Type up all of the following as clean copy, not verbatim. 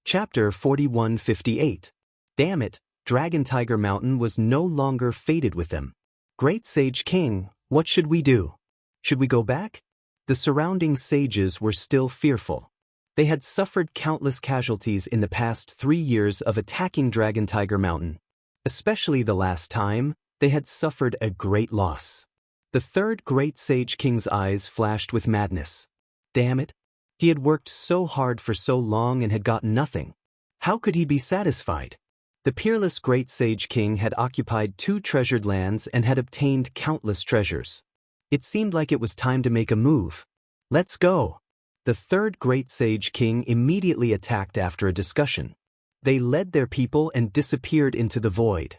Chapter 4158. Damn it, Dragon Tiger Mountain was no longer fated with them. Great Sage King, what should we do? Should we go back? The surrounding sages were still fearful. They had suffered countless casualties in the past 3 years of attacking Dragon Tiger Mountain. Especially the last time, they had suffered a great loss. The third Great Sage King's eyes flashed with madness. Damn it. He had worked so hard for so long and had gotten nothing. How could he be satisfied? The peerless Great Sage King had occupied 2 treasured lands and had obtained countless treasures. It seemed like it was time to make a move. Let's go. The third Great Sage King immediately attacked after a discussion. They led their people and disappeared into the void.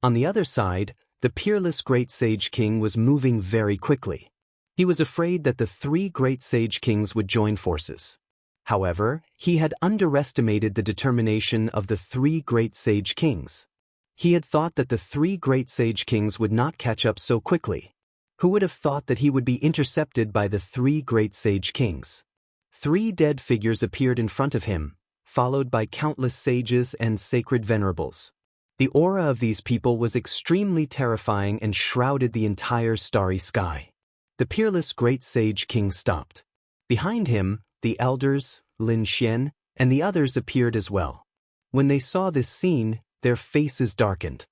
On the other side, the peerless Great Sage King was moving very quickly. He was afraid that the 3 Great Sage Kings would join forces. However, he had underestimated the determination of the 3 Great Sage Kings. He had thought that the 3 Great Sage Kings would not catch up so quickly. Who would have thought that he would be intercepted by the 3 Great Sage Kings? 3 dead figures appeared in front of him, followed by countless sages and sacred venerables. The aura of these people was extremely terrifying and shrouded the entire starry sky. The peerless Great Sage King stopped. Behind him, the elders, Lin Xian, and the others appeared as well. When they saw this scene, their faces darkened.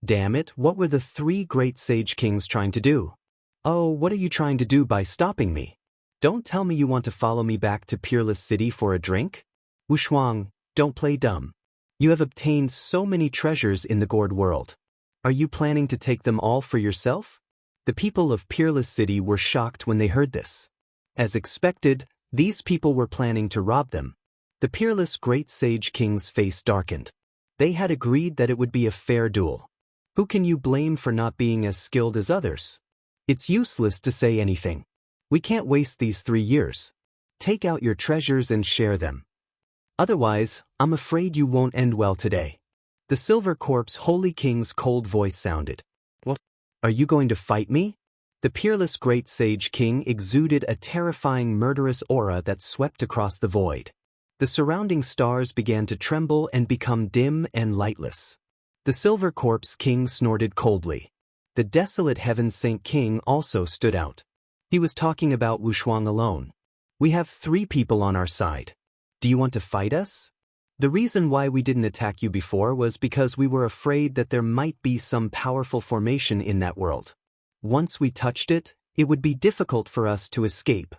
Damn it, what were the 3 Great Sage Kings trying to do? Oh, what are you trying to do by stopping me? Don't tell me you want to follow me back to Peerless City for a drink? Wushuang, don't play dumb. You have obtained so many treasures in the Gourd world. Are you planning to take them all for yourself? The people of Peerless City were shocked when they heard this. As expected, these people were planning to rob them. The peerless Great Sage King's face darkened. They had agreed that it would be a fair duel. Who can you blame for not being as skilled as others? It's useless to say anything. We can't waste these 3 years. Take out your treasures and share them. Otherwise, I'm afraid you won't end well today. The Silver Corpse Holy King's cold voice sounded. What? Are you going to fight me? The peerless Great Sage King exuded a terrifying murderous aura that swept across the void. The surrounding stars began to tremble and become dim and lightless. The Silver Corpse King snorted coldly. The desolate Heaven Saint King also stood out. He was talking about Wushuang alone. We have 3 people on our side. Do you want to fight us? The reason why we didn't attack you before was because we were afraid that there might be some powerful formation in that world. Once we touched it, it would be difficult for us to escape.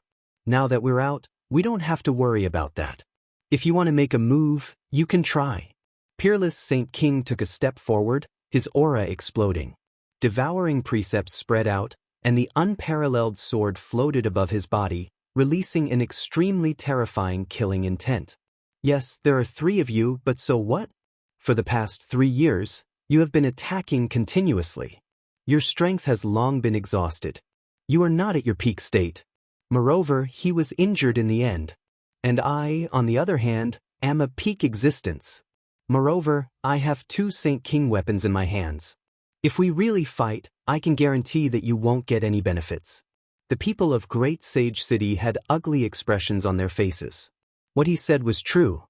Now that we're out, we don't have to worry about that. If you want to make a move, you can try. Peerless Saint King took a step forward, his aura exploding. Devouring precepts spread out, and the unparalleled sword floated above his body, releasing an extremely terrifying killing intent. Yes, there are 3 of you, but so what? For the past 3 years, you have been attacking continuously. Your strength has long been exhausted. You are not at your peak state. Moreover, he was injured in the end. And I, on the other hand, am a peak existence. Moreover, I have 2 Saint King weapons in my hands. If we really fight, I can guarantee that you won't get any benefits. The people of Great Sage City had ugly expressions on their faces. What he said was true.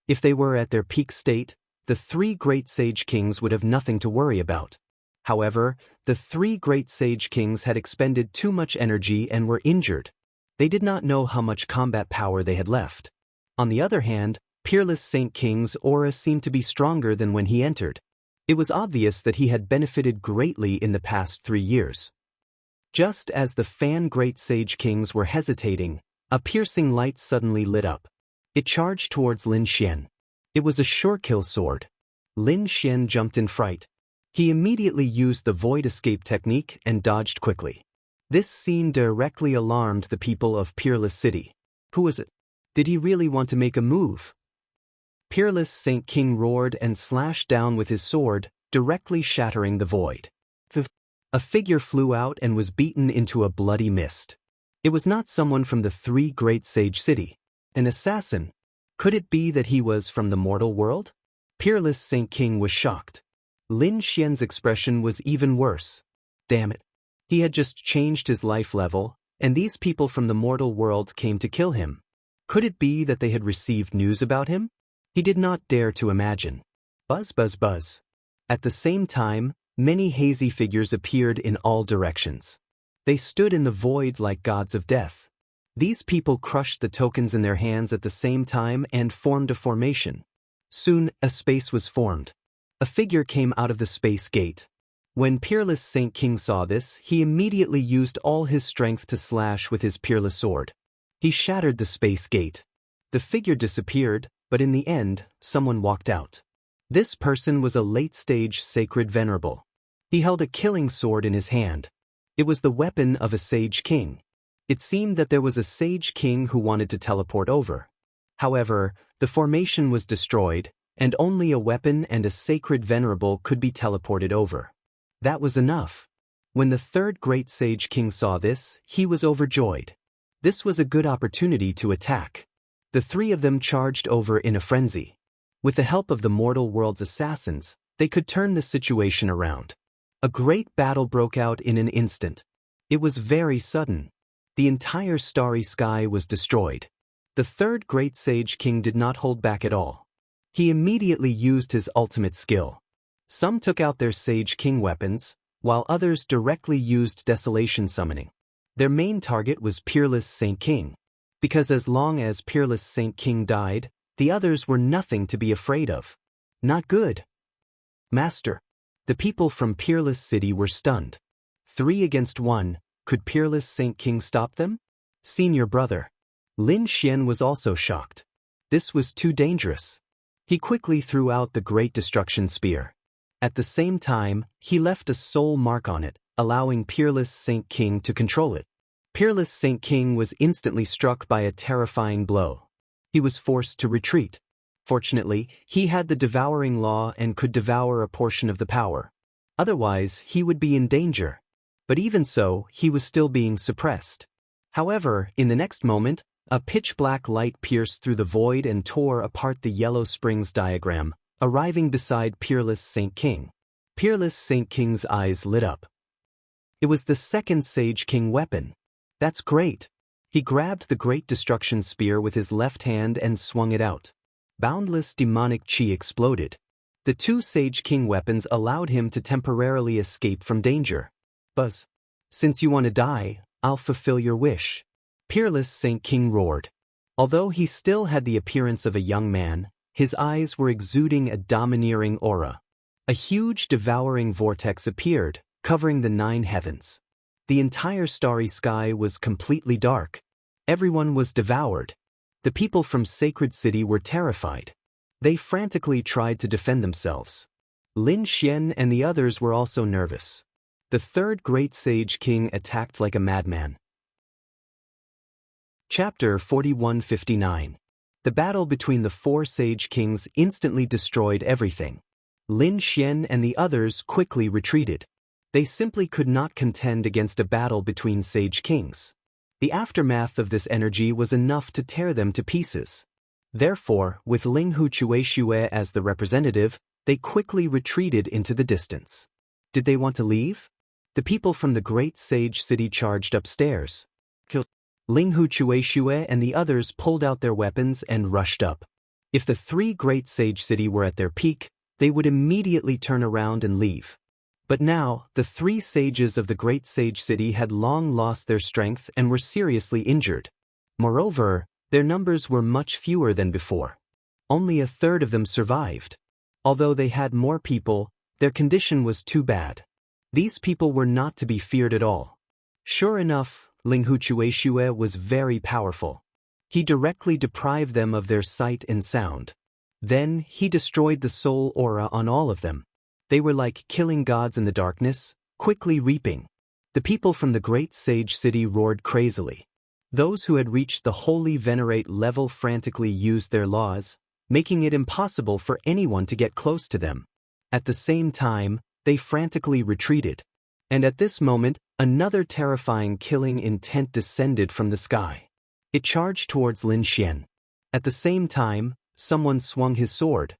If they were at their peak state, the 3 Great Sage Kings would have nothing to worry about. However, the 3 Great Sage Kings had expended too much energy and were injured. They did not know how much combat power they had left. On the other hand, Peerless Saint King's aura seemed to be stronger than when he entered. It was obvious that he had benefited greatly in the past 3 years. Just as the Fan Great Sage Kings were hesitating, a piercing light suddenly lit up. It charged towards Lin Xian. It was a sure-kill sword. Lin Xian jumped in fright. He immediately used the void escape technique and dodged quickly. This scene directly alarmed the people of Peerless City. Who was it? Did he really want to make a move? Peerless Saint King roared and slashed down with his sword, directly shattering the void. A figure flew out and was beaten into a bloody mist. It was not someone from the 3 Great Sage City. An assassin. Could it be that he was from the mortal world? Peerless Saint King was shocked. Lin Xian's expression was even worse. Damn it. He had just changed his life level, and these people from the mortal world came to kill him. Could it be that they had received news about him? He did not dare to imagine. Buzz, buzz, buzz. At the same time, many hazy figures appeared in all directions. They stood in the void like gods of death. These people crushed the tokens in their hands at the same time and formed a formation. Soon, a space was formed. A figure came out of the space gate. When Peerless Saint King saw this, he immediately used all his strength to slash with his peerless sword. He shattered the space gate. The figure disappeared, but in the end, someone walked out. This person was a late-stage sacred venerable. He held a killing sword in his hand. It was the weapon of a sage king. It seemed that there was a sage king who wanted to teleport over. However, the formation was destroyed, and only a weapon and a sacred venerable could be teleported over. That was enough. When the third great sage king saw this, he was overjoyed. This was a good opportunity to attack. The three of them charged over in a frenzy. With the help of the mortal world's assassins, they could turn the situation around. A great battle broke out in an instant. It was very sudden. The entire starry sky was destroyed. The third great sage king did not hold back at all. He immediately used his ultimate skill. Some took out their sage king weapons, while others directly used desolation summoning. Their main target was Peerless Saint King, because as long as Peerless Saint King died, the others were nothing to be afraid of. Not good. Master. The people from Peerless City were stunned. 3 against 1, could Peerless Saint King stop them? Senior brother. Lin Xian was also shocked. This was too dangerous. He quickly threw out the Great Destruction Spear. At the same time, he left a soul mark on it, allowing Peerless Saint King to control it. Peerless Saint King was instantly struck by a terrifying blow. He was forced to retreat. Fortunately, he had the devouring law and could devour a portion of the power. Otherwise, he would be in danger. But even so, he was still being suppressed. However, in the next moment, a pitch-black light pierced through the void and tore apart the Yellow Springs diagram, arriving beside Peerless Saint King. Peerless Saint King's eyes lit up. It was the second Sage King weapon. That's great. He grabbed the Great Destruction Spear with his left hand and swung it out. Boundless demonic chi exploded. The 2 Sage King weapons allowed him to temporarily escape from danger. Buzz. Since you want to die, I'll fulfill your wish. Peerless Saint King roared. Although he still had the appearance of a young man, his eyes were exuding a domineering aura. A huge devouring vortex appeared, covering the 9 heavens. The entire starry sky was completely dark. Everyone was devoured. The people from Sacred City were terrified. They frantically tried to defend themselves. Lin Xian and the others were also nervous. The third great Sage King attacked like a madman. Chapter 4159. The battle between the 4 Sage Kings instantly destroyed everything. Lin Xian and the others quickly retreated. They simply could not contend against a battle between Sage Kings. The aftermath of this energy was enough to tear them to pieces. Therefore, with Ling Huchueshue as the representative, they quickly retreated into the distance. Did they want to leave? The people from the great Sage City charged upstairs. Ling Huchueshue and the others pulled out their weapons and rushed up. If the 3 great Sage City were at their peak, they would immediately turn around and leave. But now, the 3 sages of the great Sage City had long lost their strength and were seriously injured. Moreover, their numbers were much fewer than before. Only a third of them survived. Although they had more people, their condition was too bad. These people were not to be feared at all. Sure enough, Ling Huchueshue was very powerful. He directly deprived them of their sight and sound. Then, he destroyed the soul aura on all of them. They were like killing gods in the darkness, quickly reaping. The people from the great Sage City roared crazily. Those who had reached the holy venerate level frantically used their laws, making it impossible for anyone to get close to them. At the same time, they frantically retreated. And at this moment, another terrifying killing intent descended from the sky. It charged towards Lin Xian. At the same time, someone swung his sword.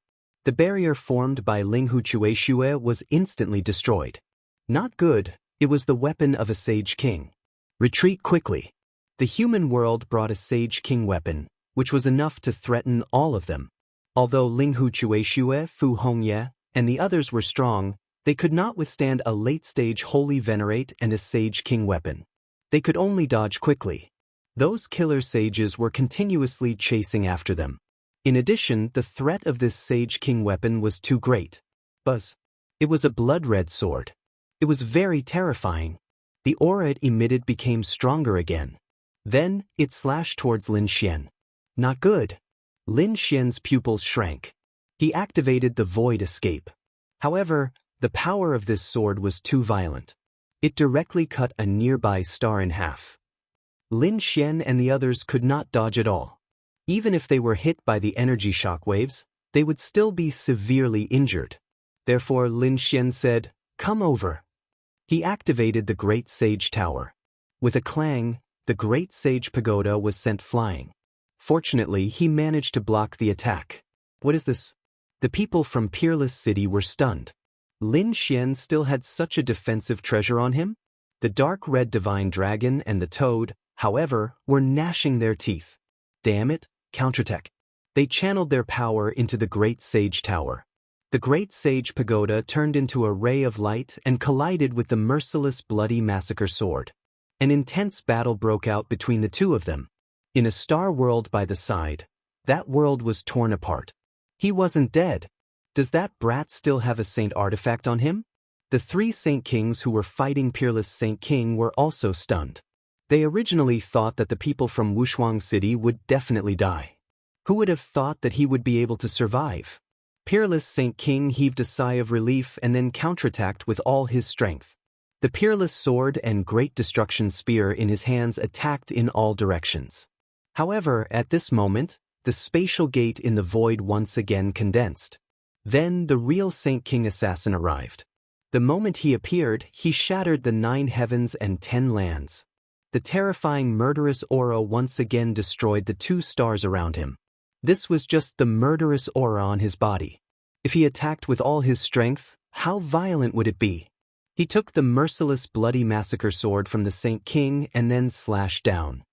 The barrier formed by Ling Huchueshue was instantly destroyed. Not good, it was the weapon of a Sage King. Retreat quickly. The human world brought a Sage King weapon, which was enough to threaten all of them. Although Ling Hu Chueshue, Fu Hongye, and the others were strong, they could not withstand a late-stage Holy Venerate and a Sage King weapon. They could only dodge quickly. Those killer sages were continuously chasing after them. In addition, the threat of this Sage King weapon was too great. Buzz. It was a blood-red sword. It was very terrifying. The aura it emitted became stronger again. Then, it slashed towards Lin Xian. Not good. Lin Xian's pupils shrank. He activated the void escape. However, the power of this sword was too violent. It directly cut a nearby star in half. Lin Xian and the others could not dodge at all. Even if they were hit by the energy shockwaves, they would still be severely injured. Therefore Lin Xian said, "Come over." He activated the Great Sage Tower. With a clang, the Great Sage Pagoda was sent flying. Fortunately, he managed to block the attack. What is this? The people from Peerless City were stunned. Lin Xian still had such a defensive treasure on him? The dark red divine dragon and the toad, however, were gnashing their teeth. Damn it, counterattack. They channeled their power into the Great Sage Tower. The Great Sage Pagoda turned into a ray of light and collided with the merciless bloody massacre sword. An intense battle broke out between the two of them. In a star world by the side, that world was torn apart. He wasn't dead. Does that brat still have a saint artifact on him? The three Saint Kings who were fighting Peerless Saint King were also stunned. They originally thought that the people from Wushuang City would definitely die. Who would have thought that he would be able to survive? Peerless Saint King heaved a sigh of relief and then counterattacked with all his strength. The Peerless Sword and Great Destruction Spear in his hands attacked in all directions. However, at this moment, the spatial gate in the void once again condensed. Then the real Saint King assassin arrived. The moment he appeared, he shattered the 9 heavens and 10 lands. The terrifying murderous aura once again destroyed the 2 stars around him. This was just the murderous aura on his body. If he attacked with all his strength, how violent would it be? He took the merciless bloody massacre sword from the Saint King and then slashed down.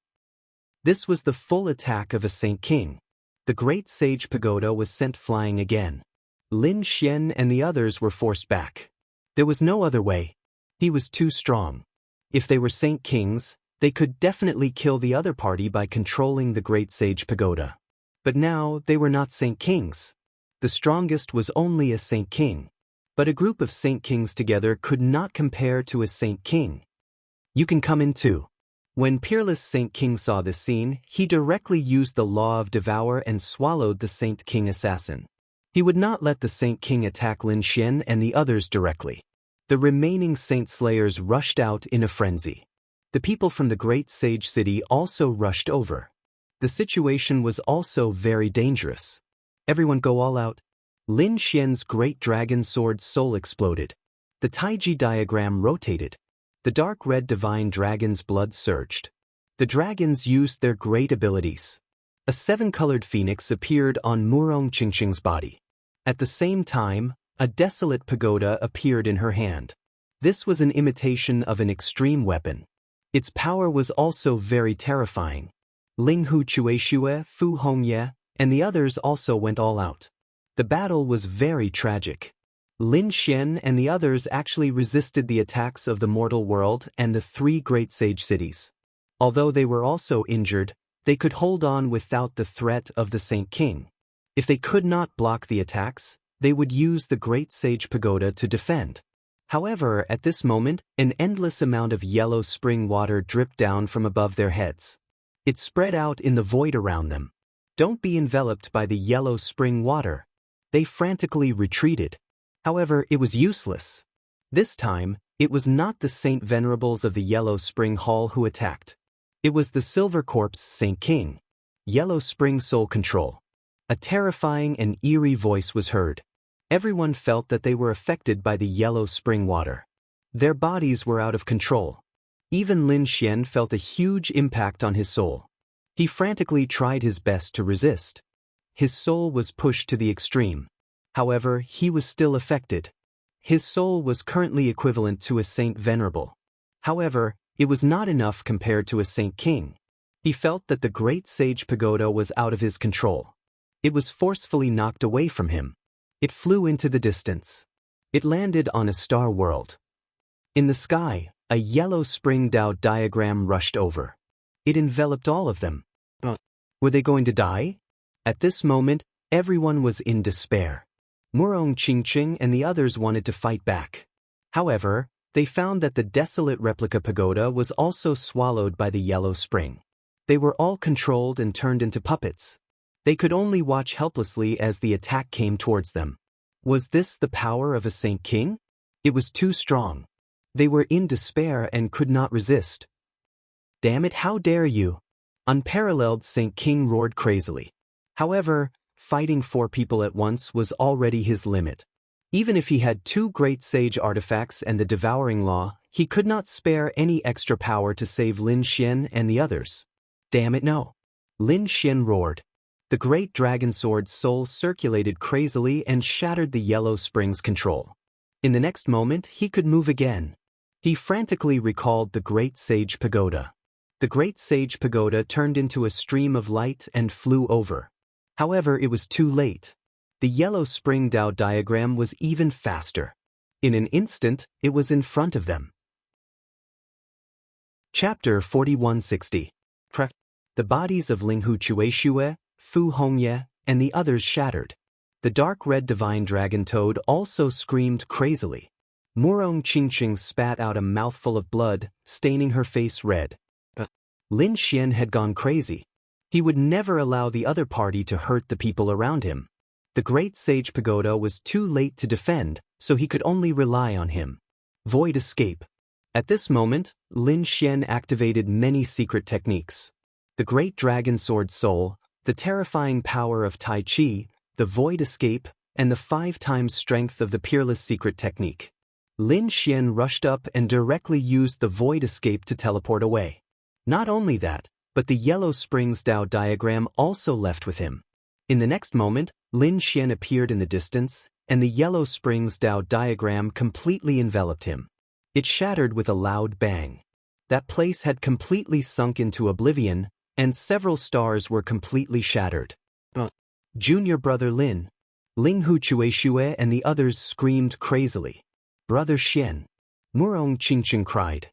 This was the full attack of a Saint King. The Great Sage Pagoda was sent flying again. Lin Xian and the others were forced back. There was no other way. He was too strong. If they were Saint Kings, they could definitely kill the other party by controlling the Great Sage Pagoda. But now they were not Saint Kings. The strongest was only a Saint King. But a group of Saint Kings together could not compare to a Saint King. You can come in too. When Peerless Saint King saw this scene, he directly used the law of devour and swallowed the Saint King assassin. He would not let the Saint King attack Lin Xian and the others directly. The remaining Saint Slayers rushed out in a frenzy. The people from the Great Sage City also rushed over. The situation was also very dangerous. Everyone go all out. Lin Xian's great dragon sword soul exploded. The Taiji diagram rotated. The dark red divine dragon's blood surged. The dragons used their great abilities. A 7-colored phoenix appeared on Murong Qingqing's body. At the same time, a desolate pagoda appeared in her hand. This was an imitation of an extreme weapon. Its power was also very terrifying. Ling Hu Chueshue, Fu Hongye, and the others also went all out. The battle was very tragic. Lin Xian and the others actually resisted the attacks of the mortal world and the 3 great sage cities. Although they were also injured, they could hold on without the threat of the Saint King. If they could not block the attacks, they would use the Great Sage Pagoda to defend. However, at this moment, an endless amount of yellow spring water dripped down from above their heads. It spread out in the void around them. Don't be enveloped by the yellow spring water. They frantically retreated. However, it was useless. This time, it was not the Saint Venerables of the Yellow Spring Hall who attacked. It was the Silver Corpse Saint King. Yellow Spring Soul Control. A terrifying and eerie voice was heard. Everyone felt that they were affected by the yellow spring water. Their bodies were out of control. Even Lin Xian felt a huge impact on his soul. He frantically tried his best to resist. His soul was pushed to the extreme. However, he was still affected. His soul was currently equivalent to a Saint Venerable. However, it was not enough compared to a Saint King. He felt that the Great Sage Pagoda was out of his control. It was forcefully knocked away from him. It flew into the distance. It landed on a star world. In the sky, a yellow springed out diagram rushed over. It enveloped all of them. Were they going to die? At this moment, everyone was in despair. Murong Qingqing and the others wanted to fight back. However, they found that the desolate replica pagoda was also swallowed by the yellow spring. They were all controlled and turned into puppets. They could only watch helplessly as the attack came towards them. Was this the power of a Saint King? It was too strong. They were in despair and could not resist. Damn it, how dare you! Unparalleled Saint King roared crazily. However, fighting 4 people at once was already his limit. Even if he had 2 great sage artifacts and the devouring law, he could not spare any extra power to save Lin Xian and the others. Damn it, no! Lin Xian roared. The great dragon sword's soul circulated crazily and shattered the yellow spring's control. In the next moment, he could move again. He frantically recalled the great sage pagoda. The great sage pagoda turned into a stream of light and flew over. However, it was too late. The yellow spring Dao diagram was even faster. In an instant, it was in front of them. Chapter 4160. The bodies of Linghu Chueshue, Fu Hongye, and the others shattered. The dark red divine dragon toad also screamed crazily. Murong Qingqing spat out a mouthful of blood, staining her face red. Lin Xian had gone crazy. He would never allow the other party to hurt the people around him. The great sage pagoda was too late to defend, so he could only rely on him. Void escape. At this moment, Lin Xian activated many secret techniques. The great dragon sword soul, the terrifying power of Tai Chi, the void escape, and the 5 times strength of the peerless secret technique. Lin Xian rushed up and directly used the void escape to teleport away. Not only that, but the yellow springs Dao diagram also left with him. In the next moment, Lin Xian appeared in the distance, and the yellow springs Dao diagram completely enveloped him. It shattered with a loud bang. That place had completely sunk into oblivion, and several stars were completely shattered. Junior brother Lin, Linghu Chueshue and the others screamed crazily. Brother Xian. Murong Qingqing cried.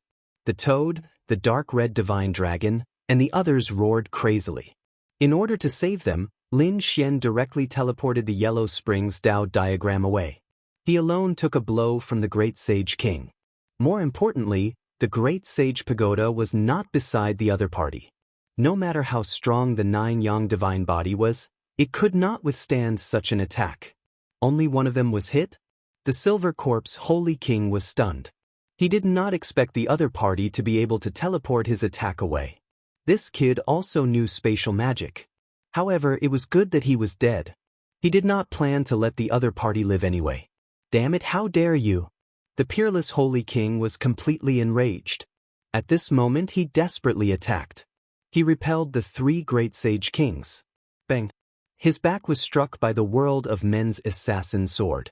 The toad, the dark red divine dragon, and the others roared crazily. In order to save them, Lin Xian directly teleported the yellow springs Dao diagram away. He alone took a blow from the great sage king. More importantly, the great sage pagoda was not beside the other party. No matter how strong the 9 yang divine body was, it could not withstand such an attack. Only one of them was hit? The silver corpse holy king was stunned. He did not expect the other party to be able to teleport his attack away. This kid also knew spatial magic. However, it was good that he was dead. He did not plan to let the other party live anyway. Damn it, how dare you! The peerless holy king was completely enraged. At this moment he desperately attacked. He repelled the 3 great sage kings. Bang! His back was struck by the world of men's assassin sword.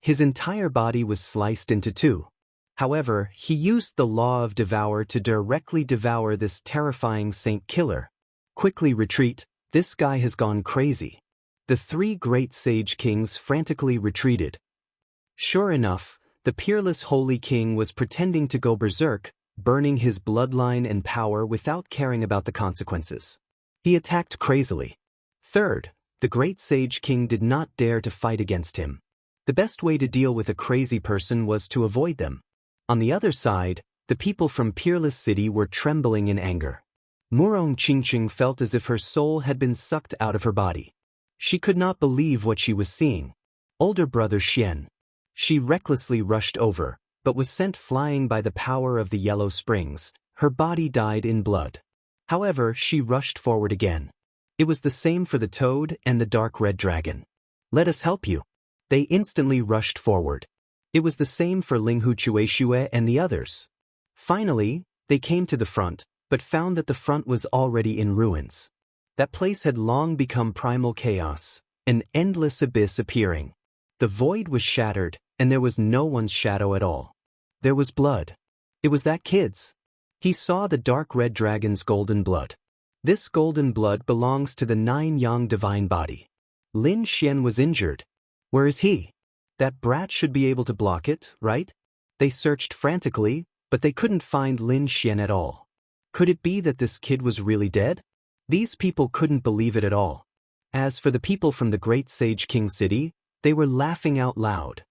His entire body was sliced into 2. However, he used the law of devour to directly devour this terrifying saint killer. Quickly retreat, this guy has gone crazy. The 3 great sage kings frantically retreated. Sure enough, the peerless holy king was pretending to go berserk, burning his bloodline and power without caring about the consequences. He attacked crazily. Third, the great sage king did not dare to fight against him. The best way to deal with a crazy person was to avoid them. On the other side, the people from Peerless City were trembling in anger. Murong Qingqing felt as if her soul had been sucked out of her body. She could not believe what she was seeing. Older brother Xian. She recklessly rushed over, but was sent flying by the power of the yellow springs. Her body died in blood. However, she rushed forward again. It was the same for the toad and the dark red dragon. Let us help you. They instantly rushed forward. It was the same for Linghu Chueshue and the others. Finally, they came to the front, but found that the front was already in ruins. That place had long become primal chaos, an endless abyss appearing. The void was shattered, and there was no one's shadow at all. There was blood. It was that kid's. He saw the dark red dragon's golden blood. This golden blood belongs to the 9 yang divine body. Lin Xian was injured. Where is he? That brat should be able to block it, right? They searched frantically, but they couldn't find Lin Xian at all. Could it be that this kid was really dead? These people couldn't believe it at all. As for the people from the Great Sage King City, they were laughing out loud.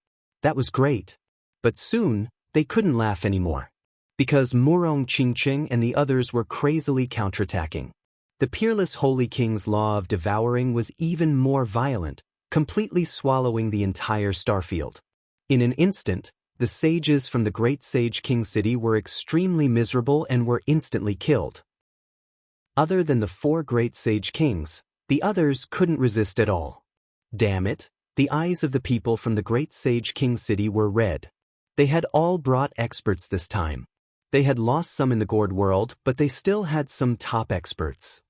That was great. But soon, they couldn't laugh anymore. Because Murong Qingqing and the others were crazily counterattacking. The peerless Holy King's law of devouring was even more violent, completely swallowing the entire starfield. In an instant, the sages from the Great Sage King City were extremely miserable and were instantly killed. Other than the 4 Great Sage Kings, the others couldn't resist at all. Damn it, the eyes of the people from the Great Sage King City were red. They had all brought experts this time. They had lost some in the Gourd world, but they still had some top experts.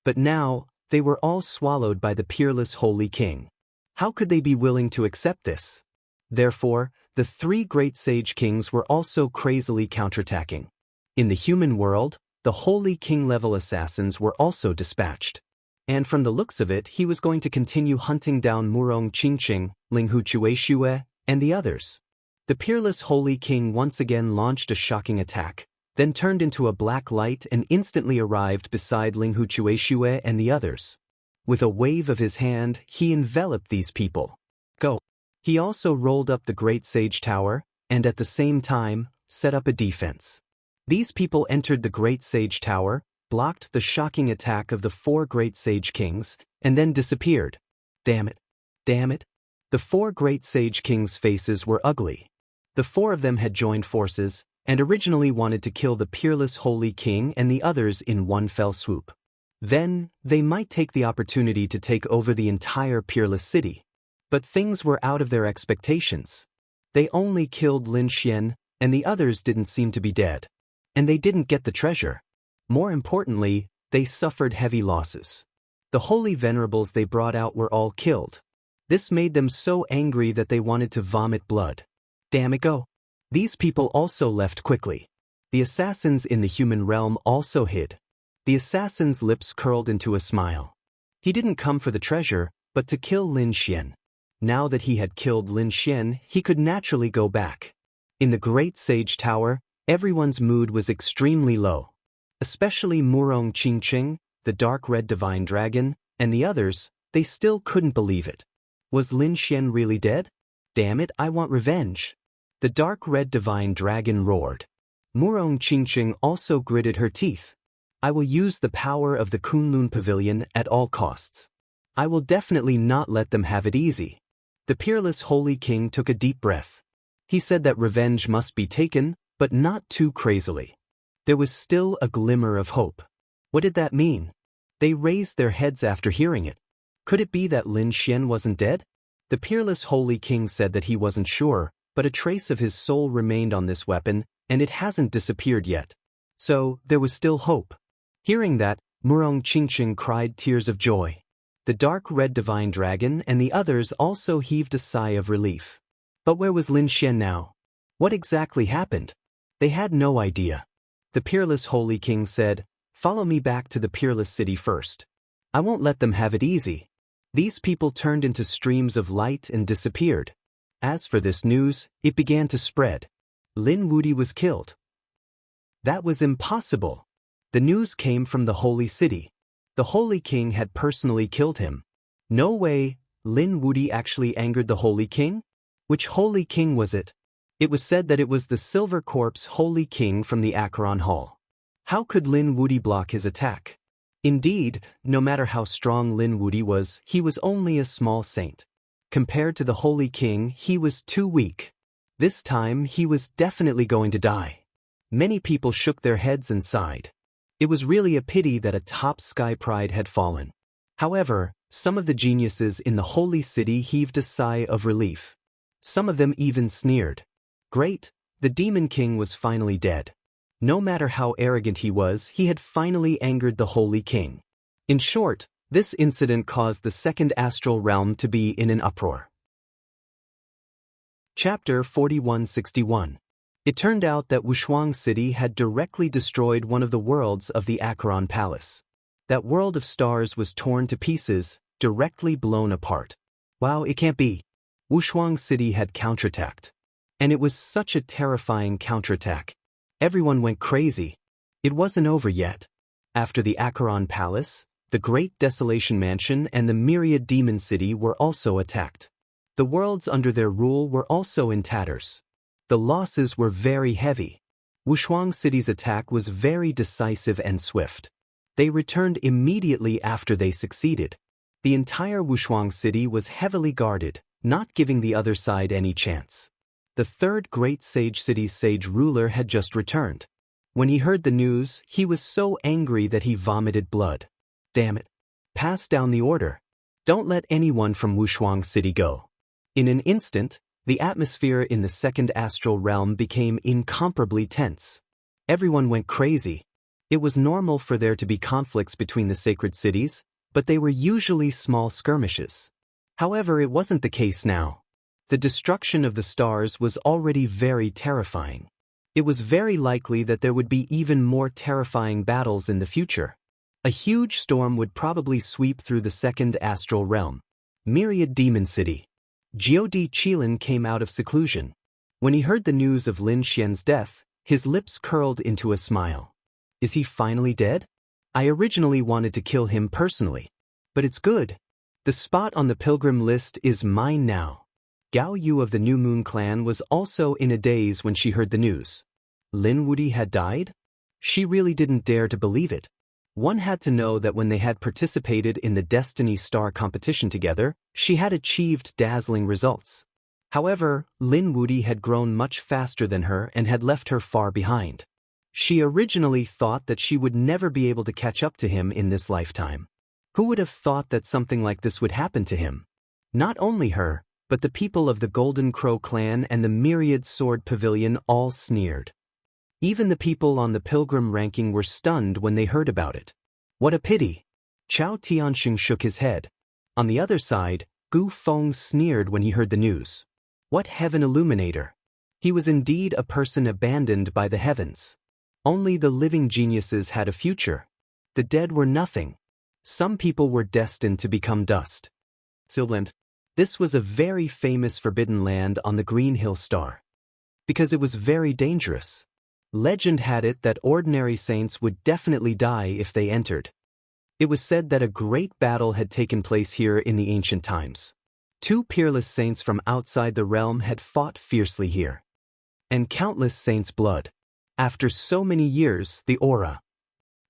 But now, they were all swallowed by the peerless Holy King. How could they be willing to accept this? Therefore, the 3 Great Sage Kings were also crazily counterattacking. In the human world, the Holy King-level assassins were also dispatched. And from the looks of it, he was going to continue hunting down Murong Qingqing, Linghu Chuexue, and the others. The peerless Holy King once again launched a shocking attack, then turned into a black light and instantly arrived beside Linghu Chuexue and the others. With a wave of his hand, he enveloped these people. Go. He also rolled up the Great Sage Tower, and at the same time, set up a defense. These people entered the Great Sage Tower, blocked the shocking attack of the 4 Great Sage Kings, and then disappeared. Damn it. Damn it. The 4 Great Sage Kings' faces were ugly. The 4 of them had joined forces, and originally wanted to kill the peerless Holy King and the others in one fell swoop. Then, they might take the opportunity to take over the entire peerless city. But things were out of their expectations. They only killed Lin Xian, and the others didn't seem to be dead. And they didn't get the treasure. More importantly, they suffered heavy losses. The holy venerables they brought out were all killed. This made them so angry that they wanted to vomit blood. Damn it, go. These people also left quickly. The assassins in the human realm also hid. The assassin's lips curled into a smile. He didn't come for the treasure, but to kill Lin Xian. Now that he had killed Lin Xian, he could naturally go back. In the Great Sage Tower, everyone's mood was extremely low. Especially Murong Qingqing, the dark red divine dragon, and the others, they still couldn't believe it. Was Lin Xian really dead? Damn it, I want revenge. The dark red divine dragon roared. Murong Qingqing also gritted her teeth. I will use the power of the Kunlun Pavilion at all costs. I will definitely not let them have it easy. The peerless Holy King took a deep breath. He said that revenge must be taken, but not too crazily. There was still a glimmer of hope. What did that mean? They raised their heads after hearing it. Could it be that Lin Xian wasn't dead? The peerless Holy King said that he wasn't sure, but a trace of his soul remained on this weapon, and it hasn't disappeared yet. So, there was still hope. Hearing that, Murong Qingqing cried tears of joy. The dark red divine dragon and the others also heaved a sigh of relief. But where was Lin Xian now? What exactly happened? They had no idea. The peerless Holy King said, "Follow me back to the peerless city first. I won't let them have it easy." These people turned into streams of light and disappeared. As for this news, it began to spread. Lin Wudi was killed. That was impossible. The news came from the holy city. The Holy King had personally killed him. No way, Lin Wudi actually angered the Holy King? Which Holy King was it? It was said that it was the Silver Corpse Holy King from the Acheron Hall. How could Lin Wudi block his attack? Indeed, no matter how strong Lin Wudi was, he was only a small saint. Compared to the Holy King, he was too weak. This time, he was definitely going to die. Many people shook their heads and sighed. It was really a pity that a top sky pride had fallen. However, some of the geniuses in the holy city heaved a sigh of relief. Some of them even sneered. Great, the Demon King was finally dead. No matter how arrogant he was, he had finally angered the Holy King. In short, this incident caused the second astral realm to be in an uproar. Chapter 4161. It turned out that Wushuang City had directly destroyed one of the worlds of the Acheron Palace. That world of stars was torn to pieces, directly blown apart. Wow, it can't be. Wushuang City had counterattacked. And it was such a terrifying counterattack. Everyone went crazy. It wasn't over yet. After the Acheron Palace, the Great Desolation Mansion and the Myriad Demon City were also attacked. The worlds under their rule were also in tatters. The losses were very heavy. Wushuang City's attack was very decisive and swift. They returned immediately after they succeeded. The entire Wushuang City was heavily guarded, not giving the other side any chance. The third Great Sage City's sage ruler had just returned. When he heard the news, he was so angry that he vomited blood. Damn it. Pass down the order. Don't let anyone from Wushuang City go. In an instant, the atmosphere in the second astral realm became incomparably tense. Everyone went crazy. It was normal for there to be conflicts between the sacred cities, but they were usually small skirmishes. However, it wasn't the case now. The destruction of the stars was already very terrifying. It was very likely that there would be even more terrifying battles in the future. A huge storm would probably sweep through the second astral realm. Myriad Demon City. Jiodi Qilin came out of seclusion. When he heard the news of Lin Xian's death, his lips curled into a smile. Is he finally dead? I originally wanted to kill him personally. But it's good. The spot on the pilgrim list is mine now. Gao Yu of the New Moon clan was also in a daze when she heard the news. Lin Wudi had died? She really didn't dare to believe it. One had to know that when they had participated in the Destiny Star competition together, she had achieved dazzling results. However, Lin Wudi had grown much faster than her and had left her far behind. She originally thought that she would never be able to catch up to him in this lifetime. Who would have thought that something like this would happen to him? Not only her, but the people of the Golden Crow clan and the Myriad Sword Pavilion all sneered. Even the people on the pilgrim ranking were stunned when they heard about it. What a pity! Chao Tianxing shook his head. On the other side, Gu Feng sneered when he heard the news. What heaven illuminator! He was indeed a person abandoned by the heavens. Only the living geniuses had a future. The dead were nothing. Some people were destined to become dust. Silverland. This was a very famous forbidden land on the Green Hill Star. Because it was very dangerous. Legend had it that ordinary saints would definitely die if they entered. It was said that a great battle had taken place here in the ancient times. 2 peerless saints from outside the realm had fought fiercely here. And countless saints' blood. After so many years, the aura.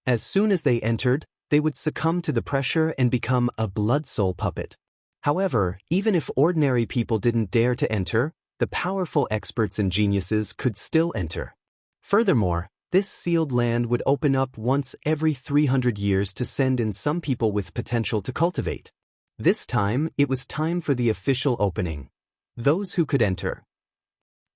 As soon as they entered, they would succumb to the pressure and become a blood soul puppet. However, even if ordinary people didn't dare to enter, the powerful experts and geniuses could still enter. Furthermore, this sealed land would open up once every 300 years to send in some people with potential to cultivate. This time, it was time for the official opening. Those who could enter.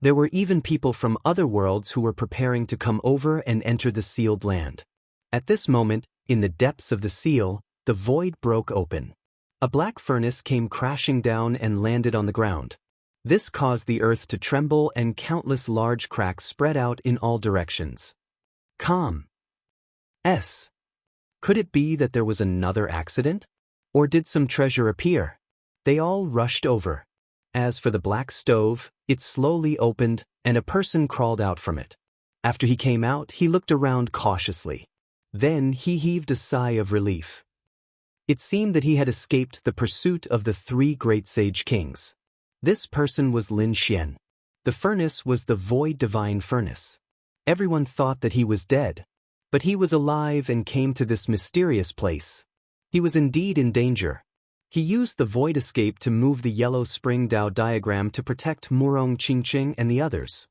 There were even people from other worlds who were preparing to come over and enter the sealed land. At this moment, in the depths of the seal, the void broke open. A black furnace came crashing down and landed on the ground. This caused the earth to tremble and countless large cracks spread out in all directions. Could it be that there was another accident? Or did some treasure appear? They all rushed over. As for the black stove, it slowly opened, and a person crawled out from it. After he came out, he looked around cautiously. Then he heaved a sigh of relief. It seemed that he had escaped the pursuit of the 3 great sage kings. This person was Lin Xian. The furnace was the Void Divine Furnace. Everyone thought that he was dead. But he was alive and came to this mysterious place. He was indeed in danger. He used the Void Escape to move the yellow spring Dao diagram to protect Murong Qingqing and the others.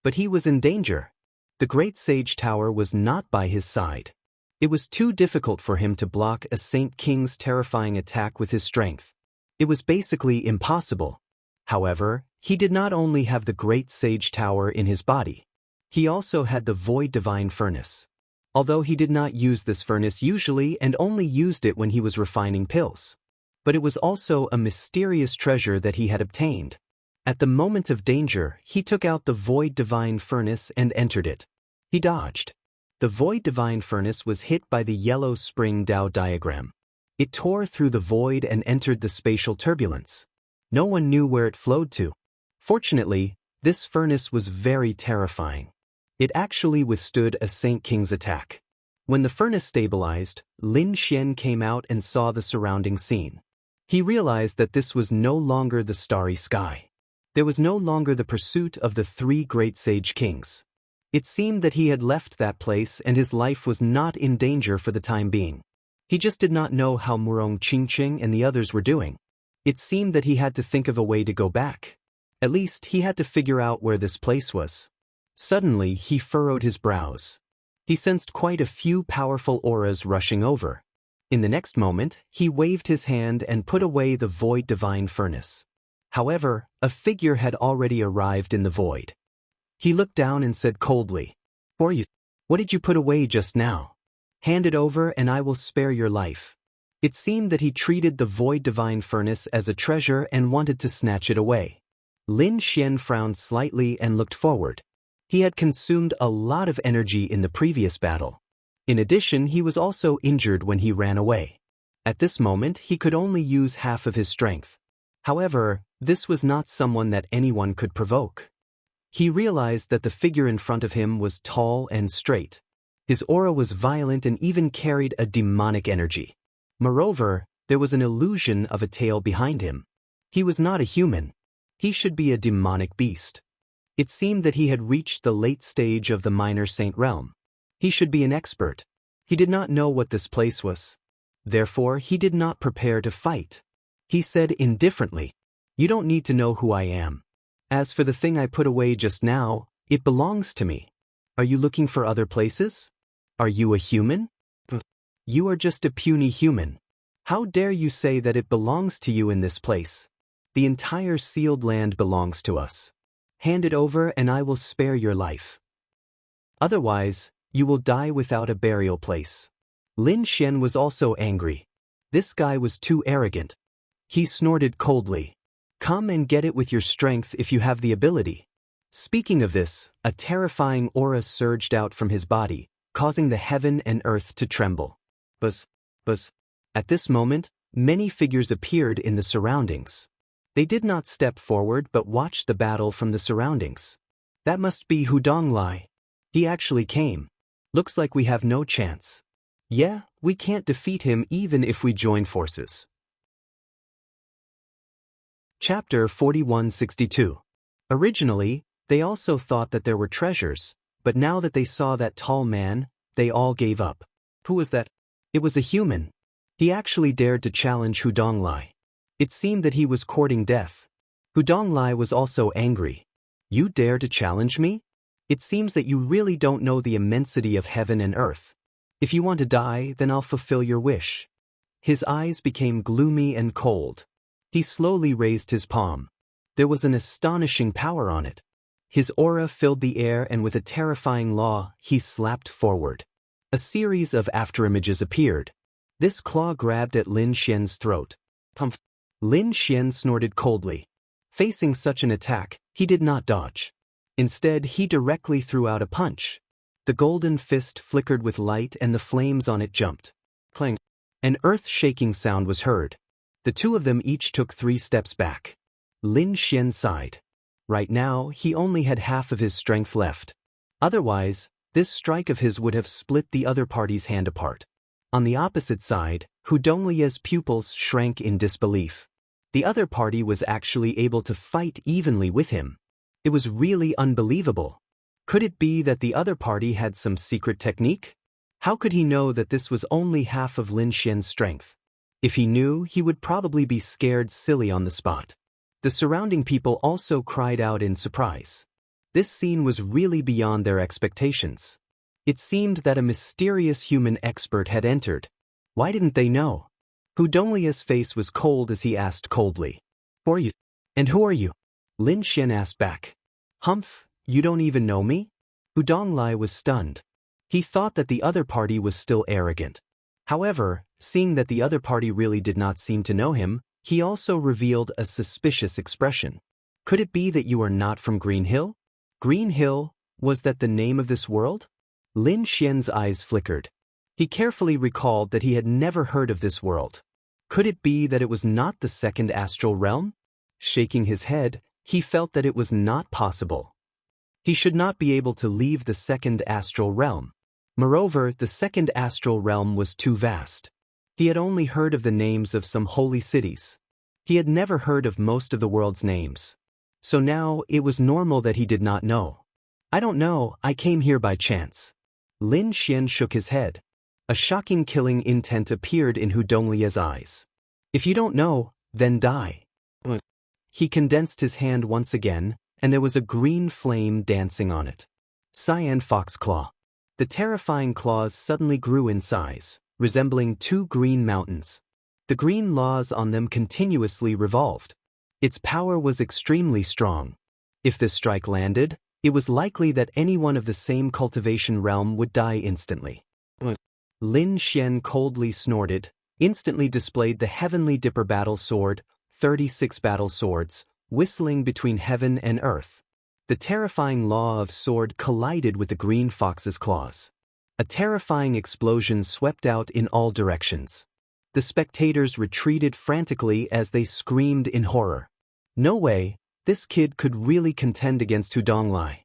But he was in danger. The Great Sage Tower was not by his side. It was too difficult for him to block a Saint King's terrifying attack with his strength. It was basically impossible. However, he did not only have the Great Sage Tower in his body. He also had the Void Divine Furnace. Although he did not use this furnace usually and only used it when he was refining pills. But it was also a mysterious treasure that he had obtained. At the moment of danger, he took out the Void Divine Furnace and entered it. He dodged. The Void Divine Furnace was hit by the yellow spring Dao diagram. It tore through the void and entered the spatial turbulence. No one knew where it flowed to. Fortunately, this furnace was very terrifying. It actually withstood a Saint King's attack. When the furnace stabilized, Lin Xian came out and saw the surrounding scene. He realized that this was no longer the starry sky. There was no longer the pursuit of the three great sage kings. It seemed that he had left that place and his life was not in danger for the time being. He just did not know how Murong Qingqing and the others were doing. It seemed that he had to think of a way to go back. At least he had to figure out where this place was. Suddenly, he furrowed his brows. He sensed quite a few powerful auras rushing over. In the next moment, he waved his hand and put away the void divine furnace. However, a figure had already arrived in the void. He looked down and said coldly, "What did you put away just now? Hand it over and I will spare your life." It seemed that he treated the void divine furnace as a treasure and wanted to snatch it away. Lin Xian frowned slightly and looked forward. He had consumed a lot of energy in the previous battle. In addition, he was also injured when he ran away. At this moment, he could only use half of his strength. However, this was not someone that anyone could provoke. He realized that the figure in front of him was tall and straight. His aura was violent and even carried a demonic energy. Moreover, there was an illusion of a tail behind him. He was not a human. He should be a demonic beast. It seemed that he had reached the late stage of the minor saint realm. He should be an expert. He did not know what this place was. Therefore, he did not prepare to fight. He said indifferently, "You don't need to know who I am. As for the thing I put away just now, it belongs to me. Are you looking for other places? Are you a human? You are just a puny human. How dare you say that it belongs to you in this place? The entire sealed land belongs to us. Hand it over and I will spare your life. Otherwise, you will die without a burial place." Lin Xian was also angry. This guy was too arrogant. He snorted coldly, "Come and get it with your strength if you have the ability." Speaking of this, a terrifying aura surged out from his body, causing the heaven and earth to tremble. Buzz. At this moment, many figures appeared in the surroundings. They did not step forward but watched the battle from the surroundings. "That must be Hudonglai. He actually came. Looks like we have no chance. Yeah, we can't defeat him even if we join forces." Chapter 4162. Originally, they also thought that there were treasures, but now that they saw that tall man, they all gave up. Who was that? It was a human. He actually dared to challenge Hudonglai. It seemed that he was courting death. Hudonglai was also angry. "You dare to challenge me? It seems that you really don't know the immensity of heaven and earth. If you want to die, then I'll fulfill your wish." His eyes became gloomy and cold. He slowly raised his palm. There was an astonishing power on it. His aura filled the air and with a terrifying law, he slapped forward. A series of afterimages appeared. This claw grabbed at Lin Xian's throat. Lin Xian snorted coldly. Facing such an attack, he did not dodge. Instead, he directly threw out a punch. The golden fist flickered with light and the flames on it jumped. Clang. An earth-shaking sound was heard. The two of them each took 3 steps back. Lin Xian sighed. Right now, he only had half of his strength left. Otherwise, this strike of his would have split the other party's hand apart. On the opposite side, Hudonglia's pupils shrank in disbelief. The other party was actually able to fight evenly with him. It was really unbelievable. Could it be that the other party had some secret technique? How could he know that this was only half of Lin Xian's strength? If he knew, he would probably be scared silly on the spot. The surrounding people also cried out in surprise. This scene was really beyond their expectations. It seemed that a mysterious human expert had entered. Why didn't they know? Hudonglia's face was cold as he asked coldly, "Who are you? And who are you?" Lin Xian asked back, "Humph, you don't even know me?" Hudonglai was stunned. He thought that the other party was still arrogant. However, seeing that the other party really did not seem to know him, he also revealed a suspicious expression. "Could it be that you are not from Green Hill?" Green Hill, was that the name of this world? Lin Xian's eyes flickered. He carefully recalled that he had never heard of this world. Could it be that it was not the second astral realm? Shaking his head, he felt that it was not possible. He should not be able to leave the second astral realm. Moreover, the second astral realm was too vast. He had only heard of the names of some holy cities. He had never heard of most of the world's names. So now it was normal that he did not know. I don't know, I came here by chance. Lin Xian shook his head. A shocking killing intent appeared in Hu Donglie's eyes. If you don't know, then die. He condensed his hand once again, and there was a green flame dancing on it. Cyan Fox Claw. The terrifying claws suddenly grew in size, resembling two green mountains. The green laws on them continuously revolved. Its power was extremely strong. If this strike landed, it was likely that anyone of the same cultivation realm would die instantly. Lin Xian coldly snorted, instantly displayed the heavenly dipper battle sword, 36 battle swords, whistling between heaven and earth. The terrifying law of sword collided with the green fox's claws. A terrifying explosion swept out in all directions. The spectators retreated frantically as they screamed in horror. No way, this kid could really contend against Hu Donglai.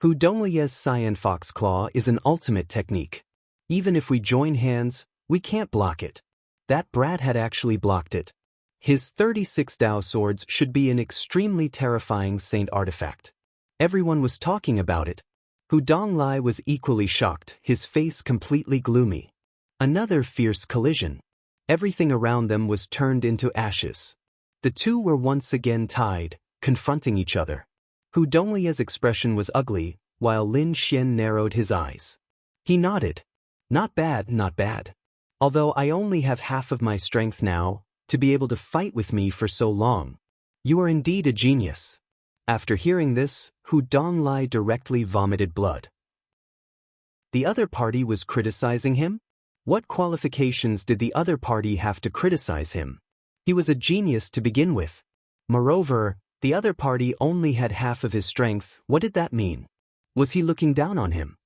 Hu Donglie's Cyan Fox Claw is an ultimate technique. Even if we join hands, we can't block it. That brat had actually blocked it. His 36 Dao swords should be an extremely terrifying saint artifact. Everyone was talking about it. Hu Donglai was equally shocked, his face completely gloomy. Another fierce collision. Everything around them was turned into ashes. The two were once again tied, confronting each other. Hu Donglie's expression was ugly, while Lin Xian narrowed his eyes. He nodded. Not bad, not bad. Although I only have half of my strength now, to be able to fight with me for so long. You are indeed a genius. After hearing this, Hu Donglai directly vomited blood. The other party was criticizing him? What qualifications did the other party have to criticize him? He was a genius to begin with. Moreover, the other party only had half of his strength. What did that mean? Was he looking down on him?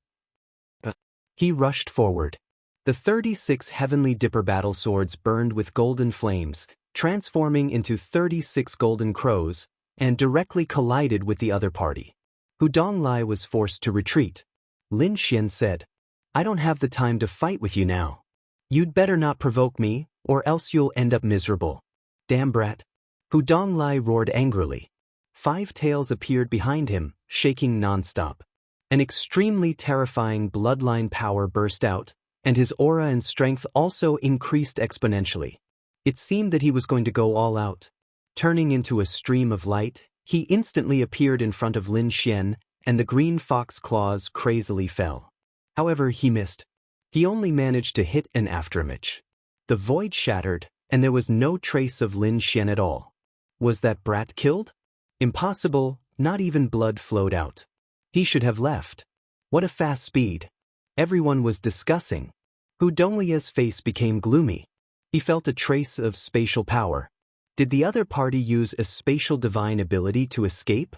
He rushed forward. The 36 heavenly dipper battle swords burned with golden flames, transforming into 36 golden crows, and directly collided with the other party. Hu Donglai was forced to retreat. Lin Xian said, I don't have the time to fight with you now. You'd better not provoke me, or else you'll end up miserable. Damn brat. Hu Donglai roared angrily. 5 tails appeared behind him, shaking non-stop. An extremely terrifying bloodline power burst out, and his aura and strength also increased exponentially. It seemed that he was going to go all out. Turning into a stream of light, he instantly appeared in front of Lin Xian, and the green fox claws crazily fell. However, he missed. He only managed to hit an afterimage. The void shattered, and there was no trace of Lin Xian at all. Was that brat killed? Impossible, not even blood flowed out. He should have left. What a fast speed. Everyone was discussing. Hu Donglie's face became gloomy. He felt a trace of spatial power. Did the other party use a spatial divine ability to escape?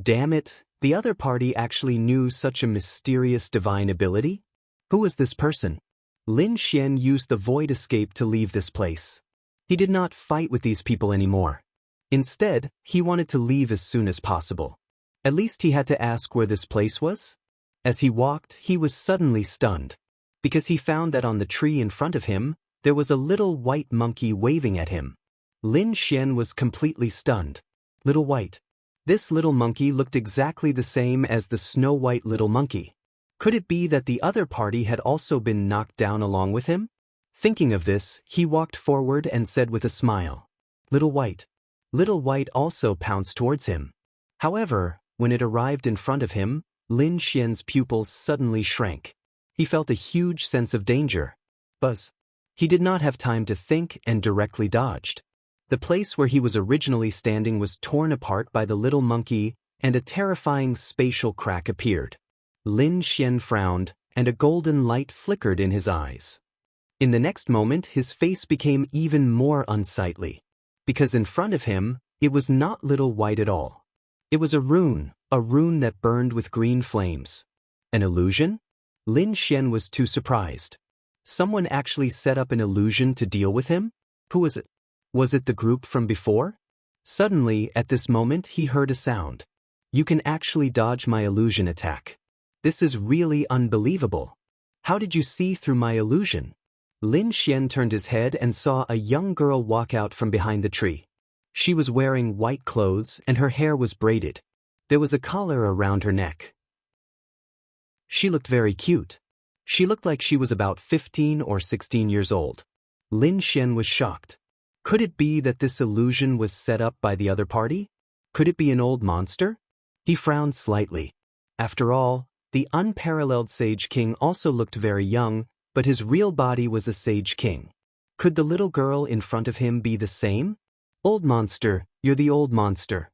Damn it, the other party actually knew such a mysterious divine ability? Who was this person? Lin Xian used the void escape to leave this place. He did not fight with these people anymore. Instead, he wanted to leave as soon as possible. At least he had to ask where this place was. As he walked, he was suddenly stunned, because he found that on the tree in front of him, there was a little white monkey waving at him. Lin Xian was completely stunned. Little white. This little monkey looked exactly the same as the snow-white little monkey. Could it be that the other party had also been knocked down along with him? Thinking of this, he walked forward and said with a smile, Little white. Little white also pounced towards him. However, when it arrived in front of him, Lin Xian's pupils suddenly shrank. He felt a huge sense of danger. Buzz. He did not have time to think and directly dodged. The place where he was originally standing was torn apart by the little monkey, and a terrifying spatial crack appeared. Lin Xian frowned, and a golden light flickered in his eyes. In the next moment, his face became even more unsightly. Because in front of him, it was not little white at all. It was a rune that burned with green flames. An illusion? Lin Xian was too surprised. Someone actually set up an illusion to deal with him? Who was it? Was it the group from before? Suddenly, at this moment, he heard a sound. You can actually dodge my illusion attack. This is really unbelievable. How did you see through my illusion? Lin Xian turned his head and saw a young girl walk out from behind the tree. She was wearing white clothes and her hair was braided. There was a collar around her neck. She looked very cute. She looked like she was about 15 or 16 years old. Lin Xian was shocked. Could it be that this illusion was set up by the other party? Could it be an old monster? He frowned slightly. After all, the unparalleled Sage King also looked very young, but his real body was a Sage King. Could the little girl in front of him be the same? Old monster, you're the old monster.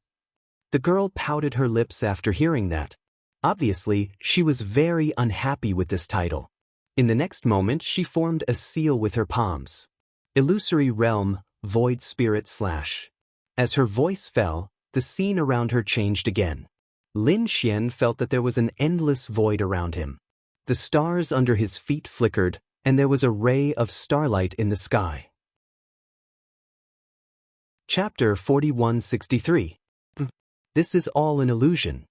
The girl pouted her lips after hearing that. Obviously, she was very unhappy with this title. In the next moment, she formed a seal with her palms. Illusory realm, void spirit / As her voice fell, the scene around her changed again. Lin Xian felt that there was an endless void around him. The stars under his feet flickered, and there was a ray of starlight in the sky. Chapter 4163. This is all an illusion.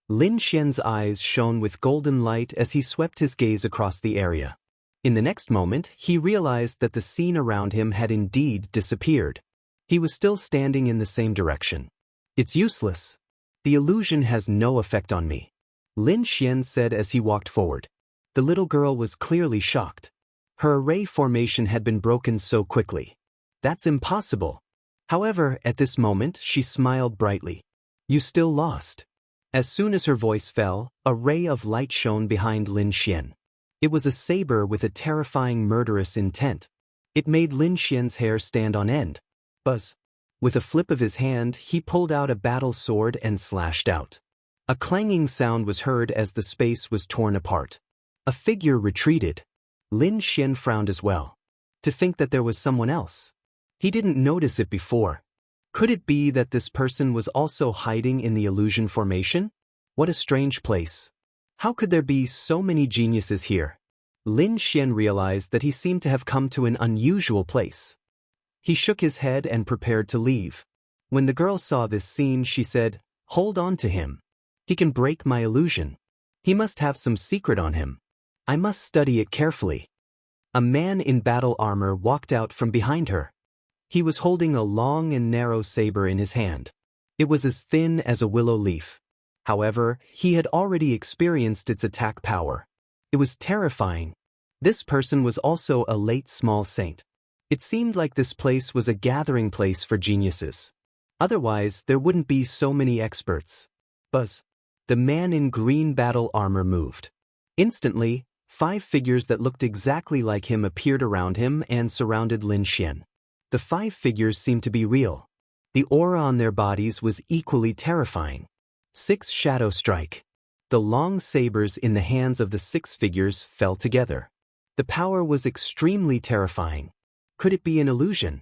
Lin Xian's eyes shone with golden light as he swept his gaze across the area. In the next moment, he realized that the scene around him had indeed disappeared. He was still standing in the same direction. It's useless. The illusion has no effect on me, Lin Xian said as he walked forward. The little girl was clearly shocked. Her array formation had been broken so quickly. That's impossible. However, at this moment, she smiled brightly. You still lost. As soon as her voice fell, a ray of light shone behind Lin Xian. It was a saber with a terrifying murderous intent. It made Lin Xian's hair stand on end. Buzz. With a flip of his hand, he pulled out a battle sword and slashed out. A clanging sound was heard as the space was torn apart. A figure retreated. Lin Xian frowned as well. To think that there was someone else. He didn't notice it before. Could it be that this person was also hiding in the illusion formation? What a strange place. How could there be so many geniuses here? Lin Xian realized that he seemed to have come to an unusual place. He shook his head and prepared to leave. When the girl saw this scene, she said, "Hold on to him. He can break my illusion. He must have some secret on him. I must study it carefully." A man in battle armor walked out from behind her. He was holding a long and narrow saber in his hand. It was as thin as a willow leaf. However, he had already experienced its attack power. It was terrifying. This person was also a late small saint. It seemed like this place was a gathering place for geniuses. Otherwise, there wouldn't be so many experts. Buzz. The man in green battle armor moved. Instantly, 5 figures that looked exactly like him appeared around him and surrounded Lin Xian. The 5 figures seemed to be real. The aura on their bodies was equally terrifying. 6 Shadow Strike. The long sabers in the hands of the 6 figures fell together. The power was extremely terrifying. Could it be an illusion?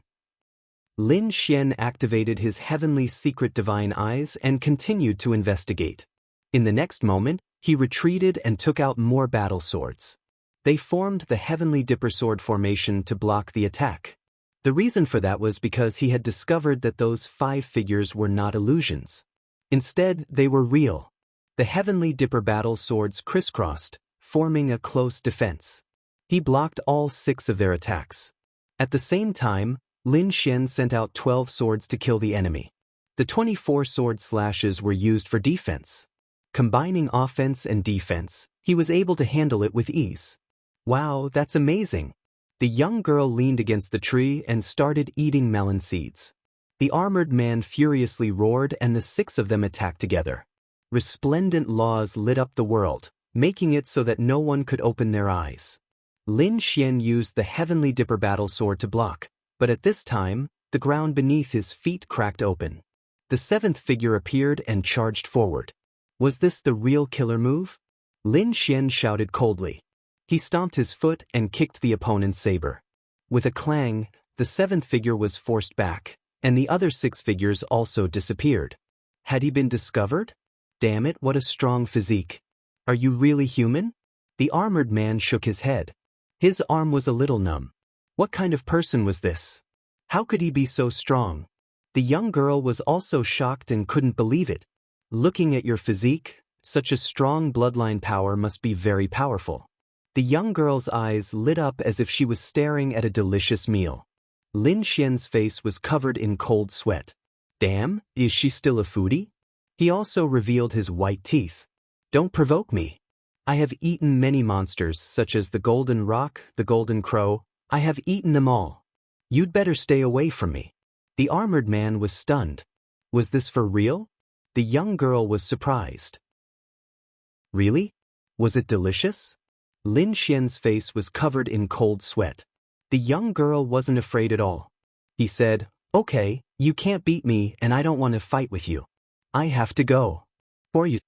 Lin Xian activated his heavenly secret divine eyes and continued to investigate. In the next moment, he retreated and took out more battle swords. They formed the heavenly dipper sword formation to block the attack. The reason for that was because he had discovered that those 5 figures were not illusions. Instead, they were real. The heavenly dipper battle swords crisscrossed, forming a close defense. He blocked all 6 of their attacks. At the same time, Lin Xian sent out 12 swords to kill the enemy. The 24 sword slashes were used for defense. Combining offense and defense, he was able to handle it with ease. Wow, that's amazing. The young girl leaned against the tree and started eating melon seeds. The armored man furiously roared and the 6 of them attacked together. Resplendent laws lit up the world, making it so that no one could open their eyes. Lin Xian used the heavenly dipper battle sword to block, but at this time, the ground beneath his feet cracked open. The 7th figure appeared and charged forward. Was this the real killer move? Lin Xian shouted coldly. He stomped his foot and kicked the opponent's saber. With a clang, the 7th figure was forced back, and the other 6 figures also disappeared. Had he been discovered? Damn it, what a strong physique. Are you really human? The armored man shook his head. His arm was a little numb. What kind of person was this? How could he be so strong? The young girl was also shocked and couldn't believe it. Looking at your physique, such a strong bloodline power must be very powerful. The young girl's eyes lit up as if she was staring at a delicious meal. Lin Xian's face was covered in cold sweat. Damn, is she still a foodie? He also revealed his white teeth. Don't provoke me. I have eaten many monsters such as the golden roc, the golden crow. I have eaten them all. You'd better stay away from me. The armored man was stunned. Was this for real? The young girl was surprised. Really? Was it delicious? Lin Xian's face was covered in cold sweat. The young girl wasn't afraid at all. He said, "Okay, you can't beat me and I don't want to fight with you. I have to go." "For you?"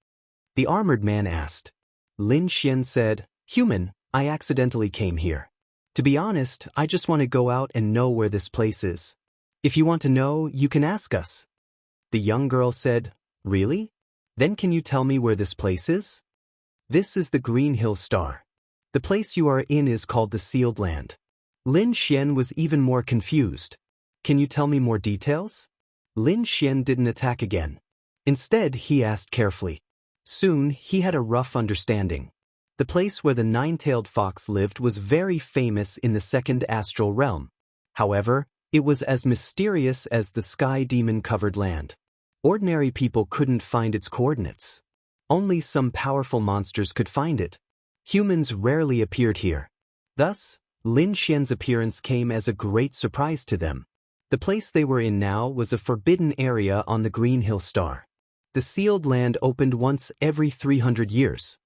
the armored man asked. Lin Xian said, "Human, I accidentally came here. To be honest, I just want to go out and know where this place is. If you want to know, you can ask us." The young girl said, "Really? Then can you tell me where this place is?" "This is the Green Hill Star. The place you are in is called the Sealed Land." Lin Xian was even more confused. "Can you tell me more details?" Lin Xian didn't attack again. Instead, he asked carefully. Soon, he had a rough understanding. The place where the nine-tailed fox lived was very famous in the second astral realm. However, it was as mysterious as the sky demon-covered land. Ordinary people couldn't find its coordinates. Only some powerful monsters could find it. Humans rarely appeared here. Thus, Lin Xian's appearance came as a great surprise to them. The place they were in now was a forbidden area on the Green Hill Star. The sealed land opened once every 300 years.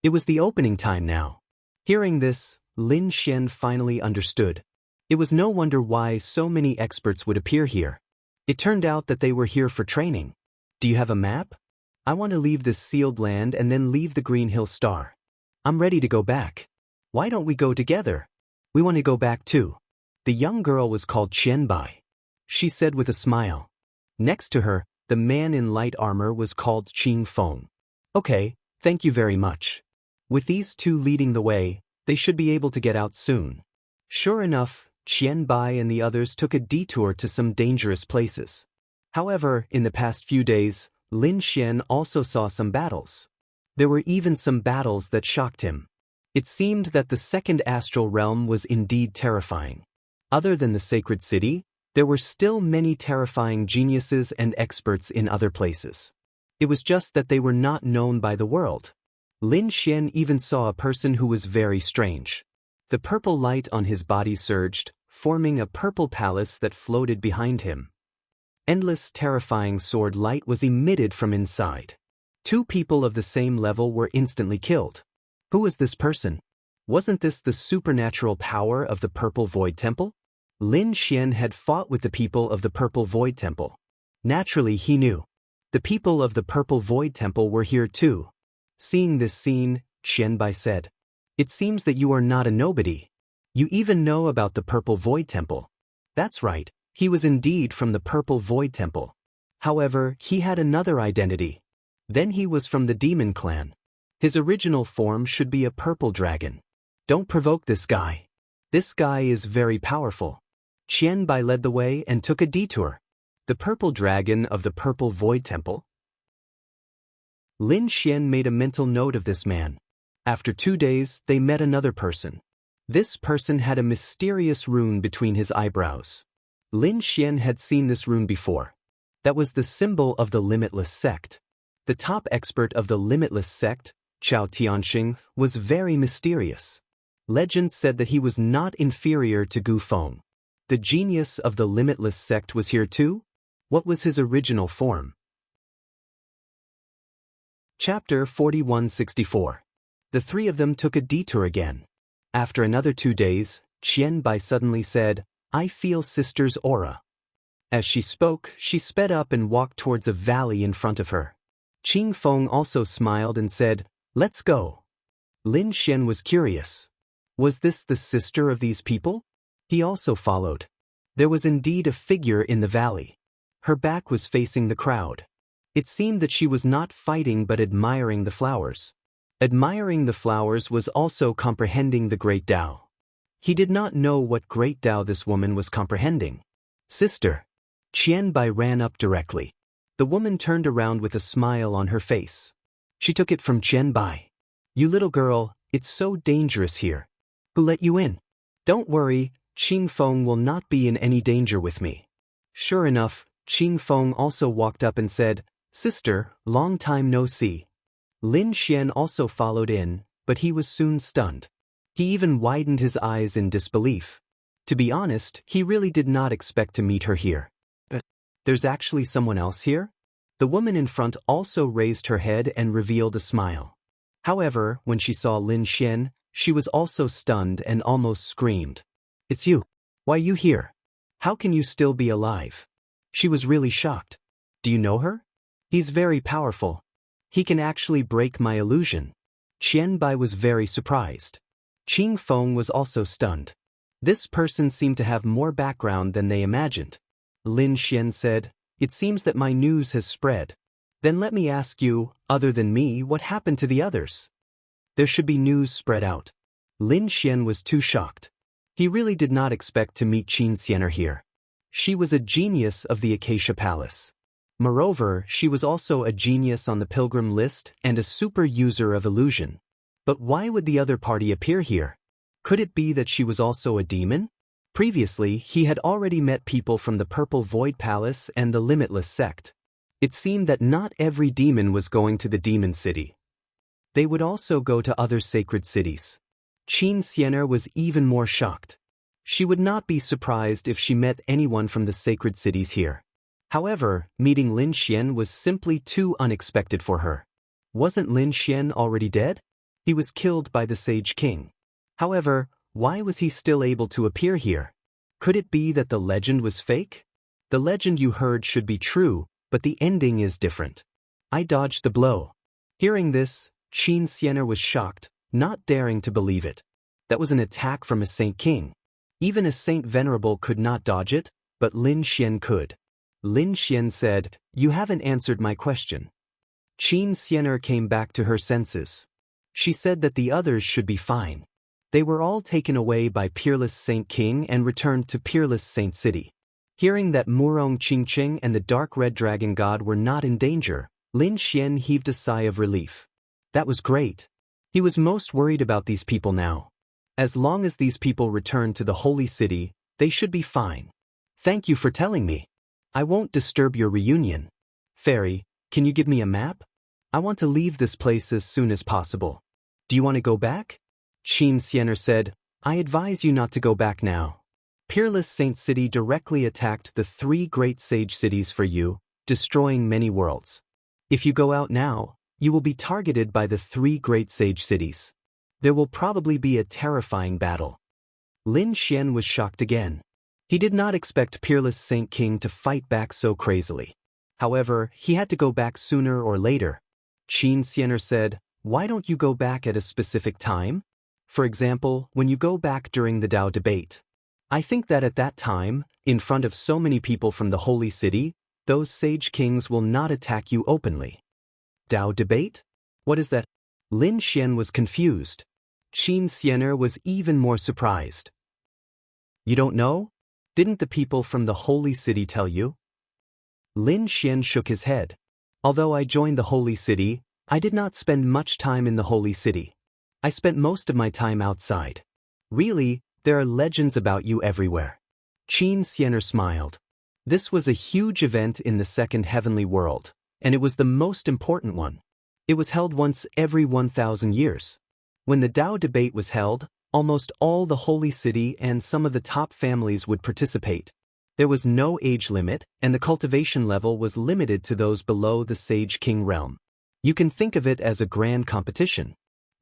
It was the opening time now. Hearing this, Lin Xian finally understood. It was no wonder why so many experts would appear here. It turned out that they were here for training. "Do you have a map? I want to leave this sealed land and then leave the Green Hill Star. I'm ready to go back. Why don't we go together? We want to go back too." The young girl was called Qianbai. She said with a smile. Next to her, the man in light armor was called Qing Feng. "Okay, thank you very much." With these two leading the way, they should be able to get out soon. Sure enough, Qianbai and the others took a detour to some dangerous places. However, in the past few days, Lin Xian also saw some battles. There were even some battles that shocked him. It seemed that the second astral realm was indeed terrifying. Other than the sacred city, there were still many terrifying geniuses and experts in other places. It was just that they were not known by the world. Lin Xian even saw a person who was very strange. The purple light on his body surged, forming a purple palace that floated behind him. Endless terrifying sword light was emitted from inside. Two people of the same level were instantly killed. Who was this person? Wasn't this the supernatural power of the Purple Void Temple? Lin Xian had fought with the people of the Purple Void Temple. Naturally, he knew. The people of the Purple Void Temple were here too. Seeing this scene, Qianbai said, "It seems that you are not a nobody. You even know about the Purple Void Temple." That's right, he was indeed from the Purple Void Temple. However, he had another identity. Then he was from the Demon Clan. His original form should be a purple dragon. Don't provoke this guy. This guy is very powerful. Qianbai led the way and took a detour. The purple dragon of the Purple Void Temple. Lin Xian made a mental note of this man. After 2 days, they met another person. This person had a mysterious rune between his eyebrows. Lin Xian had seen this rune before. That was the symbol of the Limitless Sect. The top expert of the Limitless Sect, Chao Tianxing, was very mysterious. Legends said that he was not inferior to Gu Feng. The genius of the Limitless Sect was here too? What was his original form? Chapter 4164. The three of them took a detour again. After another 2 days, Qianbai suddenly said, "I feel sister's aura." As she spoke, she sped up and walked towards a valley in front of her. Qing Feng also smiled and said, "Let's go." Lin Xian was curious. Was this the sister of these people? He also followed. There was indeed a figure in the valley. Her back was facing the crowd. It seemed that she was not fighting but admiring the flowers. Admiring the flowers was also comprehending the Great Tao. He did not know what Great Tao this woman was comprehending. Sister. Qianbai ran up directly. The woman turned around with a smile on her face. She took it from Qianbai. You little girl, it's so dangerous here. Who let you in? Don't worry, Qing Feng will not be in any danger with me. Sure enough, Qing Feng also walked up and said, Sister, long time no see. Lin Xian also followed in, but he was soon stunned. He even widened his eyes in disbelief. To be honest, he really did not expect to meet her here. There's actually someone else here? The woman in front also raised her head and revealed a smile. However, when she saw Lin Xian, she was also stunned and almost screamed. It's you. Why you here? How can you still be alive? She was really shocked. Do you know her? He's very powerful. He can actually break my illusion. Qianbai was very surprised. Qing Feng was also stunned. This person seemed to have more background than they imagined. Lin Xian said, It seems that my news has spread. Then let me ask you, other than me, what happened to the others? There should be news spread out. Lin Xian was too shocked. He really did not expect to meet Qin Xianer here. She was a genius of the Acacia Palace. Moreover, she was also a genius on the pilgrim list and a super user of illusion. But why would the other party appear here? Could it be that she was also a demon? Previously, he had already met people from the Purple Void Palace and the Limitless Sect. It seemed that not every demon was going to the Demon City. They would also go to other sacred cities. Qin Xianer was even more shocked. She would not be surprised if she met anyone from the sacred cities here. However, meeting Lin Xian was simply too unexpected for her. Wasn't Lin Xian already dead? He was killed by the Sage King. However, why was he still able to appear here? Could it be that the legend was fake? The legend you heard should be true, but the ending is different. I dodged the blow. Hearing this, Qin Xianer was shocked, not daring to believe it. That was an attack from a Saint King. Even a Saint Venerable could not dodge it, but Lin Xian could. Lin Xian said, You haven't answered my question. Qin Xianer came back to her senses. She said that the others should be fine. They were all taken away by Peerless Saint King and returned to Peerless Saint City. Hearing that Murong Qingqing and the Dark Red Dragon God were not in danger, Lin Xian heaved a sigh of relief. That was great. He was most worried about these people now. As long as these people return to the Holy City, they should be fine. Thank you for telling me. I won't disturb your reunion. Fairy, can you give me a map? I want to leave this place as soon as possible. Do you want to go back? Qin Xianer said, I advise you not to go back now. Peerless Saint City directly attacked the 3 great sage cities for you, destroying many worlds. If you go out now, you will be targeted by the 3 great sage cities. There will probably be a terrifying battle. Lin Xian was shocked again. He did not expect Peerless Saint King to fight back so crazily. However, he had to go back sooner or later. Qin Xianer said, Why don't you go back at a specific time? For example, when you go back during the Dao debate. I think that at that time, in front of so many people from the Holy City, those sage kings will not attack you openly. Dao debate? What is that? Lin Xian was confused. Qin Xianer was even more surprised. You don't know? Didn't the people from the Holy City tell you? Lin Xian shook his head. Although I joined the Holy City, I did not spend much time in the Holy City. I spent most of my time outside. Really, there are legends about you everywhere. Qin Xianer smiled. This was a huge event in the second heavenly world, and it was the most important one. It was held once every 1,000 years. When the Dao debate was held, almost all the Holy City and some of the top families would participate. There was no age limit, and the cultivation level was limited to those below the Sage King realm. You can think of it as a grand competition.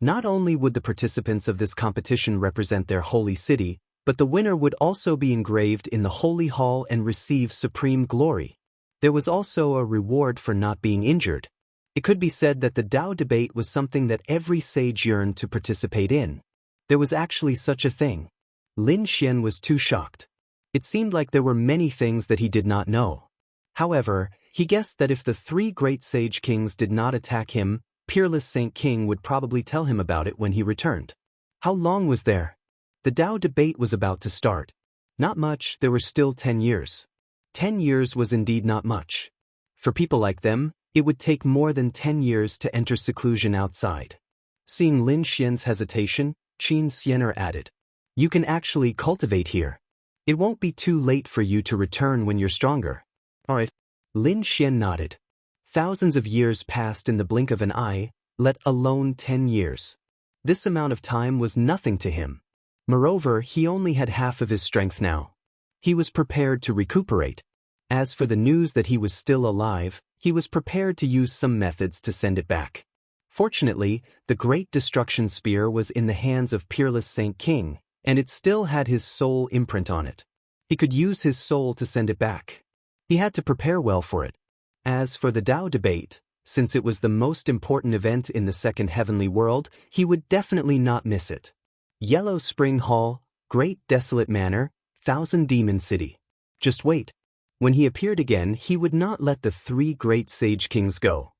Not only would the participants of this competition represent their holy city, but the winner would also be engraved in the Holy Hall and receive supreme glory. There was also a reward for not being injured. It could be said that the Dao debate was something that every sage yearned to participate in. There was actually such a thing. Lin Xian was too shocked. It seemed like there were many things that he did not know. However, he guessed that if the 3 great sage kings did not attack him, Peerless Saint King would probably tell him about it when he returned. How long was there? The Dao debate was about to start. Not much, there were still 10 years. 10 years was indeed not much. For people like them, it would take more than 10 years to enter seclusion outside. Seeing Lin Xian's hesitation, Qin Xianer added, "You can actually cultivate here. It won't be too late for you to return when you're stronger." "Alright." Lin Xian nodded. Thousands of years passed in the blink of an eye, let alone 10 years. This amount of time was nothing to him. Moreover, he only had half of his strength now. He was prepared to recuperate. As for the news that he was still alive, he was prepared to use some methods to send it back. Fortunately, the Great Destruction Spear was in the hands of peerless Saint King, and it still had his soul imprint on it. He could use his soul to send it back. He had to prepare well for it. As for the Tao debate, since it was the most important event in the second heavenly world, he would definitely not miss it. Yellow Spring Hall, Great Desolate Manor, Thousand Demon City. Just wait. When he appeared again, he would not let the 3 great Sage Kings go.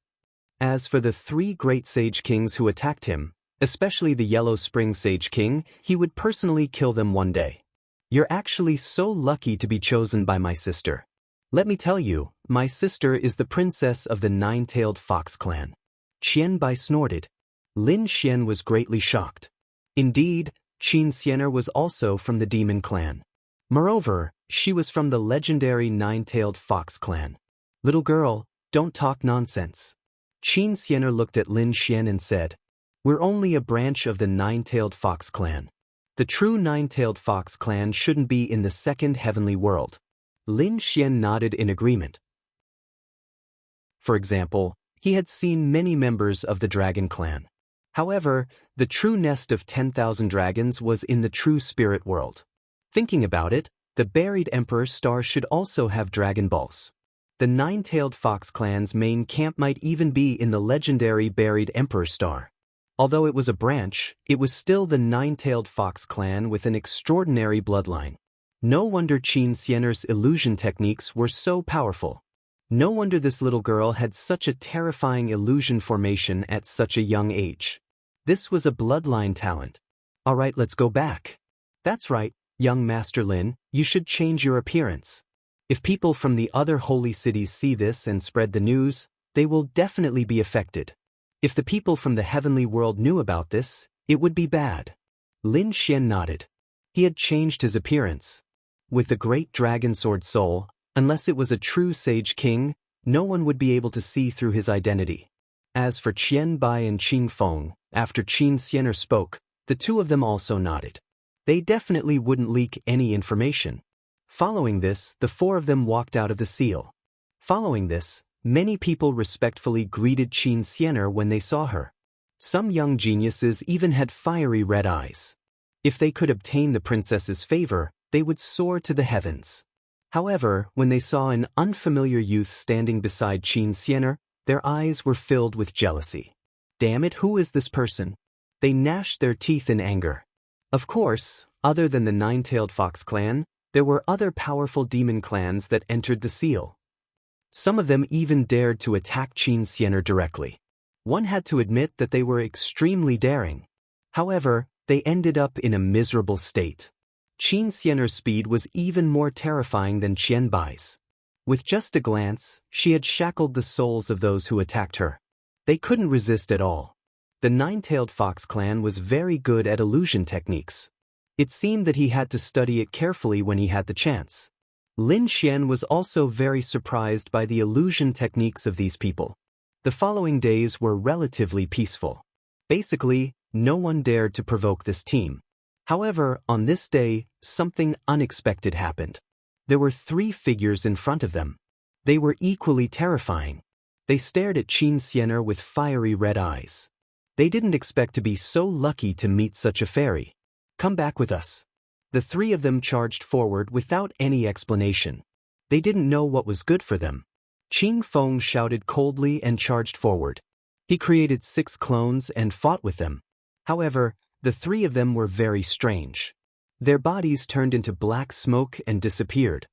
As for the 3 great Sage Kings who attacked him, especially the Yellow Spring Sage King, he would personally kill them one day. "You're actually so lucky to be chosen by my sister. Let me tell you, my sister is the princess of the 9-tailed fox clan." Qian Bai snorted. Lin Xian was greatly shocked. Indeed, Qin Xianer was also from the demon clan. Moreover, she was from the legendary 9-tailed fox clan. "Little girl, don't talk nonsense." Qin Xianer looked at Lin Xian and said, "We're only a branch of the 9-tailed fox clan. The true 9-tailed fox clan shouldn't be in the second heavenly world." Lin Xian nodded in agreement. For example, he had seen many members of the dragon clan. However, the true nest of 10,000 dragons was in the true spirit world. Thinking about it, the buried Emperor Star should also have Dragon Balls. The 9-tailed fox clan's main camp might even be in the legendary buried Emperor Star. Although it was a branch, it was still the 9-tailed fox clan with an extraordinary bloodline. No wonder Qin Xianer's illusion techniques were so powerful. No wonder this little girl had such a terrifying illusion formation at such a young age. This was a bloodline talent. "Alright, let's go back." "That's right, young Master Lin, you should change your appearance. If people from the other holy cities see this and spread the news, they will definitely be affected. If the people from the heavenly world knew about this, it would be bad." Lin Xian nodded. He had changed his appearance. With the great dragon sword soul, unless it was a true Sage King, no one would be able to see through his identity. As for Qian Bai and Qing Feng, after Qin Xianer spoke, the 2 of them also nodded. They definitely wouldn't leak any information. Following this, the 4 of them walked out of the seal. Following this, many people respectfully greeted Qin Xianer when they saw her. Some young geniuses even had fiery red eyes. If they could obtain the princess's favor, they would soar to the heavens. However, when they saw an unfamiliar youth standing beside Qin Xianer, their eyes were filled with jealousy. "Damn it, who is this person?" They gnashed their teeth in anger. Of course, other than the 9-tailed fox clan, there were other powerful demon clans that entered the seal. Some of them even dared to attack Qin Xianer directly. One had to admit that they were extremely daring. However, they ended up in a miserable state. Qin Xianer's speed was even more terrifying than Qian Bai's. With just a glance, she had shackled the souls of those who attacked her. They couldn't resist at all. The 9-tailed fox clan was very good at illusion techniques. It seemed that he had to study it carefully when he had the chance. Lin Xian was also very surprised by the illusion techniques of these people. The following days were relatively peaceful. Basically, no one dared to provoke this team. However, on this day, something unexpected happened. There were 3 figures in front of them. They were equally terrifying. They stared at Qin Xianer with fiery red eyes. They didn't expect to be so lucky to meet such a fairy. "Come back with us." The 3 of them charged forward without any explanation. They didn't know what was good for them. Qing Feng shouted coldly and charged forward. He created 6 clones and fought with them. However, the 3 of them were very strange. Their bodies turned into black smoke and disappeared.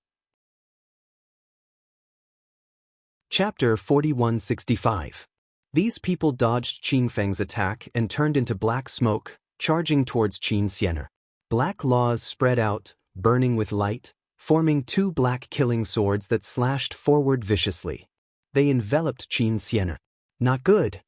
Chapter 4165. These people dodged Qing Feng's attack and turned into black smoke, charging towards Qin Xianer. Black laws spread out, burning with light, forming two black killing swords that slashed forward viciously. They enveloped Qin Xian. Not good.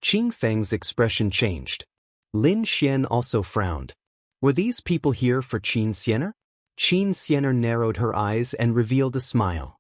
Qing Feng's expression changed. Lin Xian also frowned. Were these people here for Qin Xian? Qin Xian narrowed her eyes and revealed a smile.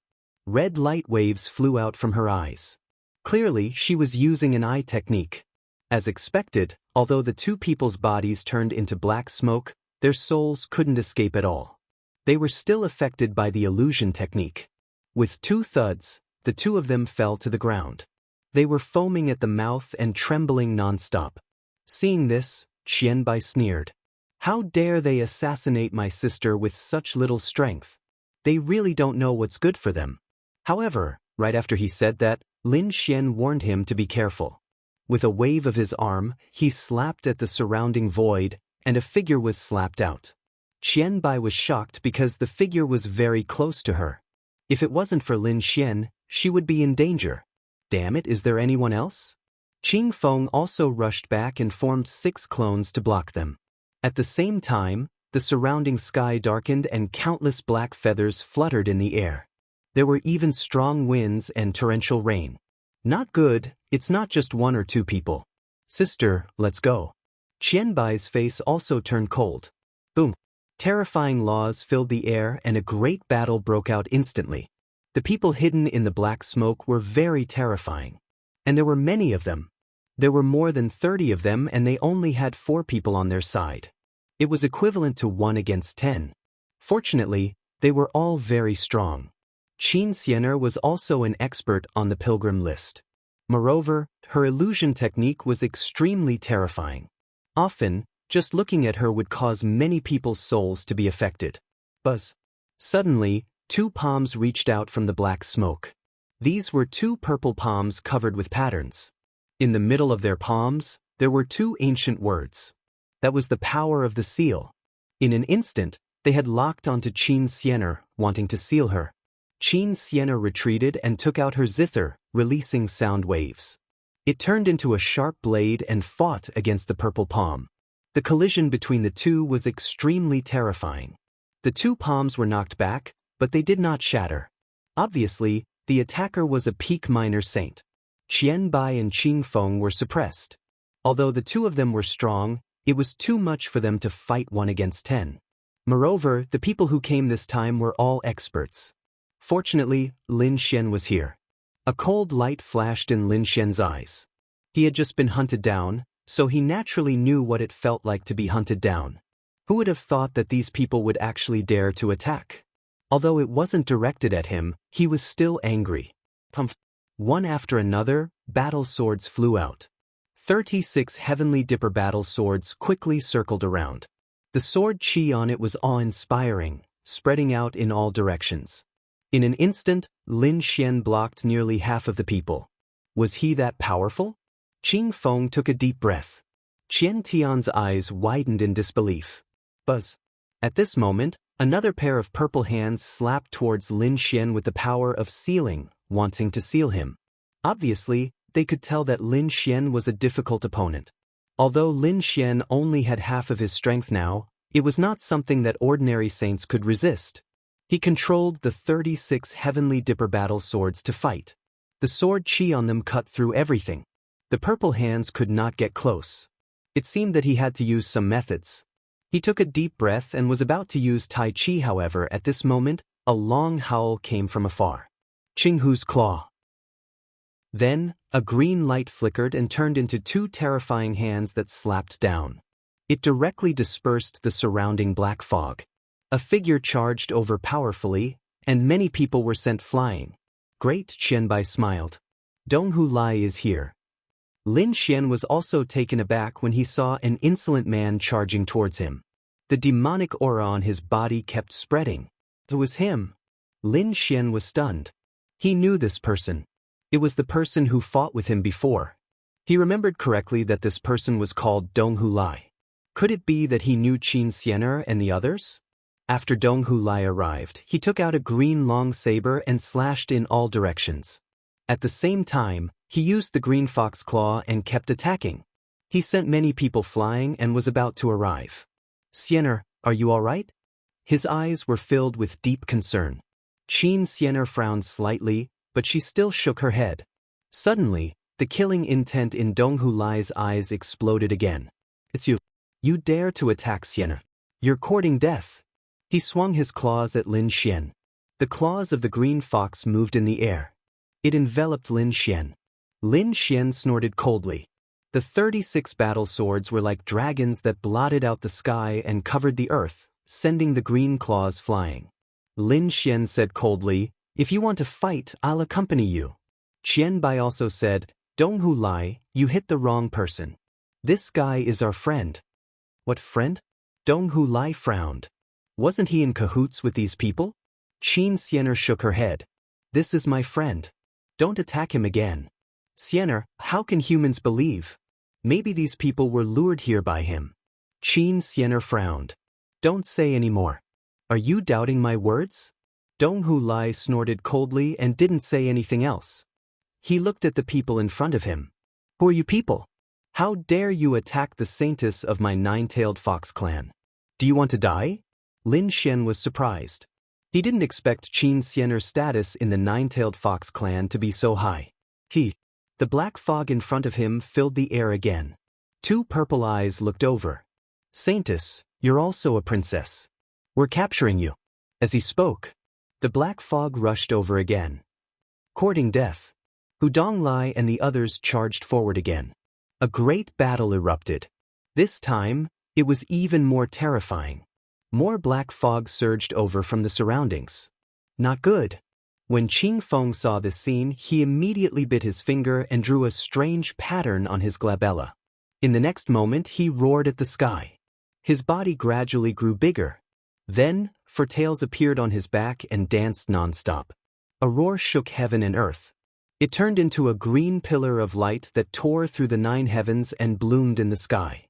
Red light waves flew out from her eyes. Clearly, she was using an eye technique. As expected, although the two people's bodies turned into black smoke, their souls couldn't escape at all. They were still affected by the illusion technique. With two thuds, the two of them fell to the ground. They were foaming at the mouth and trembling non-stop. Seeing this, Qianbai sneered. How dare they assassinate my sister with such little strength? They really don't know what's good for them. However, right after he said that, Lin Xian warned him to be careful. With a wave of his arm, he slapped at the surrounding void, and a figure was slapped out. Qianbai was shocked because the figure was very close to her. If it wasn't for Lin Xian, she would be in danger. Damn it, is there anyone else? Qing Feng also rushed back and formed 6 clones to block them. At the same time, the surrounding sky darkened and countless black feathers fluttered in the air. There were even strong winds and torrential rain. Not good, it's not just 1 or 2 people. Sister, let's go. Qianbai's face also turned cold. Boom. Terrifying laws filled the air and a great battle broke out instantly. The people hidden in the black smoke were very terrifying. And there were many of them. There were more than 30 of them and they only had 4 people on their side. It was equivalent to 1 against 10. Fortunately, they were all very strong. Qin Xianer was also an expert on the pilgrim list. Moreover, her illusion technique was extremely terrifying. Often, just looking at her would cause many people's souls to be affected. Buzz. Suddenly, 2 palms reached out from the black smoke. These were 2 purple palms covered with patterns. In the middle of their palms, there were 2 ancient words. That was the power of the seal. In an instant, they had locked onto Qin Xianer, wanting to seal her. Qin Xianer retreated and took out her zither, releasing sound waves. It turned into a sharp blade and fought against the purple palm. The collision between the 2 was extremely terrifying. The 2 palms were knocked back, but they did not shatter. Obviously, the attacker was a peak minor saint. Qianbai and Qing Feng were suppressed. Although the 2 of them were strong, it was too much for them to fight 1 against 10. Moreover, the people who came this time were all experts. Fortunately, Lin Xian was here. A cold light flashed in Lin Xian's eyes. He had just been hunted down, so he naturally knew what it felt like to be hunted down. Who would have thought that these people would actually dare to attack? Although it wasn't directed at him, he was still angry. Pumped. One after another, battle swords flew out. 36 heavenly dipper battle swords quickly circled around. The sword chi on it was awe-inspiring, spreading out in all directions. In an instant, Lin Xian blocked nearly half of the people. Was he that powerful? Qing Feng took a deep breath. Qian Tian's eyes widened in disbelief. Buzz. At this moment, another pair of purple hands slapped towards Lin Xian with the power of sealing, wanting to seal him. Obviously, they could tell that Lin Xian was a difficult opponent. Although Lin Xian only had half of his strength now, it was not something that ordinary saints could resist. He controlled the 36 heavenly dipper battle swords to fight. The sword chi on them cut through everything. The purple hands could not get close. It seemed that he had to use some methods. He took a deep breath and was about to use Tai Chi. However, at this moment, a long howl came from afar. Qinghu's claw. Then, a green light flickered and turned into 2 terrifying hands that slapped down. It directly dispersed the surrounding black fog. A figure charged over powerfully, and many people were sent flying. Great, Qianbai smiled. Donghu Lai is here. Lin Xian was also taken aback when he saw an insolent man charging towards him. The demonic aura on his body kept spreading. It was him. Lin Xian was stunned. He knew this person. It was the person who fought with him before. He remembered correctly that this person was called Donghu Lai. Could it be that he knew Qin Xianer and the others? After Donghu Lai arrived, he took out a green long saber and slashed in all directions. At the same time, he used the green fox claw and kept attacking. He sent many people flying and was about to arrive. Xianer, are you all right? His eyes were filled with deep concern. Qin Xian'er frowned slightly, but she still shook her head. Suddenly, the killing intent in Donghu Lai's eyes exploded again. It's you. You dare to attack Xian'er. You're courting death. He swung his claws at Lin Xian. The claws of the green fox moved in the air. It enveloped Lin Xian. Lin Xian snorted coldly. The 36 battle swords were like dragons that blotted out the sky and covered the earth, sending the green claws flying. Lin Xian said coldly, "If you want to fight, I'll accompany you." Qian Bai also said, "Donghu Lai, you hit the wrong person. This guy is our friend." "What friend?" Donghu Lai frowned. Wasn't he in cahoots with these people? Qin Xian'er shook her head. "This is my friend. Don't attack him again." "Xian'er, how can humans believe? Maybe these people were lured here by him." Qin Xian'er frowned. "Don't say any more. Are you doubting my words?" Donghu Lai snorted coldly and didn't say anything else. He looked at the people in front of him. "Who are you people? How dare you attack the saintess of my nine-tailed fox clan? Do you want to die?" Lin Xian was surprised. He didn't expect Qin Xian'er's status in the nine-tailed fox clan to be so high. The black fog in front of him filled the air again. Two purple eyes looked over. "Saintess, you're also a princess. We're capturing you." As he spoke, the black fog rushed over again. Courting death, Hudong Lai and the others charged forward again. A great battle erupted. This time, it was even more terrifying. More black fog surged over from the surroundings. Not good. When Qing Feng saw this scene, he immediately bit his finger and drew a strange pattern on his glabella. In the next moment, he roared at the sky. His body gradually grew bigger. Then, four tails appeared on his back and danced non-stop. A roar shook heaven and earth. It turned into a green pillar of light that tore through the 9 heavens and bloomed in the sky.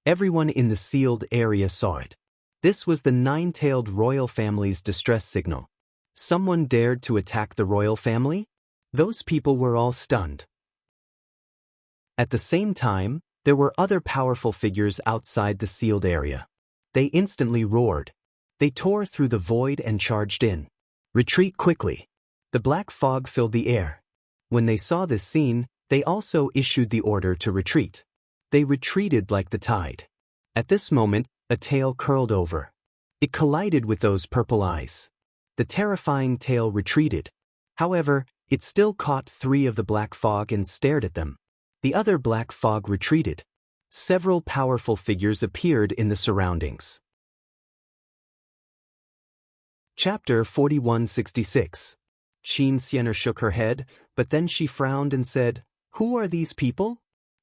Everyone in the sealed area saw it. This was the 9-tailed royal family's distress signal. Someone dared to attack the royal family? Those people were all stunned. At the same time, there were other powerful figures outside the sealed area. They instantly roared. They tore through the void and charged in. "Retreat quickly." The black fog filled the air. When they saw this scene, they also issued the order to retreat. They retreated like the tide. At this moment, a tail curled over. It collided with those purple eyes. The terrifying tail retreated. However, it still caught 3 of the black fog and stared at them. The other black fog retreated. Several powerful figures appeared in the surroundings. Chapter 4166. Qin Xian'er shook her head, but then she frowned and said, "Who are these people?"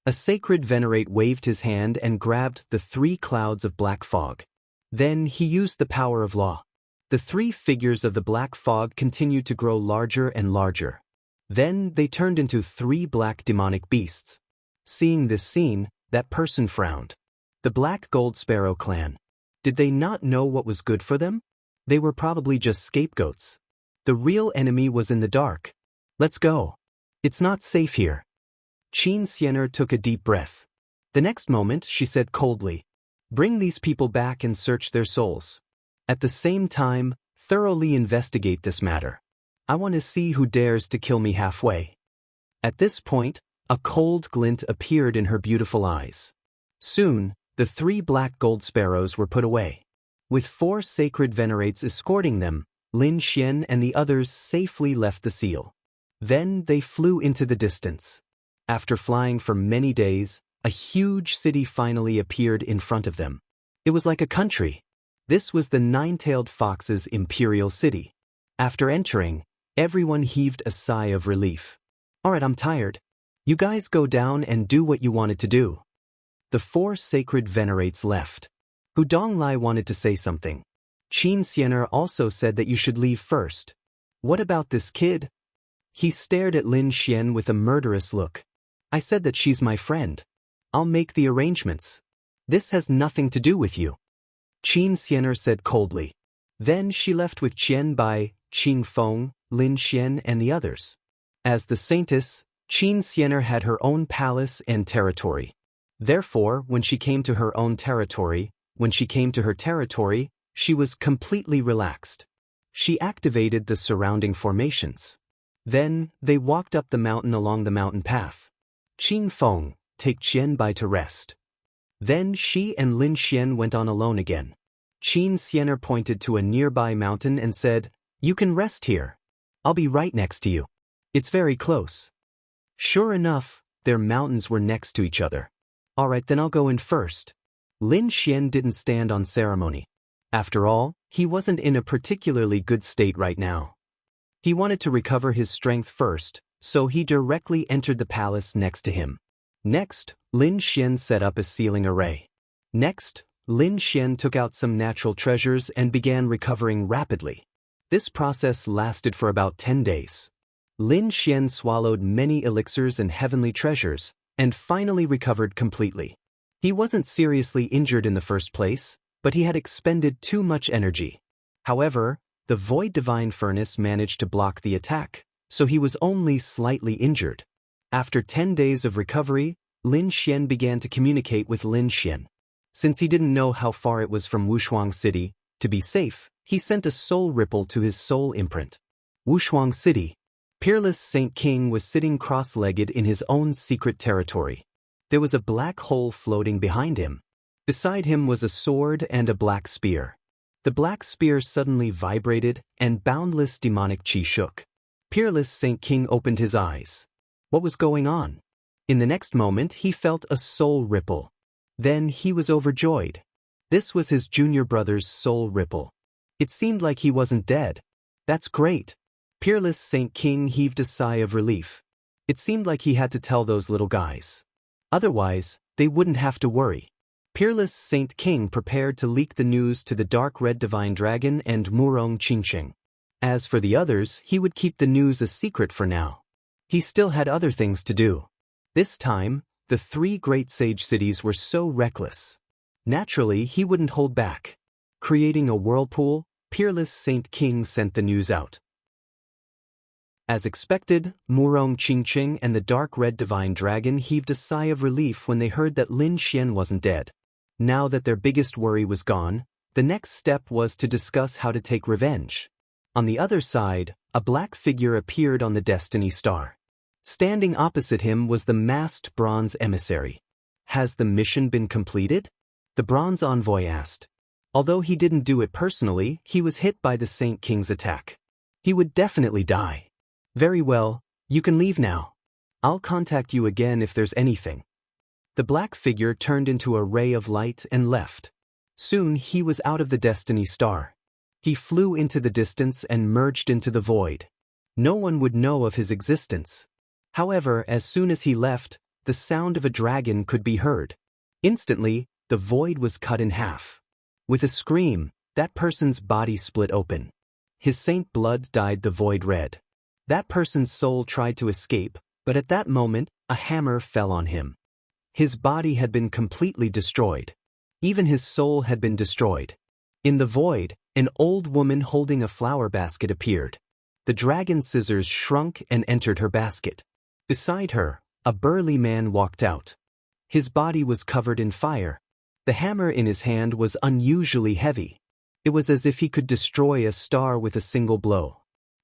A sacred venerate waved his hand and grabbed the 3 clouds of black fog. Then he used the power of law. The 3 figures of the black fog continued to grow larger and larger. Then they turned into 3 black demonic beasts. Seeing this scene, that person frowned. The Black Gold Sparrow clan. Did they not know what was good for them? They were probably just scapegoats. The real enemy was in the dark. "Let's go. It's not safe here." Qin Xian'er took a deep breath. The next moment, she said coldly, "Bring these people back and search their souls. At the same time, thoroughly investigate this matter. I want to see who dares to kill me halfway." At this point, a cold glint appeared in her beautiful eyes. Soon, the 3 black gold sparrows were put away. With 4 sacred venerates escorting them, Lin Xian and the others safely left the seal. Then they flew into the distance. After flying for many days, a huge city finally appeared in front of them. It was like a country. This was the 9-tailed fox's imperial city. After entering, everyone heaved a sigh of relief. "Alright, I'm tired. You guys go down and do what you wanted to do." The 4 sacred venerates left. Hudong Lai wanted to say something. Qin Xian'er also said that you should leave first. "What about this kid?" He stared at Lin Xian with a murderous look. "I said that she's my friend. I'll make the arrangements. This has nothing to do with you." Qin Xian'er said coldly. Then she left with Qian Bai, Qing Feng, Lin Xian and the others. As the saintess, Qin Xian'er had her own palace and territory. Therefore, when she came to her territory, She was completely relaxed. She activated the surrounding formations. Then, they walked up the mountain along the mountain path. Qin Feng, take Qian Bai to rest. Then she and Lin Xian went on alone again. Qin Xianer pointed to a nearby mountain and said, "You can rest here. I'll be right next to you. It's very close." Sure enough, their mountains were next to each other. "Alright, then I'll go in first." Lin Xian didn't stand on ceremony. After all, he wasn't in a particularly good state right now. He wanted to recover his strength first, so he directly entered the palace next to him. Next, Lin Xian set up a sealing array. Next, Lin Xian took out some natural treasures and began recovering rapidly. This process lasted for about 10 days. Lin Xian swallowed many elixirs and heavenly treasures, and finally recovered completely. He wasn't seriously injured in the first place, but he had expended too much energy. However, the Void Divine Furnace managed to block the attack, so he was only slightly injured. After 10 days of recovery, Lin Xian began to communicate with Lin Xian. Since he didn't know how far it was from Wushuang City, to be safe, he sent a soul ripple to his soul imprint. Wushuang City. Peerless Saint King was sitting cross-legged in his own secret territory. There was a black hole floating behind him. Beside him was a sword and a black spear. The black spear suddenly vibrated, and boundless demonic chi shook. Peerless Saint King opened his eyes. What was going on? In the next moment, he felt a soul ripple. Then he was overjoyed. This was his junior brother's soul ripple. It seemed like he wasn't dead. That's great. Peerless Saint King heaved a sigh of relief. It seemed like he had to tell those little guys. Otherwise, they wouldn't have to worry. Peerless Saint King prepared to leak the news to the Dark Red Divine Dragon and Murong Qingqing. As for the others, he would keep the news a secret for now. He still had other things to do. This time, the 3 great sage cities were so reckless. Naturally, he wouldn't hold back. Creating a whirlpool, Peerless Saint King sent the news out. As expected, Murong Qingqing and the Dark Red Divine Dragon heaved a sigh of relief when they heard that Lin Xian wasn't dead. Now that their biggest worry was gone, the next step was to discuss how to take revenge. On the other side, a black figure appeared on the Destiny Star. Standing opposite him was the masked bronze emissary. Has the mission been completed? The bronze envoy asked. Although he didn't do it personally, he was hit by the Saint King's attack. He would definitely die. Very well, you can leave now. I'll contact you again if there's anything. The black figure turned into a ray of light and left. Soon he was out of the Destiny Star. He flew into the distance and merged into the void. No one would know of his existence. However, as soon as he left, the sound of a dragon could be heard. Instantly, the void was cut in half. With a scream, that person's body split open. His saint blood dyed the void red. That person's soul tried to escape, but at that moment, a hammer fell on him. His body had been completely destroyed. Even his soul had been destroyed. In the void, an old woman holding a flower basket appeared. The dragon's scissors shrunk and entered her basket. Beside her, a burly man walked out. His body was covered in fire. The hammer in his hand was unusually heavy. It was as if he could destroy a star with a single blow.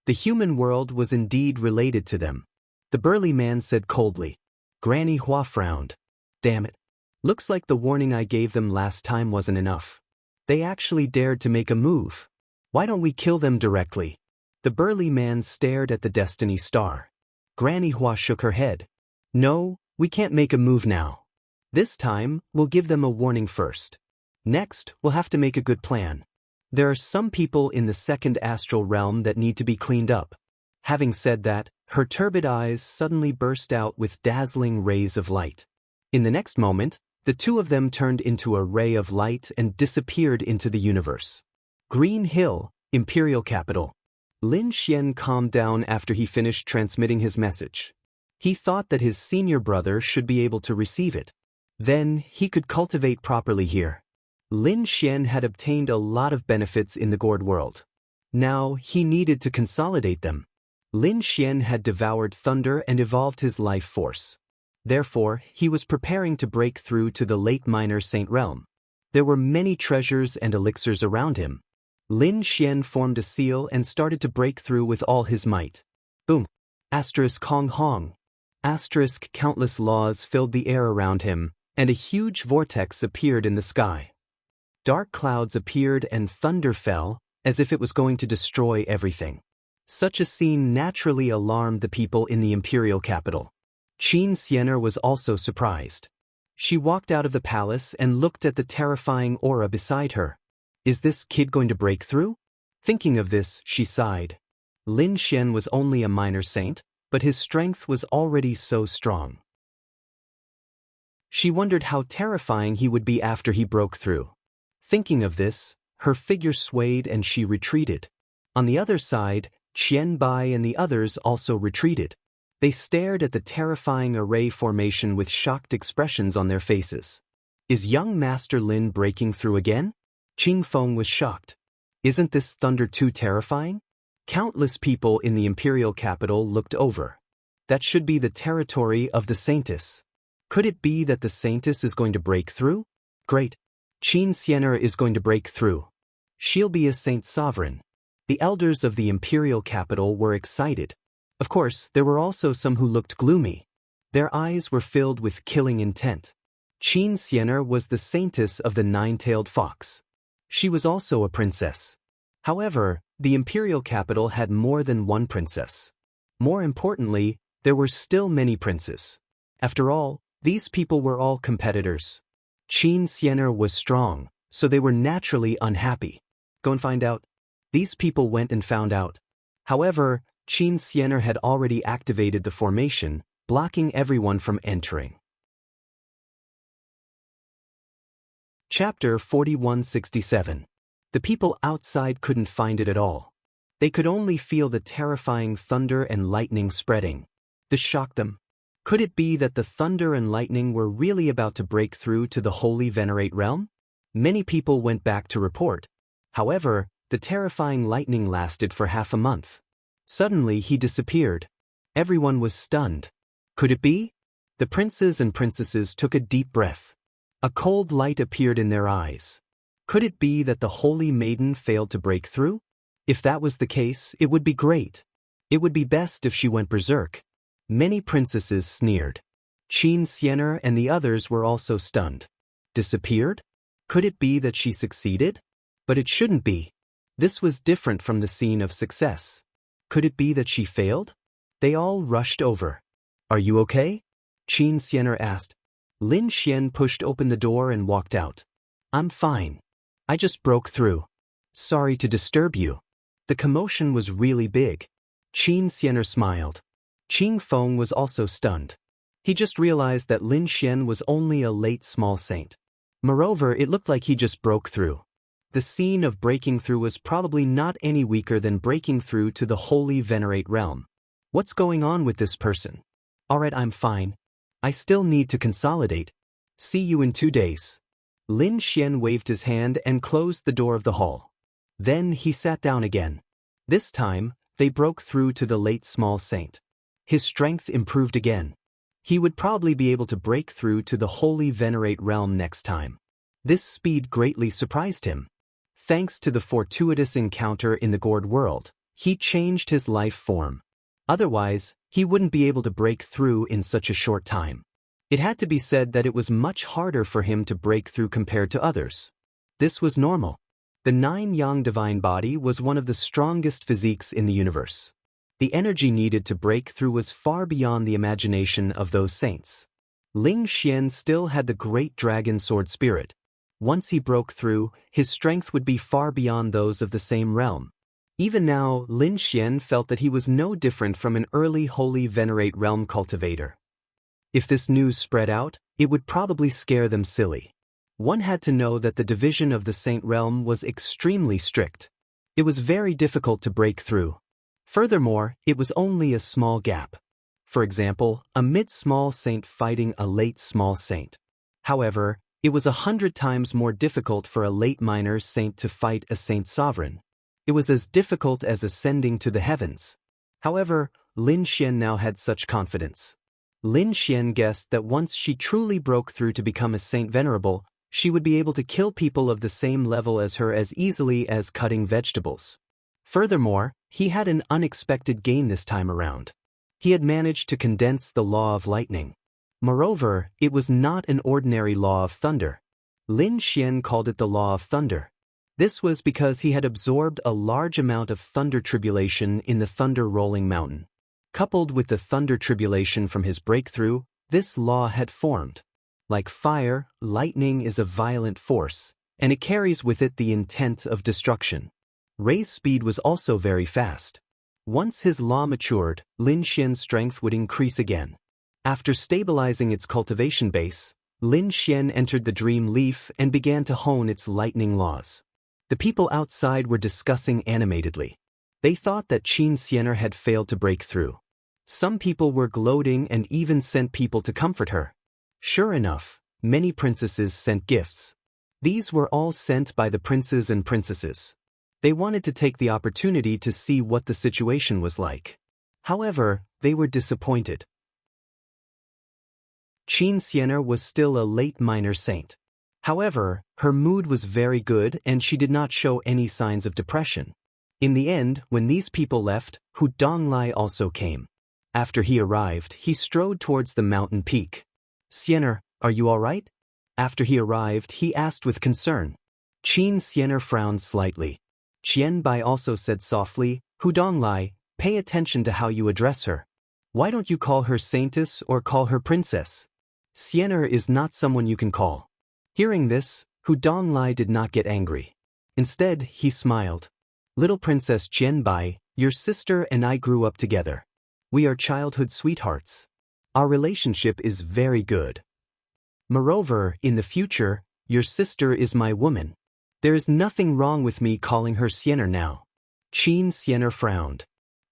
The human world was indeed related to them. The burly man said coldly. Granny Hua frowned. Damn it. Looks like the warning I gave them last time wasn't enough. They actually dared to make a move. Why don't we kill them directly? The burly man stared at the Destiny Star. Granny Hua shook her head. No, we can't make a move now. This time, we'll give them a warning first. Next, we'll have to make a good plan. There are some people in the second astral realm that need to be cleaned up. Having said that, her turbid eyes suddenly burst out with dazzling rays of light. In the next moment, the two of them turned into a ray of light and disappeared into the universe. Green Hill, Imperial Capital. Lin Xian calmed down after he finished transmitting his message. He thought that his senior brother should be able to receive it. Then, he could cultivate properly here. Lin Xian had obtained a lot of benefits in the Gourd world. Now, he needed to consolidate them. Lin Xian had devoured thunder and evolved his life force. Therefore, he was preparing to break through to the late minor saint realm. There were many treasures and elixirs around him, Lin Xian formed a seal and started to break through with all his might. Boom! Asterisk Hong Hong. Asterisk countless laws filled the air around him, and a huge vortex appeared in the sky. Dark clouds appeared and thunder fell, as if it was going to destroy everything. Such a scene naturally alarmed the people in the imperial capital. Qin Xianer was also surprised. She walked out of the palace and looked at the terrifying aura beside her. Is this kid going to break through? Thinking of this, she sighed. Lin Xian was only a minor saint, but his strength was already so strong. She wondered how terrifying he would be after he broke through. Thinking of this, her figure swayed and she retreated. On the other side, Qian Bai and the others also retreated. They stared at the terrifying array formation with shocked expressions on their faces. Is young Master Lin breaking through again? Qing Feng was shocked. Isn't this thunder too terrifying? Countless people in the imperial capital looked over. That should be the territory of the Saintess. Could it be that the Saintess is going to break through? Great. Qin Xianer is going to break through. She'll be a Saint Sovereign. The elders of the imperial capital were excited. Of course, there were also some who looked gloomy. Their eyes were filled with killing intent. Qin Xianer was the Saintess of the Nine-Tailed Fox. She was also a princess. However, the imperial capital had more than one princess. More importantly, there were still many princes. After all, these people were all competitors. Qin Xianer was strong, so they were naturally unhappy. Go and find out. These people went and found out. However, Qin Xianer had already activated the formation, blocking everyone from entering. Chapter 4167. The people outside couldn't find it at all. They could only feel the terrifying thunder and lightning spreading. This shocked them. Could it be that the thunder and lightning were really about to break through to the Holy Venerate realm? Many people went back to report. However, the terrifying lightning lasted for half a month. Suddenly he disappeared. Everyone was stunned. Could it be? The princes and princesses took a deep breath. A cold light appeared in their eyes. Could it be that the Holy Maiden failed to break through? If that was the case, it would be great. It would be best if she went berserk. Many princesses sneered. Qin Xianer and the others were also stunned. Disappeared? Could it be that she succeeded? But it shouldn't be. This was different from the scene of success. Could it be that she failed? They all rushed over. Are you okay? Qin Xianer asked. Lin Xian pushed open the door and walked out. I'm fine. I just broke through. Sorry to disturb you. The commotion was really big. Qin Xianer smiled. Qing Feng was also stunned. He just realized that Lin Xian was only a late small saint. Moreover, it looked like he just broke through. The scene of breaking through was probably not any weaker than breaking through to the Holy Venerate realm. What's going on with this person? Alright, I'm fine. I still need to consolidate. See you in 2 days. Lin Xian waved his hand and closed the door of the hall. Then he sat down again. This time, they broke through to the late small saint. His strength improved again. He would probably be able to break through to the Holy Venerate realm next time. This speed greatly surprised him. Thanks to the fortuitous encounter in the gourd world, he changed his life form. Otherwise, he wouldn't be able to break through in such a short time. It had to be said that it was much harder for him to break through compared to others. This was normal. The nine-yang divine body was one of the strongest physiques in the universe. The energy needed to break through was far beyond the imagination of those saints. Ling Xian still had the great dragon sword spirit. Once he broke through, his strength would be far beyond those of the same realm. Even now, Lin Xian felt that he was no different from an early Holy Venerate realm cultivator. If this news spread out, it would probably scare them silly. One had to know that the division of the Saint realm was extremely strict. It was very difficult to break through. Furthermore, it was only a small gap. For example, a mid-small saint fighting a late small saint. However, it was 100 times more difficult for a late minor saint to fight a saint sovereign. It was as difficult as ascending to the heavens. However, Lin Xian now had such confidence. Lin Xian guessed that once she truly broke through to become a saint venerable, She would be able to kill people of the same level as her as easily as cutting vegetables. Furthermore, he had an unexpected gain this time around. He had managed to condense the law of lightning. Moreover, it was not an ordinary law of thunder. Lin Xian called it the law of thunder. This was because he had absorbed a large amount of thunder tribulation in the thunder-rolling mountain. Coupled with the thunder tribulation from his breakthrough, this law had formed. Like fire, lightning is a violent force, and it carries with it the intent of destruction. Rei's speed was also very fast. Once his law matured, Lin Xian's strength would increase again. After stabilizing its cultivation base, Lin Xian entered the dream leaf and began to hone its lightning laws. The people outside were discussing animatedly. They thought that Qin Xianer had failed to break through. Some people were gloating and even sent people to comfort her. Sure enough, many princesses sent gifts. These were all sent by the princes and princesses. They wanted to take the opportunity to see what the situation was like. However, they were disappointed. Qin Xianer was still a late minor saint. However, her mood was very good and she did not show any signs of depression. In the end, when these people left, Hu Donglai also came. After he arrived, he strode towards the mountain peak. "Xianer, are you all right?" After he arrived, he asked with concern. Qin Xianer frowned slightly. Qian Bai also said softly, "Hu Donglai, pay attention to how you address her. Why don't you call her saintess or call her princess? Xianer is not someone you can call." Hearing this, Hu Donglai did not get angry. Instead, he smiled. "Little Princess Qianbai, your sister and I grew up together. We are childhood sweethearts. Our relationship is very good. Moreover, in the future, your sister is my woman. There is nothing wrong with me calling her Xianer now." Qin Xianer frowned.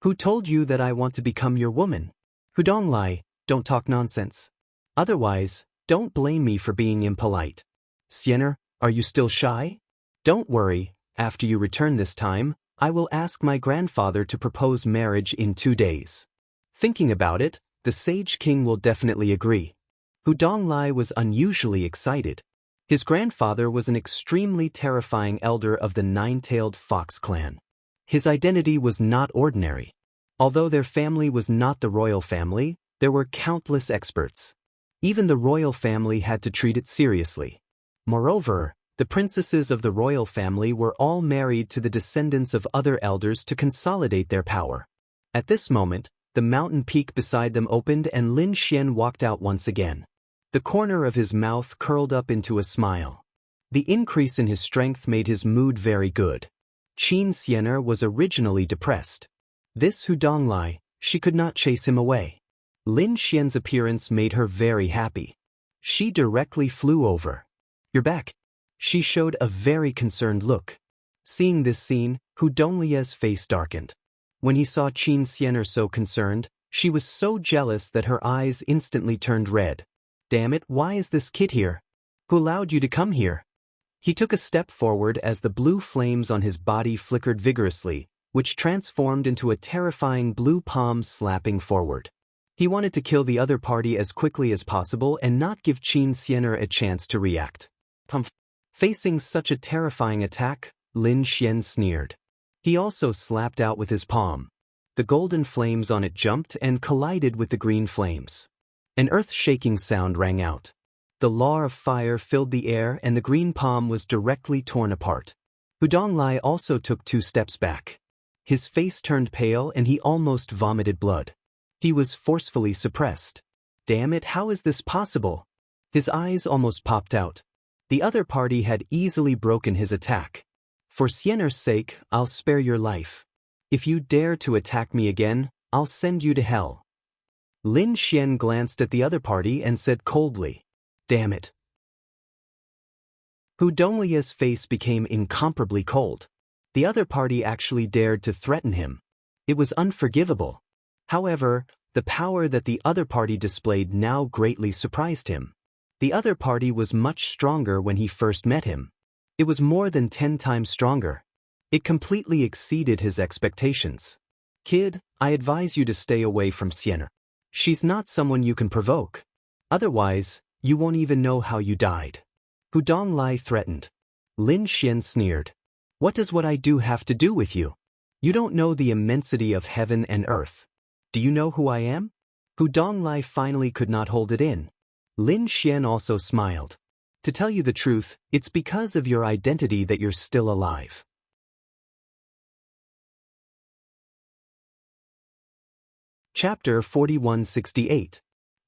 "Who told you that I want to become your woman? Hu Donglai, don't talk nonsense. Otherwise, don't blame me for being impolite. Xianer, are you still shy? Don't worry, after you return this time, I will ask my grandfather to propose marriage in 2 days. Thinking about it, the Sage King will definitely agree." Hu Donglai was unusually excited. His grandfather was an extremely terrifying elder of the nine-tailed fox clan. His identity was not ordinary. Although their family was not the royal family, there were countless experts. Even the royal family had to treat it seriously. Moreover, the princesses of the royal family were all married to the descendants of other elders to consolidate their power. At this moment, the mountain peak beside them opened and Lin Xian walked out once again. The corner of his mouth curled up into a smile. The increase in his strength made his mood very good. Qin Xianer was originally depressed. This Hu Donglai, she could not chase him away. Lin Xian's appearance made her very happy. She directly flew over. "You're back." She showed a very concerned look. Seeing this scene, Hu Donglai's face darkened. When he saw Qin Xianer so concerned, she was so jealous that her eyes instantly turned red. "Damn it, why is this kid here? Who allowed you to come here?" He took a step forward as the blue flames on his body flickered vigorously, which transformed into a terrifying blue palm slapping forward. He wanted to kill the other party as quickly as possible and not give Qin Xianer a chance to react. Facing such a terrifying attack, Lin Xian sneered. He also slapped out with his palm. The golden flames on it jumped and collided with the green flames. An earth-shaking sound rang out. The law of fire filled the air and the green palm was directly torn apart. Hu Donglai also took 2 steps back. His face turned pale and he almost vomited blood. He was forcefully suppressed. "Damn it, how is this possible?" His eyes almost popped out. The other party had easily broken his attack. "For Xiener's sake, I'll spare your life. If you dare to attack me again, I'll send you to hell." Lin Xian glanced at the other party and said coldly, "Damn it." Hu Donglai's face became incomparably cold. The other party actually dared to threaten him. It was unforgivable. However, the power that the other party displayed now greatly surprised him. The other party was much stronger when he first met him. It was more than 10 times stronger. It completely exceeded his expectations. "Kid, I advise you to stay away from Xiener. She's not someone you can provoke. Otherwise, you won't even know how you died." Hu Donglai threatened. Lin Xian sneered. What does what I do have to do with you? You don't know the immensity of heaven and earth. Do you know who I am? Hu Donglai finally could not hold it in. Lin Xian also smiled. To tell you the truth, it's because of your identity that you're still alive. Chapter 4168.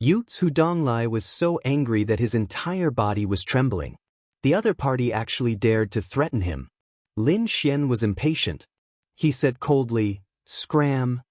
Yutz Hu Donglai was so angry that his entire body was trembling. The other party actually dared to threaten him. Lin Xian was impatient. He said coldly, "Scram."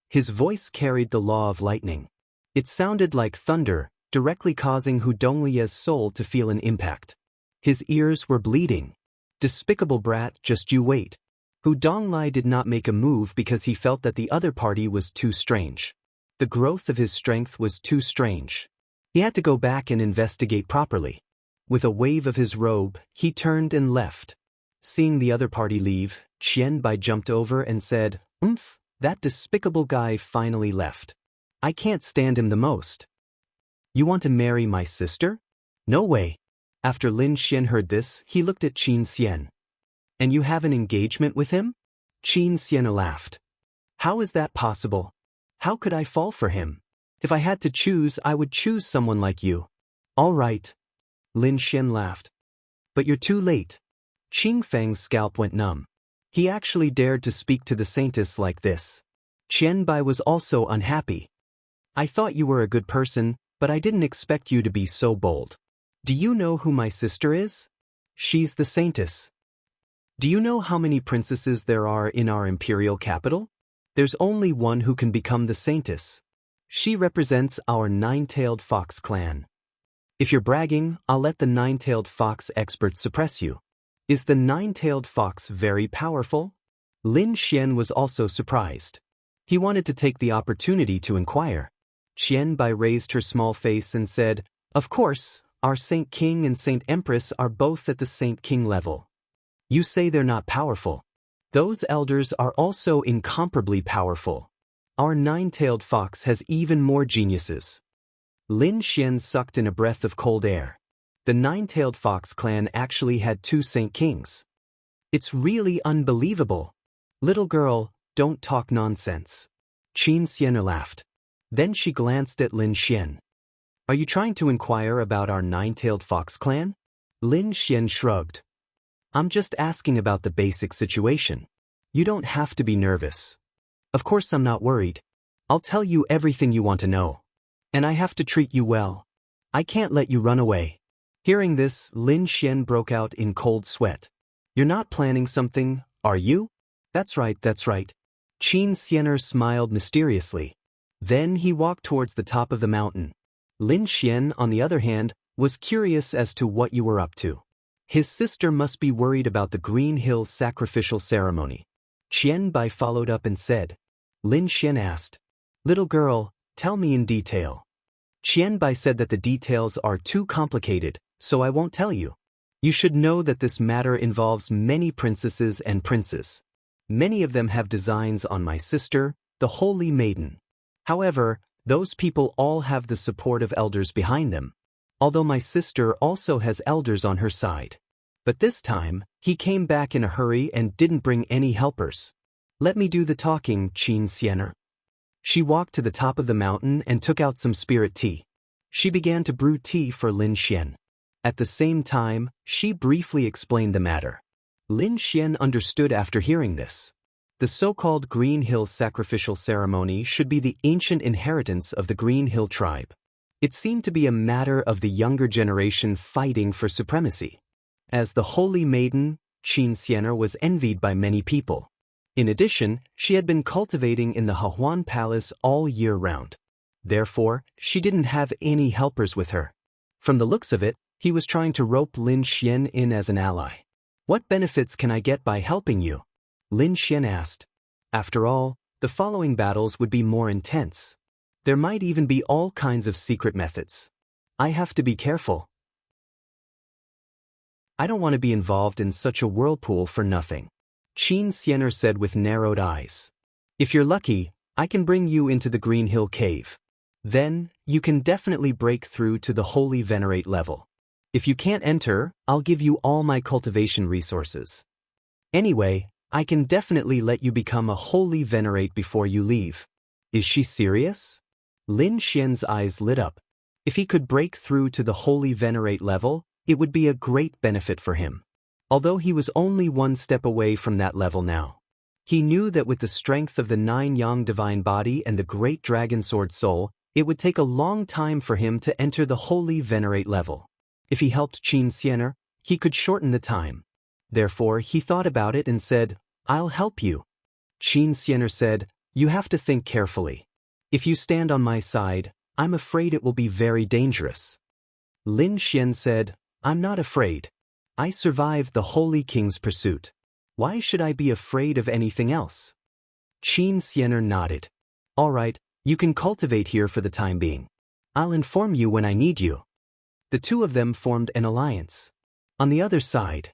His voice carried the law of lightning. It sounded like thunder, directly causing Hu Donglia's soul to feel an impact. His ears were bleeding. Despicable brat, just you wait. Hu Donglai did not make a move because he felt that the other party was too strange. The growth of his strength was too strange. He had to go back and investigate properly. With a wave of his robe, he turned and left. Seeing the other party leave, Qianbai jumped over and said, "Oomph, that despicable guy finally left. I can't stand him the most." "You want to marry my sister?" "No way." After Lin Xian heard this, he looked at Qin Xian. "And you have an engagement with him?" Qin Xian laughed. "How is that possible? How could I fall for him? If I had to choose, I would choose someone like you." "All right." Lin Xian laughed. "But you're too late." Qing Feng's scalp went numb. He actually dared to speak to the saintess like this. Qianbai was also unhappy. "I thought you were a good person, but I didn't expect you to be so bold. Do you know who my sister is? She's the saintess. Do you know how many princesses there are in our imperial capital? There's only one who can become the saintess. She represents our nine-tailed fox clan. If you're bragging, I'll let the nine-tailed fox experts suppress you. Is the nine-tailed fox very powerful?" Lin Xian was also surprised. He wanted to take the opportunity to inquire. Qianbai raised her small face and said, "Of course, our Saint King and Saint Empress are both at the Saint King level. You say they're not powerful. Those elders are also incomparably powerful. Our nine-tailed fox has even more geniuses." Lin Xian sucked in a breath of cold air. The nine-tailed fox clan actually had two Saint Kings. It's really unbelievable. "Little girl, don't talk nonsense." Qin Xian laughed. Then she glanced at Lin Xian. "Are you trying to inquire about our nine-tailed fox clan?" Lin Xian shrugged. "I'm just asking about the basic situation. You don't have to be nervous." "Of course I'm not worried. I'll tell you everything you want to know. And I have to treat you well. I can't let you run away." Hearing this, Lin Xian broke out in cold sweat. "You're not planning something, are you?" That's right, that's right." Qin Xianer smiled mysteriously. Then he walked towards the top of the mountain. Lin Xian, on the other hand, was curious as to what you were up to. His sister must be worried about the Green Hill sacrificial ceremony. Qianbai followed up and said. Lin Xian asked, "Little girl, tell me in detail." Qianbai said that the details are too complicated, so I won't tell you. You should know that this matter involves many princesses and princes. Many of them have designs on my sister, the Holy Maiden. However, those people all have the support of elders behind them, although my sister also has elders on her side. But this time, he came back in a hurry and didn't bring any helpers. Let me do the talking, Qin Xianer. She walked to the top of the mountain and took out some spirit tea. She began to brew tea for Lin Xian. At the same time, she briefly explained the matter. Lin Xian understood after hearing this. The so-called Green Hill sacrificial ceremony should be the ancient inheritance of the Green Hill tribe. It seemed to be a matter of the younger generation fighting for supremacy. As the Holy Maiden, Qin Xianer was envied by many people. In addition, she had been cultivating in the Hehuan Palace all year round. Therefore, she didn't have any helpers with her. From the looks of it, he was trying to rope Lin Xian in as an ally. What benefits can I get by helping you? Lin Xian asked. After all, the following battles would be more intense. There might even be all kinds of secret methods. I have to be careful. I don't want to be involved in such a whirlpool for nothing. Qin Xianer said with narrowed eyes. If you're lucky, I can bring you into the Green Hill Cave. Then, you can definitely break through to the Holy Venerate level. If you can't enter, I'll give you all my cultivation resources. Anyway, I can definitely let you become a holy venerate before you leave. Is she serious? Lin Xian's eyes lit up. If he could break through to the holy venerate level, it would be a great benefit for him. Although he was only one step away from that level now. He knew that with the strength of the 9 Yang divine body and the great dragon sword soul, it would take a long time for him to enter the holy venerate level. If he helped Qin Xiener, he could shorten the time. Therefore, he thought about it and said, I'll help you. Qin Xiener said, you have to think carefully. If you stand on my side, I'm afraid it will be very dangerous. Lin Xian said, I'm not afraid. I survived the Holy King's pursuit. Why should I be afraid of anything else? Qin Xiener nodded. All right, you can cultivate here for the time being. I'll inform you when I need you. The two of them formed an alliance. On the other side,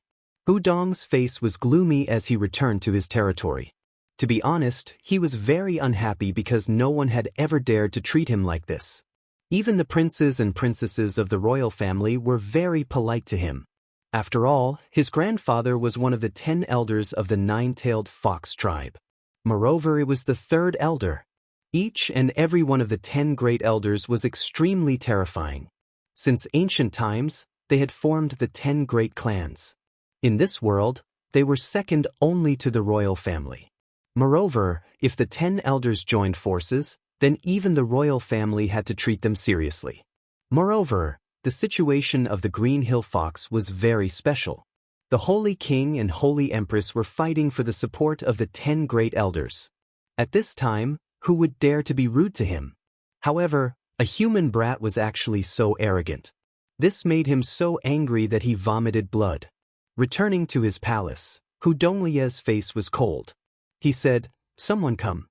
Hu Dong's face was gloomy as he returned to his territory. To be honest, he was very unhappy because no one had ever dared to treat him like this. Even the princes and princesses of the royal family were very polite to him. After all, his grandfather was one of the 10 elders of the 9-tailed fox tribe. Moreover, it was the 3rd elder. Each and every one of the 10 great elders was extremely terrifying. Since ancient times, they had formed the 10 great clans. In this world, they were second only to the royal family. Moreover, if the 10 elders joined forces, then even the royal family had to treat them seriously. Moreover, the situation of the Green Hill Fox was very special. The Holy King and Holy Empress were fighting for the support of the 10 great elders. At this time, who would dare to be rude to him? However, a human brat was actually so arrogant. This made him so angry that he vomited blood. Returning to his palace, Hu Donglie's face was cold. He said, someone come.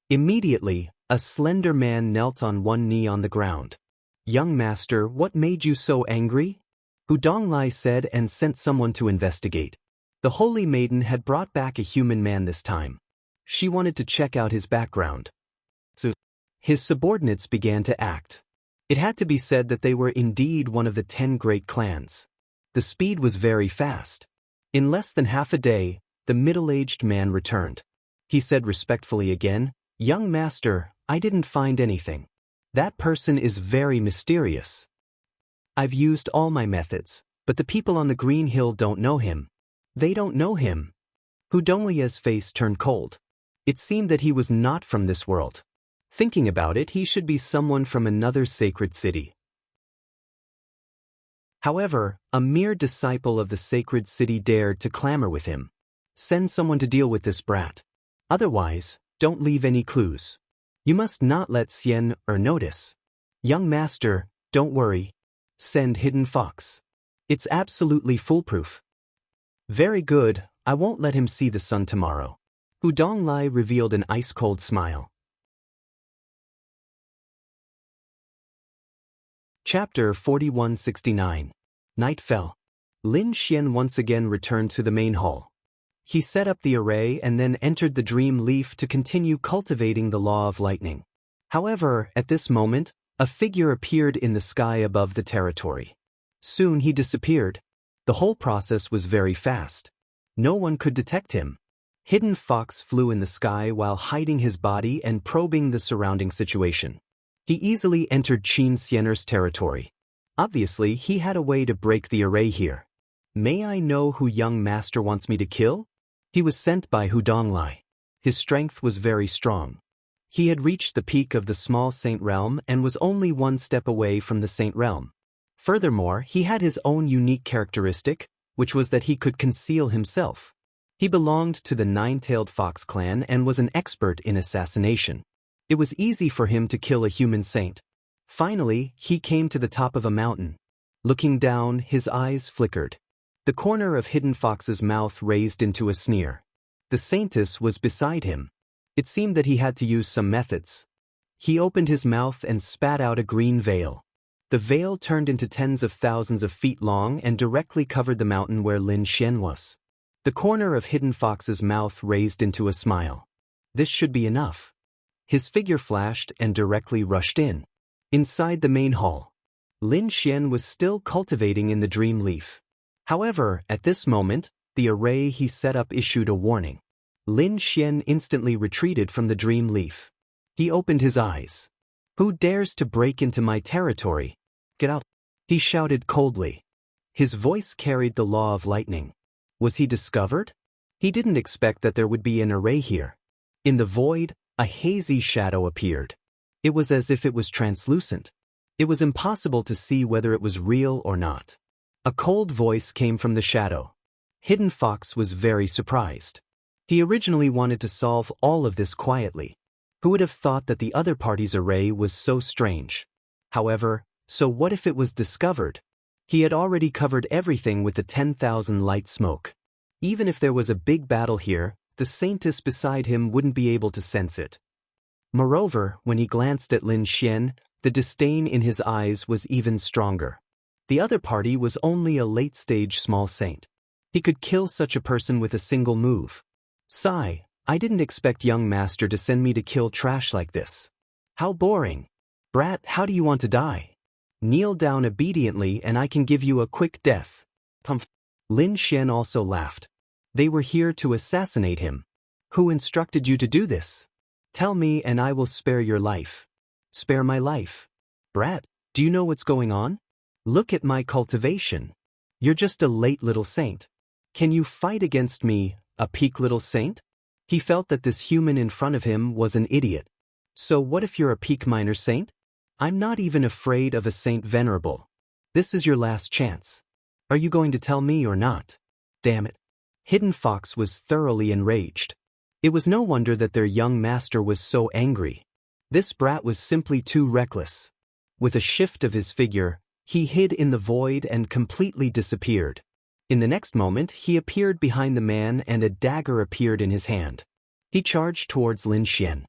Immediately, a slender man knelt on one knee on the ground. Young master, what made you so angry? Hu Donglai said and sent someone to investigate. The holy maiden had brought back a human man this time. She wanted to check out his background. So, his subordinates began to act. It had to be said that they were indeed one of the 10 great clans. The speed was very fast. In less than half a day, the middle-aged man returned. He said respectfully again, young master, I didn't find anything. That person is very mysterious. I've used all my methods, but the people on the Green Hill don't know him. They don't know him. Hu Donglie's face turned cold. It seemed that he was not from this world. Thinking about it, he should be someone from another sacred city. However, a mere disciple of the sacred city dared to clamor with him. Send someone to deal with this brat. Otherwise, don't leave any clues. You must not let Xian notice. Young master, don't worry. Send Hidden Fox. It's absolutely foolproof. Very good, I won't let him see the sun tomorrow. Hu Donglai revealed an ice-cold smile. Chapter 4169. Night fell. Lin Xian once again returned to the main hall. He set up the array and then entered the dream leaf to continue cultivating the law of lightning. However, at this moment, a figure appeared in the sky above the territory. Soon he disappeared. The whole process was very fast. No one could detect him. Hidden Fox flew in the sky while hiding his body and probing the surrounding situation. He easily entered Qin Xiener's territory. Obviously, he had a way to break the array here. May I know who young master wants me to kill? He was sent by Hu Donglai. His strength was very strong. He had reached the peak of the small saint realm and was only one step away from the saint realm. Furthermore, he had his own unique characteristic, which was that he could conceal himself. He belonged to the 9-tailed fox clan and was an expert in assassination. It was easy for him to kill a human saint. Finally, he came to the top of a mountain. Looking down, his eyes flickered. The corner of Hidden Fox's mouth raised into a sneer. The saintess was beside him. It seemed that he had to use some methods. He opened his mouth and spat out a green veil. The veil turned into tens of thousands of feet long and directly covered the mountain where Lin Xian was. The corner of Hidden Fox's mouth raised into a smile. This should be enough. His figure flashed and directly rushed in. Inside the main hall, Lin Xian was still cultivating in the dream leaf. However, at this moment, the array he set up issued a warning. Lin Xian instantly retreated from the dream leaf. He opened his eyes. "Who dares to break into my territory? Get out!" he shouted coldly. His voice carried the law of lightning. Was he discovered? He didn't expect that there would be an array here. In the void, a hazy shadow appeared. It was as if it was translucent. It was impossible to see whether it was real or not. A cold voice came from the shadow. Hidden Fox was very surprised. He originally wanted to solve all of this quietly. Who would have thought that the other party's array was so strange? However, so what if it was discovered? He had already covered everything with the 10,000 light smoke. Even if there was a big battle here, the saintess beside him wouldn't be able to sense it. Moreover, when he glanced at Lin Xian, the disdain in his eyes was even stronger. The other party was only a late-stage small saint. He could kill such a person with a single move. Sigh, I didn't expect young master to send me to kill trash like this. How boring. Brat, how do you want to die? Kneel down obediently and I can give you a quick death. Lin Xian also laughed. They were here to assassinate him. Who instructed you to do this? Tell me and I will spare your life. Spare my life. Brat, do you know what's going on? Look at my cultivation. You're just a late little saint. Can you fight against me, a peak little saint? He felt that this human in front of him was an idiot. So what if you're a peak minor saint? I'm not even afraid of a saint venerable. This is your last chance. Are you going to tell me or not? Damn it. Hidden Fox was thoroughly enraged. It was no wonder that their young master was so angry. This brat was simply too reckless. With a shift of his figure, he hid in the void and completely disappeared. In the next moment, he appeared behind the man and a dagger appeared in his hand. He charged towards Lin Xian.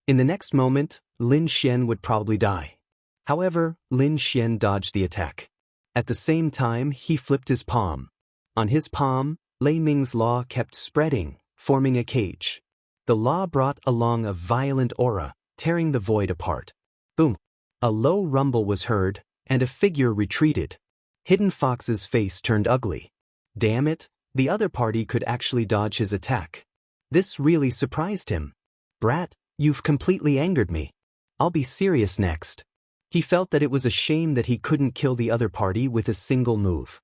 In the next moment, Lin Xian would probably die. However, Lin Xian dodged the attack. At the same time, he flipped his palm. On his palm, Lei Ming's law kept spreading, forming a cage. The law brought along a violent aura, tearing the void apart. Boom! A low rumble was heard, and a figure retreated. Hidden Fox's face turned ugly. Damn it, the other party could actually dodge his attack. This really surprised him. Brat, you've completely angered me. I'll be serious next. He felt that it was a shame that he couldn't kill the other party with a single move.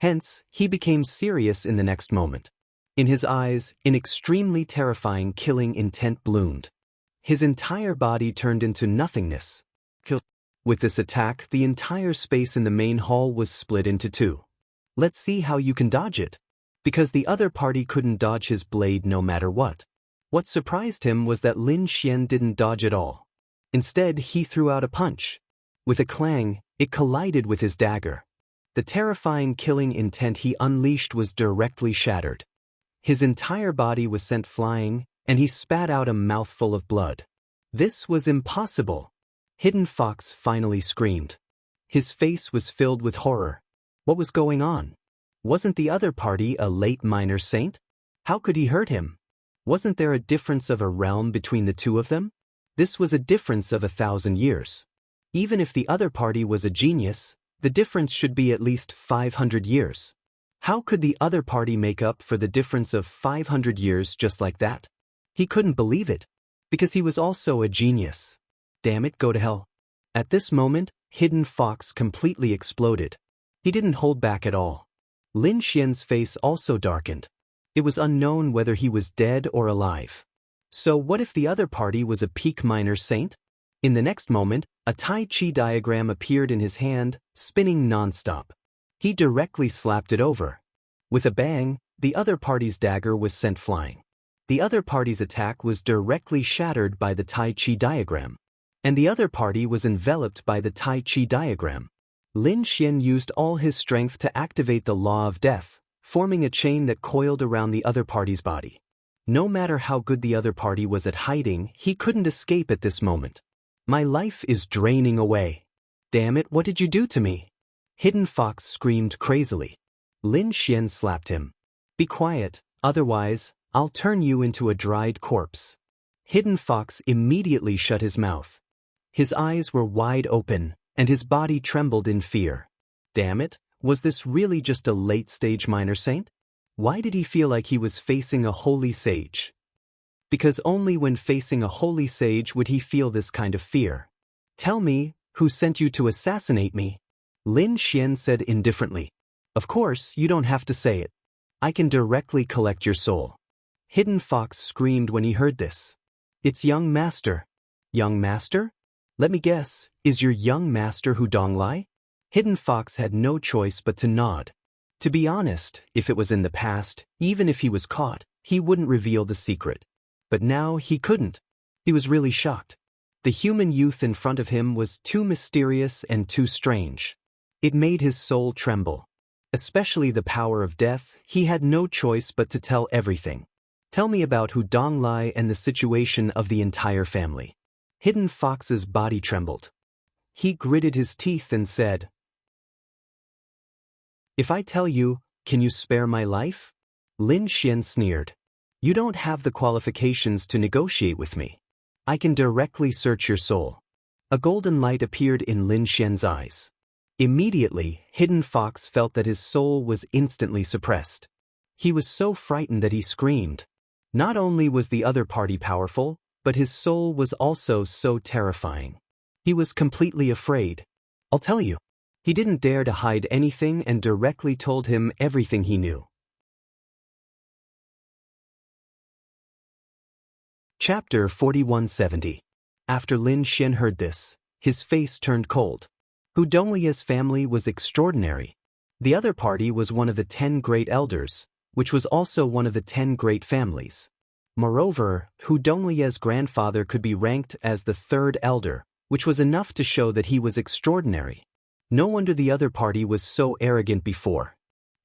Hence, he became serious in the next moment. In his eyes, an extremely terrifying killing intent bloomed. His entire body turned into nothingness. With this attack, the entire space in the main hall was split into two. Let's see how you can dodge it. Because the other party couldn't dodge his blade no matter what. What surprised him was that Lin Xian didn't dodge at all. Instead, he threw out a punch. With a clang, it collided with his dagger. The terrifying killing intent he unleashed was directly shattered. His entire body was sent flying, and he spat out a mouthful of blood. This was impossible. Hidden Fox finally screamed. His face was filled with horror. What was going on? Wasn't the other party a late minor saint? How could he hurt him? Wasn't there a difference of a realm between the two of them? This was a difference of 1,000 years. Even if the other party was a genius, the difference should be at least 500 years. How could the other party make up for the difference of 500 years just like that? He couldn't believe it. Because he was also a genius. Damn it, go to hell. At this moment, Hidden Fox completely exploded. He didn't hold back at all. Lin Xian's face also darkened. It was unknown whether he was dead or alive. So what if the other party was a peak minor saint? In the next moment, a Tai Chi diagram appeared in his hand, spinning non-stop. He directly slapped it over. With a bang, the other party's dagger was sent flying. The other party's attack was directly shattered by the Tai Chi diagram. And the other party was enveloped by the Tai Chi diagram. Lin Xian used all his strength to activate the law of death, forming a chain that coiled around the other party's body. No matter how good the other party was at hiding, he couldn't escape at this moment. My life is draining away. Damn it, what did you do to me? Hidden Fox screamed crazily. Lin Xian slapped him. Be quiet, otherwise, I'll turn you into a dried corpse. Hidden Fox immediately shut his mouth. His eyes were wide open, and his body trembled in fear. Damn it, was this really just a late-stage minor saint? Why did he feel like he was facing a holy sage? Because only when facing a holy sage would he feel this kind of fear. Tell me, who sent you to assassinate me? Lin Xian said indifferently. Of course, you don't have to say it. I can directly collect your soul. Hidden Fox screamed when he heard this. It's young master. Young master? Let me guess, is your young master Hu Donglai? Hidden Fox had no choice but to nod. To be honest, if it was in the past, even if he was caught, he wouldn't reveal the secret. But now he couldn't. He was really shocked. The human youth in front of him was too mysterious and too strange. It made his soul tremble. Especially the power of death, he had no choice but to tell everything. Tell me about Hu Donglai and the situation of the entire family. Hidden Fox's body trembled. He gritted his teeth and said, If I tell you, can you spare my life? Lin Xian sneered. You don't have the qualifications to negotiate with me. I can directly search your soul. A golden light appeared in Lin Xian's eyes. Immediately, Hidden Fox felt that his soul was instantly suppressed. He was so frightened that he screamed. Not only was the other party powerful, but his soul was also so terrifying. He was completely afraid. I'll tell you. He didn't dare to hide anything and directly told him everything he knew. Chapter 4170. After Lin Xian heard this, his face turned cold. Hu Donglia's family was extraordinary. The other party was one of the 10 great elders, which was also one of the 10 great families. Moreover, Hu Donglia's grandfather could be ranked as the 3rd elder, which was enough to show that he was extraordinary. No wonder the other party was so arrogant before.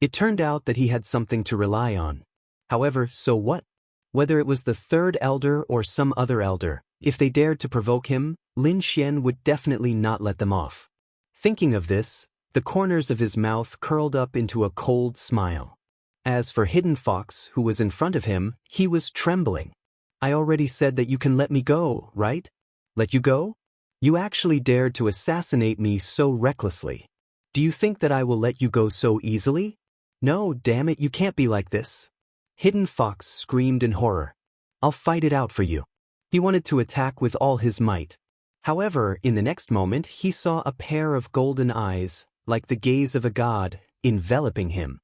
It turned out that he had something to rely on. However, so what? Whether it was the 3rd elder or some other elder, if they dared to provoke him, Lin Xian would definitely not let them off. Thinking of this, the corners of his mouth curled up into a cold smile. As for Hidden Fox, who was in front of him, he was trembling. I already said that you can let me go, right? Let you go? You actually dared to assassinate me so recklessly. Do you think that I will let you go so easily? No, damn it, you can't be like this. Hidden Fox screamed in horror. I'll fight it out for you. He wanted to attack with all his might. However, in the next moment he saw a pair of golden eyes, like the gaze of a god, enveloping him.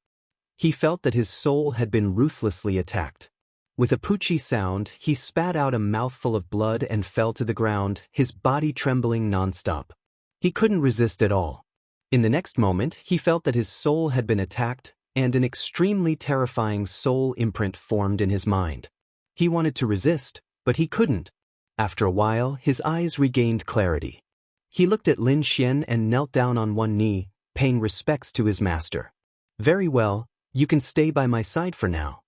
He felt that his soul had been ruthlessly attacked. With a poochie sound, he spat out a mouthful of blood and fell to the ground, his body trembling nonstop. He couldn't resist at all. In the next moment, he felt that his soul had been attacked, and an extremely terrifying soul imprint formed in his mind. He wanted to resist, but he couldn't. After a while, his eyes regained clarity. He looked at Lin Xian and knelt down on one knee, paying respects to his master. Very well, you can stay by my side for now.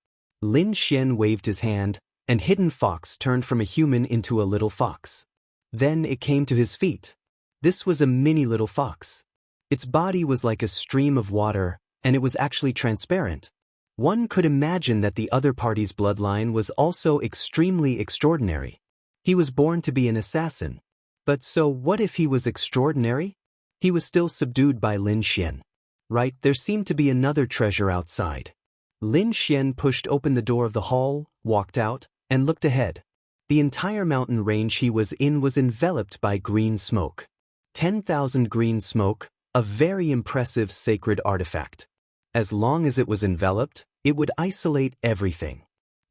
Lin Xian waved his hand, and Hidden Fox turned from a human into a little fox. Then it came to his feet. This was a mini little fox. Its body was like a stream of water, and it was actually transparent. One could imagine that the other party's bloodline was also extremely extraordinary. He was born to be an assassin. But so what if he was extraordinary? He was still subdued by Lin Xian. Right, there seemed to be another treasure outside. Lin Xian pushed open the door of the hall, walked out, and looked ahead. The entire mountain range he was in was enveloped by green smoke. 10,000 green smoke, a very impressive sacred artifact. As long as it was enveloped, it would isolate everything.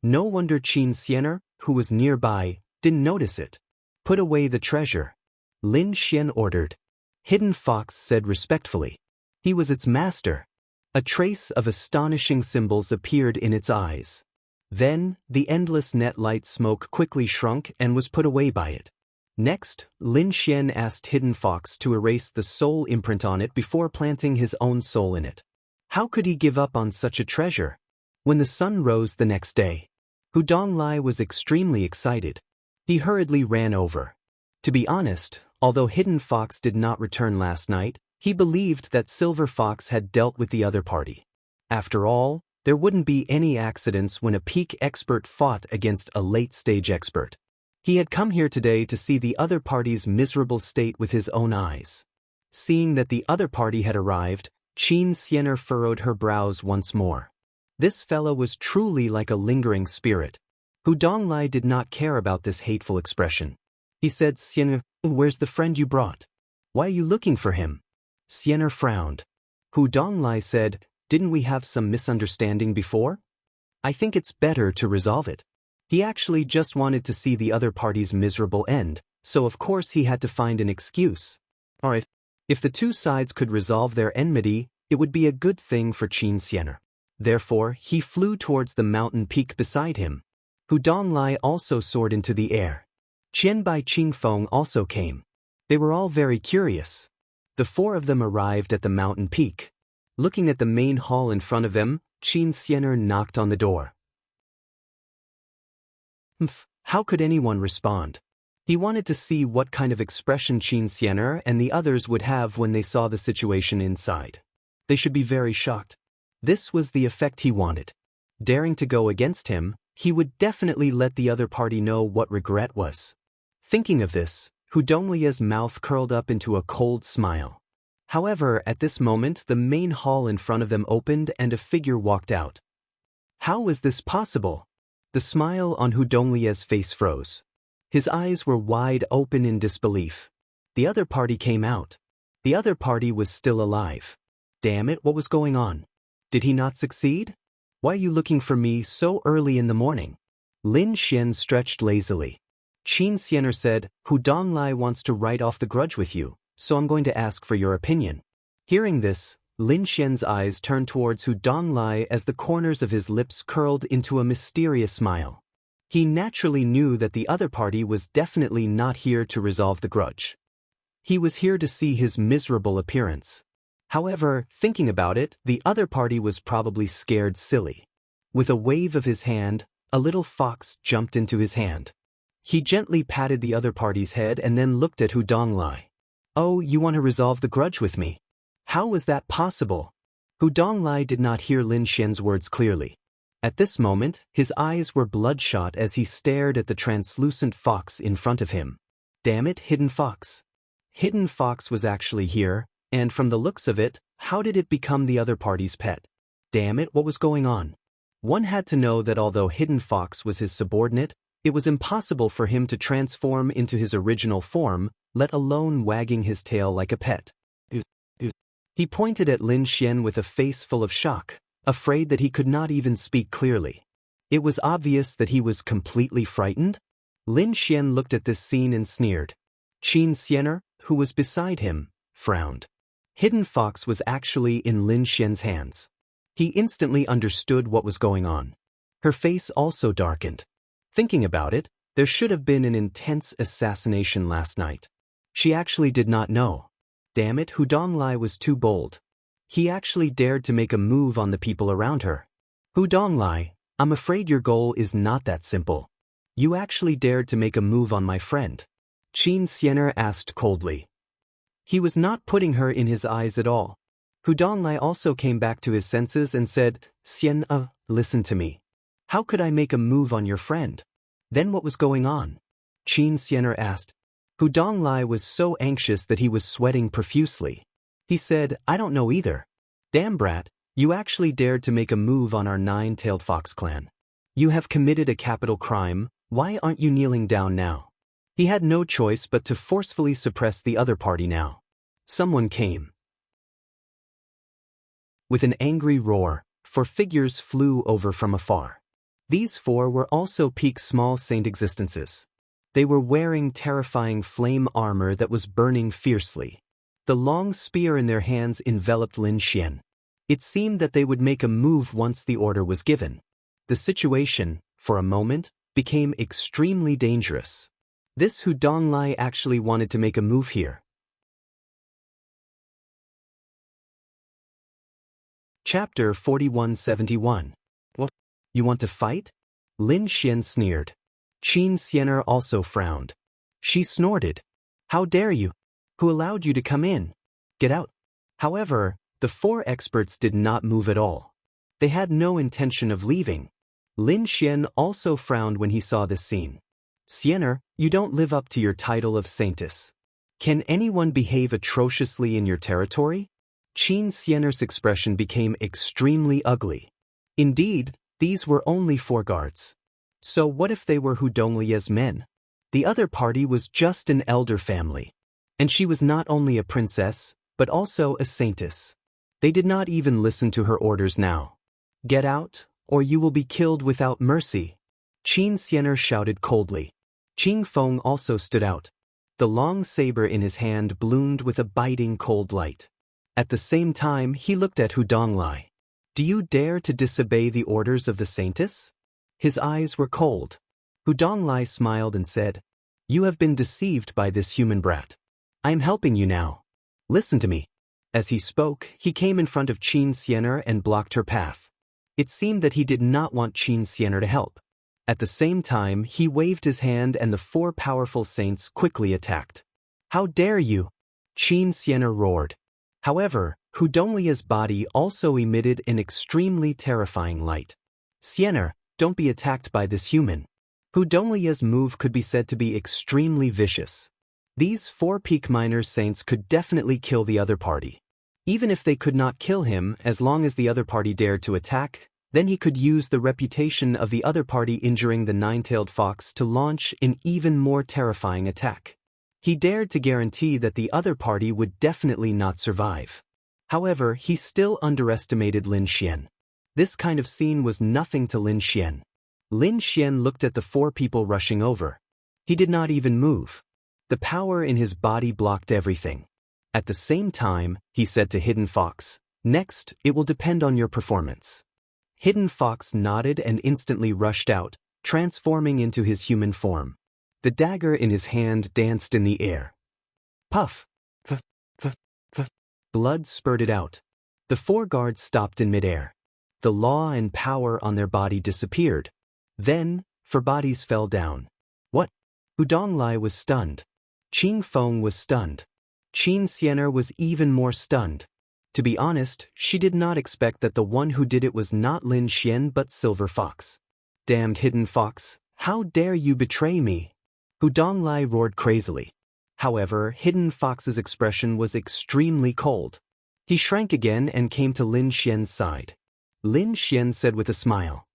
No wonder Qin Xiener, who was nearby, didn't notice it. Put away the treasure. Lin Xian ordered. Hidden Fox said respectfully. He was its master. A trace of astonishing symbols appeared in its eyes. Then, the endless net light smoke quickly shrunk and was put away by it. Next, Lin Xian asked Hidden Fox to erase the soul imprint on it before planting his own soul in it. How could he give up on such a treasure? When the sun rose the next day, Hu Donglai was extremely excited. He hurriedly ran over. To be honest, although Hidden Fox did not return last night, he believed that Silver Fox had dealt with the other party. After all, there wouldn't be any accidents when a peak expert fought against a late-stage expert. He had come here today to see the other party's miserable state with his own eyes. Seeing that the other party had arrived, Qin Xianer furrowed her brows once more. This fellow was truly like a lingering spirit. Hu Donglai did not care about this hateful expression. He said, Xianer, where's the friend you brought? Why are you looking for him? Xianer frowned. Hu Donglai said, didn't we have some misunderstanding before? I think it's better to resolve it. He actually just wanted to see the other party's miserable end, so of course he had to find an excuse. Alright, if the two sides could resolve their enmity, it would be a good thing for Qin Xianer. Therefore, he flew towards the mountain peak beside him. Hu Donglai also soared into the air. Qian Bai Qingfeng also came. They were all very curious. The four of them arrived at the mountain peak. Looking at the main hall in front of them, Qin Xianer knocked on the door. How could anyone respond? He wanted to see what kind of expression Qin Xianer and the others would have when they saw the situation inside. They should be very shocked. This was the effect he wanted. Daring to go against him, he would definitely let the other party know what regret was. Thinking of this, Hu Donglia's mouth curled up into a cold smile. However, at this moment the main hall in front of them opened and a figure walked out. How was this possible? The smile on Hu Donglia's face froze. His eyes were wide open in disbelief. The other party came out. The other party was still alive. Damn it, what was going on? Did he not succeed? Why are you looking for me so early in the morning? Lin Xian stretched lazily. Qin Xianer said, Hu Donglai wants to write off the grudge with you, so I'm going to ask for your opinion. Hearing this, Lin Xian's eyes turned towards Hu Donglai as the corners of his lips curled into a mysterious smile. He naturally knew that the other party was definitely not here to resolve the grudge. He was here to see his miserable appearance. However, thinking about it, the other party was probably scared silly. With a wave of his hand, a little fox jumped into his hand. He gently patted the other party's head and then looked at Hu Donglai. Oh, you want to resolve the grudge with me? How was that possible? Hu Donglai did not hear Lin Xian's words clearly. At this moment, his eyes were bloodshot as he stared at the translucent fox in front of him. Damn it, Hidden Fox. Hidden Fox was actually here, and from the looks of it, how did it become the other party's pet? Damn it, what was going on? One had to know that although Hidden Fox was his subordinate, it was impossible for him to transform into his original form, let alone wagging his tail like a pet. He pointed at Lin Xian with a face full of shock, afraid that he could not even speak clearly. It was obvious that he was completely frightened. Lin Xian looked at this scene and sneered. Qin Xianer, who was beside him, frowned. Hidden Fox was actually in Lin Xian's hands. He instantly understood what was going on. Her face also darkened. Thinking about it, there should have been an intense assassination last night. She actually did not know. Damn it, Hu Donglai was too bold. He actually dared to make a move on the people around her. Hu Donglai, I'm afraid your goal is not that simple. You actually dared to make a move on my friend. Qin Xianer asked coldly. He was not putting her in his eyes at all. Hu Donglai also came back to his senses and said, Xian, listen to me. How could I make a move on your friend? Then what was going on? Qin Xianer asked. Hu Donglai was so anxious that he was sweating profusely. He said, I don't know either. Damn brat, you actually dared to make a move on our nine-tailed fox clan. You have committed a capital crime, why aren't you kneeling down now? He had no choice but to forcefully suppress the other party now. Someone came. With an angry roar, 4 figures flew over from afar. These 4 were also peak small saint existences. They were wearing terrifying flame armor that was burning fiercely. The long spear in their hands enveloped Lin Xian. It seemed that they would make a move once the order was given. The situation, for a moment, became extremely dangerous. This Hu Donglai actually wanted to make a move here. Chapter 4171. What? You want to fight? Lin Xian sneered. Qin Xianer also frowned. She snorted. How dare you? Who allowed you to come in? Get out. However, the 4 experts did not move at all. They had no intention of leaving. Lin Xian also frowned when he saw this scene. Xianer, you don't live up to your title of saintess. Can anyone behave atrociously in your territory? Qin Xiener's expression became extremely ugly. Indeed, these were only 4 guards. So what if they were Hu Donglie's men? The other party was just an elder family. And she was not only a princess, but also a saintess. They did not even listen to her orders now. Get out, or you will be killed without mercy. Qin Xiener shouted coldly. Qing Feng also stood out. The long saber in his hand bloomed with a biting cold light. At the same time, he looked at Hu Donglai. Do you dare to disobey the orders of the saintess? His eyes were cold. Hu Donglai smiled and said, You have been deceived by this human brat. I am helping you now. Listen to me. As he spoke, he came in front of Qin Xiener and blocked her path. It seemed that he did not want Qin Xiener to help. At the same time, he waved his hand and the 4 powerful saints quickly attacked. How dare you? Qin Xiener roared. However, Hu Donglie's body also emitted an extremely terrifying light. Xiener, don't be attacked by this human. Hu Donglie's move could be said to be extremely vicious. These 4 peak minor saints could definitely kill the other party. Even if they could not kill him, as long as the other party dared to attack, then he could use the reputation of the other party injuring the 9-tailed fox to launch an even more terrifying attack. He dared to guarantee that the other party would definitely not survive. However, he still underestimated Lin Xian. This kind of scene was nothing to Lin Xian. Lin Xian looked at the 4 people rushing over. He did not even move. The power in his body blocked everything. At the same time, he said to Hidden Fox, Next, it will depend on your performance. Hidden Fox nodded and instantly rushed out, transforming into his human form. The dagger in his hand danced in the air. Puff! Puff! Puff! Puff! Blood spurted out. The 4 guards stopped in midair. The law and power on their body disappeared. Then, 4 bodies fell down. What? Hu Donglai was stunned. Qing Feng was stunned. Qin Xiener was even more stunned. To be honest, she did not expect that the one who did it was not Lin Xian but Silver Fox. Damned Hidden Fox, how dare you betray me? Hu Donglai roared crazily. However, Hidden Fox's expression was extremely cold. He shrank again and came to Lin Xian's side. Lin Xian said with a smile,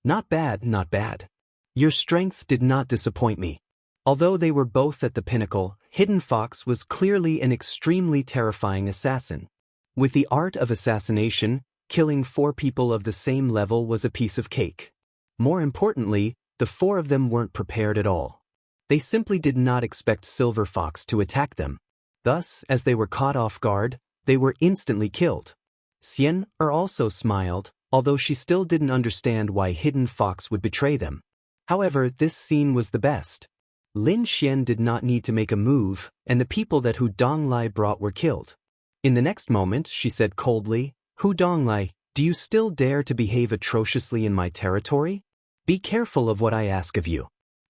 Not bad, not bad. Your strength did not disappoint me. Although they were both at the pinnacle, Hidden Fox was clearly an extremely terrifying assassin. With the art of assassination, killing 4 people of the same level was a piece of cake. More importantly, the 4 of them weren't prepared at all. They simply did not expect Silver Fox to attack them. Thus, as they were caught off guard, they were instantly killed. Xian also smiled, although she still didn't understand why Hidden Fox would betray them. However, this scene was the best. Lin Xian did not need to make a move, and the people that Hu Donglai brought were killed. In the next moment, she said coldly, Hu Donglai, do you still dare to behave atrociously in my territory? Be careful of what I ask of you.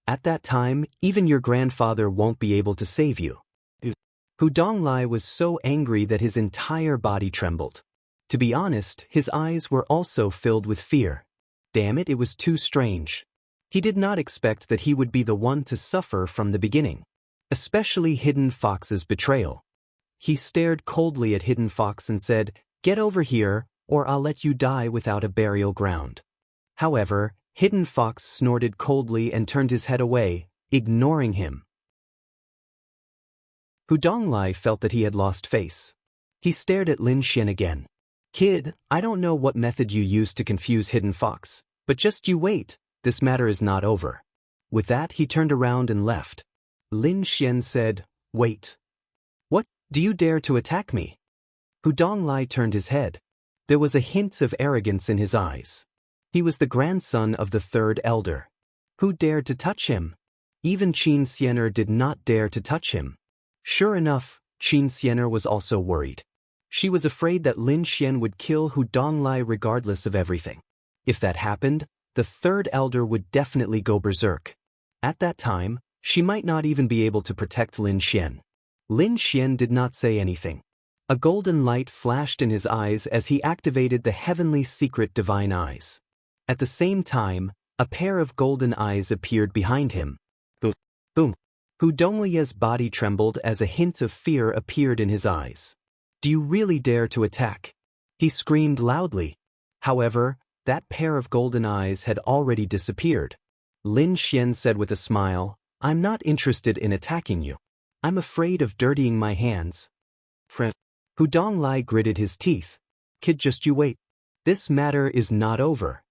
At that time, even your grandfather won't be able to save you. Hu Donglai was so angry that his entire body trembled. To be honest, his eyes were also filled with fear. Damn it, it was too strange. He did not expect that he would be the one to suffer from the beginning. Especially Hidden Fox's betrayal. He stared coldly at Hidden Fox and said, Get over here, or I'll let you die without a burial ground. However, Hidden Fox snorted coldly and turned his head away, ignoring him. Hu Donglai felt that he had lost face. He stared at Lin Xian again. Kid, I don't know what method you used to confuse Hidden Fox, but just you wait, this matter is not over. With that, he turned around and left. Lin Xian said, Wait. What? Do you dare to attack me? Hu Donglai turned his head. There was a hint of arrogance in his eyes. He was the grandson of the 3rd elder. Who dared to touch him? Even Qin Xiener did not dare to touch him. Sure enough, Qin Xiener was also worried. She was afraid that Lin Xian would kill Hu Donglai regardless of everything. If that happened, the 3rd elder would definitely go berserk. At that time, she might not even be able to protect Lin Xian. Lin Xian did not say anything. A golden light flashed in his eyes as he activated the heavenly secret divine eyes. At the same time, a pair of golden eyes appeared behind him. Boom. Hu Donglie's body trembled as a hint of fear appeared in his eyes. Do you really dare to attack? He screamed loudly. However, that pair of golden eyes had already disappeared. Lin Xian said with a smile, I'm not interested in attacking you. I'm afraid of dirtying my hands. Friend. Hu Donglai gritted his teeth. Kid, just you wait. This matter is not over.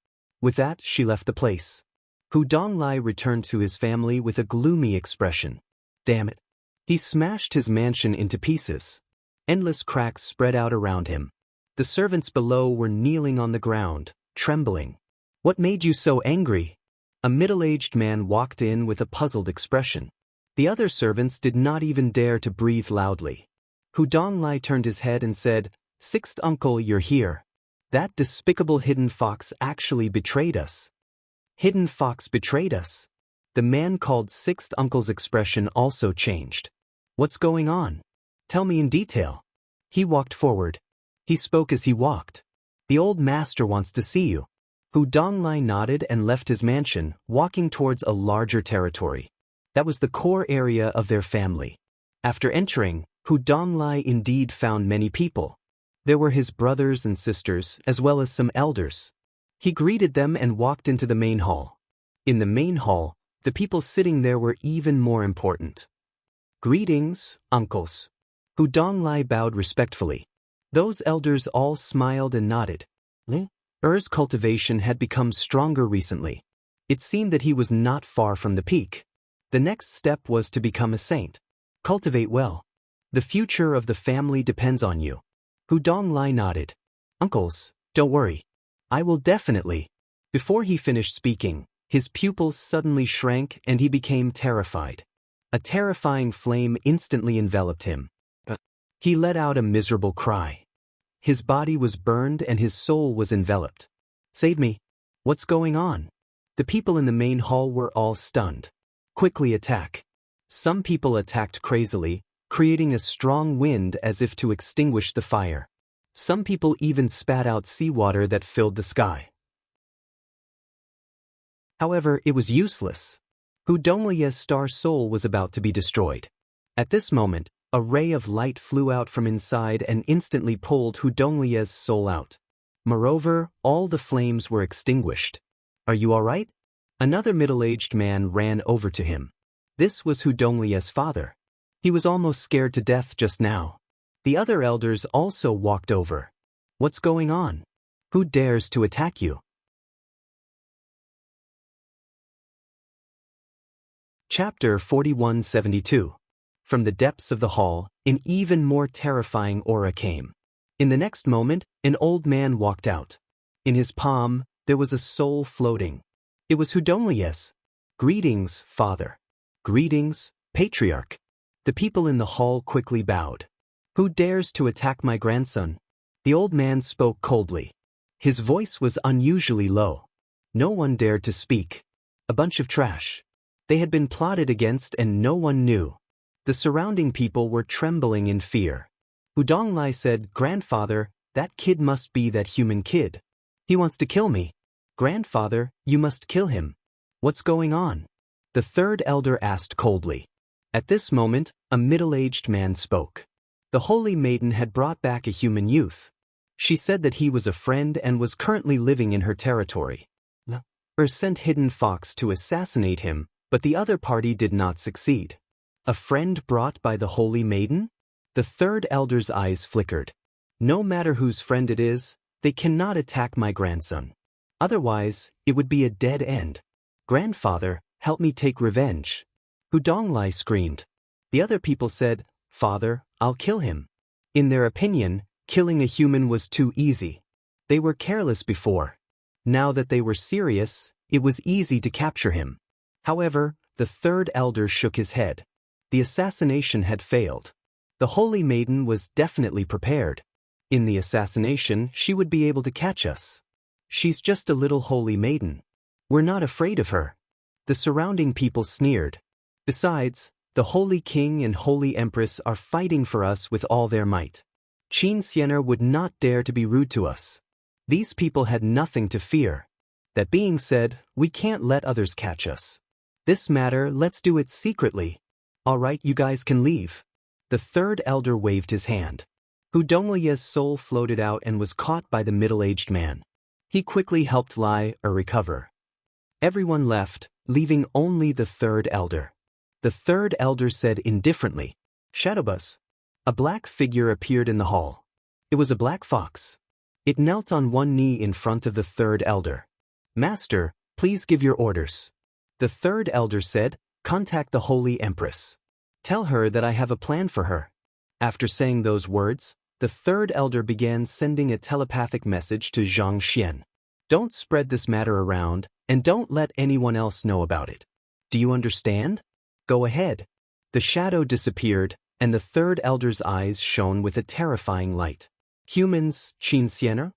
With that, she left the place. Hu Donglai returned to his family with a gloomy expression. Damn it. He smashed his mansion into pieces. Endless cracks spread out around him. The servants below were kneeling on the ground, trembling. What made you so angry? A middle-aged man walked in with a puzzled expression. The other servants did not even dare to breathe loudly. Hu Donglai turned his head and said, Sixth uncle, you're here. That despicable hidden fox actually betrayed us. Hidden fox betrayed us? The man called Sixth uncle's expression also changed. What's going on? Tell me in detail. He walked forward. He spoke as he walked. The old master wants to see you. Hu Donglai nodded and left his mansion, walking towards a larger territory. That was the core area of their family. After entering, Hu Donglai indeed found many people. There were his brothers and sisters, as well as some elders. He greeted them and walked into the main hall. In the main hall, the people sitting there were even more important. Greetings, uncles. Hu Donglai bowed respectfully. Those elders all smiled and nodded. Er's cultivation had become stronger recently. It seemed that he was not far from the peak. The next step was to become a saint. Cultivate well. The future of the family depends on you. Hu Donglai nodded. Uncles, don't worry. I will definitely. Before he finished speaking, his pupils suddenly shrank and he became terrified. A terrifying flame instantly enveloped him. He let out a miserable cry. His body was burned and his soul was enveloped. Save me. What's going on? The people in the main hall were all stunned. Quickly attack. Some people attacked crazily, creating a strong wind as if to extinguish the fire. Some people even spat out seawater that filled the sky. However, it was useless. Hu Donglie's star soul was about to be destroyed. At this moment, a ray of light flew out from inside and instantly pulled Hu Donglie's soul out. Moreover, all the flames were extinguished. Are you all right? Another middle-aged man ran over to him. This was Hu Donglie's father. He was almost scared to death just now. The other elders also walked over. What's going on? Who dares to attack you? Chapter 4172. From the depths of the hall, an even more terrifying aura came. In the next moment, an old man walked out. In his palm, there was a soul floating. It was Hu Donglie's. Greetings, father. Greetings, patriarch. The people in the hall quickly bowed. Who dares to attack my grandson? The old man spoke coldly. His voice was unusually low. No one dared to speak. A bunch of trash. They had been plotted against and no one knew. The surrounding people were trembling in fear. Hu Donglai said, Grandfather, that kid must be that human kid. He wants to kill me. Grandfather, you must kill him. What's going on? The third elder asked coldly. At this moment, a middle-aged man spoke. The holy maiden had brought back a human youth. She said that he was a friend and was currently living in her territory. Sent Hidden Fox to assassinate him, but the other party did not succeed. A friend brought by the holy maiden? The third elder's eyes flickered. No matter whose friend it is, they cannot attack my grandson. Otherwise, it would be a dead end. Grandfather, help me take revenge. Hu Donglai screamed. The other people said, Father, I'll kill him. In their opinion, killing a human was too easy. They were careless before. Now that they were serious, it was easy to capture him. However, the third elder shook his head. The assassination had failed. The holy maiden was definitely prepared. In the assassination, she would be able to catch us. She's just a little holy maiden. We're not afraid of her. The surrounding people sneered. Besides, the holy king and holy empress are fighting for us with all their might. Qin Xiener would not dare to be rude to us. These people had nothing to fear. That being said, we can't let others catch us. This matter, let's do it secretly. All right, you guys can leave. The third elder waved his hand. Hudonglia's soul floated out and was caught by the middle-aged man. He quickly helped Lai recover. Everyone left, leaving only the third elder. The third elder said indifferently, "Shadowbus." A black figure appeared in the hall. It was a black fox. It knelt on one knee in front of the third elder. "Master, please give your orders." The third elder said, "Contact the Holy Empress. Tell her that I have a plan for her." After saying those words, the third elder began sending a telepathic message to Zhang Xian. "Don't spread this matter around, and don't let anyone else know about it. Do you understand? Go ahead." The shadow disappeared, and the third elder's eyes shone with a terrifying light. "Humans, Qin Xianer?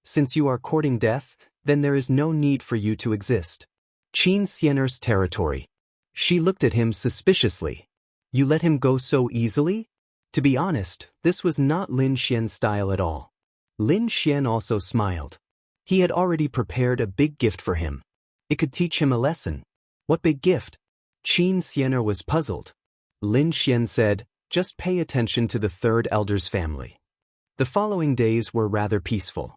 Since you are courting death, then there is no need for you to exist." Qin Xianer's territory. She looked at him suspiciously. "You let him go so easily?" To be honest, this was not Lin Xian's style at all. Lin Xian also smiled. He had already prepared a big gift for him. It could teach him a lesson. What big gift? Qin Xianer was puzzled. Lin Xian said, "Just pay attention to the third elder's family." The following days were rather peaceful.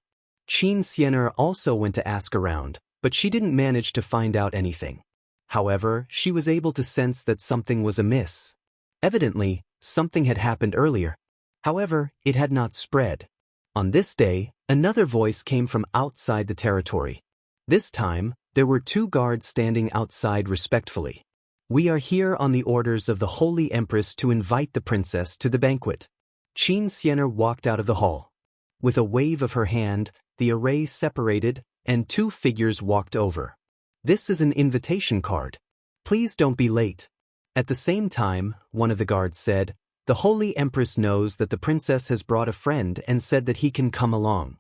Qin Xianer also went to ask around, but she didn't manage to find out anything. However, she was able to sense that something was amiss. Evidently, something had happened earlier. However, it had not spread. On this day, another voice came from outside the territory. This time, there were two guards standing outside respectfully. "We are here on the orders of the Holy Empress to invite the princess to the banquet." Qin Xianer walked out of the hall. With a wave of her hand, the array separated, and two figures walked over. "This is an invitation card. Please don't be late." At the same time, one of the guards said, "The Holy Empress knows that the princess has brought a friend and said that he can come along."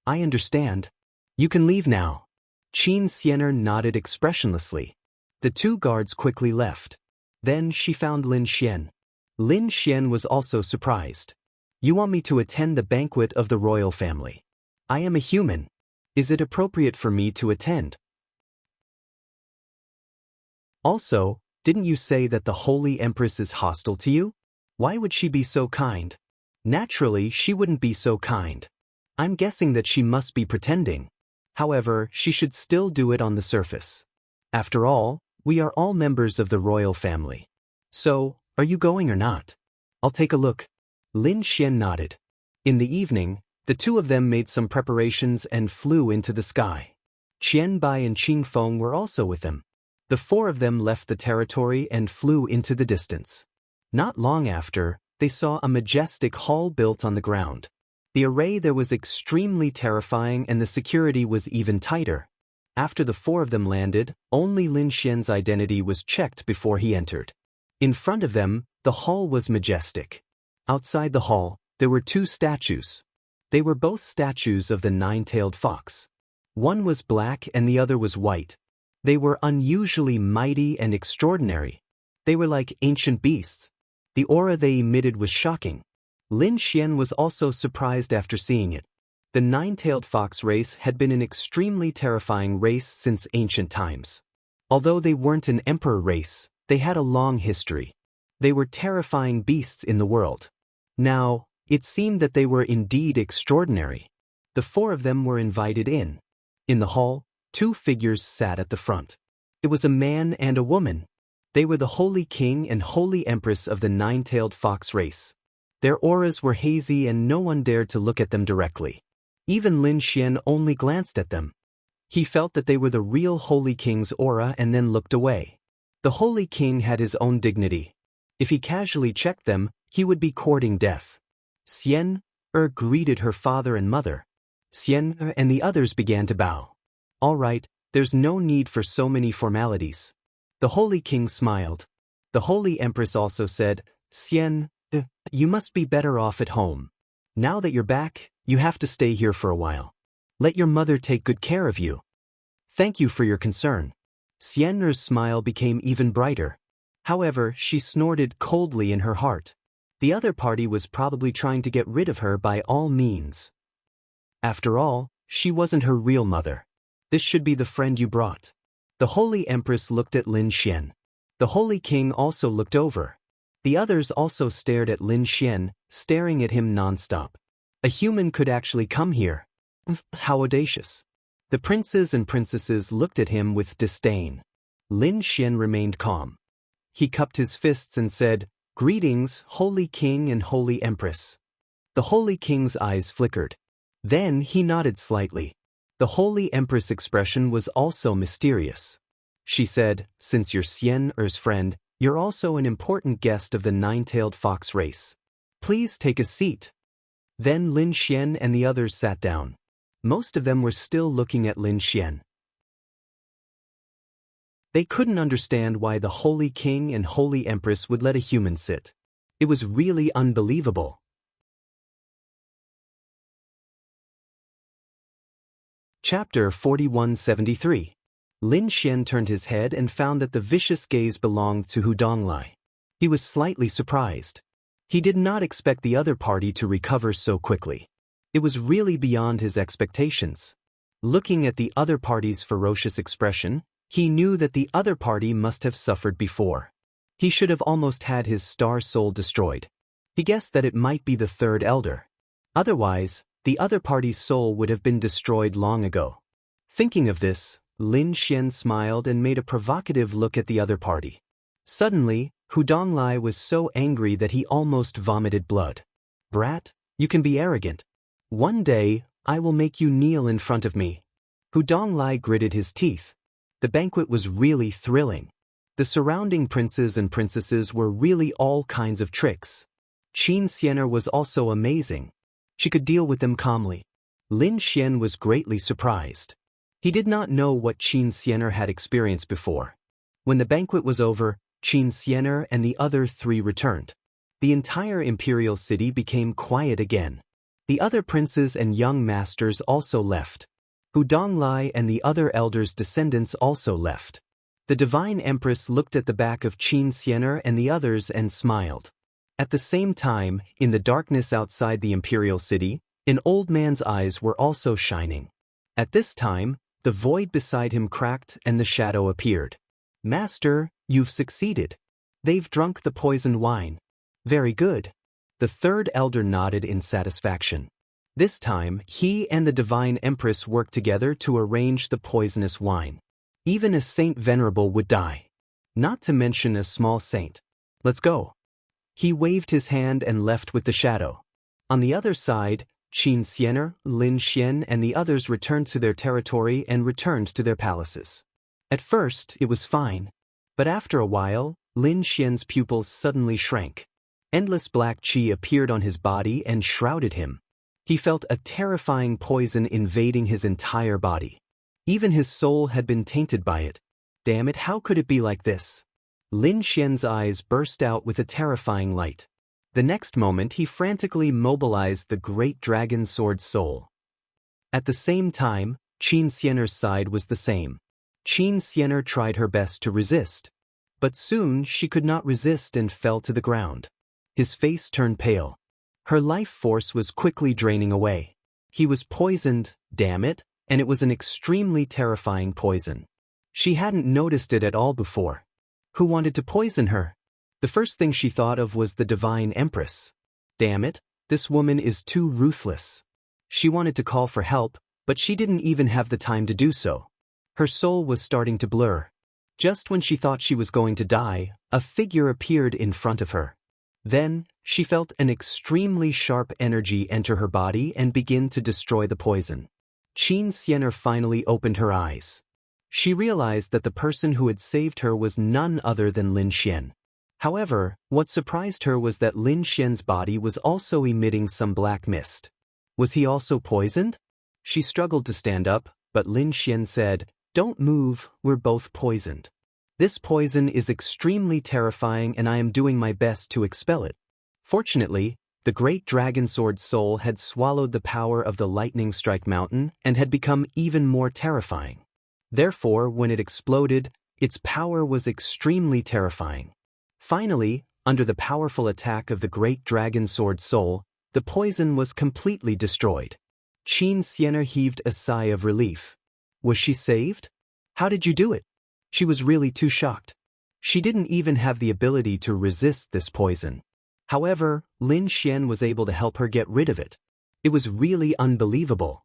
"I understand. You can leave now." Qin Xianer nodded expressionlessly. The two guards quickly left. Then she found Lin Xian. Lin Xian was also surprised. "You want me to attend the banquet of the royal family? I am a human. Is it appropriate for me to attend? Also, didn't you say that the Holy Empress is hostile to you? Why would she be so kind? Naturally, she wouldn't be so kind. I'm guessing that she must be pretending. However, she should still do it on the surface. After all, we are all members of the royal family. So, are you going or not? I'll take a look." Lin Xian nodded. In the evening, the two of them made some preparations and flew into the sky. Qian Bai and Qing Feng were also with them. The four of them left the territory and flew into the distance. Not long after, they saw a majestic hall built on the ground. The array there was extremely terrifying and the security was even tighter. After the four of them landed, only Lin Xian's identity was checked before he entered. In front of them, the hall was majestic. Outside the hall, there were two statues. They were both statues of the nine-tailed fox. One was black and the other was white. They were unusually mighty and extraordinary. They were like ancient beasts. The aura they emitted was shocking. Lin Xian was also surprised after seeing it. The nine-tailed fox race had been an extremely terrifying race since ancient times. Although they weren't an emperor race, they had a long history. They were terrifying beasts in the world. Now, it seemed that they were indeed extraordinary. The four of them were invited in. In the hall, two figures sat at the front. It was a man and a woman. They were the Holy King and Holy Empress of the nine-tailed fox race. Their auras were hazy and no one dared to look at them directly. Even Lin Xian only glanced at them. He felt that they were the real Holy King's aura and then looked away. The Holy King had his own dignity. If he casually checked them, he would be courting death. Xian greeted her father and mother. Xian and the others began to bow. "All right, there's no need for so many formalities." The Holy King smiled. The Holy Empress also said, "Xian, you must be better off at home. Now that you're back, you have to stay here for a while. Let your mother take good care of you." "Thank you for your concern." Xian's smile became even brighter. However, she snorted coldly in her heart. The other party was probably trying to get rid of her by all means. After all, she wasn't her real mother. This should be the friend you brought. The Holy Empress looked at Lin Xian. The Holy King also looked over. The others also stared at Lin Xian, staring at him non-stop. A human could actually come here. How audacious. The princes and princesses looked at him with disdain. Lin Xian remained calm. He cupped his fists and said, "Greetings, Holy King and Holy Empress." The Holy King's eyes flickered. Then he nodded slightly. The Holy Empress' expression was also mysterious. She said, "Since you're Xian Er's friend, you're also an important guest of the nine-tailed fox race. Please take a seat." Then Lin Xian and the others sat down. Most of them were still looking at Lin Xian. They couldn't understand why the Holy King and Holy Empress would let a human sit. It was really unbelievable. Chapter 4173. Lin Xian turned his head and found that the vicious gaze belonged to Hu Donglai. He was slightly surprised. He did not expect the other party to recover so quickly. It was really beyond his expectations. Looking at the other party's ferocious expression, he knew that the other party must have suffered before. He should have almost had his star soul destroyed. He guessed that it might be the third elder. Otherwise, the other party's soul would have been destroyed long ago. Thinking of this, Lin Xian smiled and made a provocative look at the other party. Suddenly, Hu Donglai was so angry that he almost vomited blood. "Brat, you can be arrogant. One day, I will make you kneel in front of me." Hu Donglai gritted his teeth. The banquet was really thrilling. The surrounding princes and princesses were really all kinds of tricks. Qin Xianer was also amazing. She could deal with them calmly. Lin Xian was greatly surprised. He did not know what Qin Xianer had experienced before. When the banquet was over, Qin Xianer and the other three returned. The entire imperial city became quiet again. The other princes and young masters also left. Hu Donglai and the other elders' descendants also left. The divine empress looked at the back of Qin Xianer and the others and smiled. At the same time, in the darkness outside the imperial city, an old man's eyes were also shining. At this time, the void beside him cracked and the shadow appeared. "Master, you've succeeded. They've drunk the poisoned wine." "Very good." The third elder nodded in satisfaction. This time, he and the divine empress worked together to arrange the poisonous wine. Even a saint venerable would die. Not to mention a small saint. "Let's go." He waved his hand and left with the shadow. On the other side, Qin Xianer, Lin Xian and the others returned to their territory and returned to their palaces. At first, it was fine. But after a while, Lin Xian's pupils suddenly shrank. Endless black qi appeared on his body and shrouded him. He felt a terrifying poison invading his entire body. Even his soul had been tainted by it. Damn it, how could it be like this? Lin Xian's eyes burst out with a terrifying light. The next moment he frantically mobilized the great dragon sword soul. At the same time, Qin Xianer's side was the same. Qin Xianer tried her best to resist. But soon she could not resist and fell to the ground. His face turned pale. Her life force was quickly draining away. He was poisoned, damn it, and it was an extremely terrifying poison. She hadn't noticed it at all before. Who wanted to poison her? The first thing she thought of was the divine empress. Damn it, this woman is too ruthless. She wanted to call for help, but she didn't even have the time to do so. Her soul was starting to blur. Just when she thought she was going to die, a figure appeared in front of her. Then, she felt an extremely sharp energy enter her body and begin to destroy the poison. Qin Xianer finally opened her eyes. She realized that the person who had saved her was none other than Lin Xian. However, what surprised her was that Lin Xian's body was also emitting some black mist. Was he also poisoned? She struggled to stand up, but Lin Xian said, "Don't move, we're both poisoned. This poison is extremely terrifying and I am doing my best to expel it." Fortunately, the great dragon sword soul had swallowed the power of the lightning strike mountain and had become even more terrifying. Therefore, when it exploded, its power was extremely terrifying. Finally, under the powerful attack of the great dragon sword soul, the poison was completely destroyed. Qin Xianer heaved a sigh of relief. Was she saved? How did you do it? She was really too shocked. She didn't even have the ability to resist this poison. However, Lin Xian was able to help her get rid of it. It was really unbelievable.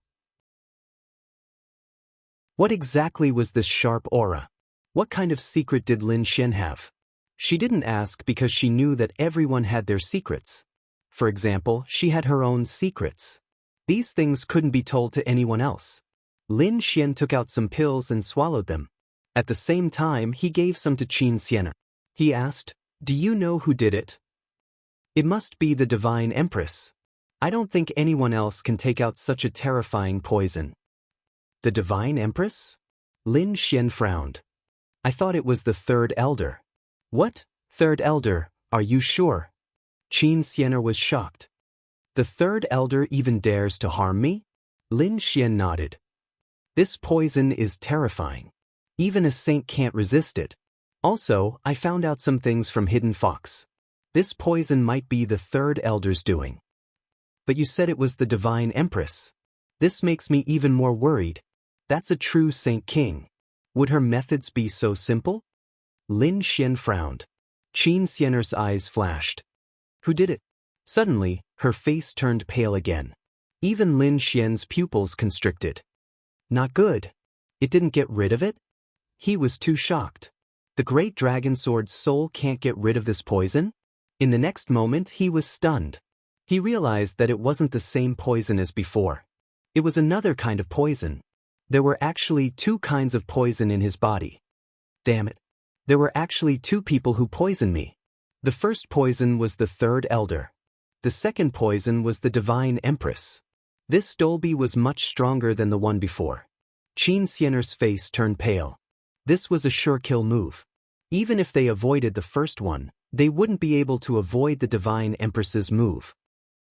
What exactly was this sharp aura? What kind of secret did Lin Xian have? She didn't ask because she knew that everyone had their secrets. For example, she had her own secrets. These things couldn't be told to anyone else. Lin Xian took out some pills and swallowed them. At the same time, he gave some to Qin Xian. He asked, "Do you know who did it?" "It must be the Divine Empress. I don't think anyone else can take out such a terrifying poison." "The Divine Empress?" Lin Xian frowned. "I thought it was the Third Elder." "What? Third Elder, are you sure?" Qin Xian was shocked. "The Third Elder even dares to harm me?" Lin Xian nodded. "This poison is terrifying. Even a saint can't resist it. Also, I found out some things from Hidden Fox. This poison might be the Third Elder's doing." "But you said it was the Divine Empress. This makes me even more worried. That's a true Saint King. Would her methods be so simple?" Lin Xian frowned. Qin Xian's eyes flashed. "Who did it?" Suddenly, her face turned pale again. Even Lin Xian's pupils constricted. "Not good. It didn't get rid of it?" He was too shocked. The great dragon sword's soul can't get rid of this poison? In the next moment, he was stunned. He realized that it wasn't the same poison as before. It was another kind of poison. There were actually two kinds of poison in his body. Damn it. There were actually two people who poisoned me. The first poison was the Third Elder. The second poison was the Divine Empress. This Dolby was much stronger than the one before. Qin Xian's face turned pale. This was a sure kill move. Even if they avoided the first one, they wouldn't be able to avoid the Divine Empress's move.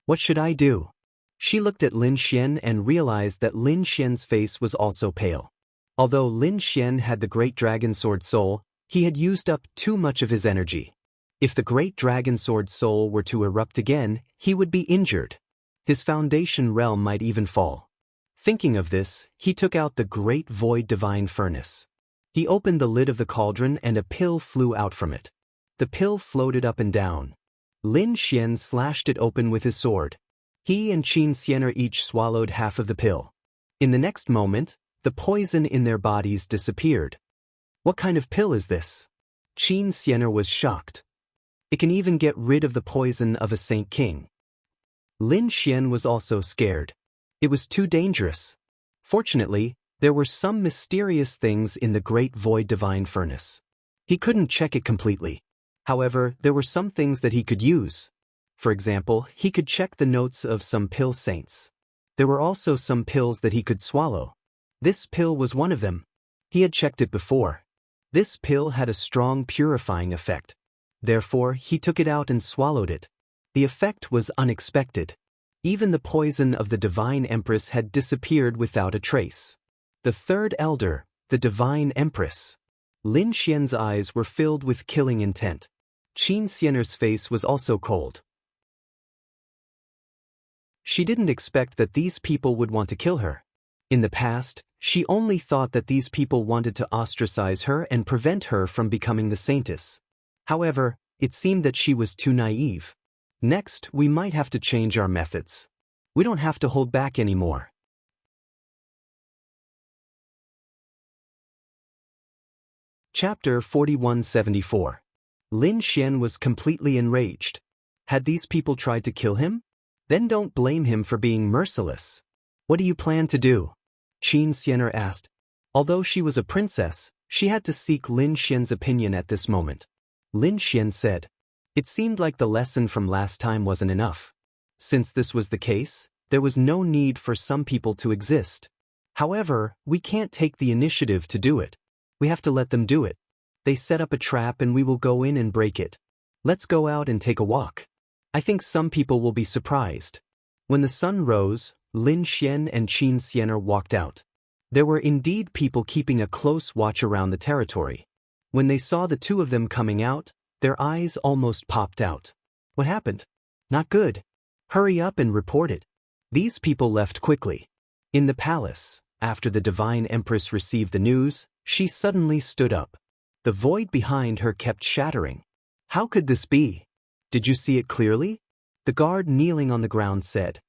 What should I do? She looked at Lin Xian and realized that Lin Xian's face was also pale. Although Lin Xian had the Great Dragon Sword Soul, he had used up too much of his energy. If the Great Dragon Sword Soul were to erupt again, he would be injured. His foundation realm might even fall. Thinking of this, he took out the Great Void Divine Furnace. He opened the lid of the cauldron and a pill flew out from it. The pill floated up and down. Lin Xian slashed it open with his sword. He and Qin Xian each swallowed half of the pill. In the next moment, the poison in their bodies disappeared. "What kind of pill is this?" Qin Xian was shocked. "It can even get rid of the poison of a Saint King." Lin Xian was also scared. It was too dangerous. Fortunately, there were some mysterious things in the Great Void Divine Furnace. He couldn't check it completely. However, there were some things that he could use. For example, he could check the notes of some pill saints. There were also some pills that he could swallow. This pill was one of them. He had checked it before. This pill had a strong purifying effect. Therefore, he took it out and swallowed it. The effect was unexpected. Even the poison of the Divine Empress had disappeared without a trace. The Third Elder, the Divine Empress. Lin Xian's eyes were filled with killing intent. Qin Xian's face was also cold. She didn't expect that these people would want to kill her. In the past, she only thought that these people wanted to ostracize her and prevent her from becoming the saintess. However, it seemed that she was too naive. Next, we might have to change our methods. We don't have to hold back anymore. Chapter 4174. Lin Xian was completely enraged. Had these people tried to kill him? Then don't blame him for being merciless. What do you plan to do? Qin Xian asked. Although she was a princess, she had to seek Lin Xian's opinion at this moment. Lin Xian said, "It seemed like the lesson from last time wasn't enough. Since this was the case, there was no need for some people to exist. However, we can't take the initiative to do it. We have to let them do it. They set up a trap and we will go in and break it. Let's go out and take a walk. I think some people will be surprised." When the sun rose, Lin Xian and Qin Xian walked out. There were indeed people keeping a close watch around the territory. When they saw the two of them coming out, their eyes almost popped out. What happened? Not good. Hurry up and report it. These people left quickly. In the palace, after the Divine Empress received the news, she suddenly stood up. The void behind her kept shattering. How could this be? Did you see it clearly? The guard kneeling on the ground said.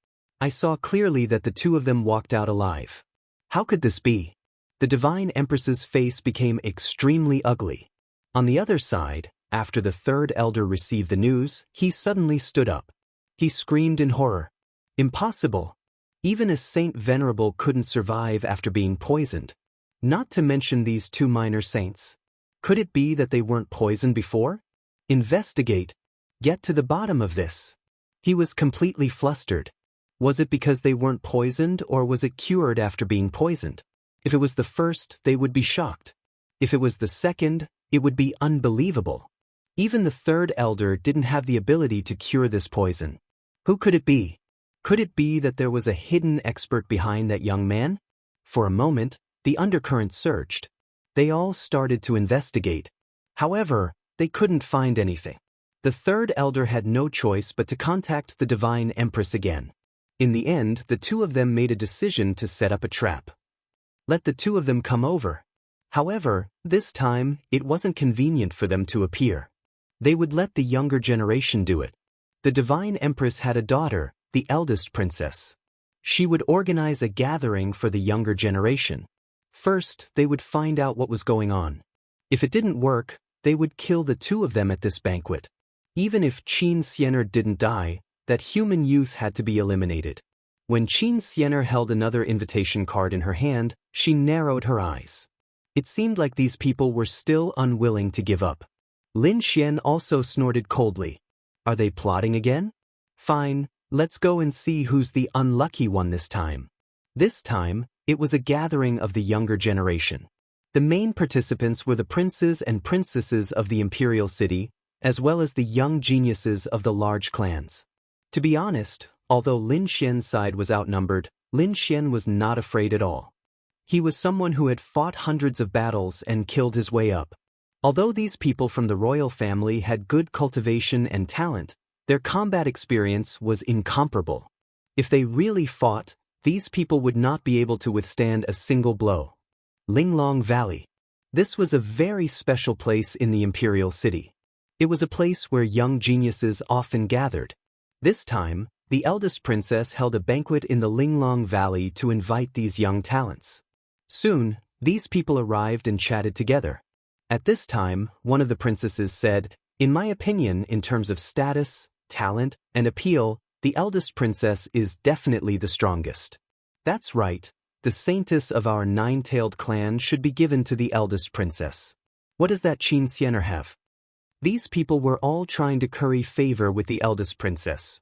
I saw clearly that the two of them walked out alive. How could this be? The Divine Empress's face became extremely ugly. On the other side, after the third elder received the news, he suddenly stood up. He screamed in horror. Impossible! Even a saint venerable couldn't survive after being poisoned. Not to mention these two minor saints. Could it be that they weren't poisoned before? Investigate. Get to the bottom of this. He was completely flustered. Was it because they weren't poisoned, or was it cured after being poisoned? If it was the first, they would be shocked. If it was the second, it would be unbelievable. Even the third elder didn't have the ability to cure this poison. Who could it be? Could it be that there was a hidden expert behind that young man? For a moment, the undercurrent surged. They all started to investigate. However, they couldn't find anything. The third elder had no choice but to contact the Divine Empress again. In the end, the two of them made a decision to set up a trap. Let the two of them come over. However, this time, it wasn't convenient for them to appear. They would let the younger generation do it. The Divine Empress had a daughter, the eldest princess. She would organize a gathering for the younger generation. First, they would find out what was going on. If it didn't work, they would kill the two of them at this banquet. Even if Qin Xianer didn't die, that human youth had to be eliminated. When Qin Xianer held another invitation card in her hand, she narrowed her eyes. It seemed like these people were still unwilling to give up. Lin Xian also snorted coldly. Are they plotting again? Fine, let's go and see who's the unlucky one this time. This time, it was a gathering of the younger generation. The main participants were the princes and princesses of the imperial city, as well as the young geniuses of the large clans. To be honest, although Lin Xian's side was outnumbered, Lin Xian was not afraid at all. He was someone who had fought hundreds of battles and killed his way up. Although these people from the royal family had good cultivation and talent, their combat experience was incomparable. If they really fought, these people would not be able to withstand a single blow. Linglong Valley. This was a very special place in the imperial city. It was a place where young geniuses often gathered. This time, the eldest princess held a banquet in the Linglong Valley to invite these young talents. Soon, these people arrived and chatted together. At this time, one of the princesses said, "In my opinion, in terms of status, talent, and appeal, the eldest princess is definitely the strongest." That's right, the saintess of our nine-tailed clan should be given to the eldest princess. What does that Qin Xianer have? These people were all trying to curry favor with the eldest princess.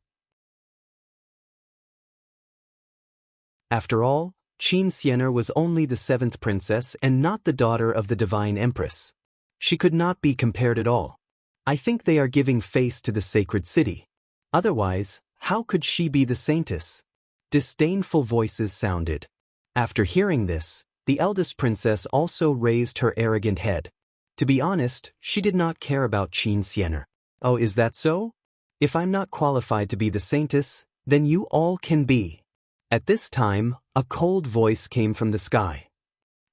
After all, Qin Xianer was only the seventh princess and not the daughter of the Divine Empress. She could not be compared at all. I think they are giving face to the sacred city. Otherwise, how could she be the saintess? Disdainful voices sounded. After hearing this, the eldest princess also raised her arrogant head. To be honest, she did not care about Qin Xianer. Oh, is that so? If I'm not qualified to be the saintess, then you all can be. At this time, a cold voice came from the sky.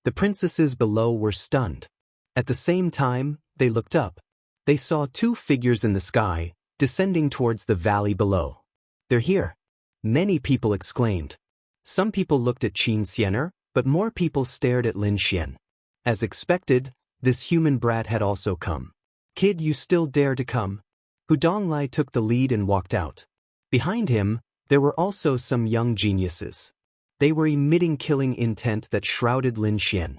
The princesses below were stunned. At the same time, they looked up. They saw two figures in the sky, descending towards the valley below. They're here. Many people exclaimed. Some people looked at Qin Xianer, but more people stared at Lin Xian. As expected, this human brat had also come. Kid, you still dare to come? Hu Donglai took the lead and walked out. Behind him, there were also some young geniuses. They were emitting killing intent that shrouded Lin Xian.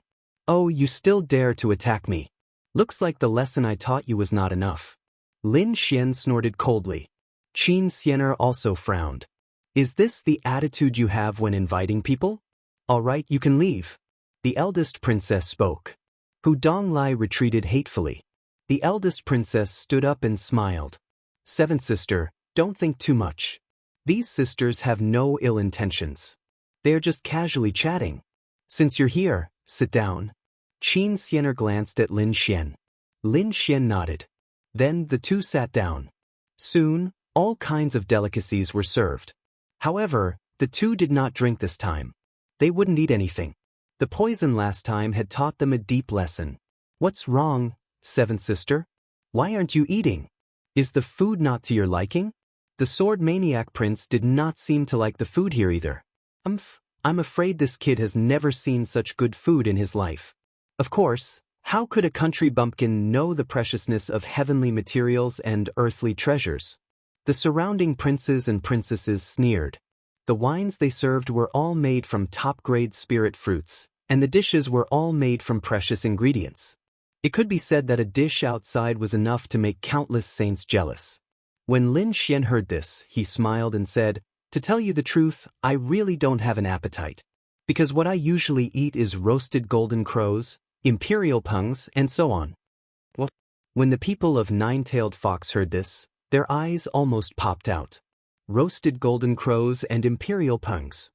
Oh, you still dare to attack me? Looks like the lesson I taught you was not enough. Lin Xian snorted coldly. Qin Xianer also frowned. Is this the attitude you have when inviting people? All right, you can leave. The eldest princess spoke. Hu Donglai retreated hatefully. The eldest princess stood up and smiled. Seventh sister, don't think too much. These sisters have no ill intentions. They are just casually chatting. Since you're here, sit down. Qin Xianer glanced at Lin Xian. Lin Xian nodded. Then the two sat down. Soon, all kinds of delicacies were served. However, the two did not drink this time. They wouldn't eat anything. The poison last time had taught them a deep lesson. What's wrong? seventh sister? Why aren't you eating? Is the food not to your liking? The sword maniac prince did not seem to like the food here either. I'm afraid this kid has never seen such good food in his life. Of course, how could a country bumpkin know the preciousness of heavenly materials and earthly treasures? The surrounding princes and princesses sneered. The wines they served were all made from top-grade spirit fruits, and the dishes were all made from precious ingredients. It could be said that a dish outside was enough to make countless saints jealous. When Lin Xian heard this, he smiled and said, "To tell you the truth, I really don't have an appetite. Because what I usually eat is roasted golden crows, imperial pungs, and so on." What? When the people of Nine-Tailed Fox heard this, their eyes almost popped out. Roasted golden crows and imperial pungs.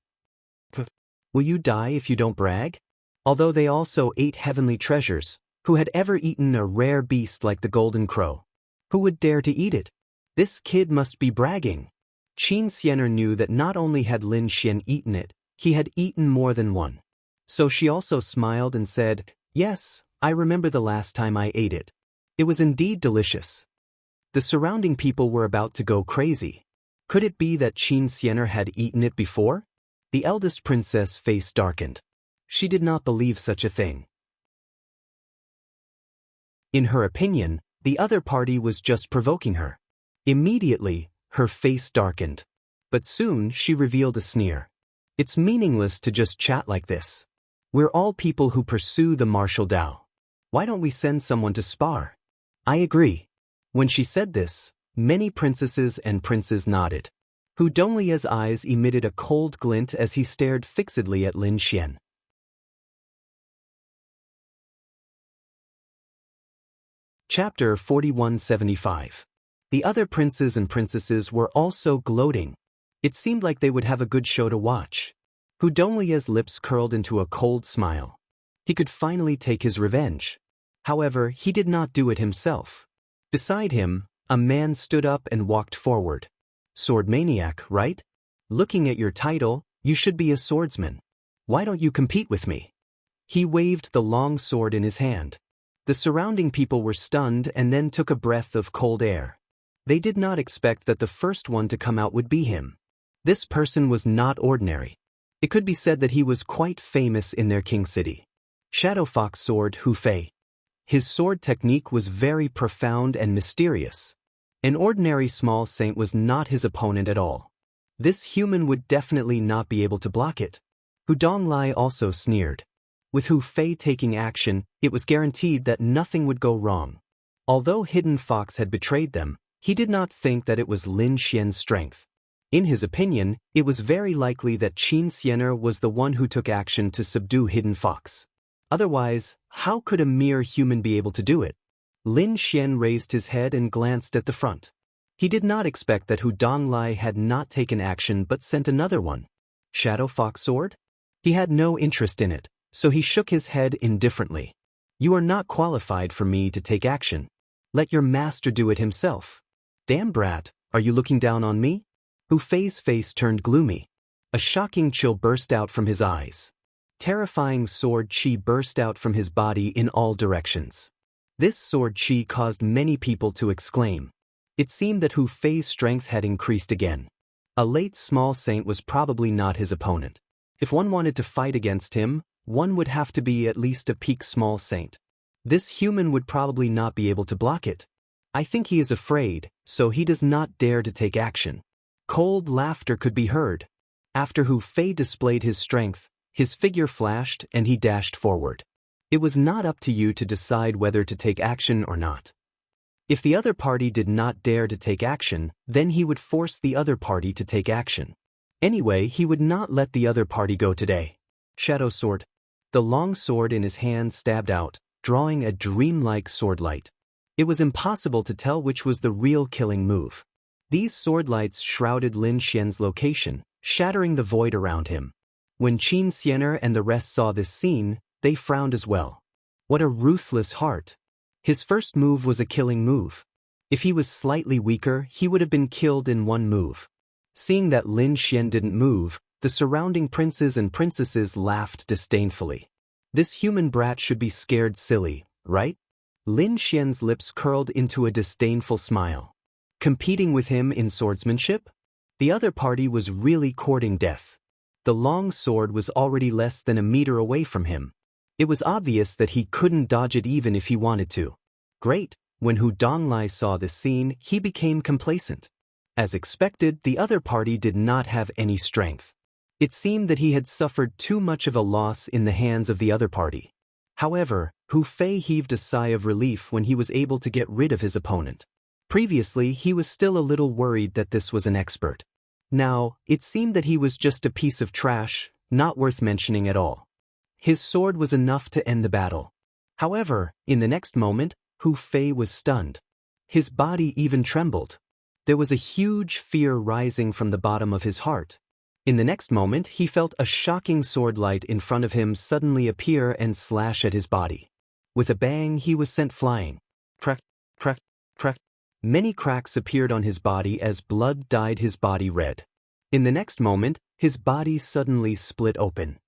Will you die if you don't brag? Although they also ate heavenly treasures, who had ever eaten a rare beast like the golden crow? Who would dare to eat it? This kid must be bragging. Qin Xianer knew that not only had Lin Xian eaten it, he had eaten more than one. So she also smiled and said, "Yes, I remember the last time I ate it. It was indeed delicious." The surrounding people were about to go crazy. Could it be that Qin Xianer had eaten it before? The eldest princess' face darkened. She did not believe such a thing. In her opinion, the other party was just provoking her. Immediately, her face darkened. But soon she revealed a sneer. It's meaningless to just chat like this. We're all people who pursue the martial Tao. Why don't we send someone to spar? I agree. When she said this, many princesses and princes nodded. Hu Donglia's eyes emitted a cold glint as he stared fixedly at Lin Xian. Chapter 4175. The other princes and princesses were also gloating. It seemed like they would have a good show to watch. Hu Donglia's lips curled into a cold smile. He could finally take his revenge. However, he did not do it himself. Beside him, a man stood up and walked forward. Sword maniac, right? Looking at your title, you should be a swordsman. Why don't you compete with me? He waved the long sword in his hand. The surrounding people were stunned and then took a breath of cold air. They did not expect that the first one to come out would be him. This person was not ordinary. It could be said that he was quite famous in their king city. Shadow Fox Sword Hu Fei. His sword technique was very profound and mysterious. An ordinary small saint was not his opponent at all. This human would definitely not be able to block it. Hu Donglai also sneered. With Hu Fei taking action, it was guaranteed that nothing would go wrong. Although Hidden Fox had betrayed them, he did not think that it was Lin Xian's strength. In his opinion, it was very likely that Qin Xianer was the one who took action to subdue Hidden Fox. Otherwise, how could a mere human be able to do it? Lin Xian raised his head and glanced at the front. He did not expect that Hu Donglai had not taken action but sent another one. Shadow Fox Sword? He had no interest in it, so he shook his head indifferently. You are not qualified for me to take action. Let your master do it himself. Damn brat, are you looking down on me? Hu Fei's face turned gloomy. A shocking chill burst out from his eyes. Terrifying sword chi burst out from his body in all directions. This sword chi caused many people to exclaim. It seemed that Hu Fei's strength had increased again. A late small saint was probably not his opponent. If one wanted to fight against him, one would have to be at least a peak small saint. This human would probably not be able to block it. I think he is afraid, so he does not dare to take action. Cold laughter could be heard. After Hu Fei displayed his strength, his figure flashed and he dashed forward. It was not up to you to decide whether to take action or not. If the other party did not dare to take action, then he would force the other party to take action. Anyway, he would not let the other party go today. Shadow Sword. The long sword in his hand stabbed out, drawing a dreamlike sword light. It was impossible to tell which was the real killing move. These sword lights shrouded Lin Xian's location, shattering the void around him. When Qin Xianer and the rest saw this scene, they frowned as well. What a ruthless heart. His first move was a killing move. If he was slightly weaker, he would have been killed in one move. Seeing that Lin Xian didn't move, the surrounding princes and princesses laughed disdainfully. This human brat should be scared silly, right? Lin Xian's lips curled into a disdainful smile. Competing with him in swordsmanship? The other party was really courting death. The long sword was already less than a meter away from him. It was obvious that he couldn't dodge it even if he wanted to. Great! When Hu Donglai saw this scene, he became complacent. As expected, the other party did not have any strength. It seemed that he had suffered too much of a loss in the hands of the other party. However, Hu Fei heaved a sigh of relief when he was able to get rid of his opponent. Previously, he was still a little worried that this was an expert. Now, it seemed that he was just a piece of trash, not worth mentioning at all. His sword was enough to end the battle. However, in the next moment, Hu Fei was stunned. His body even trembled. There was a huge fear rising from the bottom of his heart. In the next moment, he felt a shocking sword light in front of him suddenly appear and slash at his body. With a bang, he was sent flying. Crack, crack, crack. Many cracks appeared on his body as blood dyed his body red. In the next moment, his body suddenly split open.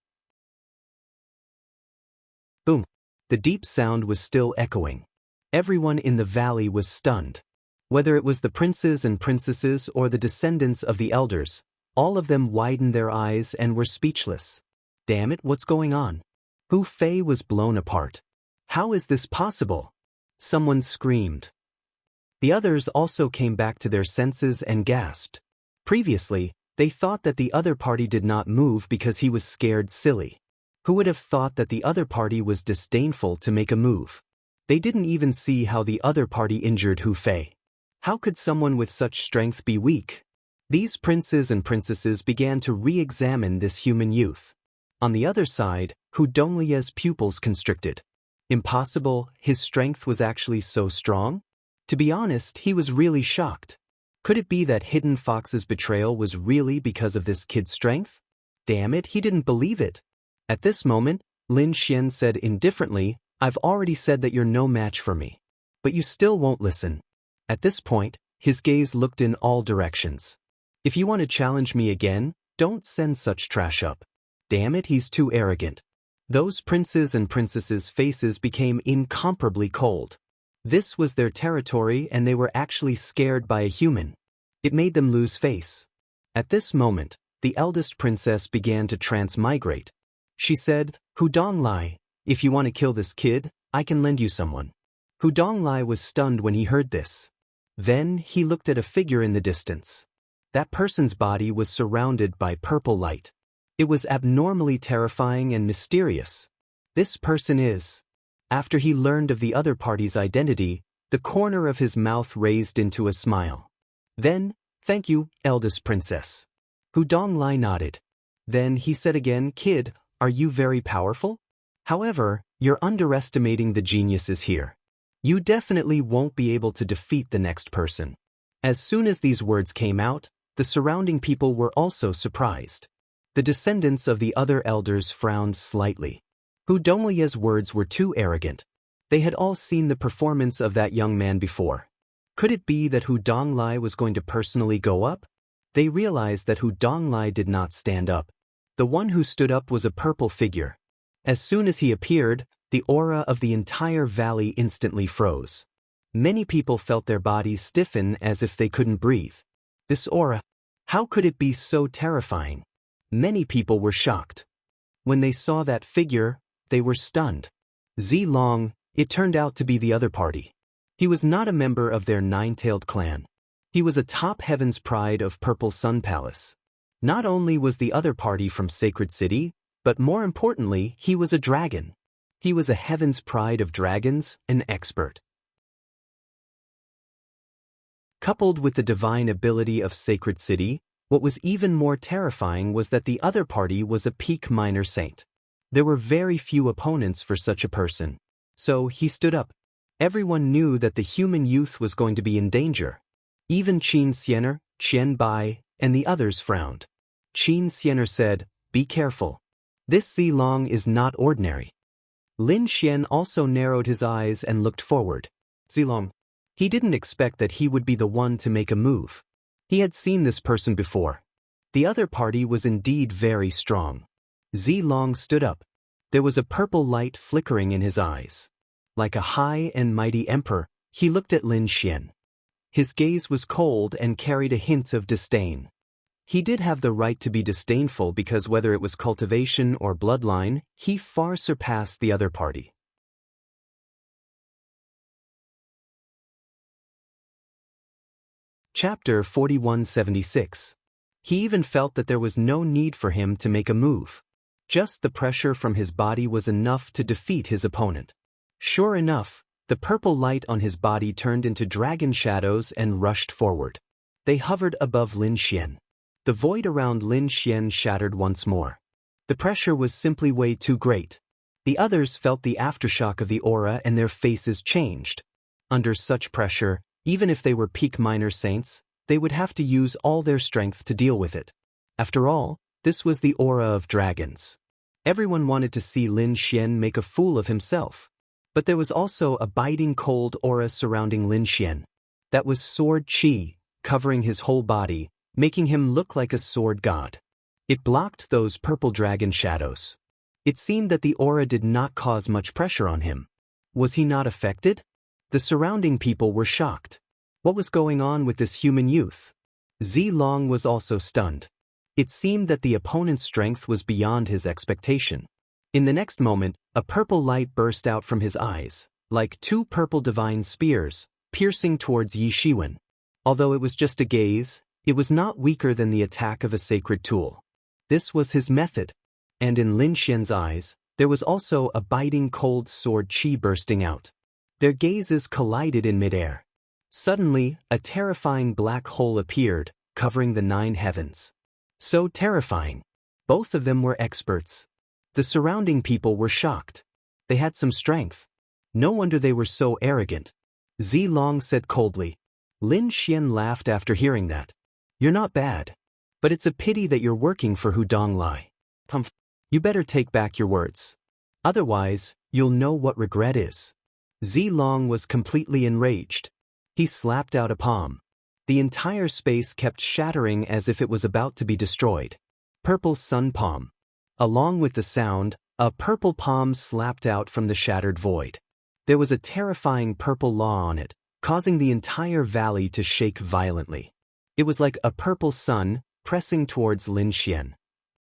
Boom! The deep sound was still echoing. Everyone in the valley was stunned. Whether it was the princes and princesses or the descendants of the elders, all of them widened their eyes and were speechless. Damn it, what's going on? Hu Fei was blown apart. How is this possible? Someone screamed. The others also came back to their senses and gasped. Previously, they thought that the other party did not move because he was scared silly. Who would have thought that the other party was disdainful to make a move? They didn't even see how the other party injured Hu Fei. How could someone with such strength be weak? These princes and princesses began to re-examine this human youth. On the other side, Hu Donglie's pupils constricted. Impossible, his strength was actually so strong? To be honest, he was really shocked. Could it be that Hidden Fox's betrayal was really because of this kid's strength? Damn it, he didn't believe it. At this moment, Lin Xian said indifferently, "I've already said that you're no match for me. But you still won't listen." At this point, his gaze looked in all directions. "If you want to challenge me again, don't send such trash up." Damn it, he's too arrogant. Those princes and princesses' faces became incomparably cold. This was their territory and they were actually scared by a human. It made them lose face. At this moment, the eldest princess began to transmigrate. She said, "Hu Donglai, if you want to kill this kid, I can lend you someone." Hu Donglai was stunned when he heard this. Then he looked at a figure in the distance. That person's body was surrounded by purple light. It was abnormally terrifying and mysterious. This person is... After he learned of the other party's identity, the corner of his mouth raised into a smile. Then, "Thank you, eldest princess." Hu Donglai nodded. Then he said again, "Kid, are you very powerful? However, you're underestimating the geniuses here. You definitely won't be able to defeat the next person." As soon as these words came out, the surrounding people were also surprised. The descendants of the other elders frowned slightly. Hu Donglie's words were too arrogant. They had all seen the performance of that young man before. Could it be that Hu Donglai was going to personally go up? They realized that Hu Donglai did not stand up. The one who stood up was a purple figure. As soon as he appeared, the aura of the entire valley instantly froze. Many people felt their bodies stiffen as if they couldn't breathe. This aura, how could it be so terrifying? Many people were shocked. When they saw that figure, they were stunned. Zilong, it turned out to be the other party. He was not a member of their nine-tailed clan. He was a top heaven's pride of Purple Sun Palace. Not only was the other party from Sacred City, but more importantly, he was a dragon. He was a heaven's pride of dragons, an expert. Coupled with the divine ability of Sacred City, what was even more terrifying was that the other party was a peak minor saint. There were very few opponents for such a person. So he stood up. Everyone knew that the human youth was going to be in danger. Even Qin Xiener, Qian Bai, and the others frowned. Qin Xiener said, "Be careful. This Zilong is not ordinary." Lin Xian also narrowed his eyes and looked forward. Zilong. He didn't expect that he would be the one to make a move. He had seen this person before. The other party was indeed very strong. Zilong stood up. There was a purple light flickering in his eyes. Like a high and mighty emperor, he looked at Lin Xian. His gaze was cold and carried a hint of disdain. He did have the right to be disdainful because whether it was cultivation or bloodline, he far surpassed the other party. Chapter 4176. He even felt that there was no need for him to make a move. Just the pressure from his body was enough to defeat his opponent. Sure enough, the purple light on his body turned into dragon shadows and rushed forward. They hovered above Lin Xian. The void around Lin Xian shattered once more. The pressure was simply way too great. The others felt the aftershock of the aura and their faces changed. Under such pressure, even if they were peak minor saints, they would have to use all their strength to deal with it. After all, this was the aura of dragons. Everyone wanted to see Lin Xian make a fool of himself. But there was also a biting cold aura surrounding Lin Xian. That was sword qi, covering his whole body, making him look like a sword god. It blocked those purple dragon shadows. It seemed that the aura did not cause much pressure on him. Was he not affected? The surrounding people were shocked. What was going on with this human youth? Zilong was also stunned. It seemed that the opponent's strength was beyond his expectation. In the next moment, a purple light burst out from his eyes, like two purple divine spears, piercing towards Yi Shiwen. Although it was just a gaze, it was not weaker than the attack of a sacred tool. This was his method. And in Lin Xian's eyes, there was also a biting cold sword qi bursting out. Their gazes collided in midair. Suddenly, a terrifying black hole appeared, covering the 9 heavens. So terrifying. Both of them were experts. The surrounding people were shocked. They had some strength. No wonder they were so arrogant. Zilong said coldly. Lin Xian laughed after hearing that. You're not bad. But it's a pity that you're working for Hudong Lai. You better take back your words. Otherwise, you'll know what regret is. Zilong was completely enraged. He slapped out a palm. The entire space kept shattering as if it was about to be destroyed. Purple sun palm. Along with the sound, a purple palm slapped out from the shattered void. There was a terrifying purple law on it, causing the entire valley to shake violently. It was like a purple sun, pressing towards Lin Xian.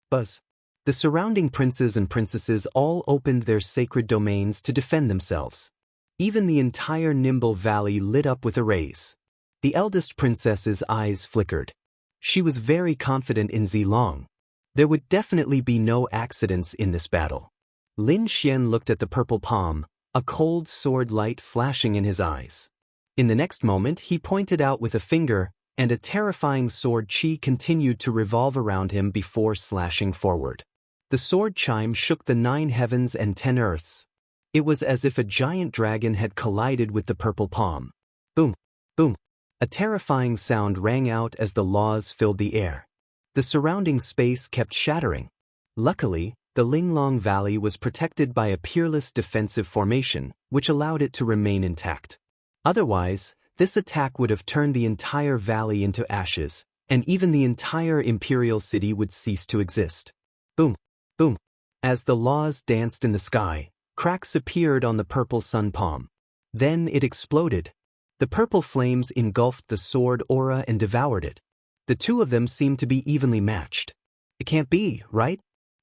Buzz. The surrounding princes and princesses all opened their sacred domains to defend themselves. Even the entire Nimble Valley lit up with a rays. The eldest princess's eyes flickered. She was very confident in Zilong. There would definitely be no accidents in this battle. Lin Xian looked at the purple palm, a cold sword light flashing in his eyes. In the next moment, he pointed out with a finger, and a terrifying sword qi continued to revolve around him before slashing forward. The sword chime shook the 9 heavens and 10 earths. It was as if a giant dragon had collided with the purple palm. Boom, boom. A terrifying sound rang out as the laws filled the air. The surrounding space kept shattering. Luckily, the Linglong Valley was protected by a peerless defensive formation, which allowed it to remain intact. Otherwise, this attack would have turned the entire valley into ashes, and even the entire imperial city would cease to exist. Boom, boom. As the laws danced in the sky, cracks appeared on the purple sun palm. Then it exploded. The purple flames engulfed the sword aura and devoured it. The two of them seemed to be evenly matched. It can't be, right?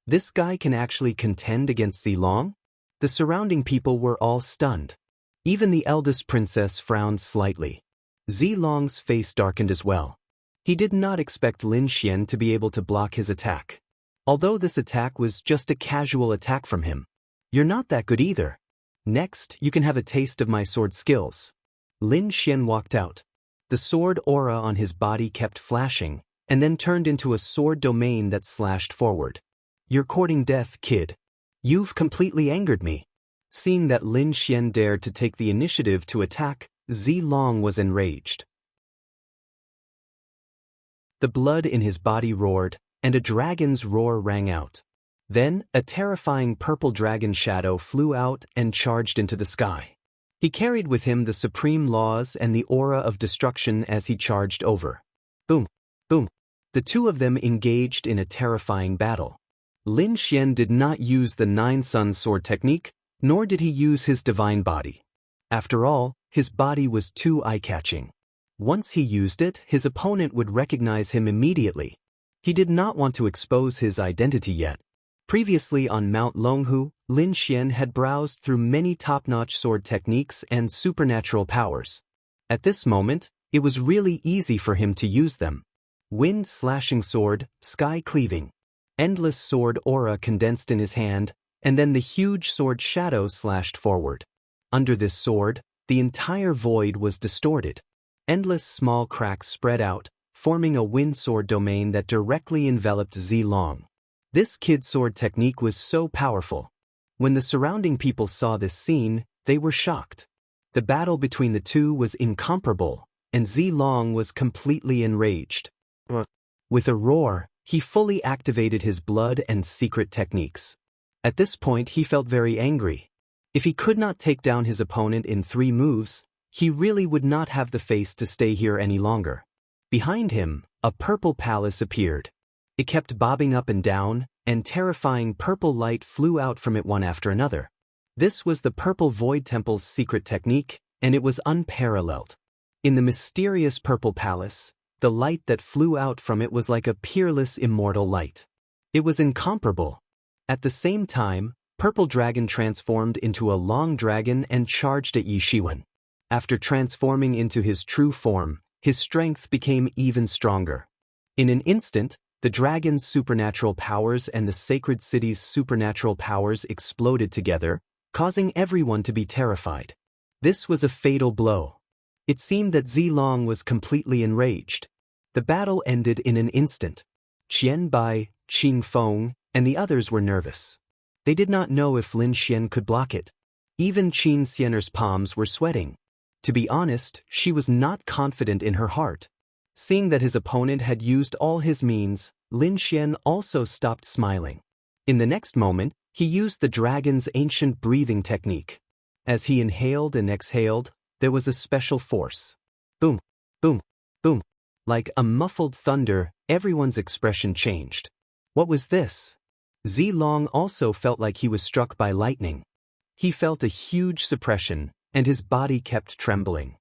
This guy can actually contend against Zilong? The surrounding people were all stunned. Even the eldest princess frowned slightly. Zilong's face darkened as well. He did not expect Lin Xian to be able to block his attack. Although this attack was just a casual attack from him. You're not that good either. Next, you can have a taste of my sword skills. Lin Xian walked out. The sword aura on his body kept flashing, and then turned into a sword domain that slashed forward. You're courting death, kid. You've completely angered me. Seeing that Lin Xian dared to take the initiative to attack, Zilong was enraged. The blood in his body roared, and a dragon's roar rang out. Then, a terrifying purple dragon shadow flew out and charged into the sky. He carried with him the supreme laws and the aura of destruction as he charged over. Boom, boom. The two of them engaged in a terrifying battle. Lin Xian did not use the 9 sun sword technique, Nor did he use his divine body. After all, his body was too eye-catching. Once he used it, his opponent would recognize him immediately. He did not want to expose his identity yet. Previously on Mount Longhu, Lin Xian had browsed through many top-notch sword techniques and supernatural powers. At this moment, it was really easy for him to use them. Wind-slashing sword, sky-cleaving. Endless sword aura condensed in his hand, and then the huge sword shadow slashed forward. Under this sword, the entire void was distorted. Endless small cracks spread out, forming a wind sword domain that directly enveloped Zilong. This kid sword technique was so powerful. When the surrounding people saw this scene, they were shocked. The battle between the two was incomparable, and Zilong was completely enraged. With a roar, he fully activated his blood and secret techniques. At this point, he felt very angry. If he could not take down his opponent in 3 moves, he really would not have the face to stay here any longer. Behind him, a purple palace appeared. It kept bobbing up and down, and terrifying purple light flew out from it one after another. This was the Purple Void Temple's secret technique, and it was unparalleled. In the mysterious purple palace, the light that flew out from it was like a peerless immortal light. It was incomparable. At the same time, Purple Dragon transformed into a long dragon and charged at Yi Shiwen. After transforming into his true form, his strength became even stronger. In an instant, the dragon's supernatural powers and the sacred city's supernatural powers exploded together, causing everyone to be terrified. This was a fatal blow. It seemed that Zilong was completely enraged. The battle ended in an instant. Qian Bai, Qing Feng, and the others were nervous. They did not know if Lin Xian could block it. Even Qin Xianer's palms were sweating. To be honest, she was not confident in her heart. Seeing that his opponent had used all his means, Lin Xian also stopped smiling. In the next moment, he used the dragon's ancient breathing technique. As he inhaled and exhaled, there was a special force. Boom, boom, boom. Like a muffled thunder, everyone's expression changed. What was this? Zilong also felt like he was struck by lightning. He felt a huge suppression, and his body kept trembling.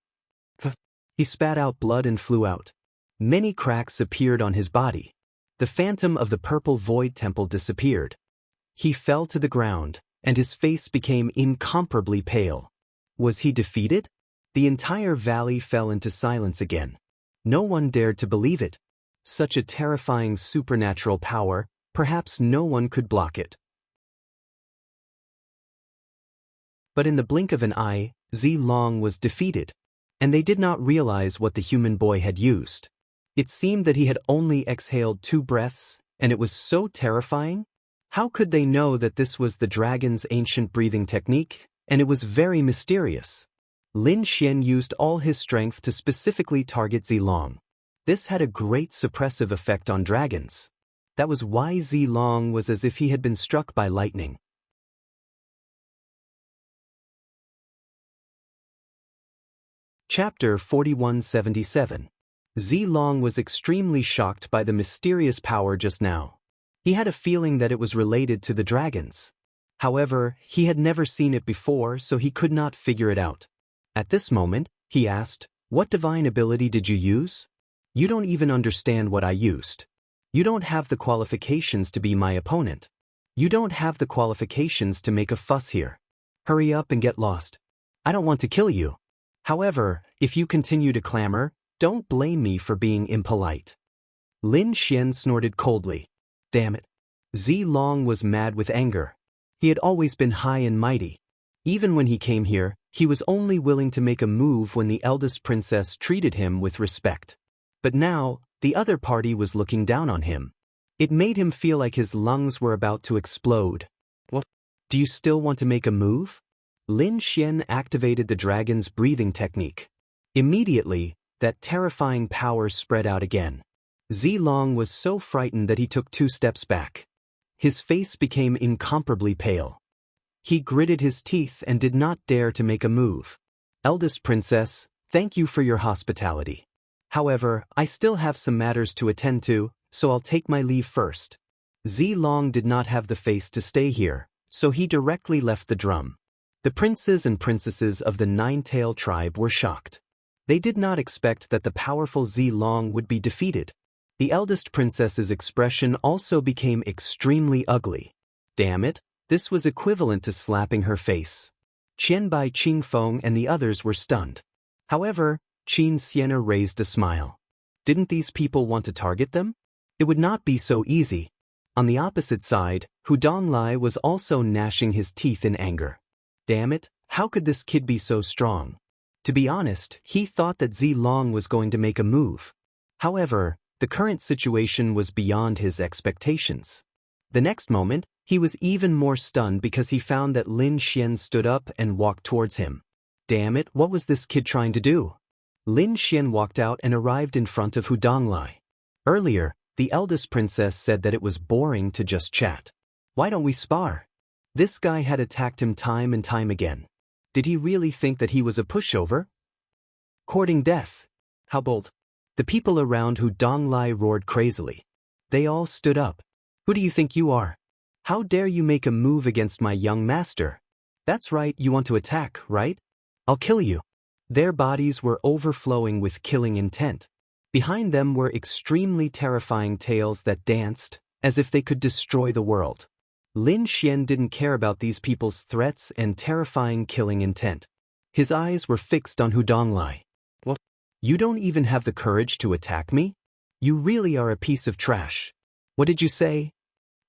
He spat out blood and flew out. Many cracks appeared on his body. The phantom of the Purple Void Temple disappeared. He fell to the ground, and his face became incomparably pale. Was he defeated? The entire valley fell into silence again. No one dared to believe it. Such a terrifying supernatural power, perhaps no one could block it. But in the blink of an eye, Zilong was defeated, and they did not realize what the human boy had used. It seemed that he had only exhaled 2 breaths, and it was so terrifying. How could they know that this was the dragon's ancient breathing technique, and it was very mysterious? Lin Xian used all his strength to specifically target Zilong. This had a great suppressive effect on dragons. That was why Zilong was as if he had been struck by lightning. Chapter 4177. Zilong was extremely shocked by the mysterious power just now. He had a feeling that it was related to the dragons. However, he had never seen it before, so he could not figure it out. At this moment, he asked, "What divine ability did you use? You don't even understand what I used. You don't have the qualifications to be my opponent. You don't have the qualifications to make a fuss here. Hurry up and get lost. I don't want to kill you. However, if you continue to clamor, don't blame me for being impolite." Lin Xian snorted coldly. Damn it. Zilong was mad with anger. He had always been high and mighty. Even when he came here, he was only willing to make a move when the eldest princess treated him with respect. But now, the other party was looking down on him. It made him feel like his lungs were about to explode. What? Do you still want to make a move? Lin Xian activated the dragon's breathing technique. Immediately, that terrifying power spread out again. Zilong was so frightened that he took 2 steps back. His face became incomparably pale. He gritted his teeth and did not dare to make a move. Eldest princess, thank you for your hospitality. However, I still have some matters to attend to, so I'll take my leave first. Zilong did not have the face to stay here, so he directly left the drum. The princes and princesses of the Nine-Tail tribe were shocked. They did not expect that the powerful Zilong would be defeated. The eldest princess's expression also became extremely ugly. Damn it, this was equivalent to slapping her face. Qianbai Qingfeng and the others were stunned. However, Qin Xian'er raised a smile. Didn't these people want to target them? It would not be so easy. On the opposite side, Hu Donglai was also gnashing his teeth in anger. Damn it, how could this kid be so strong? To be honest, he thought that Zilong was going to make a move. However, the current situation was beyond his expectations. The next moment, he was even more stunned because he found that Lin Xian stood up and walked towards him. Damn it, what was this kid trying to do? Lin Xian walked out and arrived in front of Hu Donglai. Earlier, the eldest princess said that it was boring to just chat. Why don't we spar? This guy had attacked him time and time again. Did he really think that he was a pushover? Courting death. How bold. The people around Hu Donglai roared crazily. They all stood up. Who do you think you are? How dare you make a move against my young master? That's right, you want to attack, right? I'll kill you. Their bodies were overflowing with killing intent. Behind them were extremely terrifying tails that danced, as if they could destroy the world. Lin Xian didn't care about these people's threats and terrifying killing intent. His eyes were fixed on Hu Donglai. What? You don't even have the courage to attack me? You really are a piece of trash. What did you say?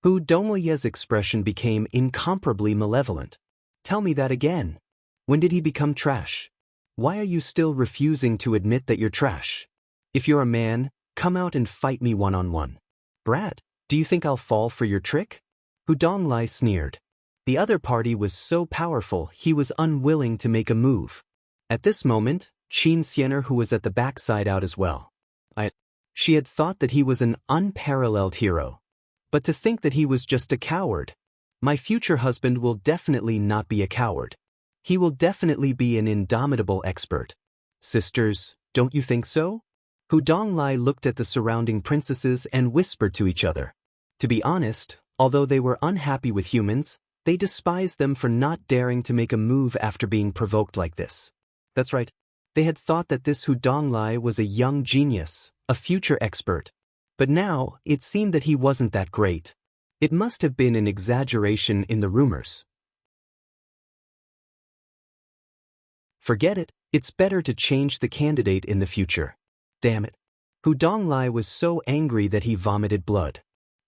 Hu Donglai's expression became incomparably malevolent. Tell me that again. When did he become trash? Why are you still refusing to admit that you're trash? If you're a man, come out and fight me one-on-one. Brat, do you think I'll fall for your trick? Hu Donglai sneered. The other party was so powerful he was unwilling to make a move. At this moment, Qin Xian'er, who was at the backside, out as well. She had thought that he was an unparalleled hero. But to think that he was just a coward. My future husband will definitely not be a coward. He will definitely be an indomitable expert. Sisters, don't you think so? Hu Donglai looked at the surrounding princesses and whispered to each other. To be honest, although they were unhappy with humans, they despised them for not daring to make a move after being provoked like this. That's right. They had thought that this Hu Donglai was a young genius, a future expert. But now, it seemed that he wasn't that great. It must have been an exaggeration in the rumors. Forget it, it's better to change the candidate in the future. Damn it. Hu Donglai was so angry that he vomited blood.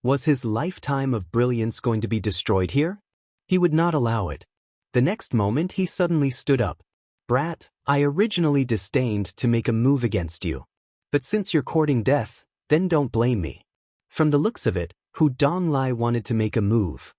Was his lifetime of brilliance going to be destroyed here? He would not allow it. The next moment he suddenly stood up. Brat, I originally disdained to make a move against you. But since you're courting death, then don't blame me. From the looks of it, Hu Donglai wanted to make a move.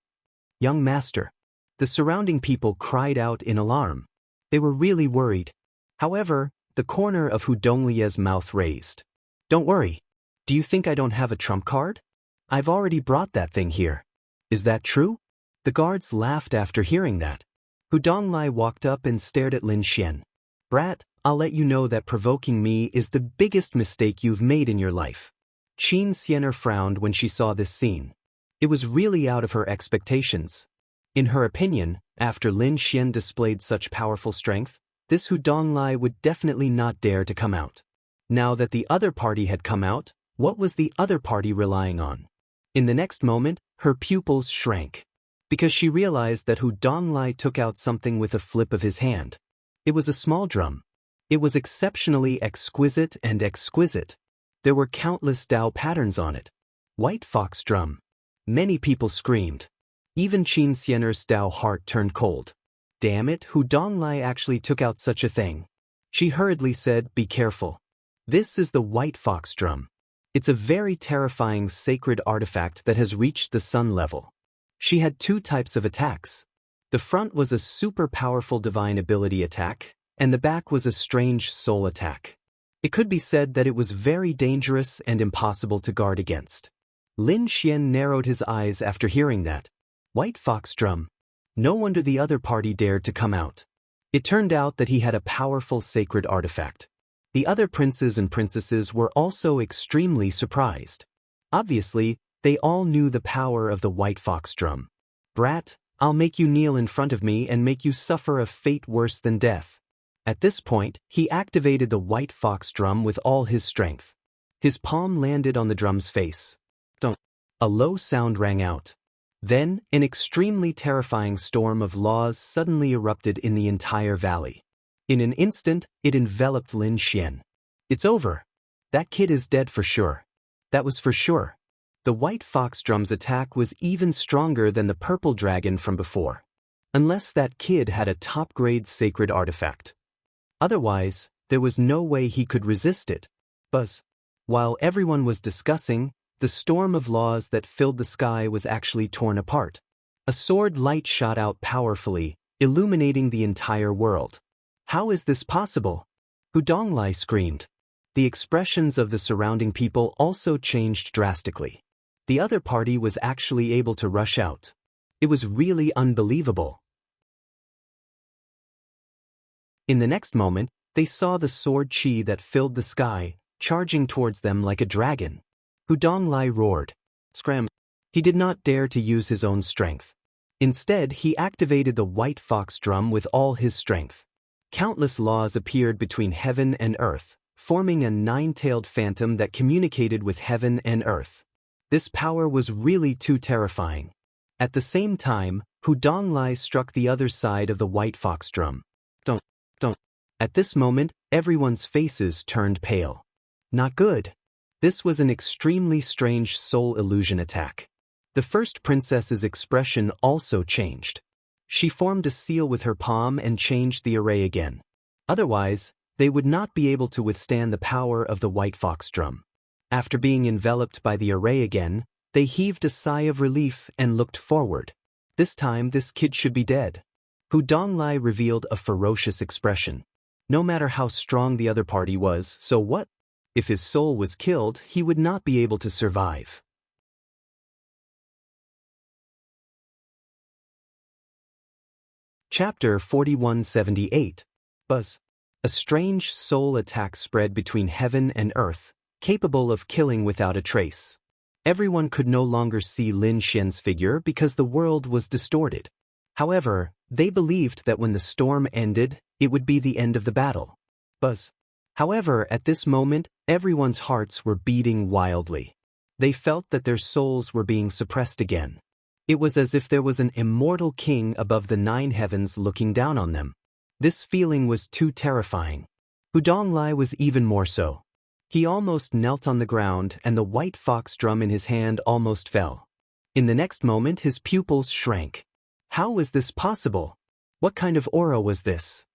Young master. The surrounding people cried out in alarm. They were really worried. However, the corner of Hu Donglai's mouth raised. Don't worry. Do you think I don't have a trump card? I've already brought that thing here. Is that true? The guards laughed after hearing that. Hu Donglai walked up and stared at Lin Xian. Brat, I'll let you know that provoking me is the biggest mistake you've made in your life. Qin Xian'er frowned when she saw this scene. It was really out of her expectations. In her opinion, after Lin Xian displayed such powerful strength, this Hu Donglai would definitely not dare to come out. Now that the other party had come out, what was the other party relying on? In the next moment, her pupils shrank. Because she realized that Hu Donglai took out something with a flip of his hand. It was a small drum. It was exceptionally exquisite and exquisite. There were countless Dao patterns on it. White fox drum. Many people screamed. Even Qin Xian'er's Dao heart turned cold. Damn it, Hu Donglai actually took out such a thing. She hurriedly said, be careful. This is the white fox drum. It's a very terrifying sacred artifact that has reached the sun level. She had two types of attacks. The front was a super powerful divine ability attack, and the back was a strange soul attack. It could be said that it was very dangerous and impossible to guard against. Lin Xian narrowed his eyes after hearing that. White fox drum. No wonder the other party dared to come out. It turned out that he had a powerful sacred artifact. The other princes and princesses were also extremely surprised. Obviously, they all knew the power of the white fox drum. Brat, I'll make you kneel in front of me and make you suffer a fate worse than death. At this point, he activated the white fox drum with all his strength. His palm landed on the drum's face. Dunk. A low sound rang out. Then, an extremely terrifying storm of laws suddenly erupted in the entire valley. In an instant, it enveloped Lin Xian. It's over. That kid is dead for sure. That was for sure. The white fox drum's attack was even stronger than the purple dragon from before. Unless that kid had a top-grade sacred artifact. Otherwise, there was no way he could resist it. Buzz. While everyone was discussing, the storm of laws that filled the sky was actually torn apart. A sword light shot out powerfully, illuminating the entire world. How is this possible? Hudonglai screamed. The expressions of the surrounding people also changed drastically. The other party was actually able to rush out. It was really unbelievable. In the next moment, they saw the sword chi that filled the sky, charging towards them like a dragon. Hudonglai roared. Scram. He did not dare to use his own strength. Instead, he activated the white fox drum with all his strength. Countless laws appeared between heaven and earth, forming a nine-tailed phantom that communicated with heaven and earth. This power was really too terrifying. At the same time, Hudonglai struck the other side of the white fox drum. Dunk, dunk. At this moment, everyone's faces turned pale. Not good. This was an extremely strange soul illusion attack. The first princess's expression also changed. She formed a seal with her palm and changed the array again. Otherwise, they would not be able to withstand the power of the white fox drum. After being enveloped by the array again, they heaved a sigh of relief and looked forward. This time this kid should be dead. Hudonglai revealed a ferocious expression. No matter how strong the other party was, so what? If his soul was killed, he would not be able to survive. Chapter 4178. Buzz. A strange soul attack spread between heaven and earth, capable of killing without a trace. Everyone could no longer see Lin Xian's figure because the world was distorted. However, they believed that when the storm ended, it would be the end of the battle. Buzz. However, at this moment, everyone's hearts were beating wildly. They felt that their souls were being suppressed again. It was as if there was an immortal king above the 9 heavens looking down on them. This feeling was too terrifying. Hudonglai was even more so. He almost knelt on the ground and the white fox drum in his hand almost fell. In the next moment his pupils shrank. How was this possible? What kind of aura was this?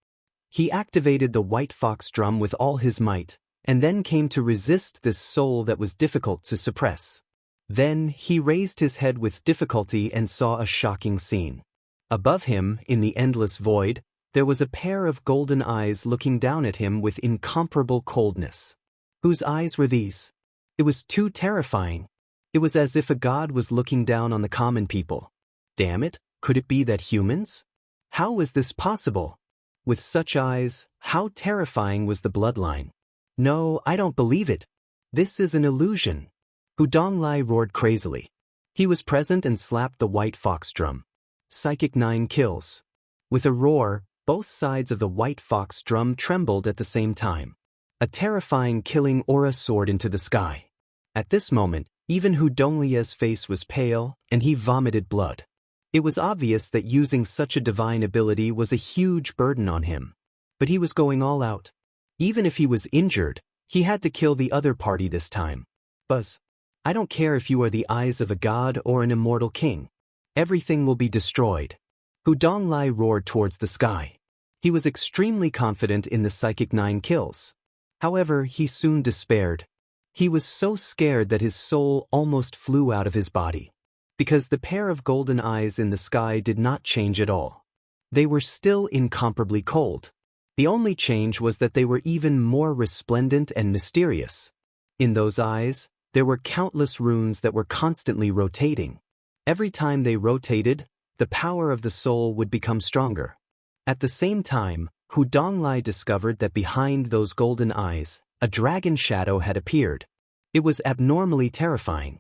He activated the white fox drum with all his might, and then came to resist this soul that was difficult to suppress. Then he raised his head with difficulty and saw a shocking scene. Above him, in the endless void, there was a pair of golden eyes looking down at him with incomparable coldness. Whose eyes were these? It was too terrifying. It was as if a god was looking down on the common people. Damn it, could it be that humans? How was this possible? With such eyes, how terrifying was the bloodline? No, I don't believe it. This is an illusion. Hudonglai roared crazily. He was present and slapped the white fox drum. Psychic 9 kills. With a roar, both sides of the white fox drum trembled at the same time. A terrifying killing aura soared into the sky. At this moment, even Hudonglai's face was pale, and he vomited blood. It was obvious that using such a divine ability was a huge burden on him. But he was going all out. Even if he was injured, he had to kill the other party this time. Buzz. I don't care if you are the eyes of a god or an immortal king. Everything will be destroyed. Hudonglai roared towards the sky. He was extremely confident in the psychic 9 kills. However, he soon despaired. He was so scared that his soul almost flew out of his body. Because the pair of golden eyes in the sky did not change at all. They were still incomparably cold. The only change was that they were even more resplendent and mysterious. In those eyes, there were countless runes that were constantly rotating. Every time they rotated, the power of the soul would become stronger. At the same time, Hudonglai discovered that behind those golden eyes, a dragon shadow had appeared. It was abnormally terrifying.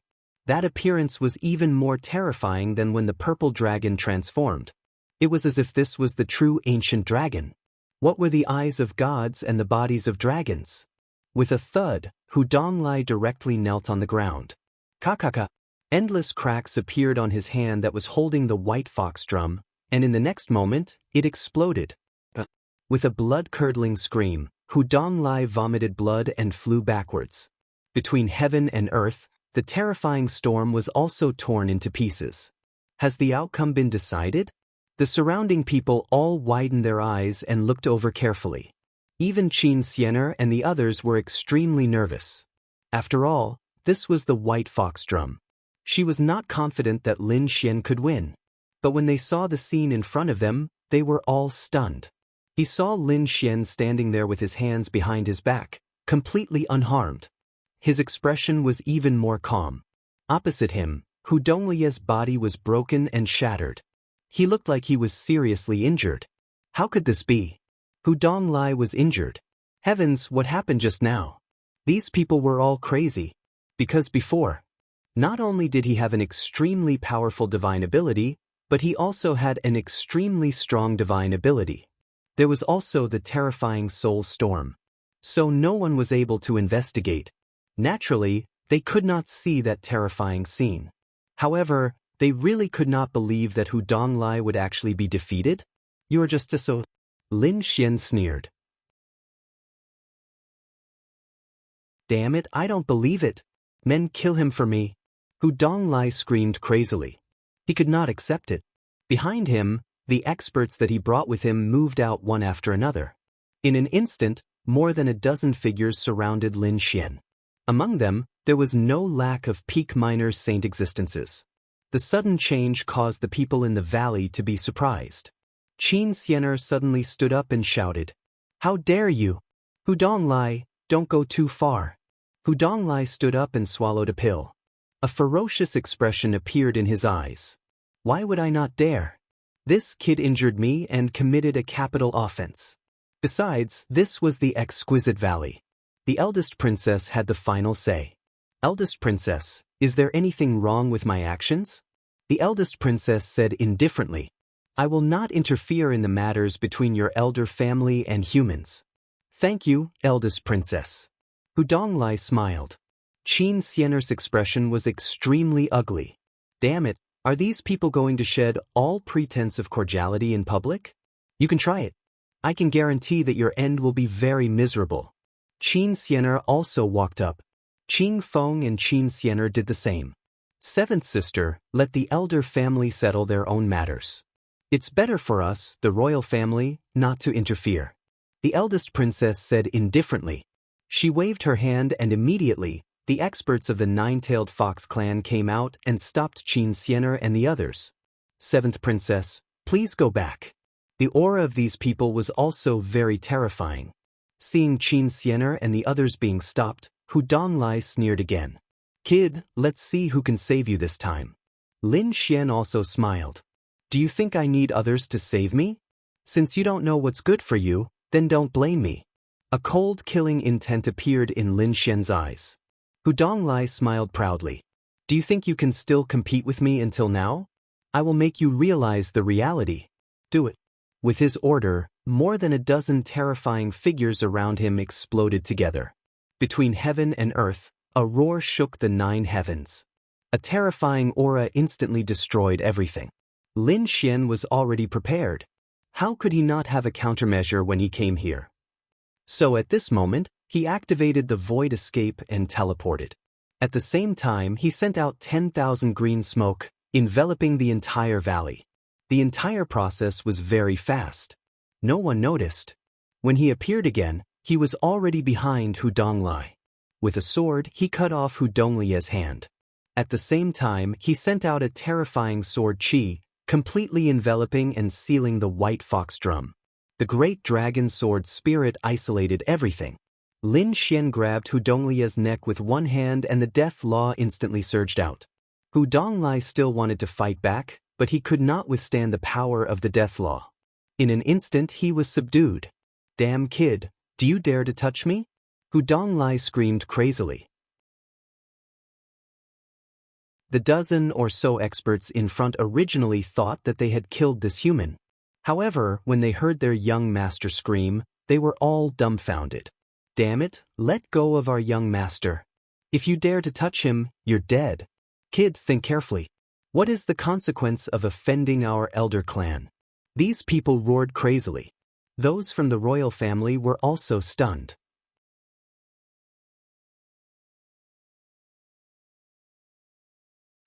That appearance was even more terrifying than when the purple dragon transformed. It was as if this was the true ancient dragon. What were the eyes of gods and the bodies of dragons? With a thud, Hu Donglai directly knelt on the ground. Kakaka. Endless cracks appeared on his hand that was holding the white fox drum, and in the next moment, it exploded. With a blood-curdling scream, Hu Donglai vomited blood and flew backwards. Between heaven and earth, the terrifying storm was also torn into pieces. Has the outcome been decided? The surrounding people all widened their eyes and looked over carefully. Even Qin Xianer and the others were extremely nervous. After all, this was the white fox drum. She was not confident that Lin Xian could win. But when they saw the scene in front of them, they were all stunned. He saw Lin Xian standing there with his hands behind his back, completely unharmed. His expression was even more calm. Opposite him, Hu Donglai's body was broken and shattered. He looked like he was seriously injured. How could this be? Hu Donglai was injured. Heavens, what happened just now? These people were all crazy. Because before, not only did he have an extremely powerful divine ability, but he also had an extremely strong divine ability. There was also the terrifying soul storm. So no one was able to investigate. Naturally, they could not see that terrifying scene. However, they really could not believe that Hu Donglai would actually be defeated. You are just so. Lin Xian sneered. Damn it, I don't believe it. Men kill him for me. Hu Donglai screamed crazily. He could not accept it. Behind him, the experts that he brought with him moved out one after another. In an instant, more than a dozen figures surrounded Lin Xian. Among them, there was no lack of peak minor saint existences. The sudden change caused the people in the valley to be surprised. Qin Xianer suddenly stood up and shouted, "How dare you? Hu Donglai, don't go too far." Hu Donglai stood up and swallowed a pill. A ferocious expression appeared in his eyes. Why would I not dare? This kid injured me and committed a capital offense. Besides, this was the exquisite valley. The eldest princess had the final say. Eldest princess, is there anything wrong with my actions? The eldest princess said indifferently, I will not interfere in the matters between your elder family and humans. Thank you, eldest princess. Hu Donglai smiled. Qin Xianer's expression was extremely ugly. Damn it, are these people going to shed all pretense of cordiality in public? You can try it. I can guarantee that your end will be very miserable. Qin Xianer also walked up. Qing Feng and Qin Xianer did the same. Seventh sister, let the elder family settle their own matters. It's better for us, the royal family, not to interfere. The eldest princess said indifferently. She waved her hand and immediately, the experts of the nine-tailed fox clan came out and stopped Qin Xianer and the others. Seventh princess, please go back. The aura of these people was also very terrifying. Seeing Qin Xianer and the others being stopped, Hu Donglai sneered again. Kid, let's see who can save you this time. Lin Xian also smiled. Do you think I need others to save me? Since you don't know what's good for you, then don't blame me. A cold killing intent appeared in Lin Xian's eyes. Hu Donglai smiled proudly. Do you think you can still compete with me until now? I will make you realize the reality. Do it. With his order, more than a dozen terrifying figures around him exploded together. Between heaven and earth, a roar shook the 9 heavens. A terrifying aura instantly destroyed everything. Lin Xian was already prepared. How could he not have a countermeasure when he came here? So at this moment, he activated the void escape and teleported. At the same time, he sent out 10,000 green smoke, enveloping the entire valley. The entire process was very fast. No one noticed. When he appeared again, he was already behind Hu Donglai. With a sword, he cut off Hu Donglai's hand. At the same time, he sent out a terrifying sword chi, completely enveloping and sealing the white fox drum. The great dragon sword spirit isolated everything. Lin Xian grabbed Hu Donglai's neck with one hand and the death law instantly surged out. Hu Donglai still wanted to fight back, but he could not withstand the power of the death law. In an instant he was subdued. Damn kid, do you dare to touch me? Hu Donglai screamed crazily. The dozen or so experts in front originally thought that they had killed this human. However, when they heard their young master scream, they were all dumbfounded. Damn it, let go of our young master. If you dare to touch him, you're dead. Kid, think carefully. What is the consequence of offending our elder clan? These people roared crazily. Those from the royal family were also stunned.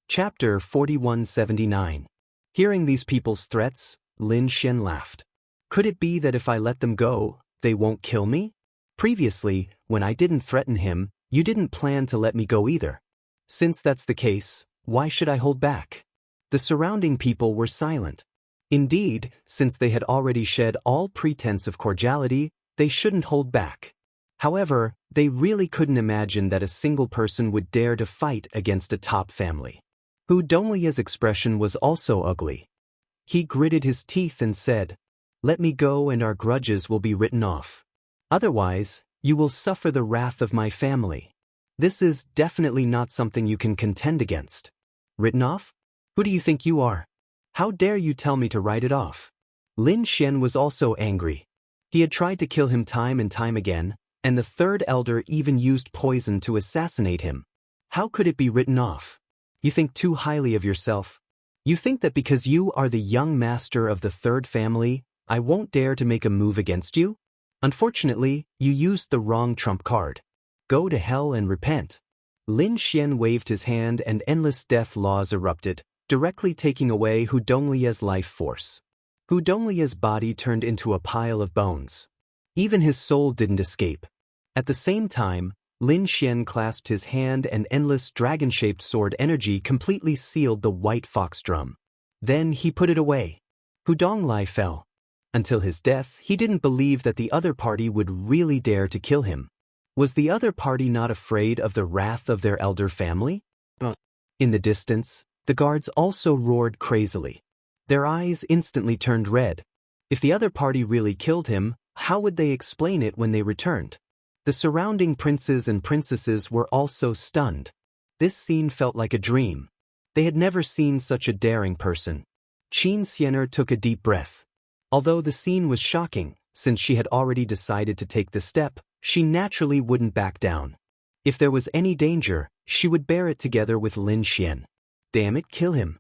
Chapter 4179. Hearing these people's threats, Lin Xian laughed. Could it be that if I let them go, they won't kill me? Previously, when I didn't threaten him, you didn't plan to let me go either. Since that's the case, why should I hold back? The surrounding people were silent. Indeed, since they had already shed all pretense of cordiality, they shouldn't hold back. However, they really couldn't imagine that a single person would dare to fight against a top family. Hu Donglia's expression was also ugly. He gritted his teeth and said, "Let me go and our grudges will be written off. Otherwise, you will suffer the wrath of my family. This is definitely not something you can contend against." Written off? Who do you think you are? How dare you tell me to write it off? Lin Xian was also angry. He had tried to kill him time and time again, and the third elder even used poison to assassinate him. How could it be written off? You think too highly of yourself. You think that because you are the young master of the third family, I won't dare to make a move against you? Unfortunately, you used the wrong trump card. Go to hell and repent. Lin Xian waved his hand and endless death laws erupted, directly taking away Hu Donglia's life force. Hu Donglia's body turned into a pile of bones. Even his soul didn't escape. At the same time, Lin Xian clasped his hand and endless dragon-shaped sword energy completely sealed the white fox drum. Then he put it away. Hu Donglai fell. Until his death, he didn't believe that the other party would really dare to kill him. Was the other party not afraid of the wrath of their elder family? In the distance, the guards also roared crazily. Their eyes instantly turned red. If the other party really killed him, how would they explain it when they returned? The surrounding princes and princesses were also stunned. This scene felt like a dream. They had never seen such a daring person. Qin Xiener took a deep breath. Although the scene was shocking, since she had already decided to take the step, she naturally wouldn't back down. If there was any danger, she would bear it together with Lin Xian. Damn it, kill him.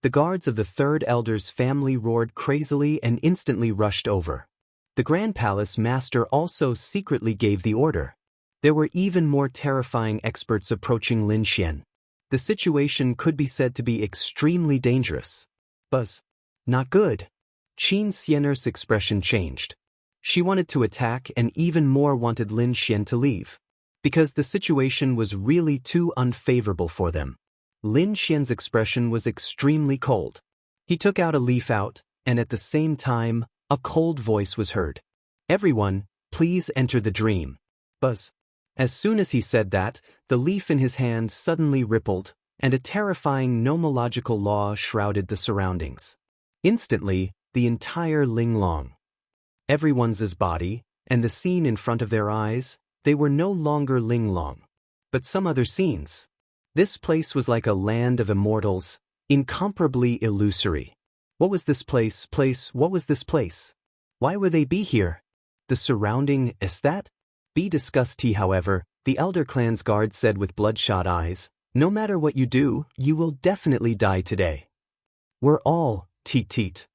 The guards of the third elder's family roared crazily and instantly rushed over. The Grand Palace Master also secretly gave the order. There were even more terrifying experts approaching Lin Xian. The situation could be said to be extremely dangerous. Buzz. Not good. Qin Xiener's expression changed. She wanted to attack and even more wanted Lin Xian to leave. Because the situation was really too unfavorable for them. Lin Xian's expression was extremely cold. He took out a leaf and at the same time, a cold voice was heard. "Everyone, please enter the dream." Buzz. As soon as he said that, the leaf in his hand suddenly rippled, and a terrifying nomological law shrouded the surroundings. Instantly, the entire Linglong, everyone's body, and the scene in front of their eyes, they were no longer Linglong, but some other scenes. This place was like a land of immortals, incomparably illusory. What was this place? What was this place? Why would they be here? The surrounding, is that? Be discussed. However, the elder clan's guard said with bloodshot eyes, "No matter what you do, you will definitely die today." We're all, teet teet.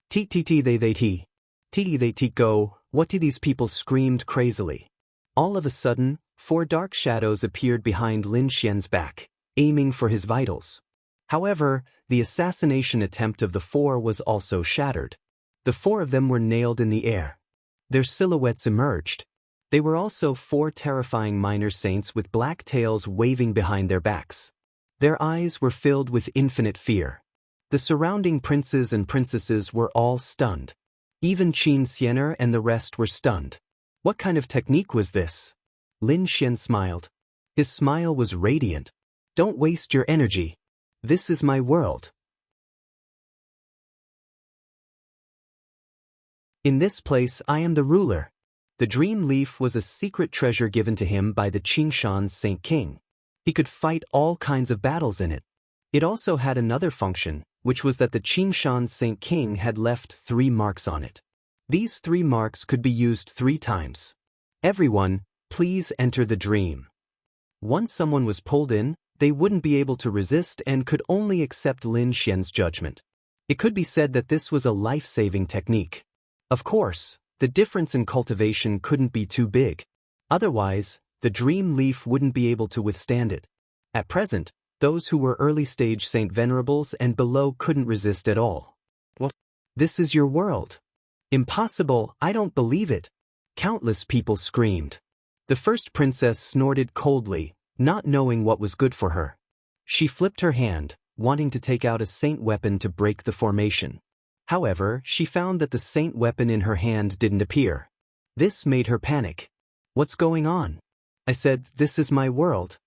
Teet teet teet they tee. Teet they teet go, what do these people screamed crazily. All of a sudden, 4 dark shadows appeared behind Lin Xian's back, aiming for his vitals. However, the assassination attempt of the 4 was also shattered. The 4 of them were nailed in the air. Their silhouettes emerged. They were also 4 terrifying minor saints with black tails waving behind their backs. Their eyes were filled with infinite fear. The surrounding princes and princesses were all stunned. Even Qin Xiener and the rest were stunned. What kind of technique was this? Lin Xian smiled. His smile was radiant. Don't waste your energy. This is my world. In this place I am the ruler. The dream leaf was a secret treasure given to him by the Qingshan Saint King. He could fight all kinds of battles in it. It also had another function, which was that the Qingshan Saint King had left 3 marks on it. These 3 marks could be used 3 times. Everyone, please enter the dream. Once someone was pulled in, they wouldn't be able to resist and could only accept Lin Xian's judgment. It could be said that this was a life-saving technique. Of course, the difference in cultivation couldn't be too big. Otherwise, the dream leaf wouldn't be able to withstand it. At present, those who were early-stage Saint Venerables and below couldn't resist at all. What? This is your world. Impossible, I don't believe it. Countless people screamed. The first princess snorted coldly, not knowing what was good for her. She flipped her hand, wanting to take out a saint weapon to break the formation. However, she found that the saint weapon in her hand didn't appear. This made her panic. What's going on? I said, this is my world.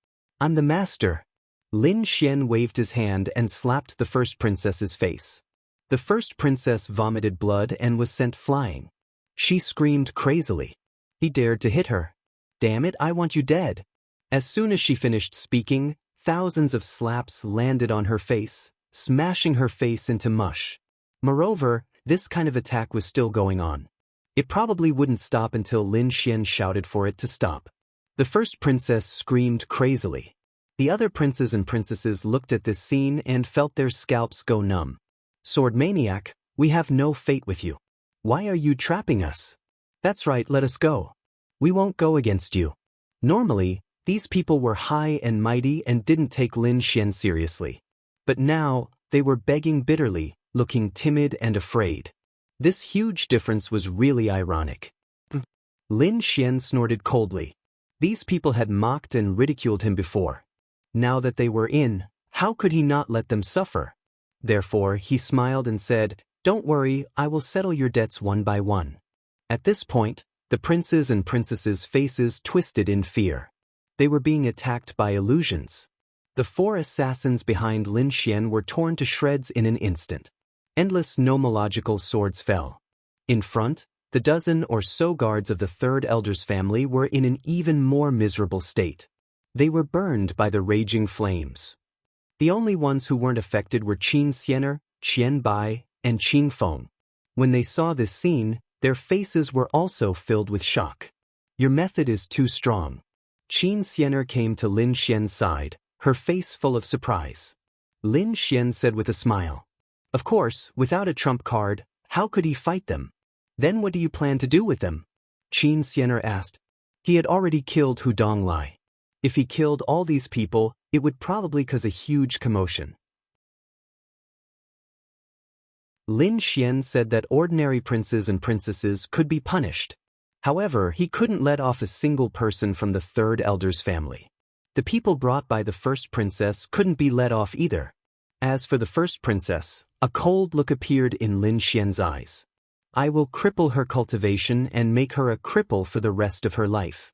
I'm the master. Lin Xian waved his hand and slapped the first princess's face. The first princess vomited blood and was sent flying. She screamed crazily. He dared to hit her. Damn it, I want you dead. As soon as she finished speaking, thousands of slaps landed on her face, smashing her face into mush. Moreover, this kind of attack was still going on. It probably wouldn't stop until Lin Xian shouted for it to stop. The first princess screamed crazily. The other princes and princesses looked at this scene and felt their scalps go numb. Sword maniac, we have no fate with you. Why are you trapping us? That's right, let us go. We won't go against you. Normally, these people were high and mighty and didn't take Lin Xian seriously. But now, they were begging bitterly, looking timid and afraid. This huge difference was really ironic. Lin Xian snorted coldly. These people had mocked and ridiculed him before. Now that they were in, how could he not let them suffer? Therefore, he smiled and said, "Don't worry, I will settle your debts one by one." At this point, the princes and princesses' faces twisted in fear. They were being attacked by illusions. The 4 assassins behind Lin Xian were torn to shreds in an instant. Endless nomological swords fell. In front, the dozen or so guards of the 3rd Elder's family were in an even more miserable state. They were burned by the raging flames. The only ones who weren't affected were Qin Xianer, Qian Bai, and Qing Feng. When they saw this scene, their faces were also filled with shock. Your method is too strong. Qin Xianer came to Lin Xian's side, her face full of surprise. Lin Xian said with a smile, "Of course, without a trump card, how could he fight them? Then what do you plan to do with them?" Qin Xianer asked. He had already killed Hu Donglai. If he killed all these people, it would probably cause a huge commotion. Lin Xian said that ordinary princes and princesses could be punished. However, he couldn't let off a single person from the 3rd Elder's family. The people brought by the first princess couldn't be let off either. As for the first princess, a cold look appeared in Lin Xian's eyes. I will cripple her cultivation and make her a cripple for the rest of her life.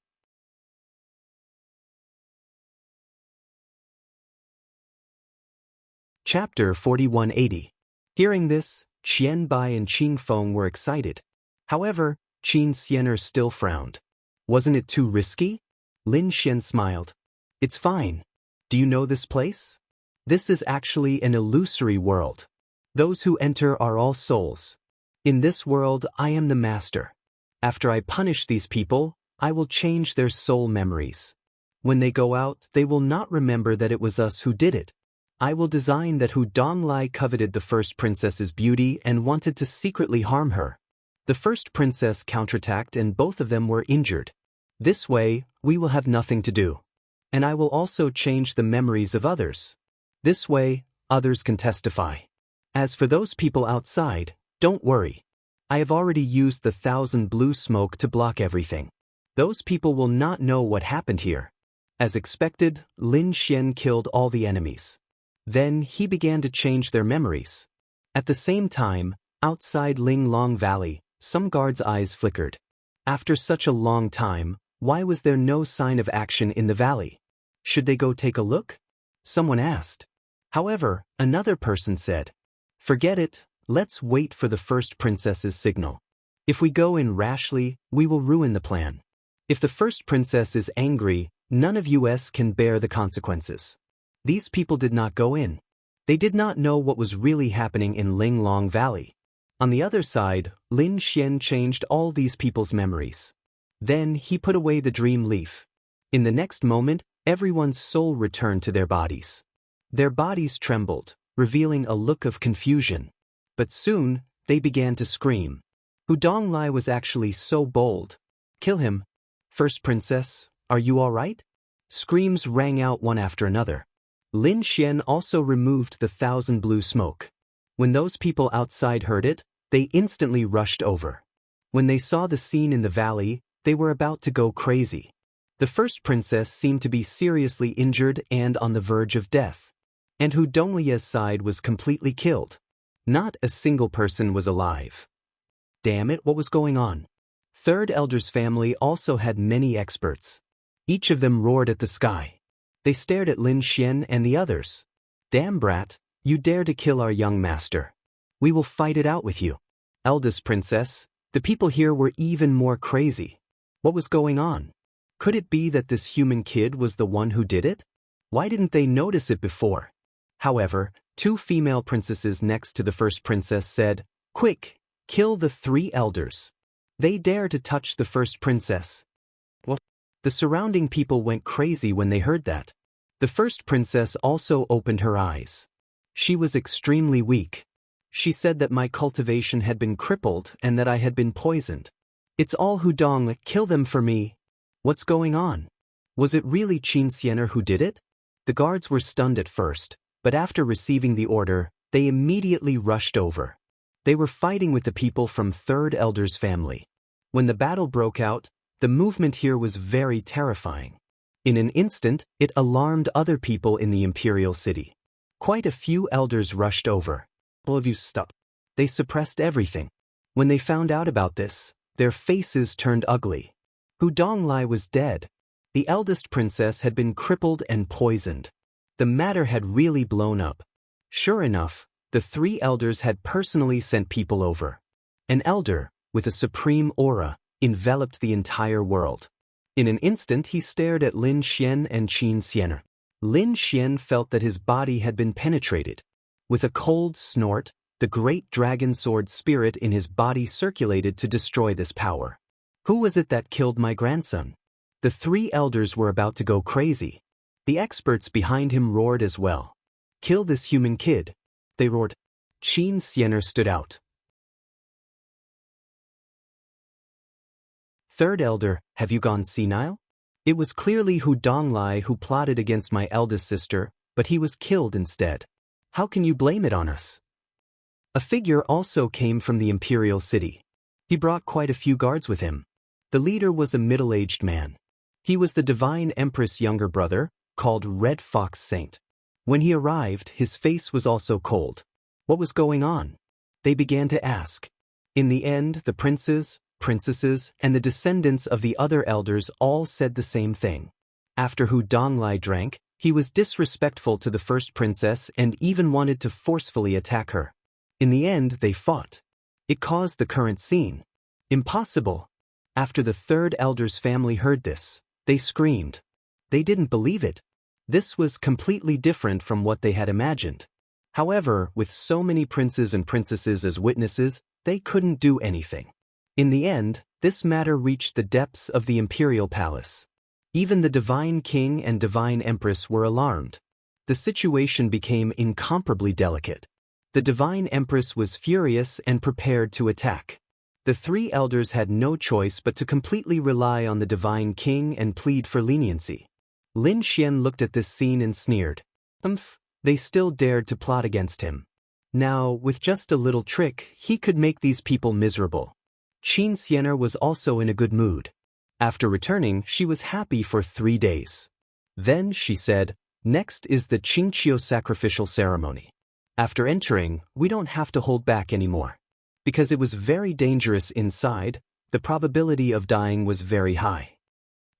Chapter 4180. Hearing this, Qian Bai and Qing Feng were excited. However, Qin Xianer still frowned. Wasn't it too risky? Lin Xian smiled. It's fine. Do you know this place? This is actually an illusory world. Those who enter are all souls. In this world, I am the master. After I punish these people, I will change their soul memories. When they go out, they will not remember that it was us who did it. I will design that Hu Donglai coveted the first princess's beauty and wanted to secretly harm her. The first princess counterattacked and both of them were injured. This way, we will have nothing to do. And I will also change the memories of others. This way, others can testify. As for those people outside, don't worry. I have already used the 1,000 blue smoke to block everything. Those people will not know what happened here. As expected, Lin Xian killed all the enemies. Then he began to change their memories. At the same time, outside Linglong Valley, some guards' eyes flickered. After such a long time, why was there no sign of action in the valley? Should they go take a look? Someone asked. However, another person said, "Forget it, let's wait for the first princess's signal. If we go in rashly, we will ruin the plan. If the first princess is angry, None of us can bear the consequences. These people did not go in. They did not know what was really happening in Linglong Valley. On the other side, Lin Xian changed all these people's memories. Then he put away the dream leaf. In the next moment, everyone's soul returned to their bodies. Their bodies trembled, revealing a look of confusion. But soon, they began to scream. Hu Donglai was actually so bold. Kill him. First princess, are you all right? Screams rang out one after another. Lin Xian also removed the 1,000 blue smoke. When those people outside heard it, they instantly rushed over. When they saw the scene in the valley, they were about to go crazy. The first princess seemed to be seriously injured and on the verge of death. And Hu Donglia's side was completely killed. Not a single person was alive. Damn it, what was going on? Third Elder's family also had many experts. Each of them roared at the sky. They stared at Lin Xian and the others. Damn brat, you dare to kill our young master. We will fight it out with you. Eldest princess, the people here were even more crazy. What was going on? Could it be that this human kid was the one who did it? Why didn't they notice it before? However, 2 female princesses next to the first princess said, "Quick, kill the 3 elders. They dare to touch the first princess." What? The surrounding people went crazy when they heard that. The first princess also opened her eyes. She was extremely weak. She said that my cultivation had been crippled and that I had been poisoned. It's all Hudong, kill them for me. What's going on? Was it really Qin Xiener who did it? The guards were stunned at first, but after receiving the order, they immediately rushed over. They were fighting with the people from Third Elder's family. When the battle broke out, the movement here was very terrifying. In an instant, it alarmed other people in the imperial city. Quite a few elders rushed over. All of you stop. They suppressed everything. When they found out about this, their faces turned ugly. Hu Donglai was dead. The eldest princess had been crippled and poisoned. The matter had really blown up. Sure enough, the 3 elders had personally sent people over. An elder, with a supreme aura, enveloped the entire world. In an instant he stared at Lin Xian and Qin Xiener. Lin Xian felt that his body had been penetrated. With a cold snort, the great dragon sword spirit in his body circulated to destroy this power. Who was it that killed my grandson? The 3 elders were about to go crazy. The experts behind him roared as well. Kill this human kid. They roared. Qin Xiener stood out. Third elder, have you gone senile? It was clearly Hu Donglai who plotted against my eldest sister, but he was killed instead. How can you blame it on us? A figure also came from the imperial city. He brought quite a few guards with him. The leader was a middle-aged man. He was the Divine Empress' younger brother, called Red Fox Saint. When he arrived, his face was also cold. What was going on? They began to ask. In the end, the princes, princesses, and the descendants of the other elders all said the same thing. After Hu Donglai drank, he was disrespectful to the first princess and even wanted to forcefully attack her. In the end, they fought. It caused the current scene. Impossible. After the third elder's family heard this, they screamed. They didn't believe it. This was completely different from what they had imagined. However, with so many princes and princesses as witnesses, they couldn't do anything. In the end, this matter reached the depths of the imperial palace. Even the Divine King and Divine Empress were alarmed. The situation became incomparably delicate. The Divine Empress was furious and prepared to attack. The 3 elders had no choice but to completely rely on the Divine King and plead for leniency. Lin Xian looked at this scene and sneered. They still dared to plot against him. Now, with just a little trick, he could make these people miserable. Qin Xiener was also in a good mood. After returning, she was happy for 3 days. Then, she said, next is the Qingqiu sacrificial ceremony. After entering, we don't have to hold back anymore. Because it was very dangerous inside, the probability of dying was very high.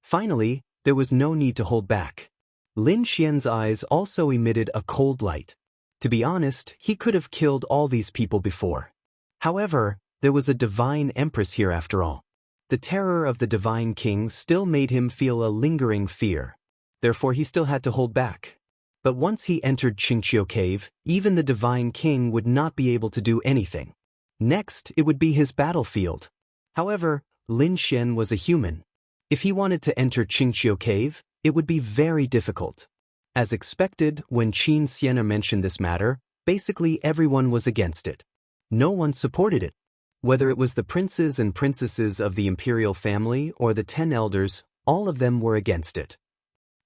Finally, there was no need to hold back. Lin Xian's eyes also emitted a cold light. To be honest, he could have killed all these people before. However, there was a Divine Empress here after all. The terror of the Divine King still made him feel a lingering fear. therefore he still had to hold back. But once he entered Qingqiu Cave, even the Divine King would not be able to do anything. Next, it would be his battlefield. However, Lin Xian was a human. If he wanted to enter Qingqiu Cave, it would be very difficult. As expected, when Qin Xian mentioned this matter, basically everyone was against it. No one supported it. Whether it was the princes and princesses of the imperial family or the 10 elders, all of them were against it.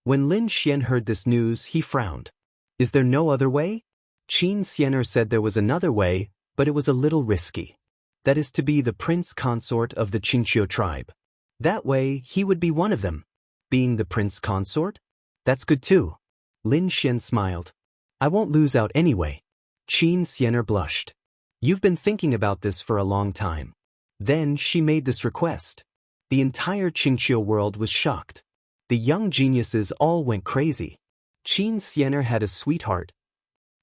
When Lin Xian heard this news, he frowned. Is there no other way? Qin Xian said there was another way, but it was a little risky. That is to be the prince consort of the Qingqiu tribe. That way, he would be one of them. Being the prince consort? That's good too. Lin Xian smiled. I won't lose out anyway. Qin Xian blushed. You've been thinking about this for a long time. Then she made this request. The entire Qingqiu world was shocked. The young geniuses all went crazy. Qin Xian had a sweetheart.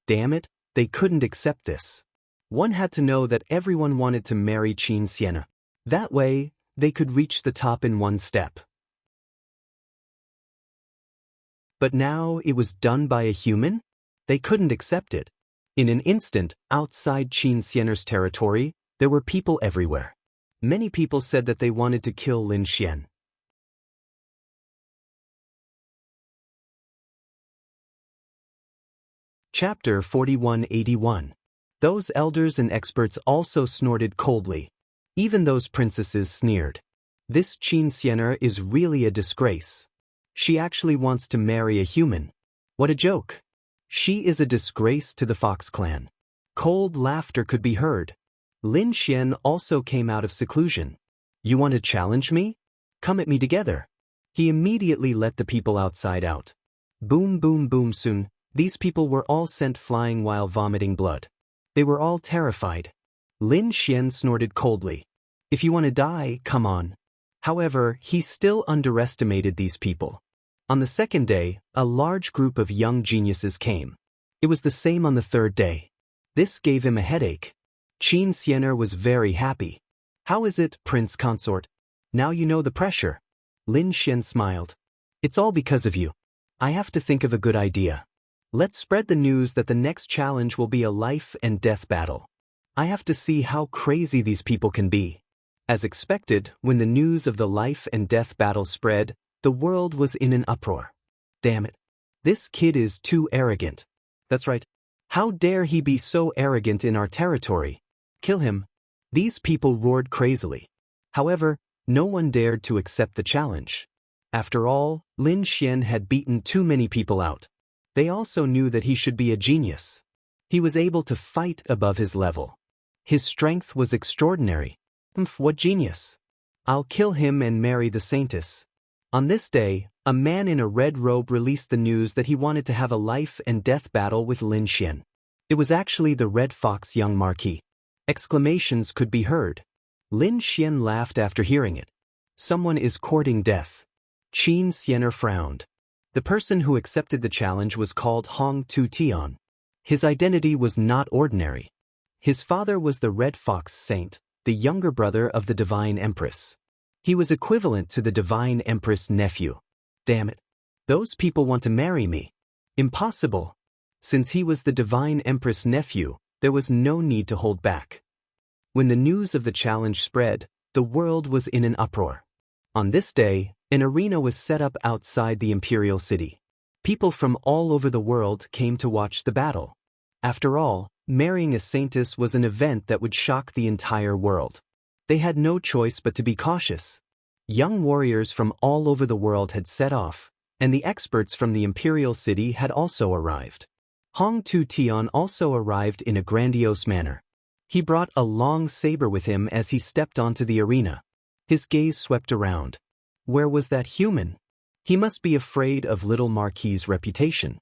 Damn it, they couldn't accept this. One had to know that everyone wanted to marry Qin Xian. That way, they could reach the top in one step. But now it was done by a human? They couldn't accept it. In an instant, outside Qin Xian's territory, there were people everywhere. Many people said that they wanted to kill Lin Xian. Chapter 4181. Those elders and experts also snorted coldly. Even those princesses sneered. This Qin Xian is really a disgrace. She actually wants to marry a human. What a joke. She is a disgrace to the Fox clan. Cold laughter could be heard. Lin Xian also came out of seclusion. You want to challenge me? Come at me together. He immediately let the people outside out. Boom boom boom soon, these people were all sent flying while vomiting blood. They were all terrified. Lin Xian snorted coldly. If you want to die, come on. However, he still underestimated these people. On the second day, a large group of young geniuses came. It was the same on the third day. This gave him a headache. Qin Xian was very happy. How is it, Prince Consort? Now you know the pressure. Lin Xian smiled. It's all because of you. I have to think of a good idea. Let's spread the news that the next challenge will be a life and death battle. I have to see how crazy these people can be. As expected, when the news of the life and death battle spread, the world was in an uproar. Damn it. This kid is too arrogant. That's right. How dare he be so arrogant in our territory? Kill him. These people roared crazily. However, no one dared to accept the challenge. After all, Lin Xian had beaten too many people out. They also knew that he should be a genius. He was able to fight above his level. His strength was extraordinary. What genius! I'll kill him and marry the saintess. On this day, a man in a red robe released the news that he wanted to have a life and death battle with Lin Xian. It was actually the Red Fox young Marquis. Exclamations could be heard. Lin Xian laughed after hearing it. Someone is courting death. Qin Xian frowned. The person who accepted the challenge was called Hong Tu Tian. His identity was not ordinary. His father was the Red Fox Saint, the younger brother of the Divine Empress. He was equivalent to the Divine Empress' nephew. Damn it. Those people want to marry me. Impossible. Since he was the Divine Empress' nephew, there was no need to hold back. When the news of the challenge spread, the world was in an uproar. On this day, an arena was set up outside the imperial city. People from all over the world came to watch the battle. After all, marrying a saintess was an event that would shock the entire world. They had no choice but to be cautious. Young warriors from all over the world had set off, and the experts from the imperial city had also arrived. Hong Tu Tian also arrived in a grandiose manner. He brought a long saber with him as he stepped onto the arena. His gaze swept around. Where was that human? He must be afraid of little Marquis's reputation.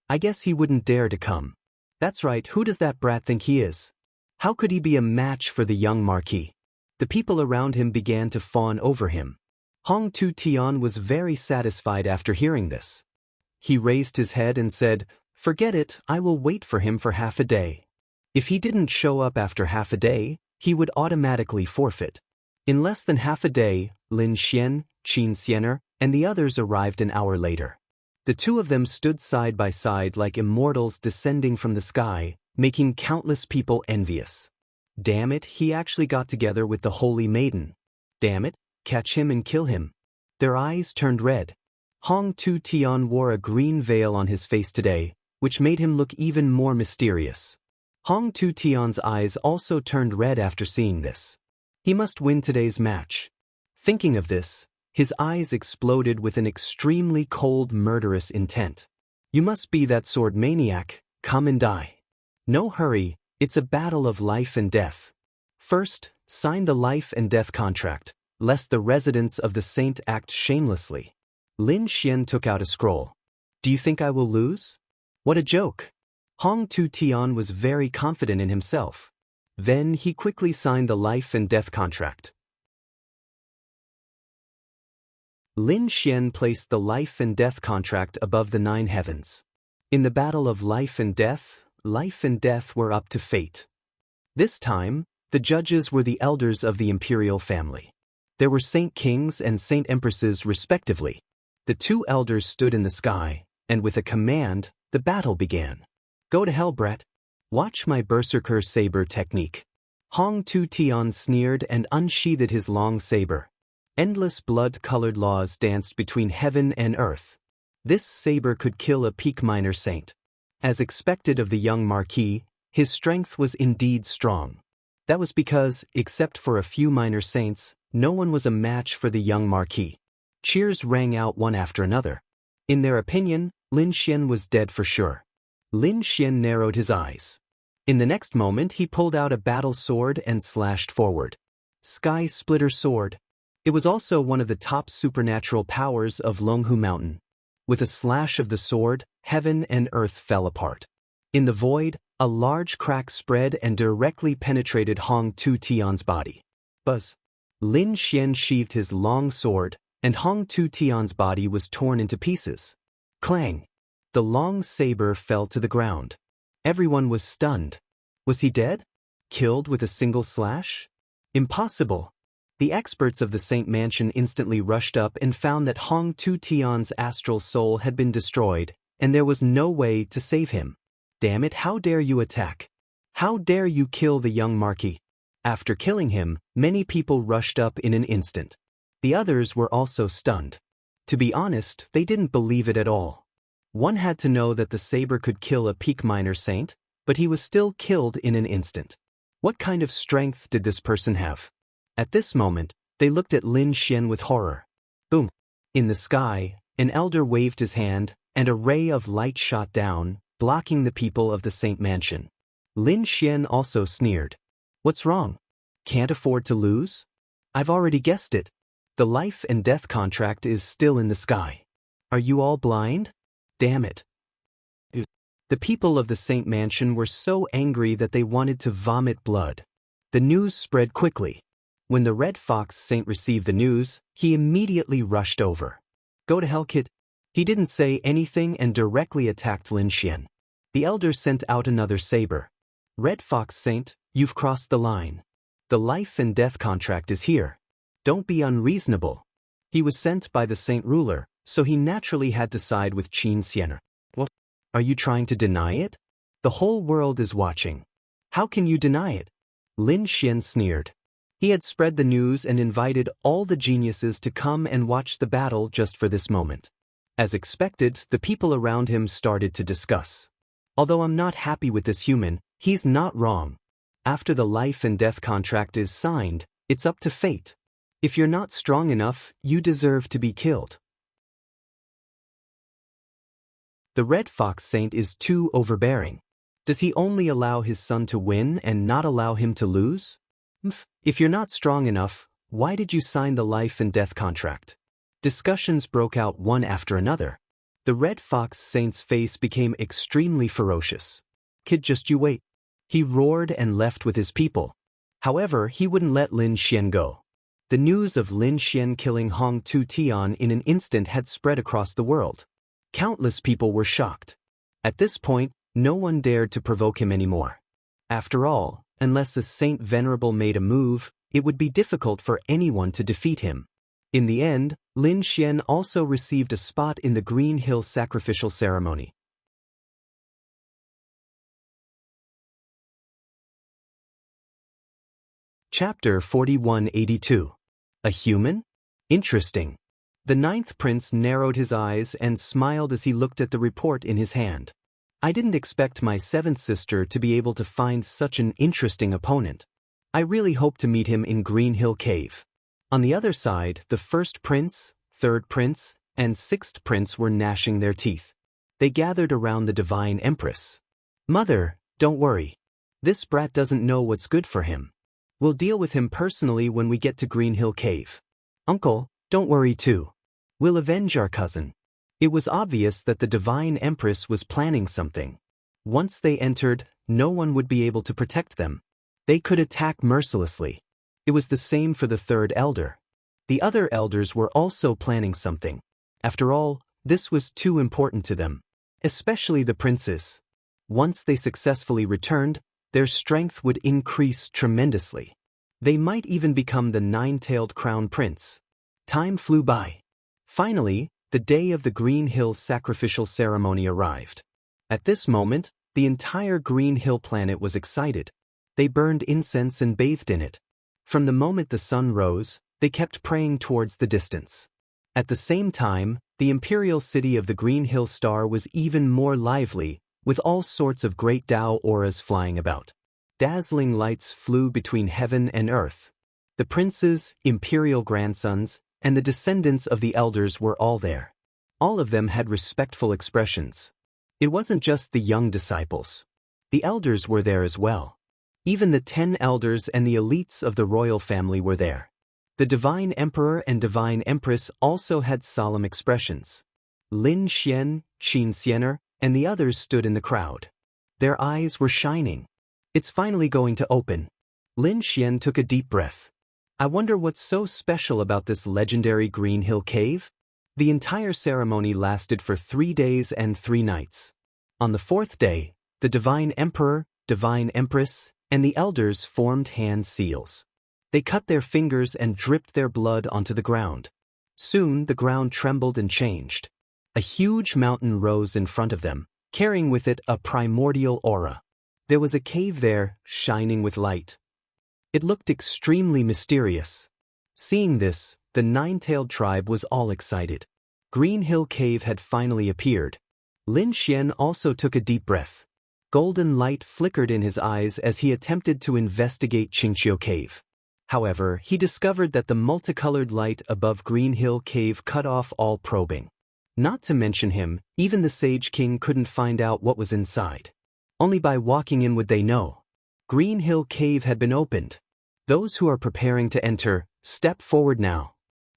I guess he wouldn't dare to come. That's right, who does that brat think he is? How could he be a match for the young Marquis? The people around him began to fawn over him. Hong Tu Tian was very satisfied after hearing this. He raised his head and said, "Forget it, I will wait for him for half a day." If he didn't show up after half a day, he would automatically forfeit. In less than half a day, Lin Xian, Qin Xian, and the others arrived an hour later. The two of them stood side by side like immortals descending from the sky, making countless people envious. Damn it, he actually got together with the Holy Maiden. Damn it, catch him and kill him. Their eyes turned red. Hong Tu Tian wore a green veil on his face today, which made him look even more mysterious. Hong Tu Tian's eyes also turned red after seeing this. He must win today's match. Thinking of this, his eyes exploded with an extremely cold, murderous intent. You must be that sword maniac, come and die. No hurry, it's a battle of life and death. First, sign the life and death contract, lest the residents of the saint act shamelessly. Lin Xian took out a scroll. Do you think I will lose? What a joke. Hong Tu Tian was very confident in himself. Then he quickly signed the life and death contract. Lin Xian placed the life and death contract above the 9 heavens. In the battle of life and death were up to fate. This time, the judges were the elders of the imperial family. There were saint kings and saint empresses respectively. The two elders stood in the sky, and with a command, the battle began. Go to hell, brat. Watch my berserker saber technique. Hong Tu Tian sneered and unsheathed his long saber. Endless blood-colored laws danced between heaven and earth. This saber could kill a peak minor saint. As expected of the young marquis, his strength was indeed strong. That was because, except for a few minor saints, no one was a match for the young marquis. Cheers rang out one after another. In their opinion, Lin Xian was dead for sure. Lin Xian narrowed his eyes. In the next moment he pulled out a battle sword and slashed forward. Sky Splitter Sword. It was also one of the top supernatural powers of Longhu Mountain. With a slash of the sword, heaven and earth fell apart. In the void, a large crack spread and directly penetrated Hong Tu Tian's body. Buzz. Lin Xian sheathed his long sword, and Hong Tu Tian's body was torn into pieces. Clang! The long saber fell to the ground. Everyone was stunned. Was he dead? Killed with a single slash? Impossible! The experts of the Saint Mansion instantly rushed up and found that Hong Tu Tian's astral soul had been destroyed, and there was no way to save him. Damn it, how dare you attack? How dare you kill the young marquis? After killing him, many people rushed up in an instant. The others were also stunned. To be honest, they didn't believe it at all. One had to know that the saber could kill a peak minor saint, but he was still killed in an instant. What kind of strength did this person have? At this moment, they looked at Lin Xian with horror. Boom! In the sky, an elder waved his hand, and a ray of light shot down, blocking the people of the Saint Mansion. Lin Xian also sneered. What's wrong? Can't afford to lose? I've already guessed it. The life and death contract is still in the sky. Are you all blind? Damn it. The people of the Saint Mansion were so angry that they wanted to vomit blood. The news spread quickly. When the Red Fox Saint received the news, he immediately rushed over. Go to hell, kid. He didn't say anything and directly attacked Lin Xian. The elder sent out another saber. Red Fox Saint, you've crossed the line. The life and death contract is here. Don't be unreasonable. He was sent by the Saint ruler, so he naturally had to side with Qin Xianer. What? Are you trying to deny it? The whole world is watching. How can you deny it? Lin Xian sneered. He had spread the news and invited all the geniuses to come and watch the battle just for this moment. As expected, the people around him started to discuss. Although I'm not happy with this human, he's not wrong. After the life and death contract is signed, it's up to fate. If you're not strong enough, you deserve to be killed. The Red Fox Saint is too overbearing. Does he only allow his son to win and not allow him to lose? If you're not strong enough, why did you sign the life and death contract? Discussions broke out one after another. The Red Fox Saint's face became extremely ferocious. Kid, just you wait. He roared and left with his people. However, he wouldn't let Lin Xian go. The news of Lin Xian killing Hong Tu Tian in an instant had spread across the world. Countless people were shocked. At this point, no one dared to provoke him anymore. After all, unless a Saint Venerable made a move, it would be difficult for anyone to defeat him. In the end, Lin Xian also received a spot in the Green Hill sacrificial ceremony. Chapter 4182. A human? Interesting. The ninth prince narrowed his eyes and smiled as he looked at the report in his hand. I didn't expect my seventh sister to be able to find such an interesting opponent. I really hope to meet him in Green Hill Cave. On the other side, the first prince, third prince, and sixth prince were gnashing their teeth. They gathered around the divine empress. Mother, don't worry. This brat doesn't know what's good for him. We'll deal with him personally when we get to Green Hill Cave. Uncle, don't worry too. We'll avenge our cousin. It was obvious that the divine empress was planning something. Once they entered, no one would be able to protect them. They could attack mercilessly. It was the same for the third elder. The other elders were also planning something. After all, this was too important to them. Especially the princes. Once they successfully returned, their strength would increase tremendously. They might even become the nine-tailed crown prince. Time flew by. Finally, the day of the Green Hill sacrificial ceremony arrived. At this moment, the entire Green Hill planet was excited. They burned incense and bathed in it. From the moment the sun rose, they kept praying towards the distance. At the same time, the imperial city of the Green Hill Star was even more lively, with all sorts of great Tao auras flying about. Dazzling lights flew between heaven and earth. The princes, imperial grandsons, and the descendants of the elders were all there. All of them had respectful expressions. It wasn't just the young disciples. The elders were there as well. Even the 10 elders and the elites of the royal family were there. The divine emperor and divine empress also had solemn expressions. Lin Xian, Qin Xianer, and the others stood in the crowd. Their eyes were shining. It's finally going to open. Lin Xian took a deep breath. I wonder what's so special about this legendary Green Hill Cave? The entire ceremony lasted for 3 days and 3 nights. On the 4th day, the divine emperor, divine empress, and the elders formed hand seals. They cut their fingers and dripped their blood onto the ground. Soon the ground trembled and changed. A huge mountain rose in front of them, carrying with it a primordial aura. There was a cave there, shining with light. It looked extremely mysterious. Seeing this, the nine-tailed tribe was all excited. Green Hill Cave had finally appeared. Lin Xian also took a deep breath. Golden light flickered in his eyes as he attempted to investigate Qingqiu Cave. However, he discovered that the multicolored light above Green Hill Cave cut off all probing. Not to mention him, even the Sage King couldn't find out what was inside. Only by walking in would they know. Green Hill Cave had been opened. Those who are preparing to enter, step forward now.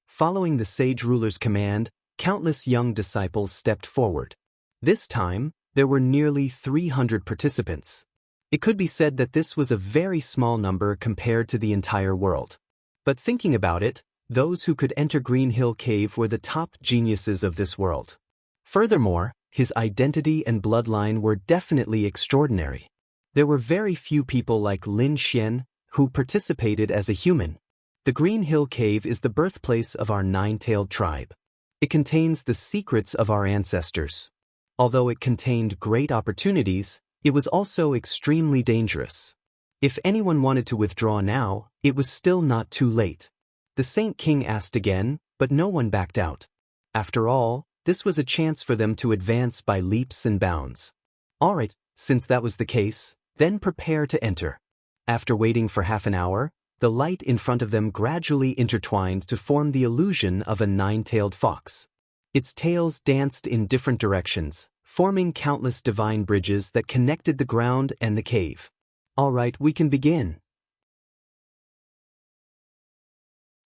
Following the sage ruler's command, countless young disciples stepped forward. This time, there were nearly 300 participants. It could be said that this was a very small number compared to the entire world. But thinking about it, those who could enter Green Hill Cave were the top geniuses of this world. Furthermore, his identity and bloodline were definitely extraordinary. There were very few people like Lin Xian who participated as a human. The Green Hill Cave is the birthplace of our nine-tailed tribe. It contains the secrets of our ancestors. Although it contained great opportunities, it was also extremely dangerous. If anyone wanted to withdraw now, it was still not too late. The Saint King asked again, but no one backed out. After all, this was a chance for them to advance by leaps and bounds. Alright, since that was the case, then prepare to enter. After waiting for half an hour, the light in front of them gradually intertwined to form the illusion of a nine-tailed fox. Its tails danced in different directions, forming countless divine bridges that connected the ground and the cave. Alright, we can begin.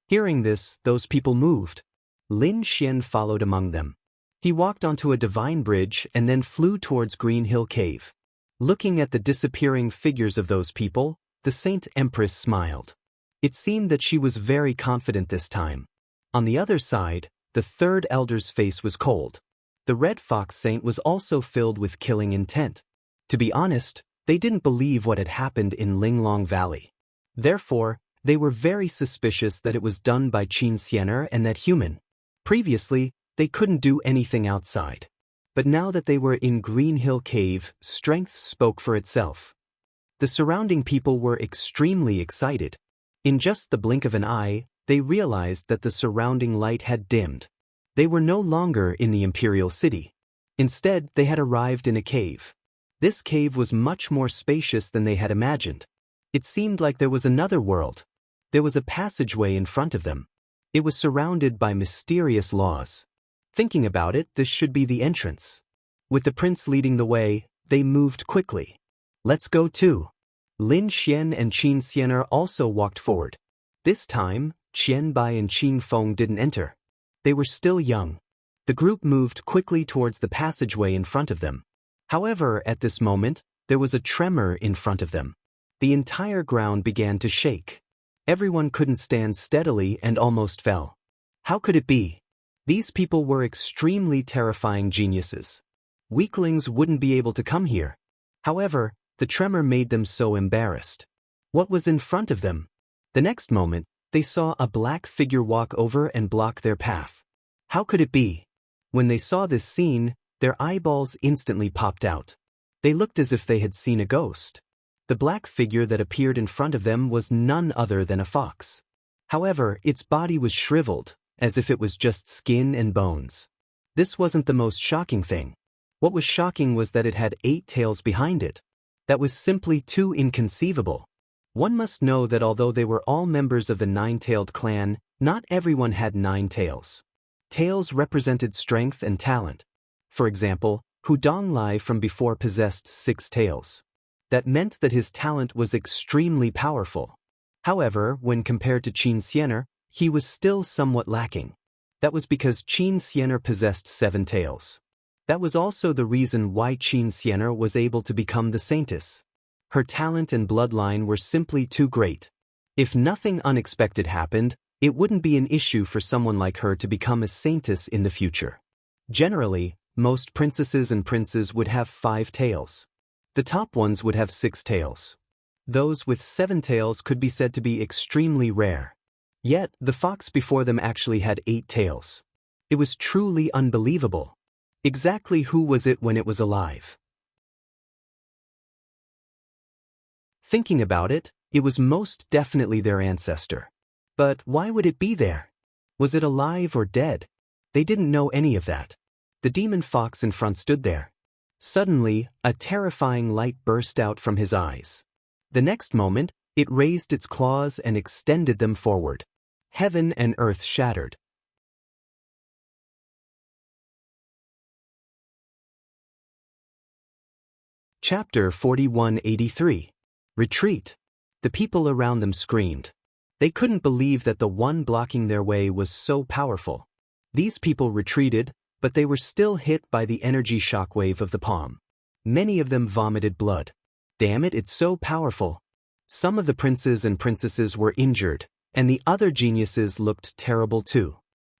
Hearing this, those people moved. Lin Xian followed among them. He walked onto a divine bridge and then flew towards Green Hill Cave. Looking at the disappearing figures of those people, the Saint Empress smiled. It seemed that she was very confident this time. On the other side, the third elder's face was cold. The Red Fox Saint was also filled with killing intent. To be honest, they didn't believe what had happened in Linglong Valley. Therefore, they were very suspicious that it was done by Qin Xianer and that human. Previously, they couldn't do anything outside. But now that they were in Green Hill Cave, strength spoke for itself. The surrounding people were extremely excited. In just the blink of an eye, they realized that the surrounding light had dimmed. They were no longer in the Imperial City. Instead, they had arrived in a cave. This cave was much more spacious than they had imagined. It seemed like there was another world. There was a passageway in front of them. It was surrounded by mysterious laws. Thinking about it, this should be the entrance. With the prince leading the way, they moved quickly. Let's go too. Lin Xian and Qin Xianer also walked forward. This time, Qian Bai and Qin Feng didn't enter. They were still young. The group moved quickly towards the passageway in front of them. However, at this moment, there was a tremor in front of them. The entire ground began to shake. Everyone couldn't stand steadily and almost fell. How could it be? These people were extremely terrifying geniuses. Weaklings wouldn't be able to come here. However, the tremor made them so embarrassed. What was in front of them? The next moment, they saw a black figure walk over and block their path. How could it be? When they saw this scene, their eyeballs instantly popped out. They looked as if they had seen a ghost. The black figure that appeared in front of them was none other than a fox. However, its body was shriveled, as if it was just skin and bones. This wasn't the most shocking thing. What was shocking was that it had 8 tails behind it. That was simply too inconceivable. One must know that although they were all members of the 9-tailed clan, not everyone had 9 tails. Tails represented strength and talent. For example, Hu Donglai from before possessed 6 tails. That meant that his talent was extremely powerful. However, when compared to Qin Xianer, he was still somewhat lacking. That was because Qin Xianer possessed 7 tails. That was also the reason why Qin Xianer was able to become the Saintess. Her talent and bloodline were simply too great. If nothing unexpected happened, it wouldn't be an issue for someone like her to become a Saintess in the future. Generally, most princesses and princes would have 5 tails. The top ones would have 6 tails. Those with 7 tails could be said to be extremely rare. Yet, the fox before them actually had 8 tails. It was truly unbelievable. Exactly who was it when it was alive? Thinking about it, it was most definitely their ancestor. But why would it be there? Was it alive or dead? They didn't know any of that. The demon fox in front stood there. Suddenly, a terrifying light burst out from his eyes. The next moment, it raised its claws and extended them forward. Heaven and earth shattered. Chapter 4183. Retreat. The people around them screamed. They couldn't believe that the one blocking their way was so powerful. These people retreated, but they were still hit by the energy shockwave of the palm. Many of them vomited blood. Damn it, it's so powerful. Some of the princes and princesses were injured, and the other geniuses looked terrible too.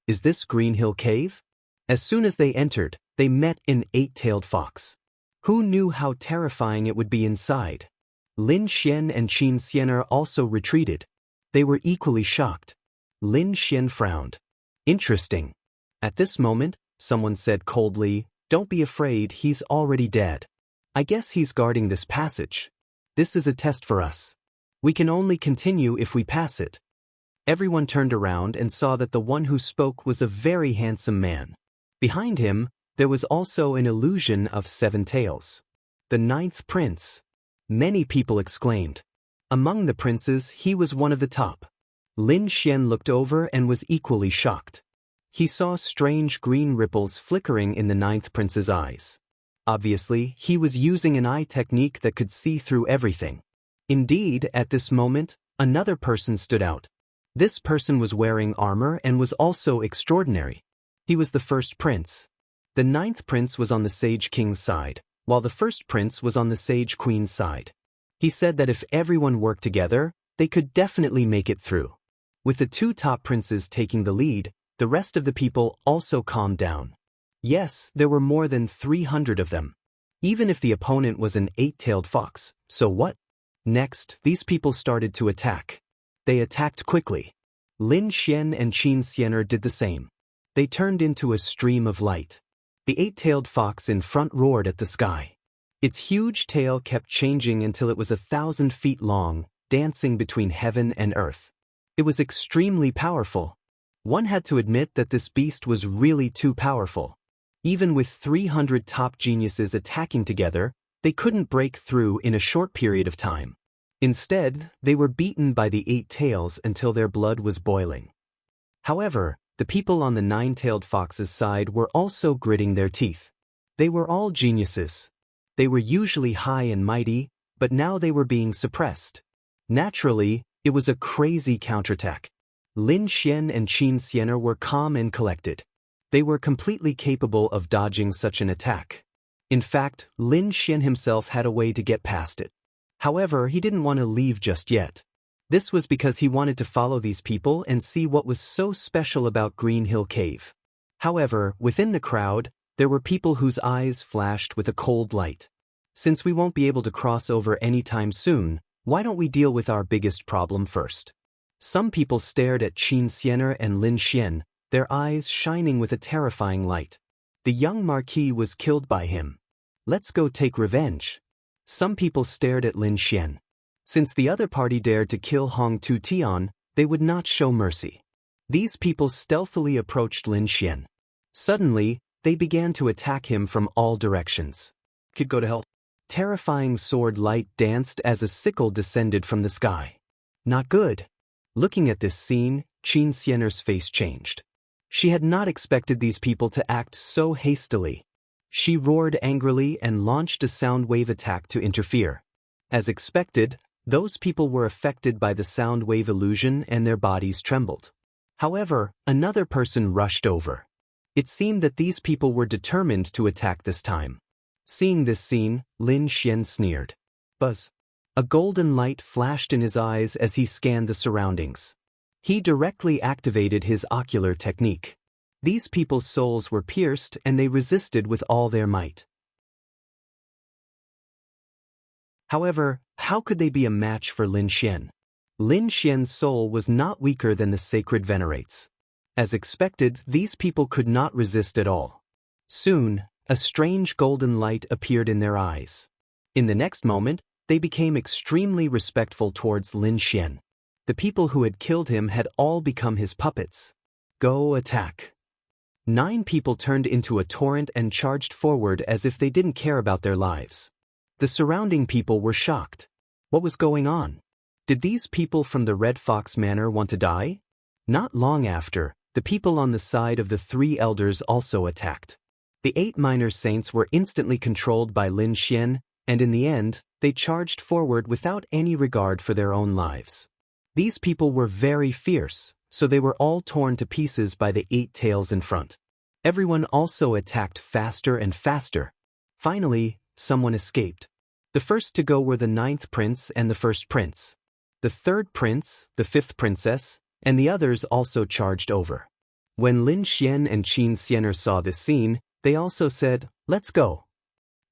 Is this Green Hill Cave? As soon as they entered, they met an 8-tailed fox. Who knew how terrifying it would be inside? Lin Xian and Qin Xianer also retreated. They were equally shocked. Lin Xian frowned. Interesting. At this moment, someone said coldly, "Don't be afraid, he's already dead. I guess he's guarding this passage. This is a test for us. We can only continue if we pass it." Everyone turned around and saw that the one who spoke was a very handsome man. Behind him, there was also an illusion of 7 tails. The 9th prince. Many people exclaimed. Among the princes, he was one of the top. Lin Xian looked over and was equally shocked. He saw strange green ripples flickering in the 9th prince's eyes. Obviously, he was using an eye technique that could see through everything. Indeed, at this moment, another person stood out. This person was wearing armor and was also extraordinary. He was the first prince. The 9th prince was on the Sage King's side, while the first prince was on the Sage Queen's side. He said that if everyone worked together, they could definitely make it through. With the 2 top princes taking the lead, the rest of the people also calmed down. Yes, there were more than 300 of them. Even if the opponent was an 8-tailed fox, so what? Next, these people started to attack. They attacked quickly. Lin Xian and Qin Xianer did the same. They turned into a stream of light. The eight-tailed fox in front roared at the sky. Its huge tail kept changing until it was 1,000 feet long, dancing between heaven and earth. It was extremely powerful. One had to admit that this beast was really too powerful. Even with 300 top geniuses attacking together, they couldn't break through in a short period of time. Instead, they were beaten by the eight tails until their blood was boiling. However, the people on the nine-tailed fox's side were also gritting their teeth. They were all geniuses. They were usually high and mighty, but now they were being suppressed. Naturally, it was a crazy counterattack. Lin Xian and Qin Xianer were calm and collected. They were completely capable of dodging such an attack. In fact, Lin Xian himself had a way to get past it. However, he didn't want to leave just yet. This was because he wanted to follow these people and see what was so special about Green Hill Cave. However, within the crowd, there were people whose eyes flashed with a cold light. Since we won't be able to cross over anytime soon, why don't we deal with our biggest problem first? Some people stared at Qin Xianer and Lin Xian, their eyes shining with a terrifying light. The young marquis was killed by him. Let's go take revenge. Some people stared at Lin Xian. Since the other party dared to kill Hong Tu Tian, they would not show mercy. These people stealthily approached Lin Xian. Suddenly, they began to attack him from all directions. Could go to hell. Terrifying sword light danced as a sickle descended from the sky. Not good. Looking at this scene, Qin Xianer's face changed. She had not expected these people to act so hastily. She roared angrily and launched a sound wave attack to interfere. As expected, those people were affected by the sound wave illusion and their bodies trembled. However, another person rushed over. It seemed that these people were determined to attack this time. Seeing this scene, Lin Xian sneered. Buzz. A golden light flashed in his eyes as he scanned the surroundings. He directly activated his ocular technique. These people's souls were pierced and they resisted with all their might. However, how could they be a match for Lin Xian? Lin Xian's soul was not weaker than the sacred venerates. As expected, these people could not resist at all. Soon, a strange golden light appeared in their eyes. In the next moment, they became extremely respectful towards Lin Xian. The people who had killed him had all become his puppets. Go attack. 9 people turned into a torrent and charged forward as if they didn't care about their lives. The surrounding people were shocked. What was going on? Did these people from the Red Fox Manor want to die? Not long after, the people on the side of the 3 elders also attacked. The 8 minor saints were instantly controlled by Lin Xian, and in the end, they charged forward without any regard for their own lives. These people were very fierce, so they were all torn to pieces by the 8 tails in front. Everyone also attacked faster and faster. Finally, someone escaped. The first to go were the 9th prince and the 1st prince. The 3rd prince, the 5th princess, and the others also charged over. When Lin Xian and Qin Xianer saw this scene, they also said, "Let's go."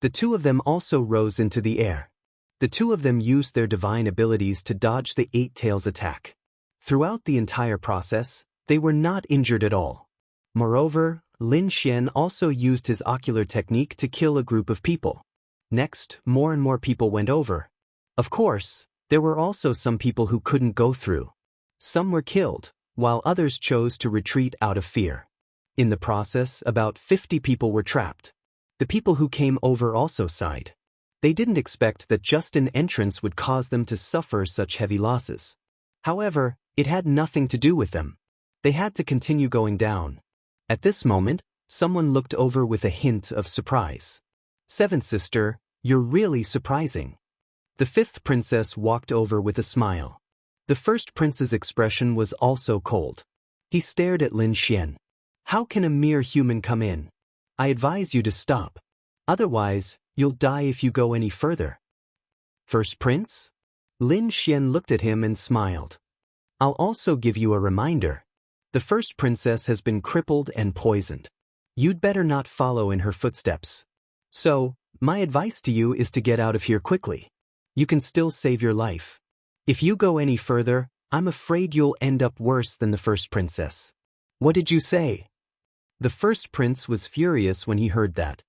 The 2 of them also rose into the air. The 2 of them used their divine abilities to dodge the 8 tails attack. Throughout the entire process, they were not injured at all. Moreover, Lin Xian also used his ocular technique to kill a group of people. Next, more and more people went over. Of course, there were also some people who couldn't go through. Some were killed, while others chose to retreat out of fear. In the process, about 50 people were trapped. The people who came over also sighed. They didn't expect that just an entrance would cause them to suffer such heavy losses. However, it had nothing to do with them. They had to continue going down. At this moment, someone looked over with a hint of surprise. "7th sister, you're really surprising." The 5th princess walked over with a smile. The 1st prince's expression was also cold. He stared at Lin Xian. "How can a mere human come in? I advise you to stop. Otherwise, you'll die if you go any further." "First prince?" Lin Xian looked at him and smiled. "I'll also give you a reminder. The 1st princess has been crippled and poisoned. You'd better not follow in her footsteps. So, my advice to you is to get out of here quickly. You can still save your life. If you go any further, I'm afraid you'll end up worse than the 1st princess." "What did you say?" The first prince was furious when he heard that.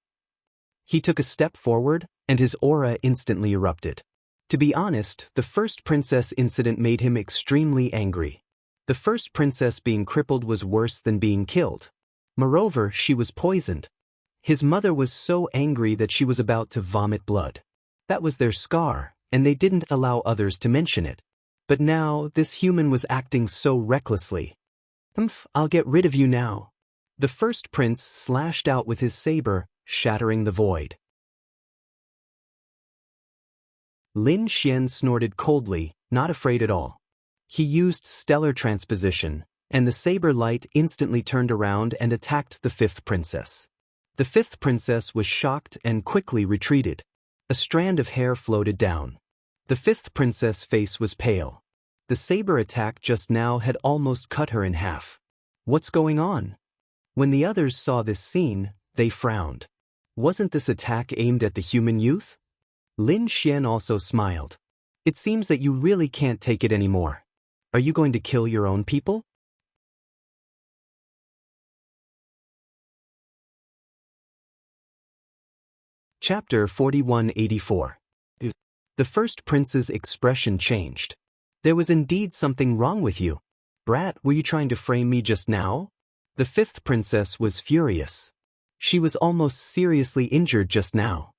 He took a step forward, and his aura instantly erupted. To be honest, the first princess incident made him extremely angry. The first princess being crippled was worse than being killed. Moreover, she was poisoned. His mother was so angry that she was about to vomit blood. That was their scar, and they didn't allow others to mention it. But now, this human was acting so recklessly. I'll get rid of you now. The first prince slashed out with his saber, shattering the void. Lin Xian snorted coldly, not afraid at all. He used stellar transposition, and the saber light instantly turned around and attacked the fifth princess. The fifth princess was shocked and quickly retreated. A strand of hair floated down. The fifth princess' face was pale. The saber attack just now had almost cut her in half. What's going on? When the others saw this scene, they frowned. Wasn't this attack aimed at the human youth? Lin Xian also smiled. It seems that you really can't take it anymore. Are you going to kill your own people? Chapter 4184. The first prince's expression changed. There was indeed something wrong with you. Brat, were you trying to frame me just now? The fifth princess was furious. She was almost seriously injured just now.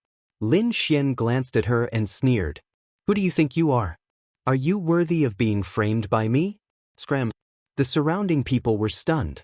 Lin Xian glanced at her and sneered. Who do you think you are? Are you worthy of being framed by me? Scram. The surrounding people were stunned.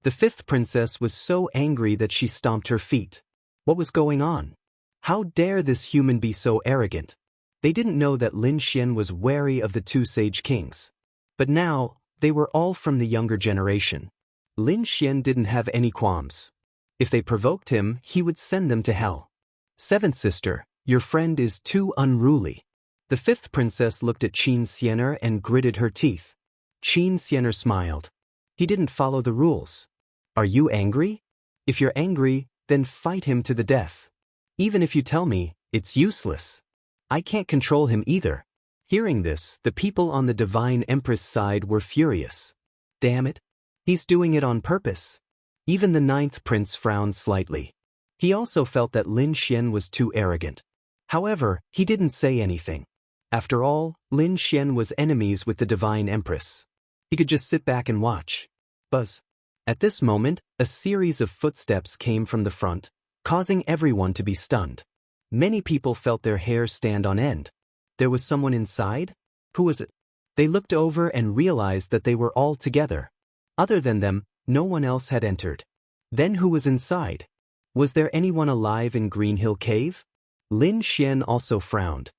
The fifth princess was so angry that she stomped her feet. What was going on? How dare this human be so arrogant? They didn't know that Lin Xian was wary of the two sage kings. But now, they were all from the younger generation. Lin Xian didn't have any qualms. If they provoked him, he would send them to hell. Seventh sister, your friend is too unruly. The fifth princess looked at Qin Xianer and gritted her teeth. Qin Xianer smiled. He didn't follow the rules. Are you angry? If you're angry, then fight him to the death. Even if you tell me, it's useless. I can't control him either. Hearing this, the people on the Divine Empress side were furious. Damn it. He's doing it on purpose. Even the ninth prince frowned slightly. He also felt that Lin Xian was too arrogant. However, he didn't say anything. After all, Lin Xian was enemies with the Divine Empress. He could just sit back and watch. Buzz. At this moment, a series of footsteps came from the front, causing everyone to be stunned. Many people felt their hair stand on end. There was someone inside? Who was it? They looked over and realized that they were all together. Other than them, no one else had entered. Then who was inside? Was there anyone alive in Green Hill Cave? Lin Xian also frowned.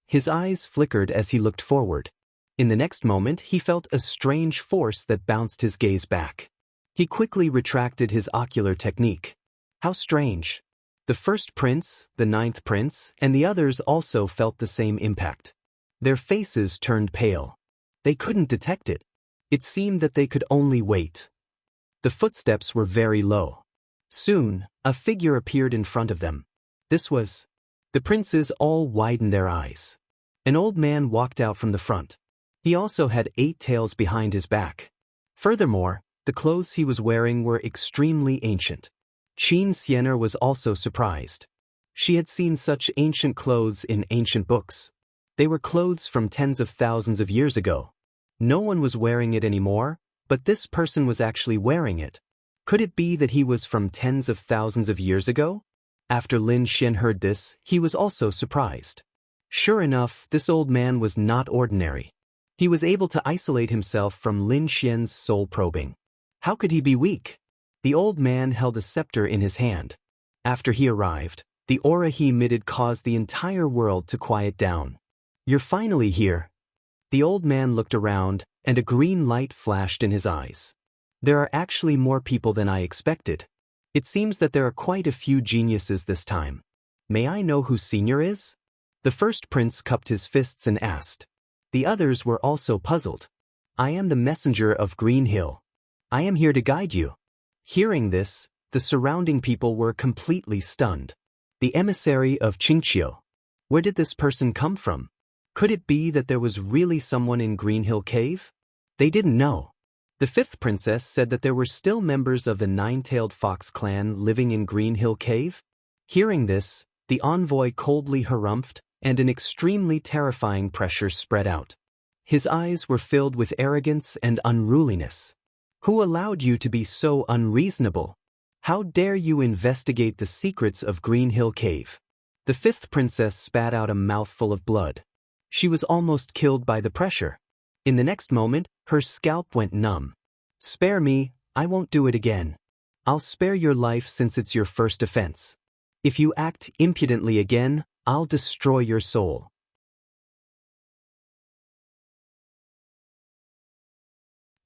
His eyes flickered as he looked forward. In the next moment, he felt a strange force that bounced his gaze back. He quickly retracted his ocular technique. How strange. The first prince, the ninth prince, and the others also felt the same impact. Their faces turned pale. They couldn't detect it. It seemed that they could only wait. The footsteps were very low. Soon, a figure appeared in front of them. This was... The princes all widened their eyes. An old man walked out from the front. He also had 8 tails behind his back. Furthermore, the clothes he was wearing were extremely ancient. Qin Xianer was also surprised. She had seen such ancient clothes in ancient books. They were clothes from tens of thousands of years ago. No one was wearing it anymore, but this person was actually wearing it. Could it be that he was from tens of thousands of years ago? After Lin Xian heard this, he was also surprised. Sure enough, this old man was not ordinary. He was able to isolate himself from Lin Xian's soul probing. How could he be weak? The old man held a scepter in his hand. After he arrived, the aura he emitted caused the entire world to quiet down. You're finally here. The old man looked around, and a green light flashed in his eyes. There are actually more people than I expected. It seems that there are quite a few geniuses this time. May I know who senior is? The first prince cupped his fists and asked. The others were also puzzled. I am the messenger of Green Hill. I am here to guide you. Hearing this, the surrounding people were completely stunned. The emissary of Qingqiu. Where did this person come from? Could it be that there was really someone in Green Hill Cave? They didn't know. The fifth princess said that there were still members of the nine-tailed fox clan living in Green Hill Cave. Hearing this, the envoy coldly harumphed, and an extremely terrifying pressure spread out. His eyes were filled with arrogance and unruliness. Who allowed you to be so unreasonable? How dare you investigate the secrets of Green Hill Cave? The fifth princess spat out a mouthful of blood. She was almost killed by the pressure. In the next moment, her scalp went numb. Spare me, I won't do it again. I'll spare your life since it's your first offense. If you act impudently again, I'll destroy your soul.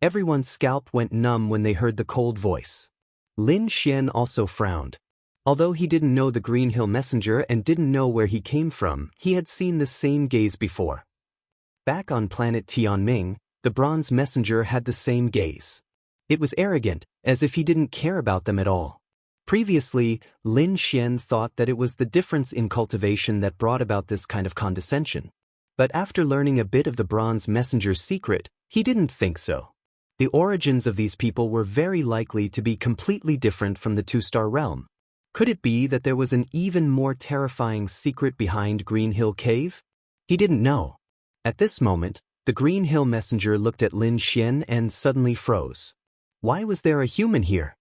Everyone's scalp went numb when they heard the cold voice. Lin Xian also frowned. Although he didn't know the Green Hill Messenger and didn't know where he came from, he had seen the same gaze before. Back on planet Tianming, the Bronze Messenger had the same gaze. It was arrogant, as if he didn't care about them at all. Previously, Lin Xian thought that it was the difference in cultivation that brought about this kind of condescension. But after learning a bit of the Bronze Messenger's secret, he didn't think so. The origins of these people were very likely to be completely different from the two-star realm. Could it be that there was an even more terrifying secret behind Green Hill Cave? He didn't know. At this moment, the Green Hill Messenger looked at Lin Xian and suddenly froze. Why was there a human here?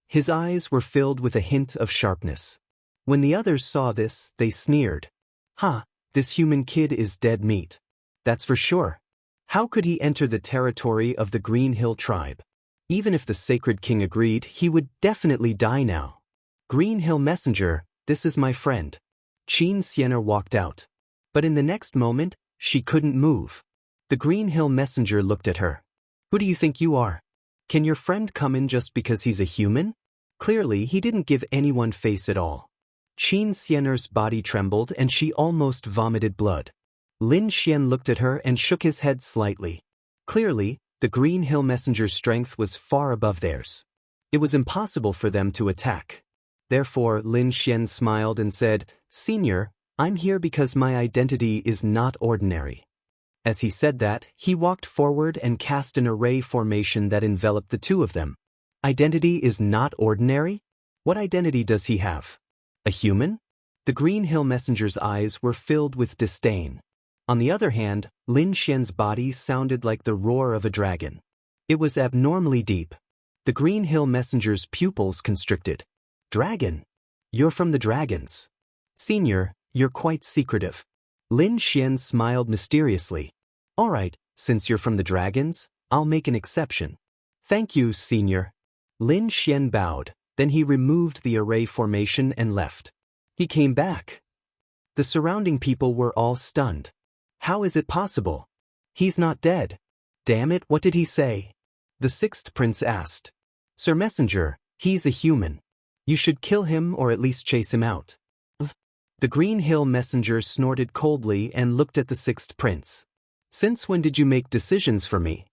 His eyes were filled with a hint of sharpness. When the others saw this, they sneered. This human kid is dead meat. That's for sure. How could he enter the territory of the Green Hill tribe? Even if the Sacred King agreed, he would definitely die now. Green Hill Messenger, this is my friend. Qin Xianer walked out. But in the next moment, she couldn't move. The Green Hill Messenger looked at her. Who do you think you are? Can your friend come in just because he's a human? Clearly, he didn't give anyone face at all. Qin Xianer's body trembled and she almost vomited blood. Lin Xian looked at her and shook his head slightly. Clearly, the Green Hill Messenger's strength was far above theirs. It was impossible for them to attack. Therefore, Lin Xian smiled and said, "Senior, I'm here because my identity is not ordinary." As he said that, he walked forward and cast an array formation that enveloped the two of them. Identity is not ordinary? What identity does he have? A human? The Green Hill Messenger's eyes were filled with disdain. On the other hand, Lin Xian's body sounded like the roar of a dragon. It was abnormally deep. The Green Hill Messenger's pupils constricted. Dragon? You're from the dragons. Senior, you're quite secretive. Lin Xian smiled mysteriously. All right, since you're from the dragons, I'll make an exception. Thank you, Senior. Lin Xian bowed, then he removed the array formation and left. He came back. The surrounding people were all stunned. How is it possible? He's not dead. Damn it, what did he say? The sixth prince asked. Sir Messenger, he's a human. You should kill him or at least chase him out. The Green Hill Messenger snorted coldly and looked at the sixth prince. Since when did you make decisions for me?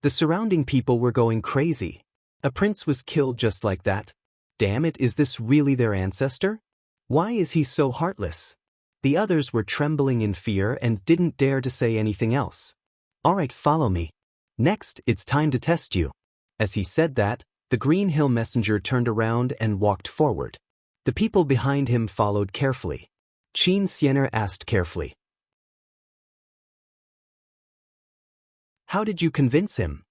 The surrounding people were going crazy. A prince was killed just like that. Damn it, is this really their ancestor? Why is he so heartless? The others were trembling in fear and didn't dare to say anything else. All right, follow me. Next, it's time to test you. As he said that, the Green Hill Messenger turned around and walked forward. The people behind him followed carefully. Qin Xianer asked carefully. How did you convince him?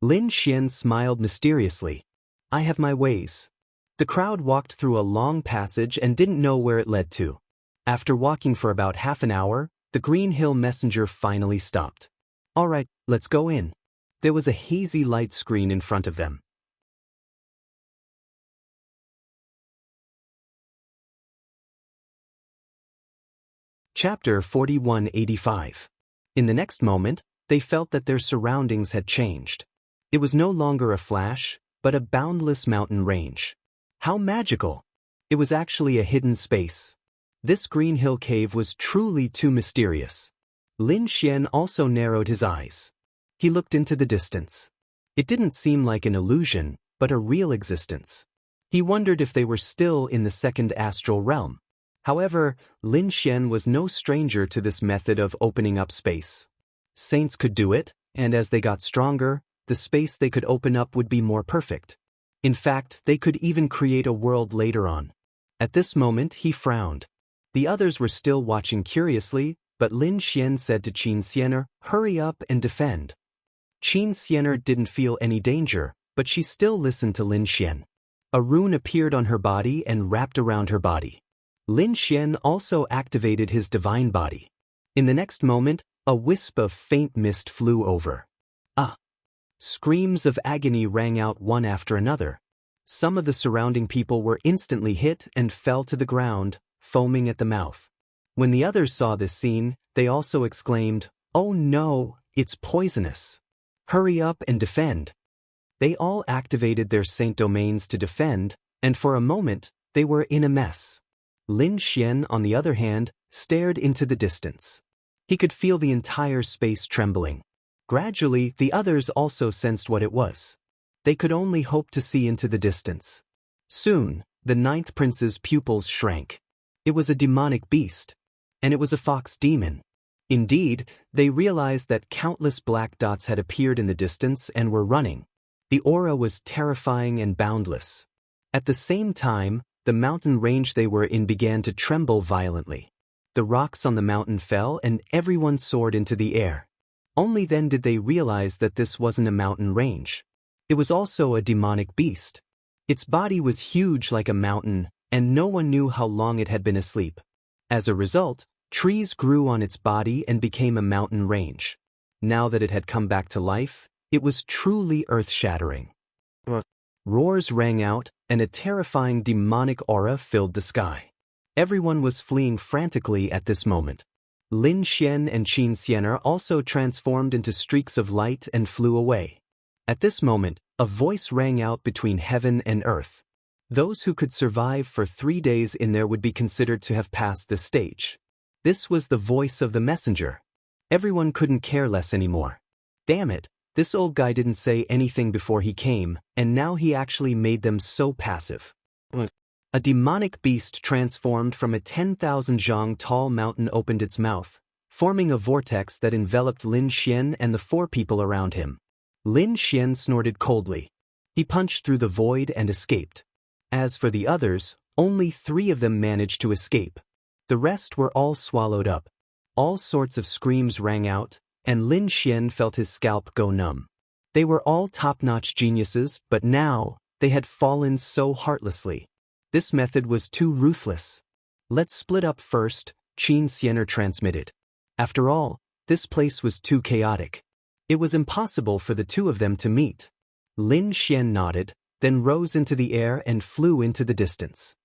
Lin Xian smiled mysteriously. I have my ways. The crowd walked through a long passage and didn't know where it led to. After walking for about half an hour, the Green Hill Messenger finally stopped. All right, let's go in. There was a hazy light screen in front of them. Chapter 4185. In the next moment, they felt that their surroundings had changed. It was no longer a flash, but a boundless mountain range. How magical! It was actually a hidden space. This Green Hill Cave was truly too mysterious. Lin Xian also narrowed his eyes. He looked into the distance. It didn't seem like an illusion, but a real existence. He wondered if they were still in the second astral realm. However, Lin Xian was no stranger to this method of opening up space. Saints could do it, and as they got stronger, the space they could open up would be more perfect. In fact, they could even create a world later on. At this moment, he frowned. The others were still watching curiously, but Lin Xian said to Qin Xianer, "Hurry up and defend." Qin Xianer didn't feel any danger, but she still listened to Lin Xian. A rune appeared on her body and wrapped around her body. Lin Xian also activated his divine body. In the next moment, a wisp of faint mist flew over. Screams of agony rang out one after another. Some of the surrounding people were instantly hit and fell to the ground, foaming at the mouth. When the others saw this scene, they also exclaimed, "Oh no, it's poisonous. Hurry up and defend." They all activated their saint domains to defend, and for a moment, they were in a mess. Lin Xian, on the other hand, stared into the distance. He could feel the entire space trembling. Gradually, the others also sensed what it was. They could only hope to see into the distance. Soon, the ninth prince's pupils shrank. It was a demonic beast. And it was a fox demon. Indeed, they realized that countless black dots had appeared in the distance and were running. The aura was terrifying and boundless. At the same time, the mountain range they were in began to tremble violently. The rocks on the mountain fell and everyone soared into the air. Only then did they realize that this wasn't a mountain range. It was also a demonic beast. Its body was huge like a mountain, and no one knew how long it had been asleep. As a result, trees grew on its body and became a mountain range. Now that it had come back to life, it was truly earth-shattering. Roars rang out, and a terrifying demonic aura filled the sky. Everyone was fleeing frantically at this moment. Lin Xian and Qin Xianer also transformed into streaks of light and flew away. At this moment, a voice rang out between heaven and earth. Those who could survive for 3 days in there would be considered to have passed this stage. This was the voice of the messenger. Everyone couldn't care less anymore. Damn it, this old guy didn't say anything before he came, and now he actually made them so passive. A demonic beast transformed from a 10,000 zhang tall mountain opened its mouth, forming a vortex that enveloped Lin Xian and the 4 people around him. Lin Xian snorted coldly. He punched through the void and escaped. As for the others, only 3 of them managed to escape. The rest were all swallowed up. All sorts of screams rang out, and Lin Xian felt his scalp go numb. They were all top-notch geniuses, but now, they had fallen so heartlessly. This method was too ruthless. "Let's split up first," Qin Xianer transmitted. After all, this place was too chaotic. It was impossible for the 2 of them to meet. Lin Xian nodded, then rose into the air and flew into the distance.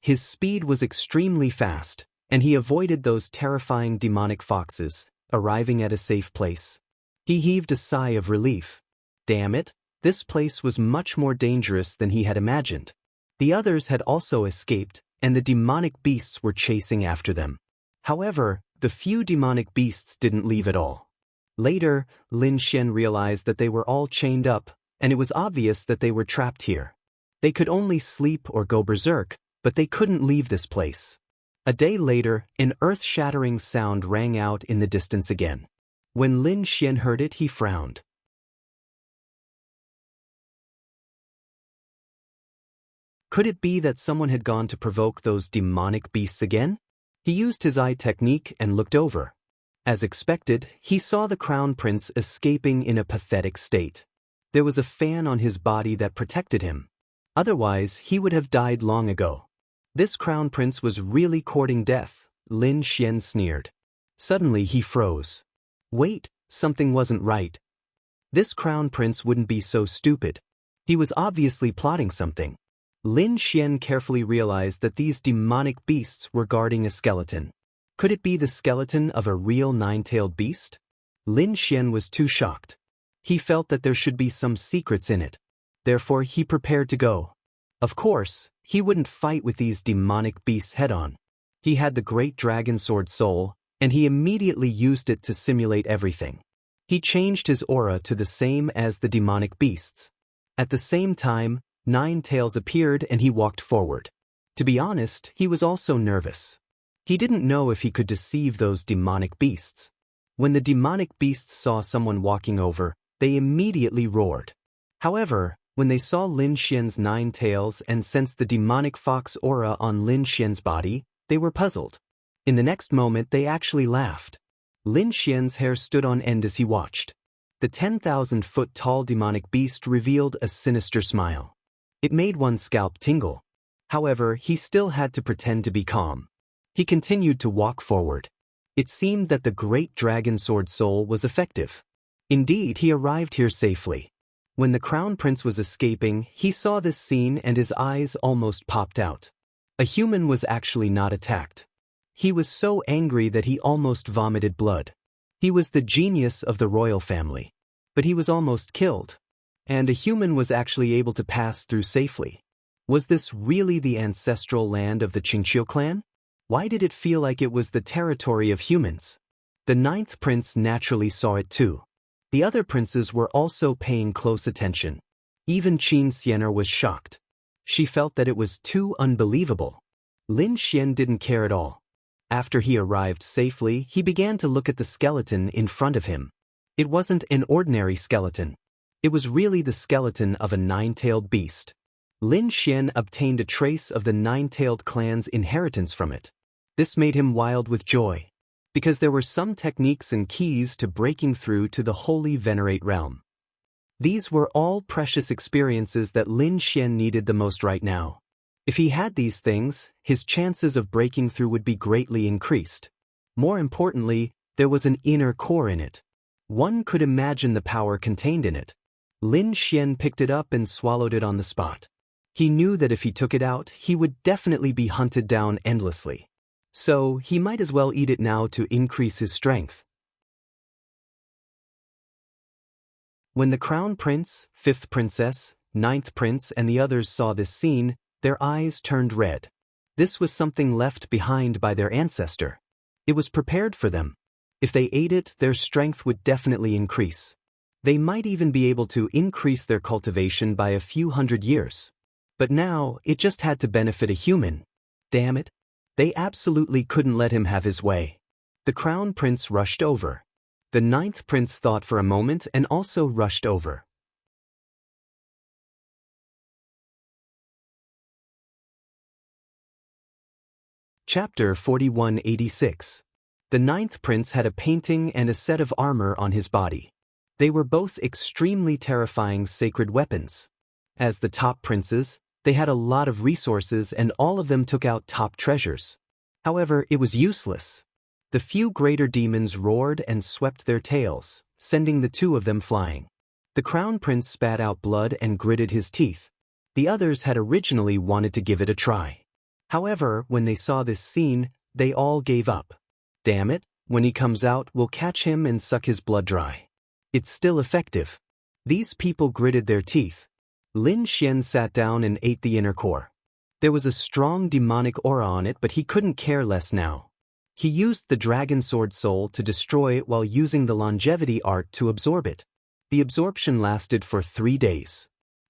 His speed was extremely fast, and he avoided those terrifying demonic foxes, arriving at a safe place. He heaved a sigh of relief. Damn it, this place was much more dangerous than he had imagined. The others had also escaped, and the demonic beasts were chasing after them. However, the few demonic beasts didn't leave at all. Later, Lin Xian realized that they were all chained up, and it was obvious that they were trapped here. They could only sleep or go berserk, but they couldn't leave this place. A day later, an earth-shattering sound rang out in the distance again. When Lin Xian heard it, he frowned. Could it be that someone had gone to provoke those demonic beasts again? He used his eye technique and looked over. As expected, he saw the crown prince escaping in a pathetic state. There was a fan on his body that protected him. Otherwise, he would have died long ago. This crown prince was really courting death, Lin Xian sneered. Suddenly he froze. Wait, something wasn't right. This crown prince wouldn't be so stupid. He was obviously plotting something. Lin Xian carefully realized that these demonic beasts were guarding a skeleton. Could it be the skeleton of a real 9-tailed beast? Lin Xian was too shocked. He felt that there should be some secrets in it. Therefore, he prepared to go. Of course, he wouldn't fight with these demonic beasts head-on. He had the great dragon sword soul, and he immediately used it to simulate everything. He changed his aura to the same as the demonic beasts. At the same time, 9 tails appeared and he walked forward. To be honest, he was also nervous. He didn't know if he could deceive those demonic beasts. When the demonic beasts saw someone walking over, They immediately roared. However, when they saw Lin Xian's 9 tails and sensed the demonic fox aura on Lin Xian's body, they were puzzled. In the next moment they actually laughed. Lin Xian's hair stood on end as he watched. The 10,000-foot-tall demonic beast revealed a sinister smile. It made one's scalp tingle. However, he still had to pretend to be calm. He continued to walk forward. It seemed that the great dragon sword soul was effective. Indeed, he arrived here safely. When the crown prince was escaping, he saw this scene and his eyes almost popped out. A human was actually not attacked. He was so angry that he almost vomited blood. He was the genius of the royal family. But he was almost killed. And a human was actually able to pass through safely. Was this really the ancestral land of the Qingqiu clan? Why did it feel like it was the territory of humans? The 9th prince naturally saw it too. The other princes were also paying close attention. Even Qin Xianer was shocked. She felt that it was too unbelievable. Lin Xian didn't care at all. After he arrived safely, he began to look at the skeleton in front of him. It wasn't an ordinary skeleton. It was really the skeleton of a 9-tailed beast. Lin Xian obtained a trace of the 9-tailed clan's inheritance from it. This made him wild with joy, because there were some techniques and keys to breaking through to the Holy Venerate realm. These were all precious experiences that Lin Xian needed the most right now. If he had these things, his chances of breaking through would be greatly increased. More importantly, there was an inner core in it. One could imagine the power contained in it. Lin Xian picked it up and swallowed it on the spot. He knew that if he took it out, he would definitely be hunted down endlessly. So, he might as well eat it now to increase his strength. When the crown prince, 5th princess, 9th prince and the others saw this scene, their eyes turned red. This was something left behind by their ancestor. It was prepared for them. If they ate it, their strength would definitely increase. They might even be able to increase their cultivation by a few hundred years. But now, it just had to benefit a human. Damn it. They absolutely couldn't let him have his way. The crown prince rushed over. The 9th prince thought for a moment and also rushed over. Chapter 4186. The 9th prince had a painting and a set of armor on his body. They were both extremely terrifying sacred weapons. As the top princes, they had a lot of resources and all of them took out top treasures. However, it was useless. The few greater demons roared and swept their tails, sending the 2 of them flying. The crown prince spat out blood and gritted his teeth. The others had originally wanted to give it a try. However, when they saw this scene, they all gave up. Damn it, when he comes out, we'll catch him and suck his blood dry. It's still effective. These people gritted their teeth. Lin Xian sat down and ate the inner core. There was a strong demonic aura on it, but he couldn't care less now. He used the dragon sword soul to destroy it while using the longevity art to absorb it. The absorption lasted for 3 days.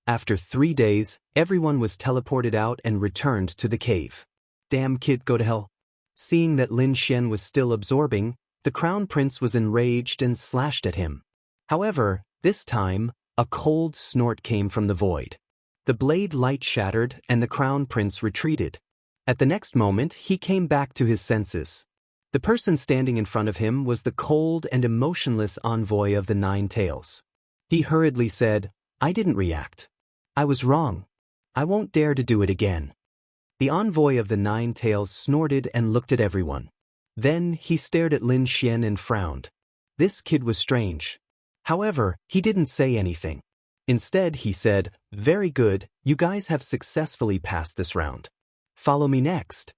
After 3 days, everyone was teleported out and returned to the cave. Damn kid, go to hell. Seeing that Lin Xian was still absorbing, the crown prince was enraged and slashed at him. However, this time, a cold snort came from the void. The blade light shattered and the crown prince retreated. At the next moment, he came back to his senses. The person standing in front of him was the cold and emotionless envoy of the 9 tails. He hurriedly said, "I didn't react. I was wrong. I won't dare to do it again." The envoy of the 9 tails snorted and looked at everyone. Then he stared at Lin Xian and frowned. This kid was strange. However, he didn't say anything. Instead, he said, "Very good, you guys have successfully passed this round. Follow me next."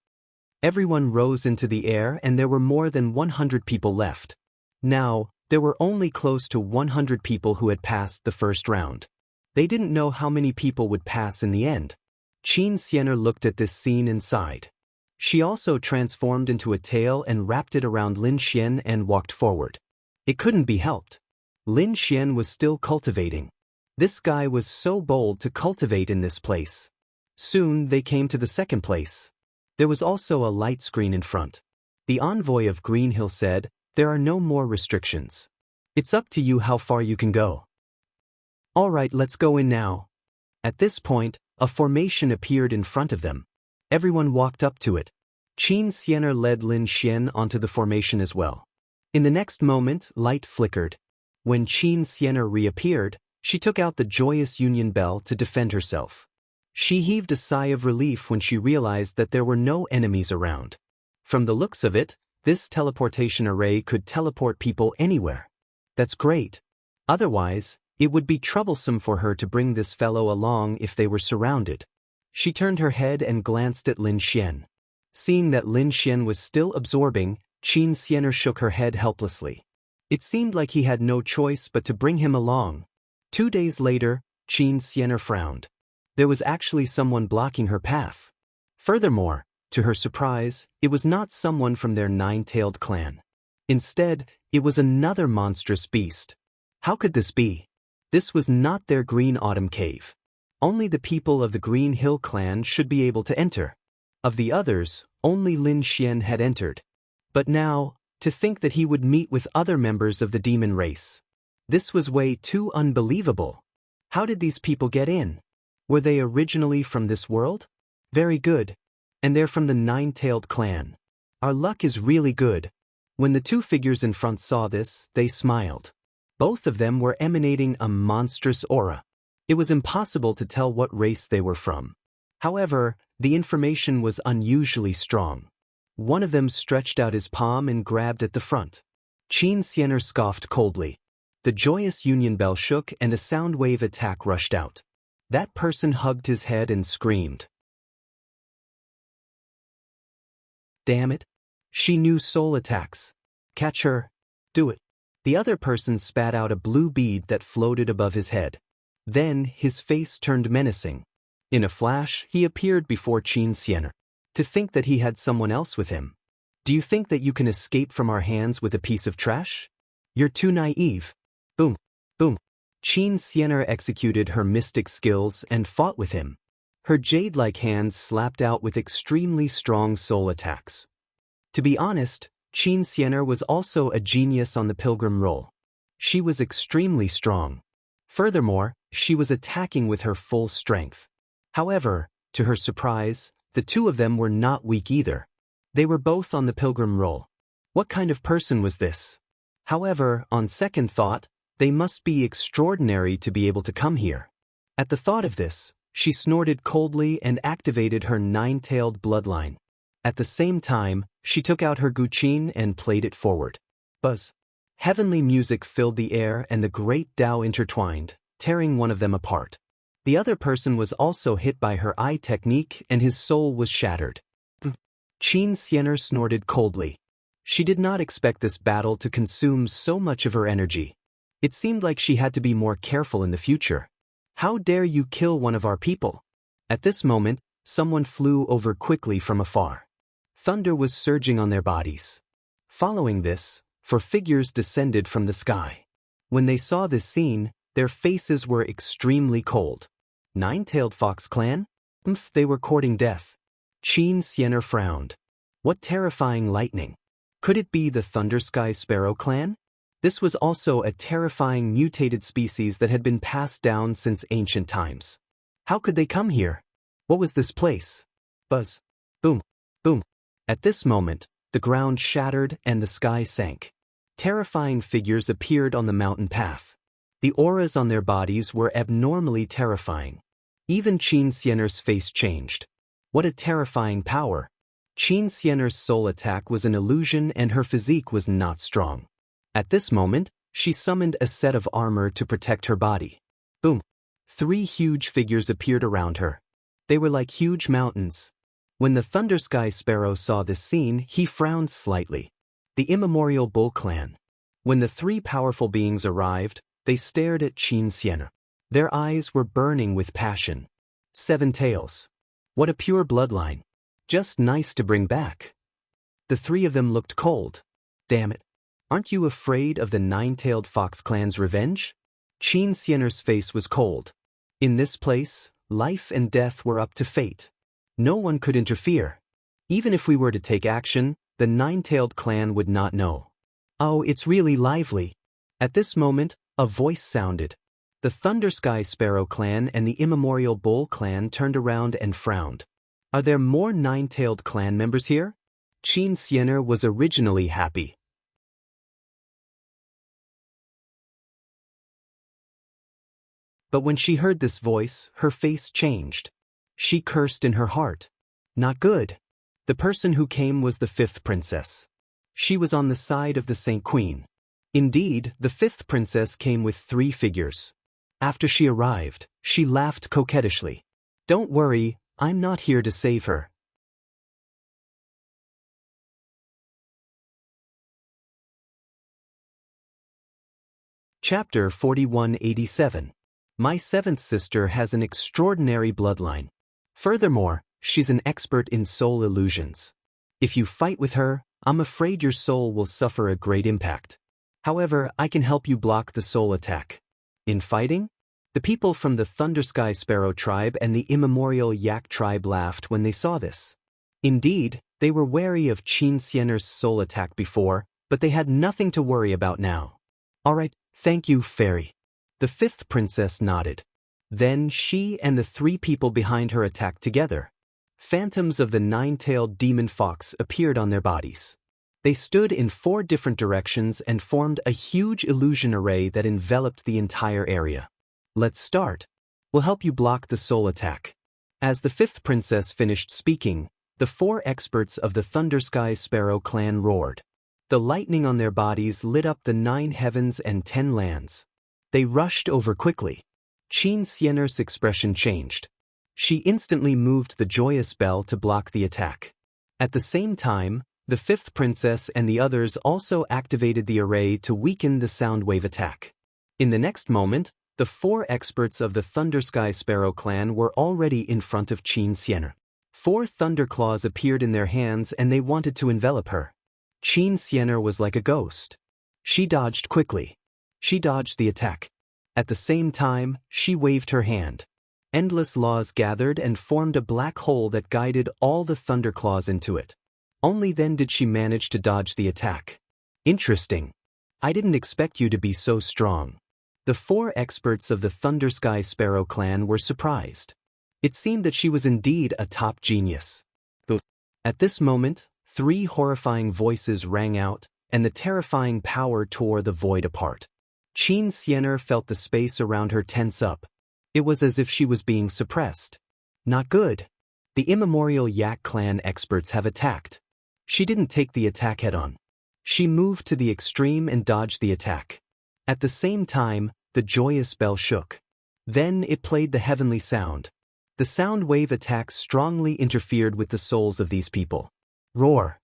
Everyone rose into the air and there were more than 100 people left. Now, there were only close to 100 people who had passed the first round. They didn't know how many people would pass in the end. Qin Xianer looked at this scene and sighed. She also transformed into a tail and wrapped it around Lin Xian and walked forward. It couldn't be helped. Lin Xian was still cultivating. This guy was so bold to cultivate in this place. Soon they came to the second place. There was also a light screen in front. The envoy of Green Hill said, "There are no more restrictions. It's up to you how far you can go. Alright, let's go in now. At this point, a formation appeared in front of them. Everyone walked up to it. Qin Xianer led Lin Xian onto the formation as well. In the next moment, light flickered. When Qin Xianer reappeared, she took out the joyous union bell to defend herself. She heaved a sigh of relief when she realized that there were no enemies around. From the looks of it, this teleportation array could teleport people anywhere. That's great. Otherwise, it would be troublesome for her to bring this fellow along if they were surrounded. She turned her head and glanced at Lin Xian. Seeing that Lin Xian was still absorbing, Qin Xianer shook her head helplessly. It seemed like he had no choice but to bring him along. 2 days later, Qin Xianer frowned. There was actually someone blocking her path. Furthermore, to her surprise, it was not someone from their nine-tailed clan. Instead, it was another monstrous beast. How could this be? This was not their Green Autumn Cave. Only the people of the Green Hill clan should be able to enter. Of the others, only Lin Xian had entered. But now, to think that he would meet with other members of the demon race. This was way too unbelievable. How did these people get in? Were they originally from this world? Very good. And they're from the nine-tailed clan. Our luck is really good. When the two figures in front saw this, they smiled. Both of them were emanating a monstrous aura. It was impossible to tell what race they were from. However, the information was unusually strong. One of them stretched out his palm and grabbed at the front. Qin Xianer scoffed coldly. The joyous union bell shook and a sound wave attack rushed out. That person hugged his head and screamed. Damn it. She knew soul attacks. Catch her. Do it. The other person spat out a blue bead that floated above his head. Then his face turned menacing. In a flash, he appeared before Qin Xianer. To think that he had someone else with him. Do you think that you can escape from our hands with a piece of trash? You're too naive. Boom. Boom. Qin Xianer executed her mystic skills and fought with him. Her jade-like hands slapped out with extremely strong soul attacks. To be honest, Qin Xianer was also a genius on the pilgrim role. She was extremely strong. Furthermore, she was attacking with her full strength. However, to her surprise, the two of them were not weak either. They were both on the pilgrim role. What kind of person was this? However, on second thought, they must be extraordinary to be able to come here. At the thought of this, she snorted coldly and activated her nine-tailed bloodline. At the same time, she took out her guqin and played it forward. Buzz. Heavenly music filled the air and the great Tao intertwined, tearing one of them apart. The other person was also hit by her eye technique and his soul was shattered. Qin Xianer snorted coldly. She did not expect this battle to consume so much of her energy. It seemed like she had to be more careful in the future. How dare you kill one of our people? At this moment, someone flew over quickly from afar. Thunder was surging on their bodies. Following this, 4 figures descended from the sky. When they saw this scene, their faces were extremely cold. Nine-tailed fox clan? They were courting death. Qin Xianer frowned. What terrifying lightning. Could it be the Thunder Sky Sparrow clan? This was also a terrifying mutated species that had been passed down since ancient times. How could they come here? What was this place? Buzz. Boom. Boom. At this moment, the ground shattered and the sky sank. Terrifying figures appeared on the mountain path. The auras on their bodies were abnormally terrifying. Even Qin Xianer's face changed. What a terrifying power. Qin Xianer's soul attack was an illusion and her physique was not strong. At this moment, she summoned a set of armor to protect her body. Boom. 3 huge figures appeared around her. They were like huge mountains. When the Thunder Sky Sparrow saw this scene, he frowned slightly. The immemorial Bull Clan. When the 3 powerful beings arrived, they stared at Qin Xianer. Their eyes were burning with passion. 7 tails. What a pure bloodline. Just nice to bring back. The 3 of them looked cold. Damn it. Aren't you afraid of the 9-tailed fox clan's revenge? Qin Xianer's face was cold. In this place, life and death were up to fate. No one could interfere. Even if we were to take action, the 9-tailed clan would not know. Oh, it's really lively. At this moment, a voice sounded. The Thunder Sky Sparrow clan and the Immemorial Bull clan turned around and frowned. Are there more nine-tailed clan members here? Qin Xiener was originally happy. But when she heard this voice, her face changed. She cursed in her heart. Not good. The person who came was the fifth princess. She was on the side of the Saint Queen. Indeed, the fifth princess came with 3 figures. After she arrived, she laughed coquettishly. Don't worry, I'm not here to save her. Chapter 4187. My 7th sister has an extraordinary bloodline. Furthermore, she's an expert in soul illusions. If you fight with her, I'm afraid your soul will suffer a great impact. However, I can help you block the soul attack. In fighting? The people from the Thunder Sky Sparrow tribe and the Immemorial Yak tribe laughed when they saw this. Indeed, they were wary of Qin Xiener's soul attack before, but they had nothing to worry about now. Alright, thank you, fairy. The fifth princess nodded. Then she and the 3 people behind her attacked together. Phantoms of the 9-tailed demon fox appeared on their bodies. They stood in 4 different directions and formed a huge illusion array that enveloped the entire area. Let's start. We'll help you block the soul attack. As the 5th princess finished speaking, the 4 experts of the Thunder Sky Sparrow clan roared. The lightning on their bodies lit up the 9 heavens and 10 lands. They rushed over quickly. Qin Xiener's expression changed. She instantly moved the joyous bell to block the attack. At the same time, the 5th princess and the others also activated the array to weaken the sound wave attack. In the next moment, the 4 experts of the Thunder Sky Sparrow clan were already in front of Qin Xiener. 4 thunderclaws appeared in their hands and they wanted to envelop her. Qin Xiener was like a ghost. She dodged quickly. She dodged the attack. At the same time, she waved her hand. Endless laws gathered and formed a black hole that guided all the thunderclaws into it. Only then did she manage to dodge the attack. Interesting. I didn't expect you to be so strong. The 4 experts of the Thunder Sky Sparrow clan were surprised. It seemed that she was indeed a top genius. At this moment, 3 horrifying voices rang out, and the terrifying power tore the void apart. Qin Xiener felt the space around her tense up. It was as if she was being suppressed. Not good. The Immemorial Yak clan experts have attacked. She didn't take the attack head-on. She moved to the extreme and dodged the attack. At the same time, the joyous bell shook. Then it played the heavenly sound. The sound wave attack strongly interfered with the souls of these people. Roar.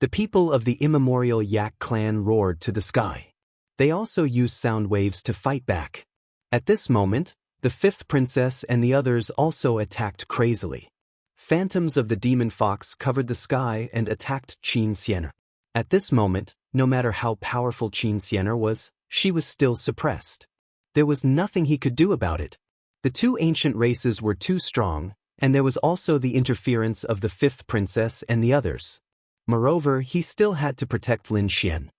The people of the Immemorial Yak clan roared to the sky. They also used sound waves to fight back. At this moment, the 5th princess and the others also attacked crazily. Phantoms of the demon fox covered the sky and attacked Qin Xiener. At this moment, no matter how powerful Qin Xiener was, she was still suppressed. There was nothing he could do about it. The 2 ancient races were too strong, and there was also the interference of the 5th princess and the others. Moreover, he still had to protect Lin Xian.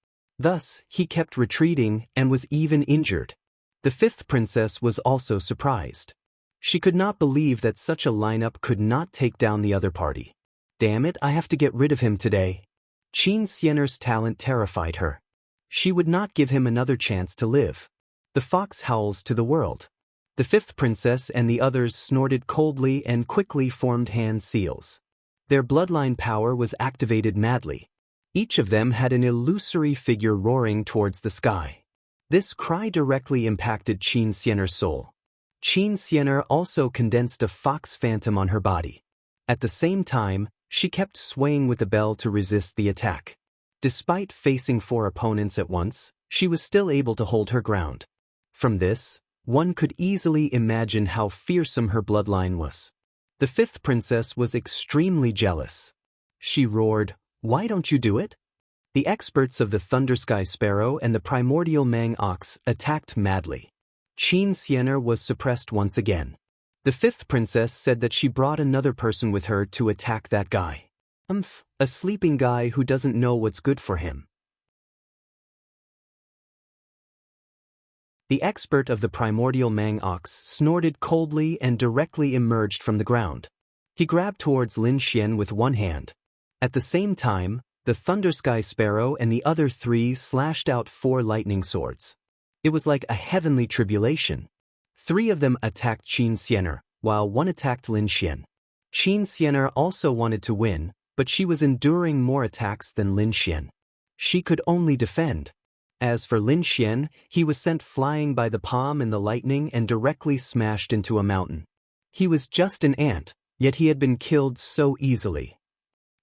Thus, he kept retreating and was even injured. The 5th princess was also surprised. She could not believe that such a lineup could not take down the other party. Damn it, I have to get rid of him today. Qin Xiener's talent terrified her. She would not give him another chance to live. The fox howls to the world. The 5th princess and the others snorted coldly and quickly formed hand seals. Their bloodline power was activated madly. Each of them had an illusory figure roaring towards the sky. This cry directly impacted Qin Xiener's soul. Qin Xiener also condensed a fox phantom on her body. At the same time, she kept swaying with the bell to resist the attack. Despite facing 4 opponents at once, she was still able to hold her ground. From this, one could easily imagine how fearsome her bloodline was. The 5th princess was extremely jealous. She roared, "Why don't you do it?" The experts of the Thunder Sky Sparrow and the Primordial Mang Ox attacked madly. Qin Xiener was suppressed once again. The 5th princess said that she brought another person with her to attack that guy. A sleeping guy who doesn't know what's good for him. The expert of the primordial Mang Ox snorted coldly and directly emerged from the ground. He grabbed towards Lin Xian with one hand. At the same time, the Thunder Sky Sparrow and the other three slashed out 4 lightning swords. It was like a heavenly tribulation. 3 of them attacked Qin Xianer, while 1 attacked Lin Xian. Qin Xianer also wanted to win, but she was enduring more attacks than Lin Xian. She could only defend. As for Lin Xian, he was sent flying by the palm in the lightning and directly smashed into a mountain. He was just an ant, yet he had been killed so easily.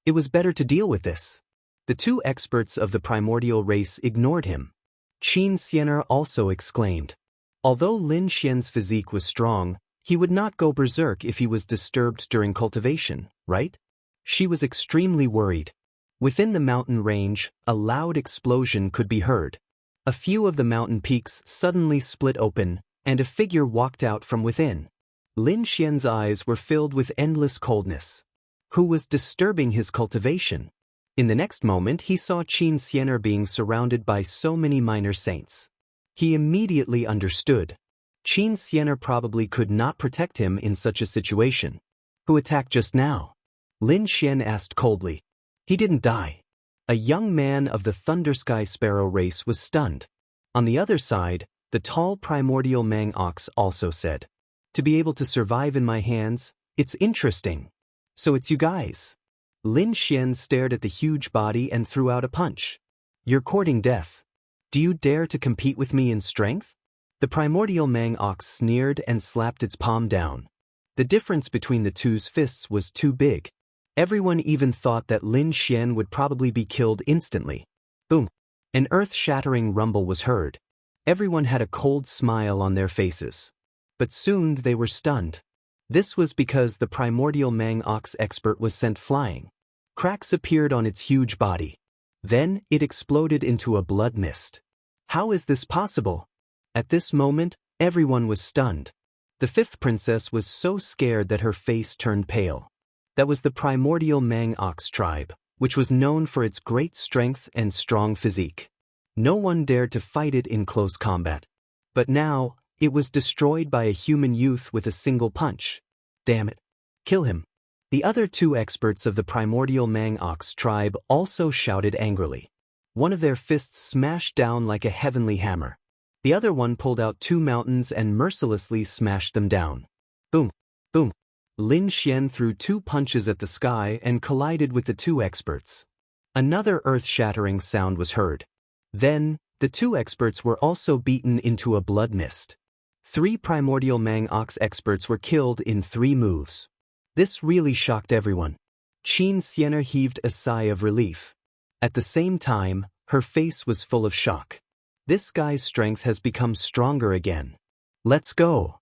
It was better to deal with this. The 2 experts of the primordial race ignored him. Qin Xianer also exclaimed. Although Lin Xian's physique was strong, he would not go berserk if he was disturbed during cultivation, right? She was extremely worried. Within the mountain range, a loud explosion could be heard. A few of the mountain peaks suddenly split open, and a figure walked out from within. Lin Xian's eyes were filled with endless coldness. Who was disturbing his cultivation? In the next moment he saw Qin Xianer being surrounded by so many minor saints. He immediately understood. Qin Xianer probably could not protect him in such a situation. Who attacked just now? Lin Xian asked coldly. He didn't die. A young man of the Thunder Sky Sparrow race was stunned. On the other side, the tall primordial Mang Ox also said. To be able to survive in my hands, it's interesting. So it's you guys. Lin Xian stared at the huge body and threw out a punch. You're courting death. Do you dare to compete with me in strength? The primordial Mang Ox sneered and slapped its palm down. The difference between the 2's fists was too big. Everyone even thought that Lin Xian would probably be killed instantly. Boom! An earth-shattering rumble was heard. Everyone had a cold smile on their faces. But soon they were stunned. This was because the primordial Mang Ox expert was sent flying. Cracks appeared on its huge body. Then it exploded into a blood mist. How is this possible? At this moment, everyone was stunned. The 5th princess was so scared that her face turned pale. That was the primordial Mang Ox tribe, which was known for its great strength and strong physique. No one dared to fight it in close combat. But now, it was destroyed by a human youth with a single punch. Damn it. Kill him. The other 2 experts of the primordial Mang Ox tribe also shouted angrily. One of their fists smashed down like a heavenly hammer. The other one pulled out 2 mountains and mercilessly smashed them down. Boom, boom. Lin Xian threw 2 punches at the sky and collided with the 2 experts. Another earth-shattering sound was heard. Then, the 2 experts were also beaten into a blood mist. 3 primordial Mang Ox experts were killed in 3 moves. This really shocked everyone. Qin Xianer heaved a sigh of relief. At the same time, her face was full of shock. This guy's strength has become stronger again. Let's go.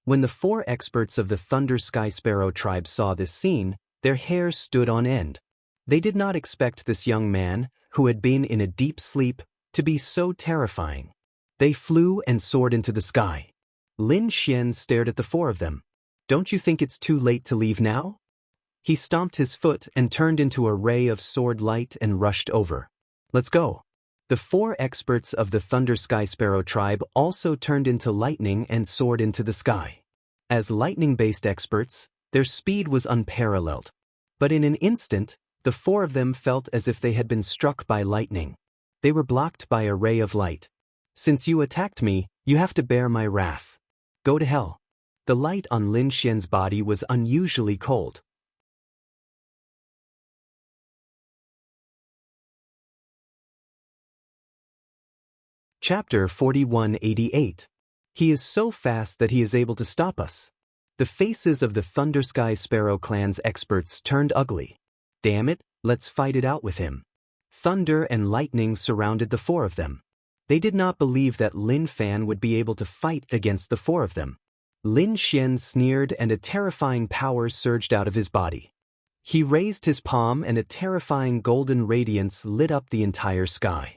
When the 4 experts of the Thunder Sky Sparrow tribe saw this scene, their hair stood on end. They did not expect this young man, who had been in a deep sleep, to be so terrifying. They flew and soared into the sky. Lin Xian stared at the 4 of them. Don't you think it's too late to leave now? He stomped his foot and turned into a ray of sword light and rushed over. Let's go. The 4 experts of the Thunder Sky Sparrow tribe also turned into lightning and soared into the sky. As lightning-based experts, their speed was unparalleled. But in an instant, the 4 of them felt as if they had been struck by lightning. They were blocked by a ray of light. Since you attacked me, you have to bear my wrath. Go to hell. The light on Lin Xian's body was unusually cold. Chapter 4188. He is so fast that he is able to stop us. The faces of the Thunder Sky Sparrow clan's experts turned ugly. Damn it, let's fight it out with him. Thunder and lightning surrounded the 4 of them. They did not believe that Lin Fan would be able to fight against the 4 of them. Lin Xian sneered and a terrifying power surged out of his body. He raised his palm and a terrifying golden radiance lit up the entire sky.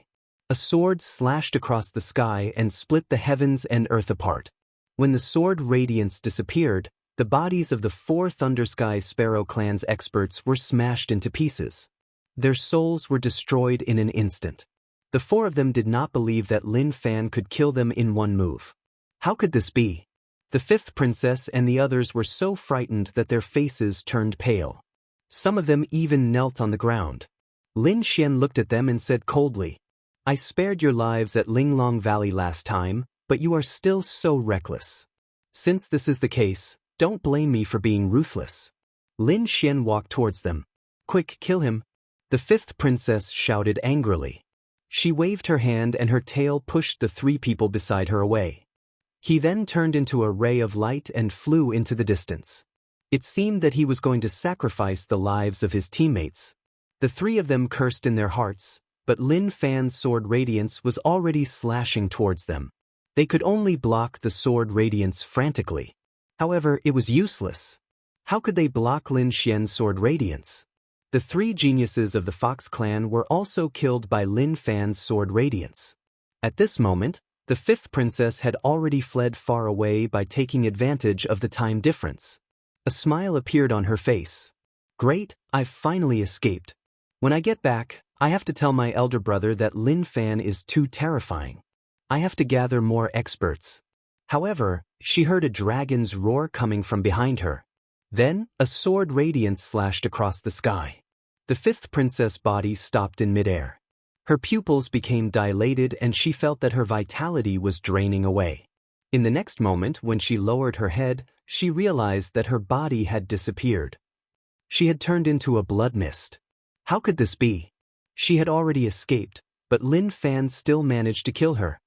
A sword slashed across the sky and split the heavens and earth apart. When the sword radiance disappeared, the bodies of the 4 Thunder Sky Sparrow clan's experts were smashed into pieces. Their souls were destroyed in an instant. The four of them did not believe that Lin Fan could kill them in one move. How could this be? The fifth princess and the others were so frightened that their faces turned pale. Some of them even knelt on the ground. Lin Xian looked at them and said coldly, "I spared your lives at Linglong Valley last time, but you are still so reckless. Since this is the case, don't blame me for being ruthless." Lin Xian walked towards them. "Quick, kill him!" The fifth princess shouted angrily. She waved her hand and her tail pushed the three people beside her away. He then turned into a ray of light and flew into the distance. It seemed that he was going to sacrifice the lives of his teammates. The three of them cursed in their hearts, but Lin Fan's sword radiance was already slashing towards them. They could only block the sword radiance frantically. However, it was useless. How could they block Lin Xian's sword radiance? The three geniuses of the Fox clan were also killed by Lin Fan's sword radiance. At this moment, the fifth princess had already fled far away by taking advantage of the time difference. A smile appeared on her face. "Great, I've finally escaped. When I get back, I have to tell my elder brother that Lin Fan is too terrifying. I have to gather more experts." However, she heard a dragon's roar coming from behind her. Then, a sword radiance slashed across the sky. The fifth princess' body stopped in midair. Her pupils became dilated and she felt that her vitality was draining away. In the next moment, when she lowered her head, she realized that her body had disappeared. She had turned into a blood mist. How could this be? She had already escaped, but Lin Fan still managed to kill her.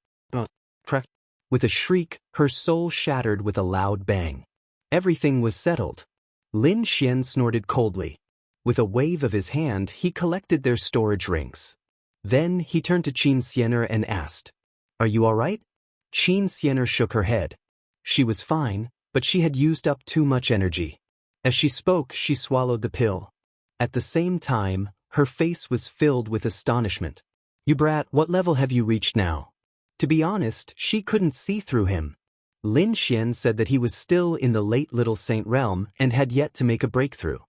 With a shriek, her soul shattered with a loud bang. Everything was settled. Lin Xian snorted coldly. With a wave of his hand, he collected their storage rings. Then he turned to Qin Xianer and asked, "Are you all right?" Qin Xianer shook her head. She was fine, but she had used up too much energy. As she spoke, she swallowed the pill. At the same time, her face was filled with astonishment. "You brat, what level have you reached now?" To be honest, she couldn't see through him. Lin Xian said that he was still in the late Little Saint realm and had yet to make a breakthrough.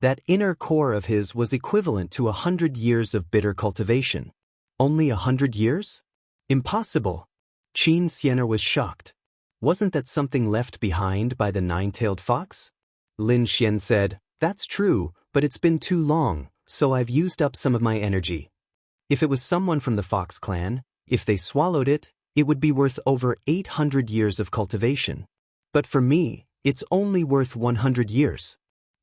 That inner core of his was equivalent to 100 years of bitter cultivation. Only 100 years? Impossible. Qin Xianer was shocked. Wasn't that something left behind by the nine-tailed fox? Lin Xian said, "That's true, but it's been too long, so I've used up some of my energy. If it was someone from the Fox clan, if they swallowed it, it would be worth over 800 years of cultivation. But for me, it's only worth 100 years.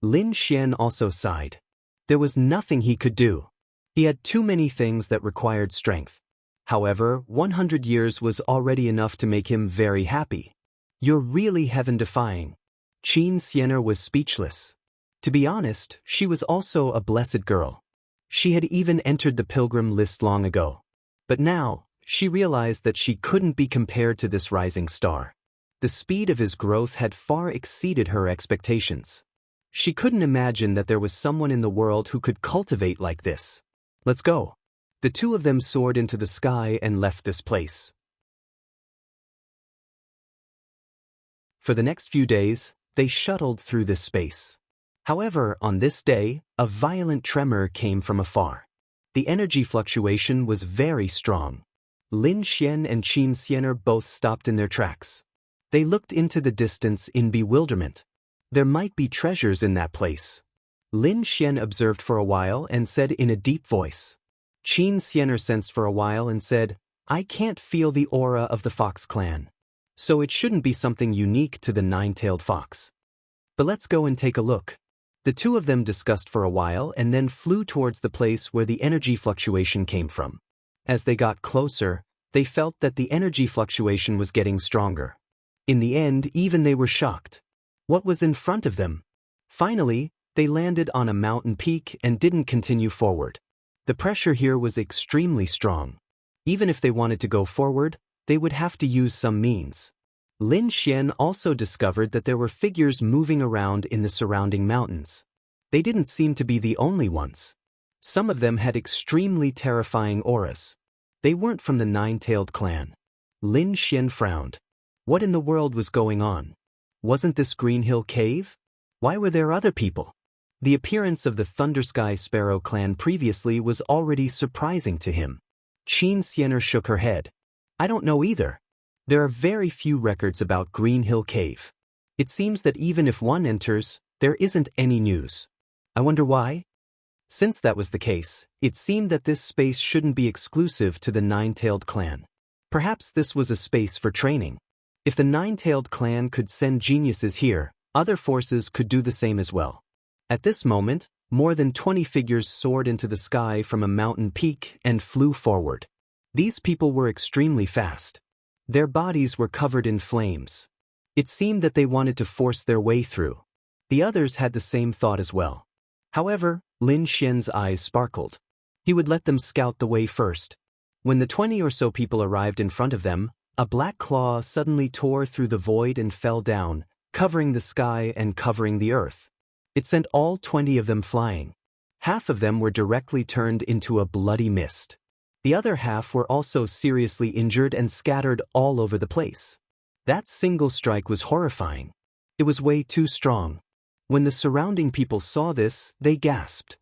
Lin Xian also sighed. There was nothing he could do. He had too many things that required strength. However, 100 years was already enough to make him very happy. You're really heaven-defying. Qin Xianer was speechless. To be honest, she was also a blessed girl. She had even entered the pilgrim list long ago. But now, she realized that she couldn't be compared to this rising star. The speed of his growth had far exceeded her expectations. She couldn't imagine that there was someone in the world who could cultivate like this. "Let's go." The two of them soared into the sky and left this place. For the next few days, they shuttled through this space. However, on this day, a violent tremor came from afar. The energy fluctuation was very strong. Lin Xian and Qin Xianer both stopped in their tracks. They looked into the distance in bewilderment. There might be treasures in that place. Lin Xian observed for a while and said in a deep voice. Qin Xianer sensed for a while and said, "I can't feel the aura of the Fox clan. So it shouldn't be something unique to the nine-tailed fox. But let's go and take a look." The two of them discussed for a while and then flew towards the place where the energy fluctuation came from. As they got closer, they felt that the energy fluctuation was getting stronger. In the end, even they were shocked. What was in front of them? Finally, they landed on a mountain peak and didn't continue forward. The pressure here was extremely strong. Even if they wanted to go forward, they would have to use some means. Lin Xian also discovered that there were figures moving around in the surrounding mountains. They didn't seem to be the only ones. Some of them had extremely terrifying auras. They weren't from the nine-tailed clan. Lin Xian frowned. What in the world was going on? Wasn't this Green Hill Cave? Why were there other people? The appearance of the Thundersky Sparrow clan previously was already surprising to him. Qin Xianer shook her head. I don't know either. There are very few records about Green Hill Cave. It seems that even if one enters, there isn't any news. I wonder why? Since that was the case, it seemed that this space shouldn't be exclusive to the Nine-Tailed Clan. Perhaps this was a space for training. If the Nine-Tailed Clan could send geniuses here, other forces could do the same as well. At this moment, more than 20 figures soared into the sky from a mountain peak and flew forward. These people were extremely fast. Their bodies were covered in flames. It seemed that they wanted to force their way through. The others had the same thought as well. However, Lin Xian's eyes sparkled. He would let them scout the way first. When the 20 or so people arrived in front of them, a black claw suddenly tore through the void and fell down, covering the sky and covering the earth. It sent all 20 of them flying. Half of them were directly turned into a bloody mist. The other half were also seriously injured and scattered all over the place. That single strike was horrifying. It was way too strong. When the surrounding people saw this, they gasped.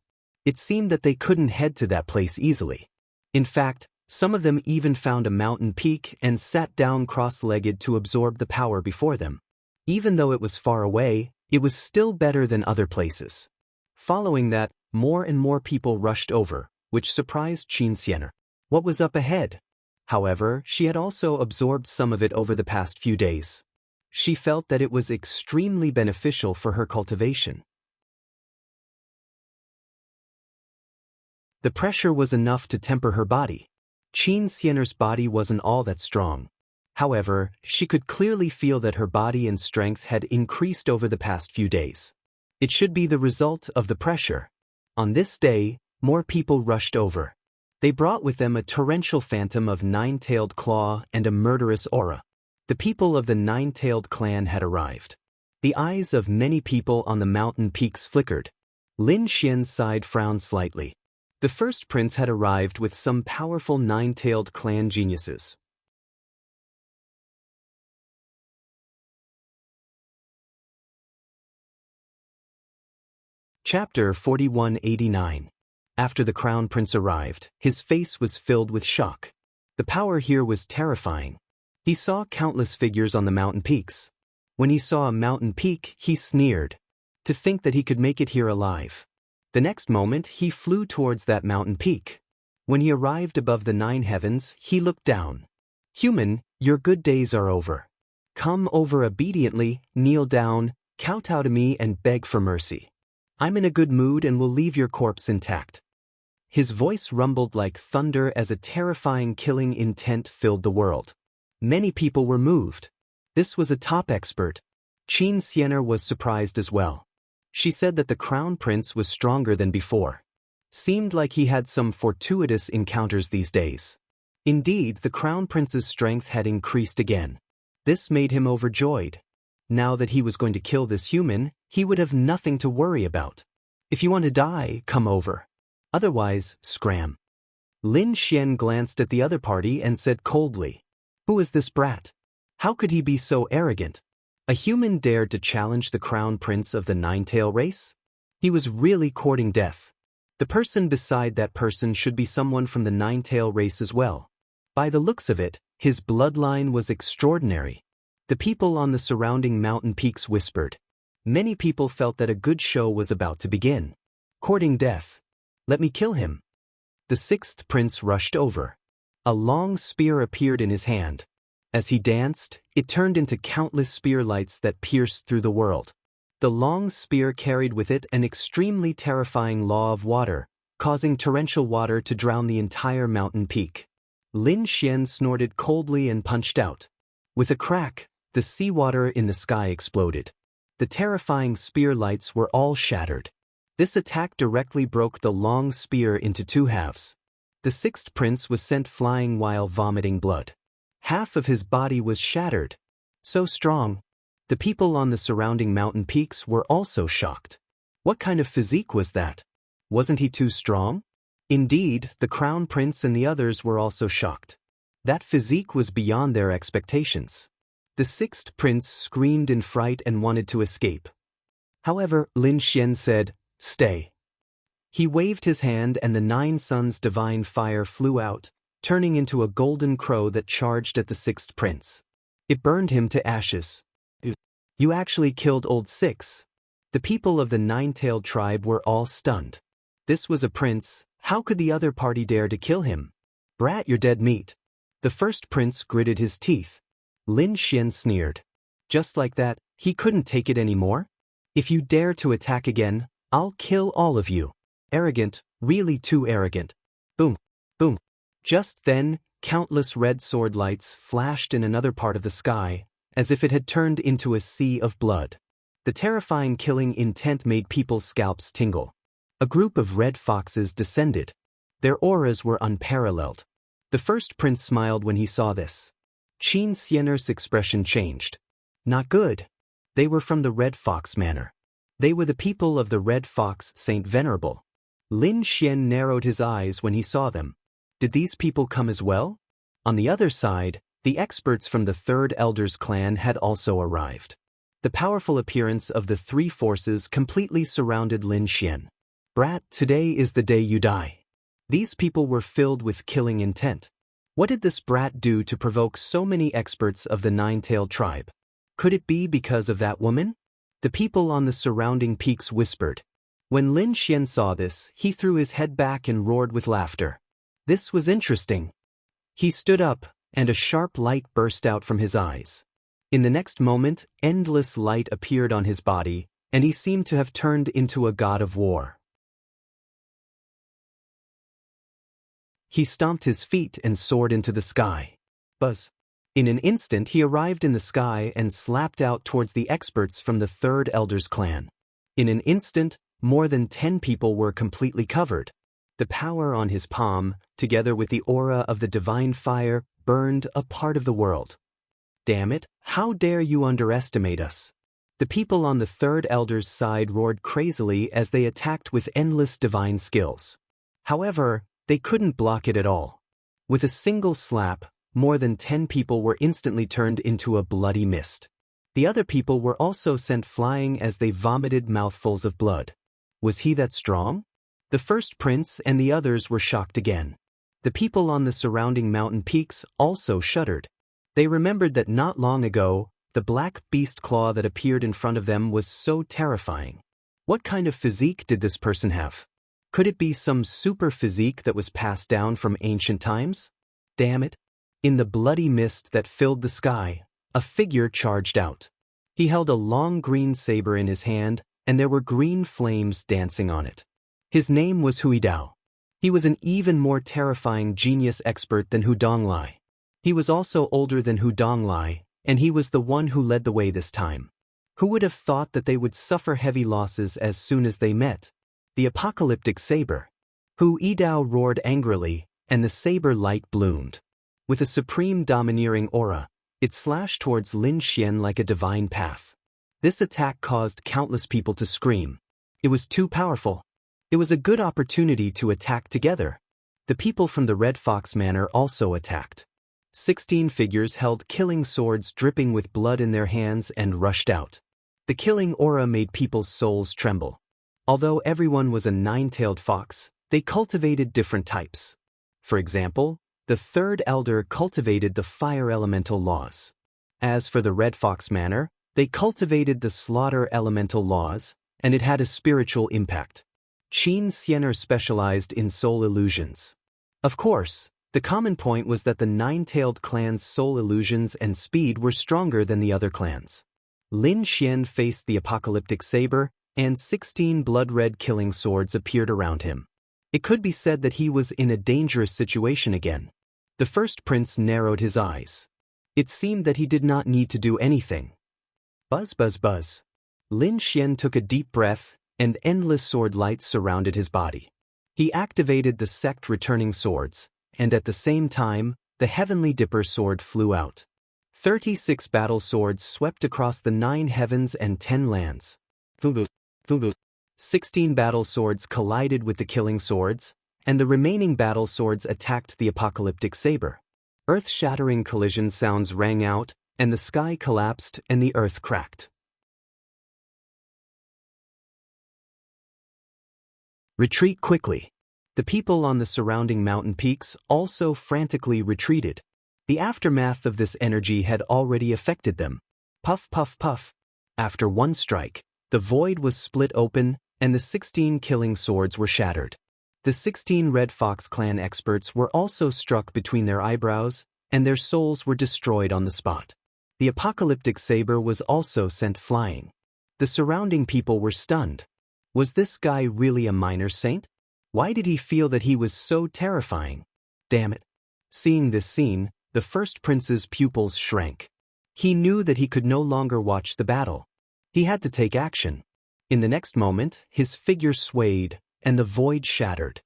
It seemed that they couldn't head to that place easily. In fact, some of them even found a mountain peak and sat down cross-legged to absorb the power before them. Even though it was far away, it was still better than other places. Following that, more and more people rushed over, which surprised Qin Xianer. What was up ahead? However, she had also absorbed some of it over the past few days. She felt that it was extremely beneficial for her cultivation. The pressure was enough to temper her body. Qin Xianer's body wasn't all that strong. However, she could clearly feel that her body and strength had increased over the past few days. It should be the result of the pressure. On this day, more people rushed over. They brought with them a torrential phantom of nine-tailed claw and a murderous aura. The people of the Nine-Tailed Clan had arrived. The eyes of many people on the mountain peaks flickered. Lin Xian's side frowned slightly. The first prince had arrived with some powerful Nine-Tailed Clan geniuses. Chapter 4189. After the Crown Prince arrived, his face was filled with shock. The power here was terrifying. He saw countless figures on the mountain peaks. When he saw a mountain peak, he sneered. To think that he could make it here alive. The next moment, he flew towards that mountain peak. When he arrived above the 9 heavens, he looked down. Human, your good days are over. Come over obediently, kneel down, kowtow to me and beg for mercy. I'm in a good mood and will leave your corpse intact. His voice rumbled like thunder as a terrifying killing intent filled the world. Many people were moved. This was a top expert. Qin Xianer was surprised as well. She said that the Crown Prince was stronger than before. Seemed like he had some fortuitous encounters these days. Indeed, the Crown Prince's strength had increased again. This made him overjoyed. Now that he was going to kill this human, he would have nothing to worry about. If you want to die, come over. Otherwise, scram. Lin Xian glanced at the other party and said coldly, "Who is this brat? How could he be so arrogant? A human dared to challenge the Crown Prince of the Nine-Tail race? He was really courting death. The person beside that person should be someone from the Nine-Tail race as well. By the looks of it, his bloodline was extraordinary." The people on the surrounding mountain peaks whispered. Many people felt that a good show was about to begin. Courting death. Let me kill him. The 6th prince rushed over. A long spear appeared in his hand. As he danced, it turned into countless spear lights that pierced through the world. The long spear carried with it an extremely terrifying law of water, causing torrential water to drown the entire mountain peak. Lin Xian snorted coldly and punched out. With a crack, the seawater in the sky exploded. The terrifying spear lights were all shattered. This attack directly broke the long spear into 2 halves. The 6th prince was sent flying while vomiting blood. Half of his body was shattered. So strong. The people on the surrounding mountain peaks were also shocked. What kind of physique was that? Wasn't he too strong? Indeed, the Crown Prince and the others were also shocked. That physique was beyond their expectations. The 6th prince screamed in fright and wanted to escape. However, Lin Xian said, "Stay." He waved his hand and the 9 suns' divine fire flew out, turning into a golden crow that charged at the sixth prince. It burned him to ashes. You actually killed old Six. The people of the nine-tailed tribe were all stunned. This was a prince, how could the other party dare to kill him? Brat, you're dead meat. The first prince gritted his teeth. Lin Xian sneered. Just like that, he couldn't take it anymore? If you dare to attack again, I'll kill all of you. Arrogant, really too arrogant. Boom, boom. Just then, countless red sword lights flashed in another part of the sky, as if it had turned into a sea of blood. The terrifying killing intent made people's scalps tingle. A group of red foxes descended. Their auras were unparalleled. The first prince smiled when he saw this. Qin Xian'er's expression changed. Not good. They were from the Red Fox Manor. They were the people of the Red Fox Saint Venerable. Lin Xian narrowed his eyes when he saw them. Did these people come as well? On the other side, the experts from the Third Elder's clan had also arrived. The powerful appearance of the three forces completely surrounded Lin Xian. Brat, today is the day you die. These people were filled with killing intent. What did this brat do to provoke so many experts of the nine-tailed tribe? Could it be because of that woman? The people on the surrounding peaks whispered. When Lin Xian saw this, he threw his head back and roared with laughter. This was interesting. He stood up, and a sharp light burst out from his eyes. In the next moment, endless light appeared on his body, and he seemed to have turned into a god of war. He stomped his feet and soared into the sky. Buzz. In an instant he arrived in the sky and slapped out towards the experts from the Third Elder's clan. In an instant, more than 10 people were completely covered. The power on his palm, together with the aura of the divine fire, burned a part of the world. Damn it, how dare you underestimate us? The people on the Third Elder's side roared crazily as they attacked with endless divine skills. However, they couldn't block it at all. With a single slap, more than 10 people were instantly turned into a bloody mist. The other people were also sent flying as they vomited mouthfuls of blood. Was he that strong? The first prince and the others were shocked again. The people on the surrounding mountain peaks also shuddered. They remembered that not long ago, the black beast claw that appeared in front of them was so terrifying. What kind of physique did this person have? Could it be some super physique that was passed down from ancient times? Damn it. In the bloody mist that filled the sky, a figure charged out. He held a long green saber in his hand, and there were green flames dancing on it. His name was Hui Dao. He was an even more terrifying genius expert than Hu Donglai. He was also older than Hu Donglai, and he was the one who led the way this time. Who would have thought that they would suffer heavy losses as soon as they met? The apocalyptic saber. Hu Yidao roared angrily, and the saber light bloomed. With a supreme domineering aura, it slashed towards Lin Xian like a divine path. This attack caused countless people to scream. It was too powerful. It was a good opportunity to attack together. The people from the Red Fox Manor also attacked. 16 figures held killing swords dripping with blood in their hands and rushed out. The killing aura made people's souls tremble. Although everyone was a nine-tailed fox, they cultivated different types. For example, the Third Elder cultivated the fire elemental laws. As for the Red Fox Manor, they cultivated the slaughter elemental laws, and it had a spiritual impact. Qin Xian'er specialized in soul illusions. Of course, the common point was that the nine-tailed clan's soul illusions and speed were stronger than the other clans. Lin Xian faced the apocalyptic saber, and 16 blood-red killing swords appeared around him. It could be said that he was in a dangerous situation again. The first prince narrowed his eyes. It seemed that he did not need to do anything. Buzz, buzz, buzz. Lin Xian took a deep breath, and endless sword lights surrounded his body. He activated the sect returning swords, and at the same time, the Heavenly Dipper sword flew out. 36 battle swords swept across the 9 heavens and 10 lands. 16 battle swords collided with the killing swords, and the remaining battle swords attacked the apocalyptic saber. Earth-shattering collision sounds rang out, and the sky collapsed and the earth cracked. Retreat quickly. The people on the surrounding mountain peaks also frantically retreated. The aftermath of this energy had already affected them. Puff, puff, puff. After one strike, the void was split open and the 16 killing swords were shattered. The 16 Red Fox clan experts were also struck between their eyebrows, and their souls were destroyed on the spot. The apocalyptic saber was also sent flying. The surrounding people were stunned. Was this guy really a minor saint? Why did he feel that he was so terrifying? Damn it. Seeing this scene, the first prince's pupils shrank. He knew that he could no longer watch the battle. He had to take action. In the next moment, his figure swayed, and the void shattered.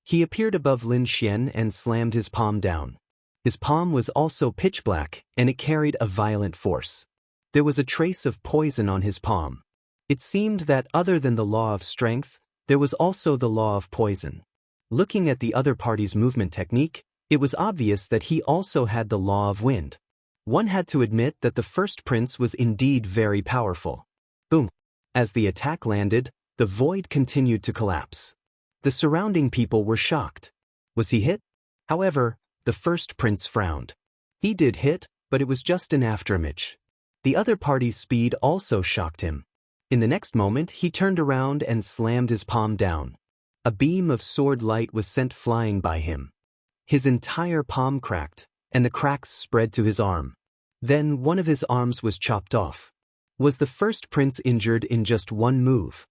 He appeared above Lin Xian and slammed his palm down. His palm was also pitch black, and it carried a violent force. There was a trace of poison on his palm. It seemed that other than the law of strength, there was also the law of poison. Looking at the other party's movement technique, it was obvious that he also had the law of wind. One had to admit that the first prince was indeed very powerful. Boom! As the attack landed, the void continued to collapse. The surrounding people were shocked. Was he hit? However, the first prince frowned. He did hit, but it was just an afterimage. The other party's speed also shocked him. In the next moment, he turned around and slammed his palm down. A beam of sword light was sent flying by him. His entire palm cracked, and the cracks spread to his arm. Then one of his arms was chopped off. Was the first prince injured in just one move?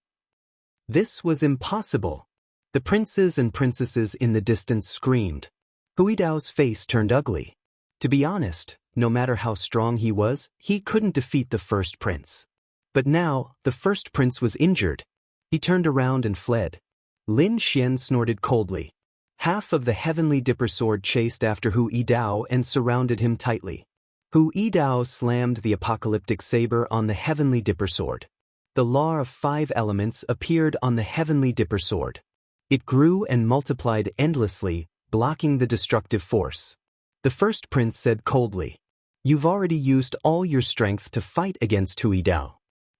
This was impossible. The princes and princesses in the distance screamed. Huidao's face turned ugly. To be honest, no matter how strong he was, he couldn't defeat the first prince. But now, the first prince was injured. He turned around and fled. Lin Xian snorted coldly. Half of the heavenly dipper sword chased after Hu Yidao and surrounded him tightly. Hu Yidao slammed the apocalyptic saber on the heavenly dipper sword. The law of 5 elements appeared on the heavenly dipper sword. It grew and multiplied endlessly, blocking the destructive force. The first prince said coldly, "You've already used all your strength to fight against Hu Yidao.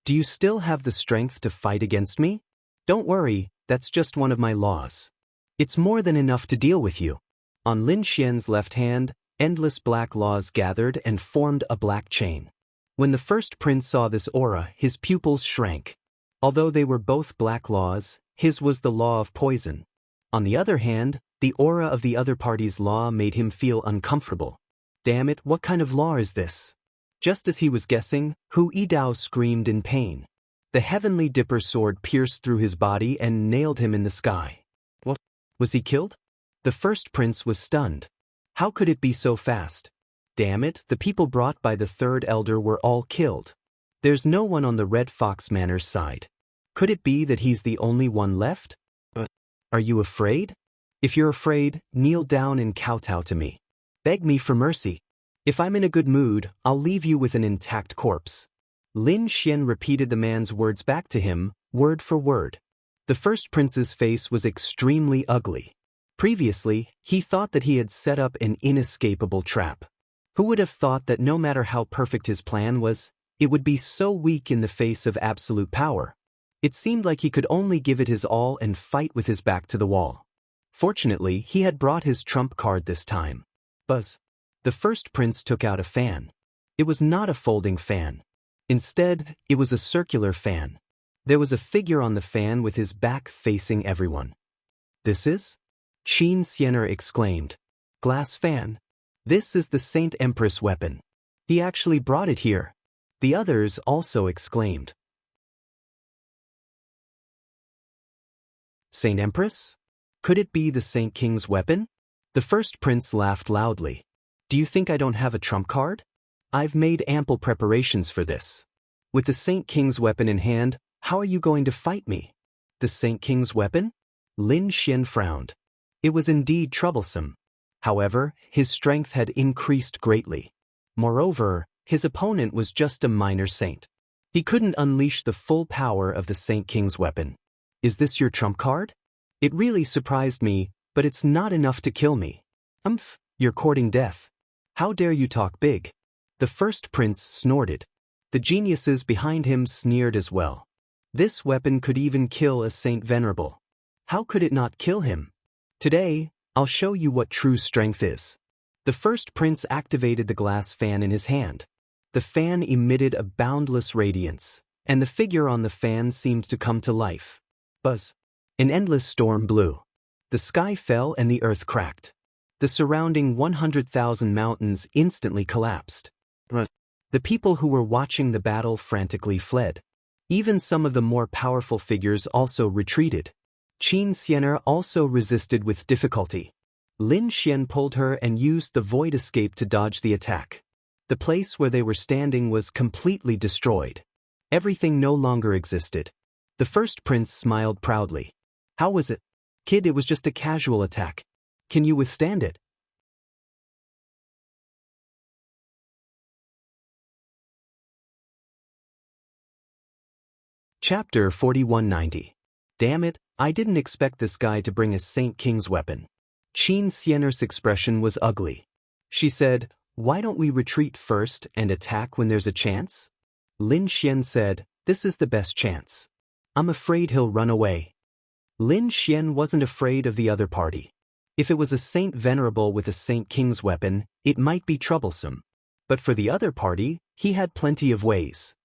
Do you still have the strength to fight against me? Don't worry, that's just one of my laws. It's more than enough to deal with you." On Lin Xian's left hand, endless black laws gathered and formed a black chain. When the first prince saw this aura, his pupils shrank. Although they were both black laws, his was the law of poison. On the other hand, the aura of the other party's law made him feel uncomfortable. Damn it, what kind of law is this? Just as he was guessing, Hu Yidao screamed in pain. The heavenly dipper sword pierced through his body and nailed him in the sky. What? Was he killed? The first prince was stunned. How could it be so fast? Damn it, the people brought by the third elder were all killed. There's no one on the Red Fox Manor's side. Could it be that he's the only one left? Are you afraid? If you're afraid, kneel down and kowtow to me. Beg me for mercy. If I'm in a good mood, I'll leave you with an intact corpse. Lin Xian repeated the man's words back to him, word for word. The first prince's face was extremely ugly. Previously, he thought that he had set up an inescapable trap. Who would have thought that no matter how perfect his plan was, it would be so weak in the face of absolute power? It seemed like he could only give it his all and fight with his back to the wall. Fortunately, he had brought his trump card this time. Buzz. The first prince took out a fan. It was not a folding fan. Instead, it was a circular fan. There was a figure on the fan with his back facing everyone. "This is?" Qin Xianer exclaimed. "Glass fan. This is the Saint Empress weapon. He actually brought it here." The others also exclaimed. Saint Empress? Could it be the Saint King's weapon? The first prince laughed loudly. "Do you think I don't have a trump card? I've made ample preparations for this. With the Saint King's weapon in hand, how are you going to fight me?" The Saint King's weapon? Lin Xian frowned. It was indeed troublesome. However, his strength had increased greatly. Moreover, his opponent was just a minor saint. He couldn't unleash the full power of the Saint King's weapon. "Is this your trump card? It really surprised me, but it's not enough to kill me." You're courting death. How dare you talk big?" The first prince snorted. The geniuses behind him sneered as well. This weapon could even kill a Saint Venerable. How could it not kill him? Today, I'll show you what true strength is. The first prince activated the glass fan in his hand. The fan emitted a boundless radiance, and the figure on the fan seemed to come to life. Buzz. An endless storm blew. The sky fell and the earth cracked. The surrounding 100,000 mountains instantly collapsed. The people who were watching the battle frantically fled. Even some of the more powerful figures also retreated. Qin Xianer also resisted with difficulty. Lin Xian pulled her and used the void escape to dodge the attack. The place where they were standing was completely destroyed. Everything no longer existed. The first prince smiled proudly. How was it? Kid, it was just a casual attack. Can you withstand it? Chapter 4190. Damn it, I didn't expect this guy to bring a Saint King's weapon. Qin Xianer's expression was ugly. She said, "Why don't we retreat first and attack when there's a chance?" Lin Xian said, "This is the best chance. I'm afraid he'll run away." Lin Xian wasn't afraid of the other party. If it was a Saint Venerable with a Saint King's weapon, it might be troublesome. But for the other party, he had plenty of ways.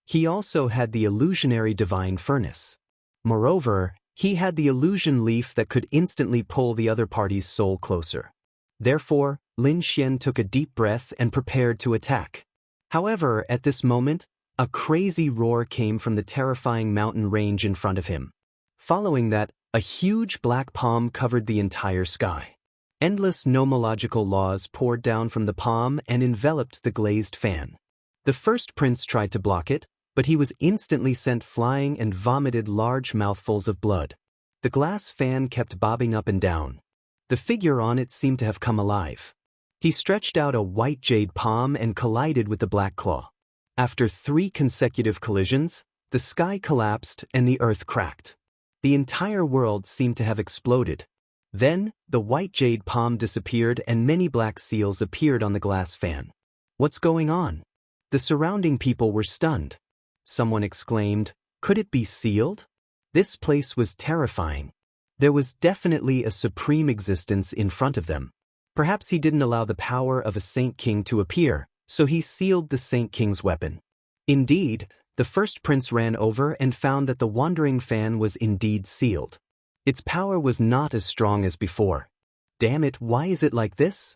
He also had the illusionary divine furnace. Moreover, he had the illusion leaf that could instantly pull the other party's soul closer. Therefore, Lin Xian took a deep breath and prepared to attack. However, at this moment, a crazy roar came from the terrifying mountain range in front of him. Following that, a huge black palm covered the entire sky. Endless nomological laws poured down from the palm and enveloped the glazed fan. The first prince tried to block it, but he was instantly sent flying and vomited large mouthfuls of blood. The glass fan kept bobbing up and down. The figure on it seemed to have come alive. He stretched out a white jade palm and collided with the black claw. After 3 consecutive collisions, the sky collapsed and the earth cracked. The entire world seemed to have exploded. Then, the white jade palm disappeared and many black seals appeared on the glass fan. What's going on? The surrounding people were stunned. Someone exclaimed, "Could it be sealed?" This place was terrifying. There was definitely a supreme existence in front of them. Perhaps he didn't allow the power of a Saint King to appear, so he sealed the Saint King's weapon. Indeed, the first prince ran over and found that the wandering fan was indeed sealed. Its power was not as strong as before. Damn it, why is it like this?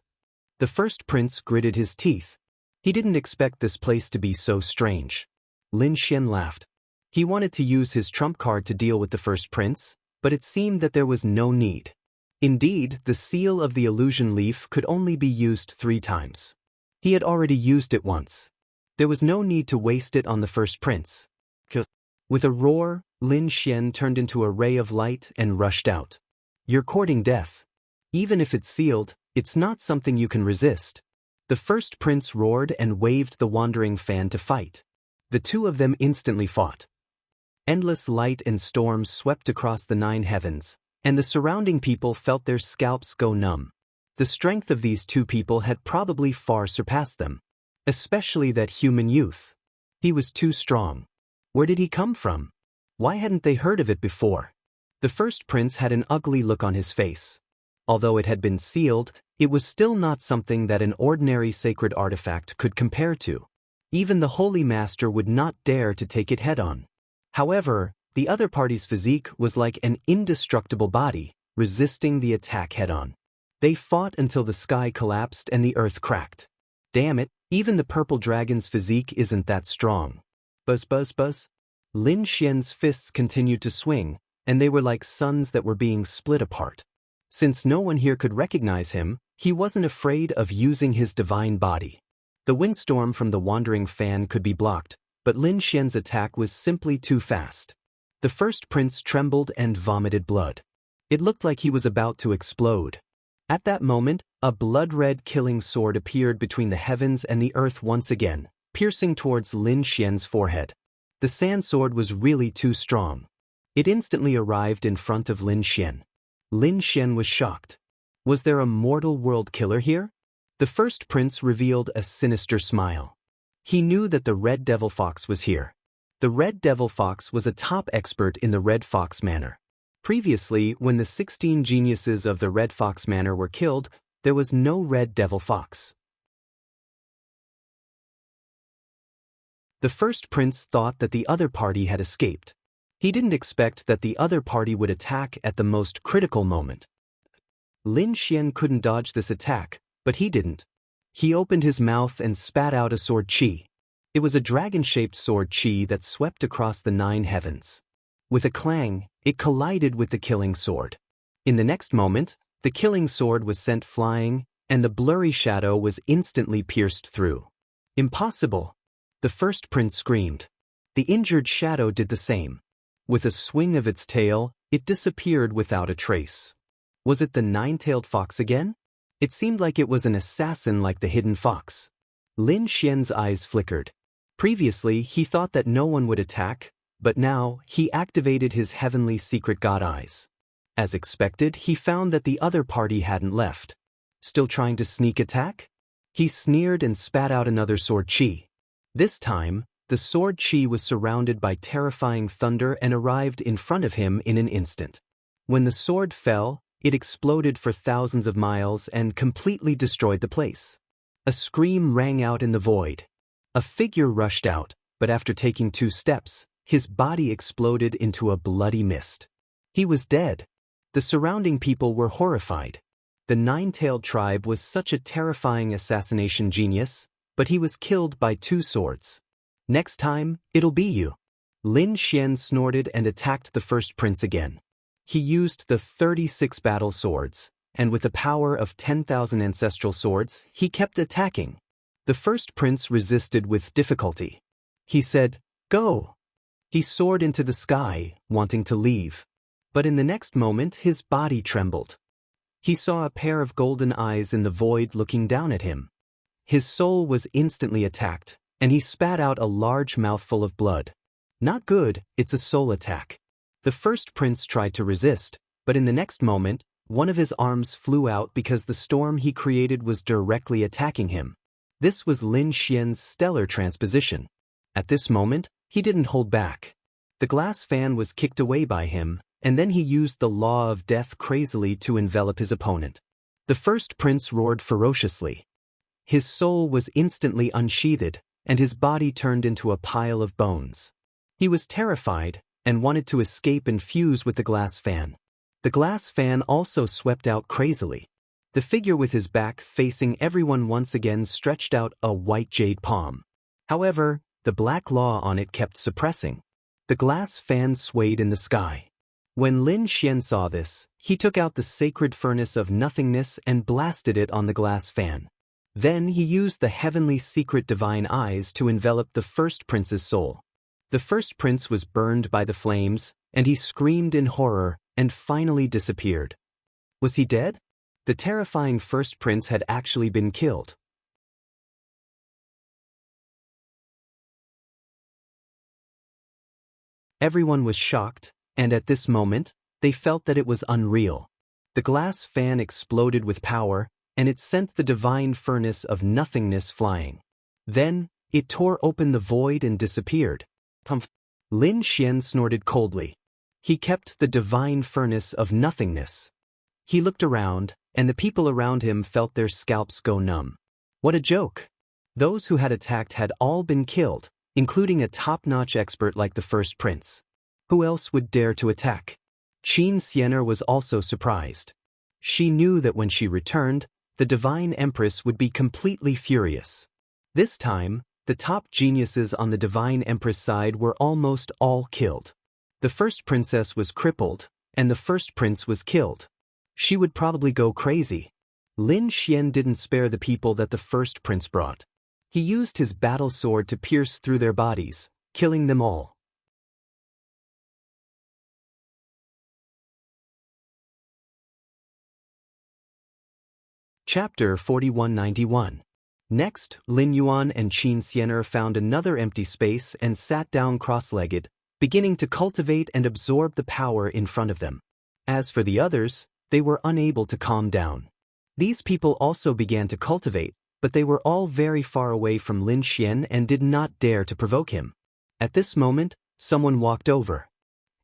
The first prince gritted his teeth. He didn't expect this place to be so strange. Lin Xian laughed. He wanted to use his trump card to deal with the first prince, but it seemed that there was no need. Indeed, the seal of the illusion leaf could only be used 3 times. He had already used it once. There was no need to waste it on the first prince. With a roar, Lin Xian turned into a ray of light and rushed out. You're courting death. Even if it's sealed, it's not something you can resist. The first prince roared and waved the wandering fan to fight. The 2 of them instantly fought. Endless light and storms swept across the 9 heavens, and the surrounding people felt their scalps go numb. The strength of these 2 people had probably far surpassed them. Especially that human youth. He was too strong. Where did he come from? Why hadn't they heard of it before? The first prince had an ugly look on his face. Although it had been sealed, it was still not something that an ordinary sacred artifact could compare to. Even the Holy Master would not dare to take it head-on. However, the other party's physique was like an indestructible body, resisting the attack head-on. They fought until the sky collapsed and the earth cracked. Damn it, even the purple dragon's physique isn't that strong. Buzz buzz buzz. Lin Xian's fists continued to swing, and they were like suns that were being split apart. Since no one here could recognize him, he wasn't afraid of using his divine body. The windstorm from the wandering fan could be blocked, but Lin Xian's attack was simply too fast. The first prince trembled and vomited blood. It looked like he was about to explode. At that moment, a blood-red killing sword appeared between the heavens and the earth once again, piercing towards Lin Xian's forehead. The sand sword was really too strong. It instantly arrived in front of Lin Xian. Lin Xian was shocked. Was there a mortal world killer here? The first prince revealed a sinister smile. He knew that the Red Devil Fox was here. The Red Devil Fox was a top expert in the Red Fox manner. Previously, when the 16 geniuses of the Red Fox Manor were killed, there was no Red Devil Fox. The first prince thought that the other party had escaped. He didn't expect that the other party would attack at the most critical moment. Lin Xian couldn't dodge this attack, but he didn't. He opened his mouth and spat out a sword qi. It was a dragon-shaped sword qi that swept across the 9 heavens. With a clang, it collided with the killing sword. In the next moment, the killing sword was sent flying, and the blurry shadow was instantly pierced through. Impossible! The first prince screamed. The injured shadow did the same. With a swing of its tail, it disappeared without a trace. Was it the 9-tailed fox again? It seemed like it was an assassin like the hidden fox. Lin Xian's eyes flickered. Previously, he thought that no one would attack, but now, he activated his heavenly secret god eyes. As expected, he found that the other party hadn't left. Still trying to sneak attack? He sneered and spat out another sword qi. This time, the sword qi was surrounded by terrifying thunder and arrived in front of him in an instant. When the sword fell, it exploded for thousands of miles and completely destroyed the place. A scream rang out in the void. A figure rushed out, but after taking 2 steps, his body exploded into a bloody mist. He was dead. The surrounding people were horrified. The 9-tailed tribe was such a terrifying assassination genius, but he was killed by 2 swords. Next time, it'll be you. Lin Xian snorted and attacked the first prince again. He used the 36 battle swords, and with the power of 10,000 ancestral swords, he kept attacking. The first prince resisted with difficulty. He said, "Go!" He soared into the sky, wanting to leave. But in the next moment, his body trembled. He saw a pair of golden eyes in the void looking down at him. His soul was instantly attacked, and he spat out a large mouthful of blood. Not good, it's a soul attack. The first prince tried to resist, but in the next moment, one of his arms flew out because the storm he created was directly attacking him. This was Lin Xian's stellar transposition. At this moment, he didn't hold back. The glass fan was kicked away by him, and then he used the law of death crazily to envelop his opponent. The first prince roared ferociously. His soul was instantly unsheathed, and his body turned into a pile of bones. He was terrified, and wanted to escape and fuse with the glass fan. The glass fan also swept out crazily. The figure with his back facing everyone once again stretched out a white jade palm. However, the black law on it kept suppressing. The glass fan swayed in the sky. When Lin Xian saw this, he took out the sacred furnace of nothingness and blasted it on the glass fan. Then he used the heavenly secret divine eyes to envelop the first prince's soul. The first prince was burned by the flames, and he screamed in horror and finally disappeared. Was he dead? The terrifying first prince had actually been killed. Everyone was shocked, and at this moment, they felt that it was unreal. The glass fan exploded with power, and it sent the divine furnace of nothingness flying. Then, it tore open the void and disappeared. Lin Xian snorted coldly. He kept the divine furnace of nothingness. He looked around, and the people around him felt their scalps go numb. What a joke! Those who had attacked had all been killed, including a top-notch expert like the first prince. Who else would dare to attack? Qin Xianer was also surprised. She knew that when she returned, the Divine Empress would be completely furious. This time, the top geniuses on the Divine Empress side were almost all killed. The first princess was crippled, and the first prince was killed. She would probably go crazy. Lin Xian didn't spare the people that the first prince brought. He used his battle sword to pierce through their bodies, killing them all. Chapter 4191. Next, Lin Yuan and Qin Xianer found another empty space and sat down cross-legged, beginning to cultivate and absorb the power in front of them. As for the others, they were unable to calm down. These people also began to cultivate, but they were all very far away from Lin Xian and did not dare to provoke him. At this moment, someone walked over.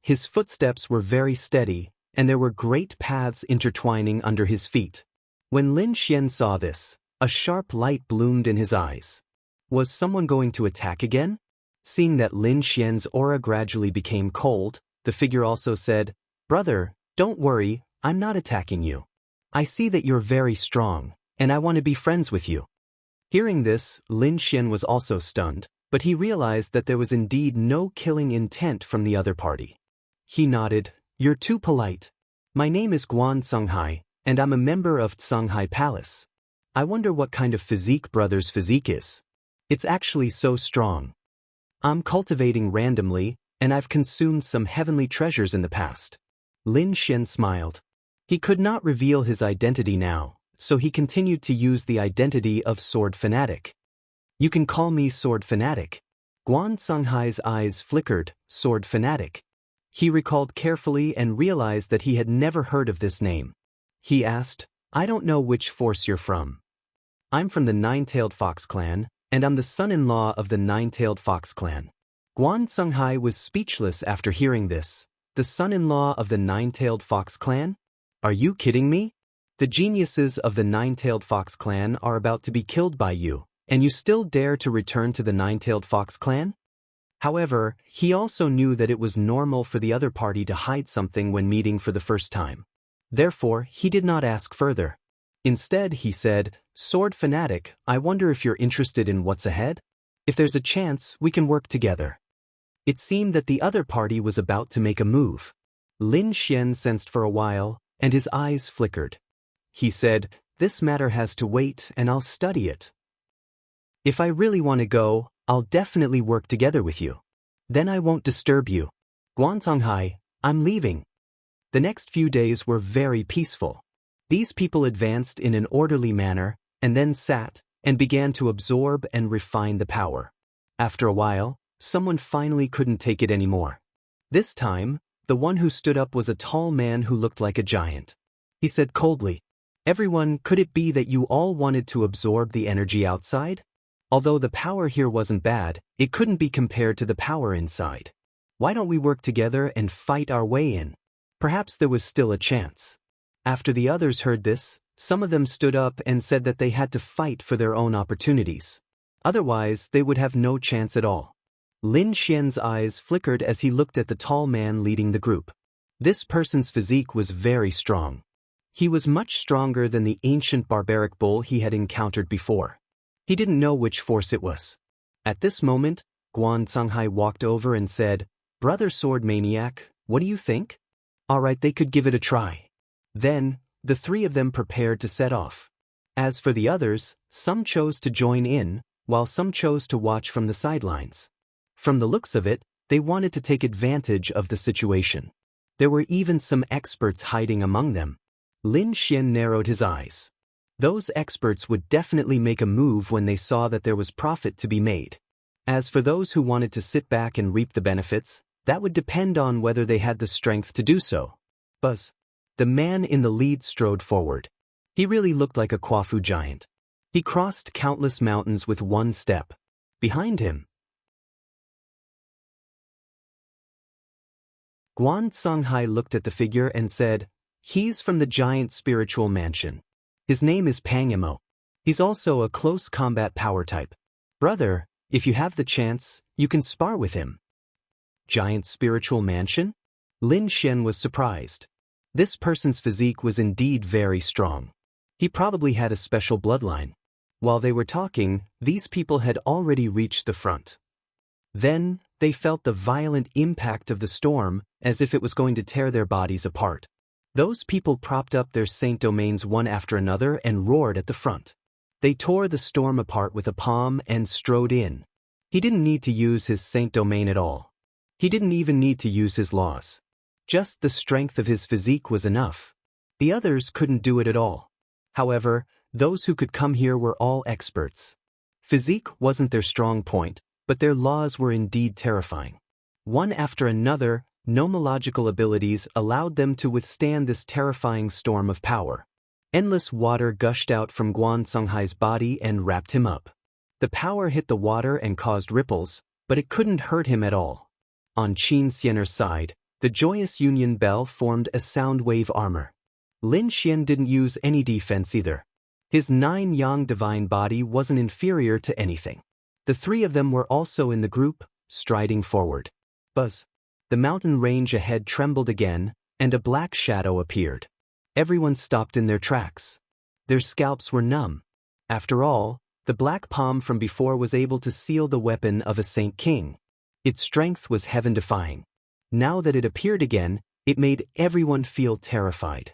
His footsteps were very steady, and there were great paths intertwining under his feet. When Lin Xian saw this, a sharp light bloomed in his eyes. Was someone going to attack again? Seeing that Lin Xian's aura gradually became cold, the figure also said, "Brother, don't worry, I'm not attacking you. I see that you're very strong, and I want to be friends with you." Hearing this, Lin Xian was also stunned, but he realized that there was indeed no killing intent from the other party. He nodded, "You're too polite. My name is Guan Songhai, and I'm a member of Songhai Palace. I wonder what kind of physique brother's physique is. It's actually so strong. I'm cultivating randomly, and I've consumed some heavenly treasures in the past." Lin Xian smiled. He could not reveal his identity now, so he continued to use the identity of Sword Fanatic. "You can call me Sword Fanatic." Guan Songhai's eyes flickered, Sword Fanatic. He recalled carefully and realized that he had never heard of this name. He asked, "I don't know which force you're from." "I'm from the Nine-Tailed Fox clan, and I'm the son-in-law of the Nine-Tailed Fox clan." Guan Songhai was speechless after hearing this. The son-in-law of the Nine-Tailed Fox clan? Are you kidding me? The geniuses of the Nine-Tailed Fox clan are about to be killed by you, and you still dare to return to the Nine-Tailed Fox clan? However, he also knew that it was normal for the other party to hide something when meeting for the first time. Therefore, he did not ask further. Instead, he said, "Sword Fanatic, I wonder if you're interested in what's ahead? If there's a chance, we can work together." It seemed that the other party was about to make a move. Lin Xian sensed for a while, and his eyes flickered. He said, "This matter has to wait, and I'll study it. If I really want to go, I'll definitely work together with you. Then I won't disturb you. Guan Songhai, I'm leaving." The next few days were very peaceful. These people advanced in an orderly manner, and then sat, and began to absorb and refine the power. After a while, someone finally couldn't take it anymore. This time, the one who stood up was a tall man who looked like a giant. He said coldly, "Everyone, could it be that you all wanted to absorb the energy outside? Although the power here wasn't bad, it couldn't be compared to the power inside. Why don't we work together and fight our way in? Perhaps there was still a chance." After the others heard this, some of them stood up and said that they had to fight for their own opportunities. Otherwise, they would have no chance at all. Lin Xian's eyes flickered as he looked at the tall man leading the group. This person's physique was very strong. He was much stronger than the ancient barbaric bull he had encountered before. He didn't know which force it was. At this moment, Guan Songhai walked over and said, "Brother Sword Maniac, what do you think?" All right, they could give it a try. Then, the three of them prepared to set off. As for the others, some chose to join in, while some chose to watch from the sidelines. From the looks of it, they wanted to take advantage of the situation. There were even some experts hiding among them. Lin Xian narrowed his eyes. Those experts would definitely make a move when they saw that there was profit to be made. As for those who wanted to sit back and reap the benefits, that would depend on whether they had the strength to do so. Buzz. The man in the lead strode forward. He really looked like a Quafu giant. He crossed countless mountains with one step. Behind him, Guan Songhai looked at the figure and said, "He's from the giant spiritual mansion. His name is Pangimo. He's also a close combat power type. Brother, if you have the chance, you can spar with him." Giant spiritual mansion? Lin Xian was surprised. This person's physique was indeed very strong. He probably had a special bloodline. While they were talking, these people had already reached the front. Then, they felt the violent impact of the storm, as if it was going to tear their bodies apart. Those people propped up their saint domains one after another and roared at the front. They tore the storm apart with a palm and strode in. He didn't need to use his saint domain at all. He didn't even need to use his laws. Just the strength of his physique was enough. The others couldn't do it at all. However, those who could come here were all experts. Physique wasn't their strong point, but their laws were indeed terrifying. One after another, nomological abilities allowed them to withstand this terrifying storm of power. Endless water gushed out from Guan Songhai's body and wrapped him up. The power hit the water and caused ripples, but it couldn't hurt him at all. On Qin Xianer's side, The joyous union bell formed a sound wave armor. Lin Xian didn't use any defense either. His 9-yang divine body wasn't inferior to anything. The three of them were also in the group, striding forward. Buzz. The mountain range ahead trembled again, and a black shadow appeared. Everyone stopped in their tracks. Their scalps were numb. After all, the black palm from before was able to seal the weapon of a Saint King. Its strength was heaven-defying. Now that it appeared again, it made everyone feel terrified.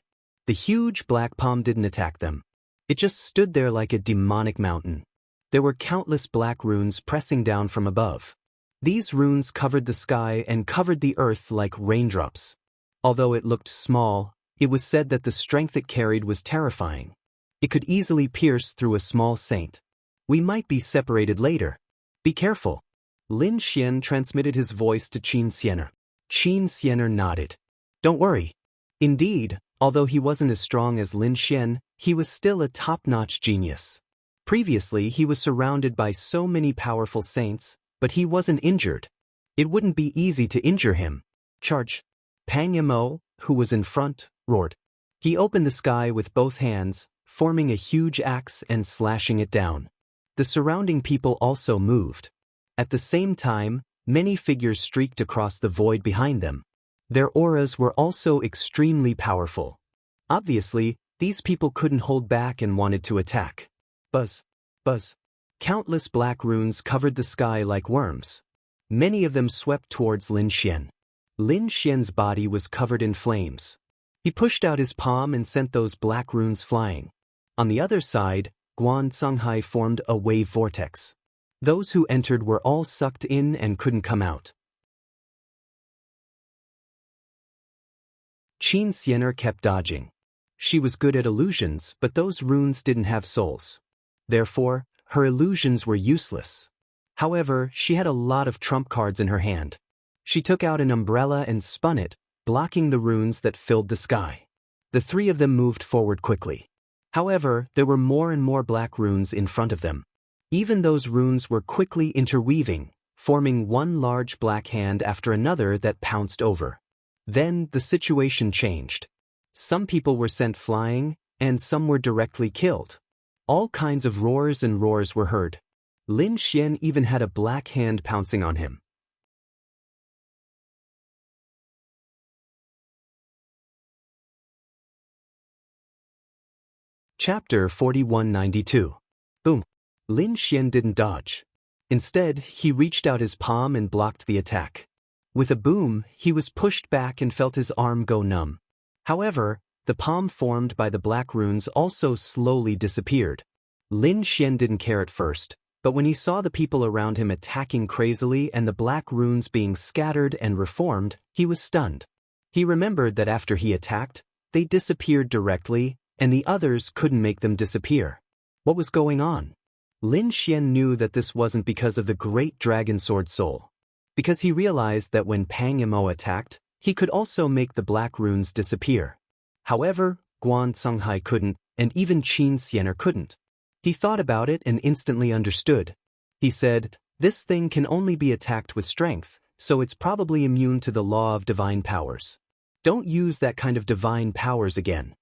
The huge black palm didn't attack them. It just stood there like a demonic mountain. There were countless black runes pressing down from above. These runes covered the sky and covered the earth like raindrops. Although it looked small, it was said that the strength it carried was terrifying. It could easily pierce through a small saint. We might be separated later. Be careful. Lin Xian transmitted his voice to Qin Xianer. Qin Xianer nodded. Don't worry. Indeed, although he wasn't as strong as Lin Xian, he was still a top-notch genius. Previously, he was surrounded by so many powerful saints, but he wasn't injured. It wouldn't be easy to injure him. Charge. Pang Yamo, who was in front, roared. He opened the sky with both hands, forming a huge axe and slashing it down. The surrounding people also moved. At the same time, many figures streaked across the void behind them. Their auras were also extremely powerful. Obviously, these people couldn't hold back and wanted to attack. Buzz. Buzz. Countless black runes covered the sky like worms. Many of them swept towards Lin Xian. Lin Xian's body was covered in flames. He pushed out his palm and sent those black runes flying. On the other side, Guan Songhai formed a wave vortex. Those who entered were all sucked in and couldn't come out. Qin Xianer kept dodging. She was good at illusions, but those runes didn't have souls. Therefore, her illusions were useless. However, she had a lot of trump cards in her hand. She took out an umbrella and spun it, blocking the runes that filled the sky. The three of them moved forward quickly. However, there were more and more black runes in front of them. Even those runes were quickly interweaving, forming one large black hand after another that pounced over. Then the situation changed. Some people were sent flying, and some were directly killed. All kinds of roars and roars were heard. Lin Xian even had a black hand pouncing on him. Chapter 4192. Boom. Lin Xian didn't dodge. Instead, he reached out his palm and blocked the attack. With a boom, he was pushed back and felt his arm go numb. However, the palm formed by the black runes also slowly disappeared. Lin Xian didn't care at first, but when he saw the people around him attacking crazily and the black runes being scattered and reformed, he was stunned. He remembered that after he attacked, they disappeared directly, and the others couldn't make them disappear. What was going on? Lin Xian knew that this wasn't because of the great dragon sword soul. Because he realized that when Pang Yamo attacked, he could also make the black runes disappear. However, Guan Songhai couldn't, and even Qin Xianer couldn't. He thought about it and instantly understood. He said, "This thing can only be attacked with strength, so it's probably immune to the law of divine powers. Don't use that kind of divine powers again."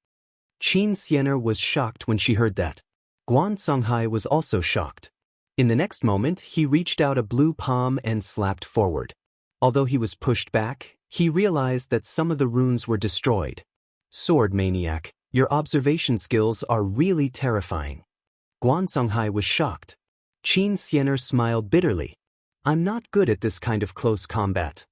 Qin Xianer was shocked when she heard that. Guan Songhai was also shocked. In the next moment, he reached out a blue palm and slapped forward. Although he was pushed back, he realized that some of the runes were destroyed. Sword Maniac, your observation skills are really terrifying. Guan Songhai was shocked. Qin Xianer smiled bitterly. I'm not good at this kind of close combat.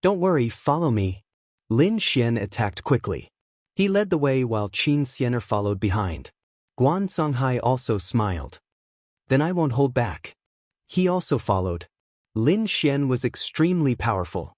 Don't worry, follow me. Lin Xian attacked quickly. He led the way while Qin Xianer followed behind. Guan Songhai also smiled. Then I won't hold back. He also followed. Lin Xian was extremely powerful.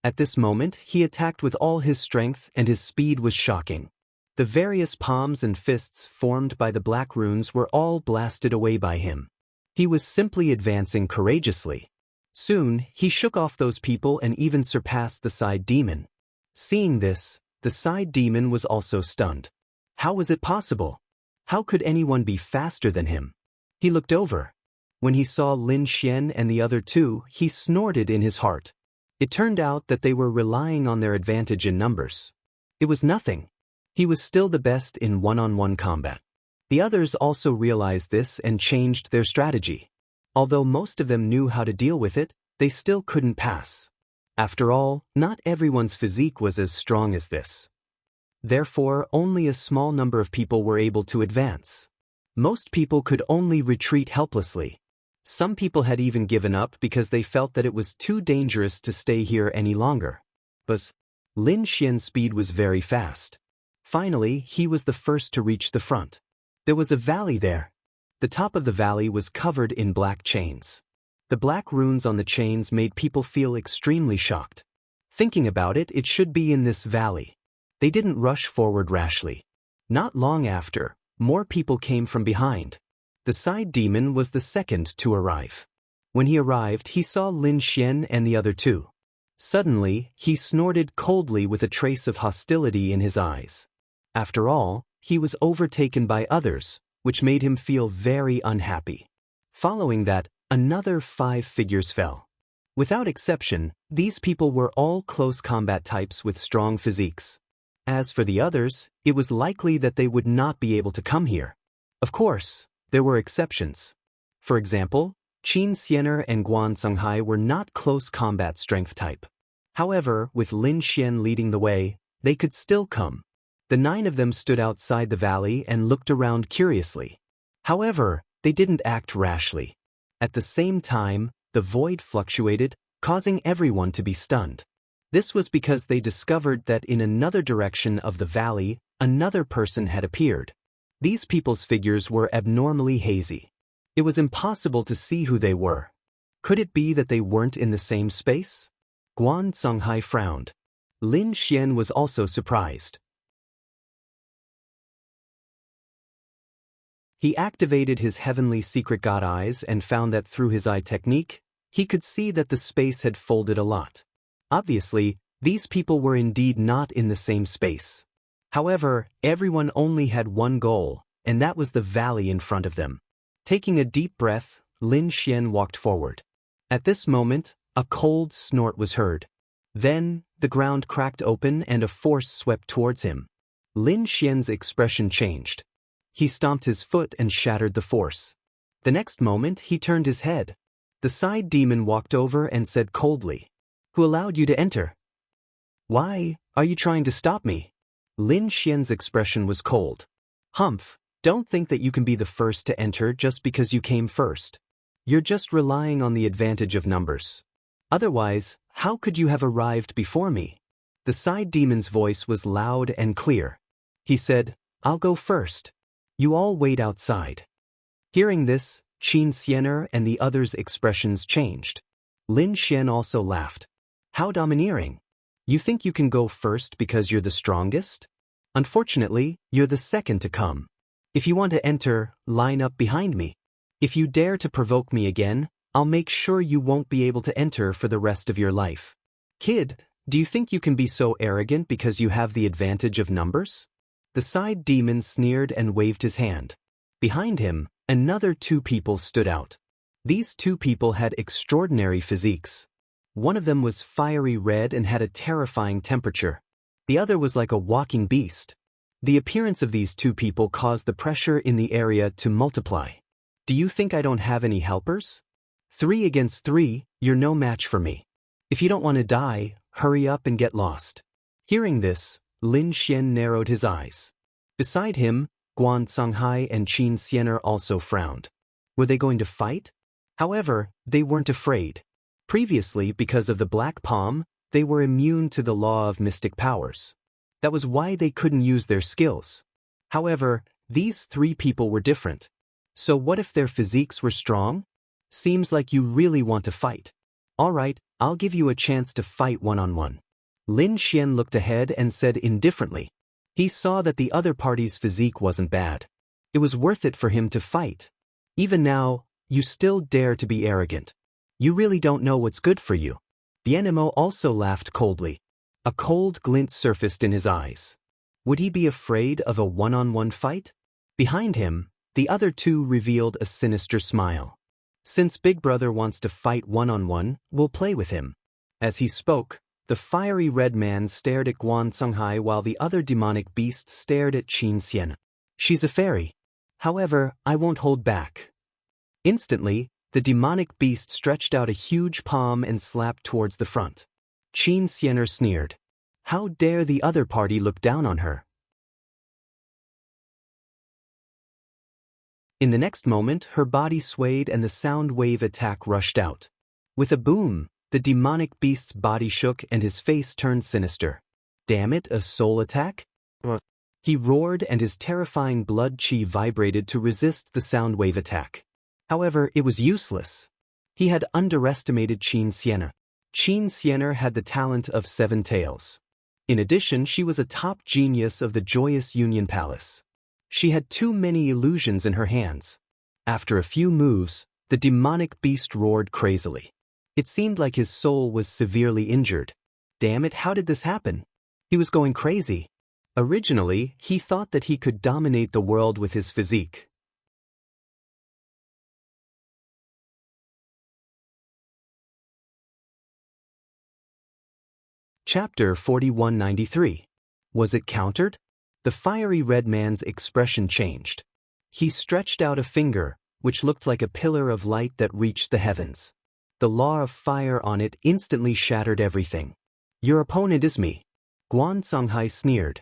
At this moment, he attacked with all his strength and his speed was shocking. The various palms and fists formed by the black runes were all blasted away by him. He was simply advancing courageously. Soon, he shook off those people and even surpassed the side demon. Seeing this, the side demon was also stunned. How was it possible? How could anyone be faster than him? He looked over. When he saw Lin Xian and the other two, he snorted in his heart. It turned out that they were relying on their advantage in numbers. It was nothing. He was still the best in one-on-one combat. The others also realized this and changed their strategy. Although most of them knew how to deal with it, they still couldn't pass. After all, not everyone's physique was as strong as this. Therefore, only a small number of people were able to advance. Most people could only retreat helplessly. Some people had even given up because they felt that it was too dangerous to stay here any longer. But Lin Xian's speed was very fast. Finally, he was the first to reach the front. There was a valley there. The top of the valley was covered in black chains. The black runes on the chains made people feel extremely shocked. Thinking about it, it should be in this valley. They didn't rush forward rashly. Not long after, more people came from behind. The side demon was the second to arrive. When he arrived, he saw Lin Xian and the other two. Suddenly, he snorted coldly with a trace of hostility in his eyes. After all, he was overtaken by others, which made him feel very unhappy. Following that, another 5 figures fell. Without exception, these people were all close combat types with strong physiques. As for the others, it was likely that they would not be able to come here. Of course, there were exceptions. For example, Qin Xiener and Guan Songhai were not close combat strength type. However, with Lin Xian leading the way, they could still come. The 9 of them stood outside the valley and looked around curiously. However, they didn't act rashly. At the same time, the void fluctuated, causing everyone to be stunned. This was because they discovered that in another direction of the valley, another person had appeared. These people's figures were abnormally hazy. It was impossible to see who they were. Could it be that they weren't in the same space? Guan Songhai frowned. Lin Xian was also surprised. He activated his heavenly secret god eyes and found that through his eye technique, he could see that the space had folded a lot. Obviously, these people were indeed not in the same space. However, everyone only had one goal, and that was the valley in front of them. Taking a deep breath, Lin Xian walked forward. At this moment, a cold snort was heard. Then, the ground cracked open and a force swept towards him. Lin Xian's expression changed. He stomped his foot and shattered the force. The next moment, he turned his head. The side demon walked over and said coldly, "Who allowed you to enter? Why are you trying to stop me?" Lin Xian's expression was cold. "Humph, don't think that you can be the first to enter just because you came first. You're just relying on the advantage of numbers. Otherwise, how could you have arrived before me?" The side demon's voice was loud and clear. He said, "I'll go first. You all wait outside." Hearing this, Qin Xiener and the others' expressions changed. Lin Xian also laughed. "How domineering. You think you can go first because you're the strongest? Unfortunately, you're the second to come. If you want to enter, line up behind me. If you dare to provoke me again, I'll make sure you won't be able to enter for the rest of your life. Kid, do you think you can be so arrogant because you have the advantage of numbers?" The side demon sneered and waved his hand. Behind him, another 2 people stood out. These 2 people had extraordinary physiques. One of them was fiery red and had a terrifying temperature. The other was like a walking beast. The appearance of these 2 people caused the pressure in the area to multiply. "Do you think I don't have any helpers? 3 against 3, you're no match for me. If you don't want to die, hurry up and get lost." Hearing this, Lin Xian narrowed his eyes. Beside him, Guan Songhai and Qin Xiener also frowned. Were they going to fight? However, they weren't afraid. Previously, because of the Black Palm, they were immune to the law of mystic powers. That was why they couldn't use their skills. However, these 3 people were different. So what if their physiques were strong? Seems like you really want to fight. All right, I'll give you a chance to fight one-on-one. Lin Xian looked ahead and said indifferently. He saw that the other party's physique wasn't bad. It was worth it for him to fight. Even now, you still dare to be arrogant. You really don't know what's good for you. Bienemo also laughed coldly. A cold glint surfaced in his eyes. Would he be afraid of a one-on-one fight? Behind him, the other 2 revealed a sinister smile. Since Big Brother wants to fight one-on-one, we'll play with him. As he spoke, the fiery red man stared at Guan Songhai while the other demonic beast stared at Qin Xian. She's a fairy. However, I won't hold back. Instantly, the demonic beast stretched out a huge palm and slapped towards the front. Qin Xian sneered. How dare the other party look down on her? In the next moment, her body swayed and the sound wave attack rushed out. With a boom, the demonic beast's body shook and his face turned sinister. Damn it, a soul attack? He roared and his terrifying blood chi vibrated to resist the sound wave attack. However, it was useless. He had underestimated Qin Xian. Qin Xian had the talent of 7 tails. In addition, she was a top genius of the Joyous Union Palace. She had too many illusions in her hands. After a few moves, the demonic beast roared crazily. It seemed like his soul was severely injured. Damn it, how did this happen? He was going crazy. Originally, he thought that he could dominate the world with his physique. Chapter 4193. Was it countered? The fiery red man's expression changed. He stretched out a finger, which looked like a pillar of light that reached the heavens. The law of fire on it instantly shattered everything. Your opponent is me. Guan Songhai sneered.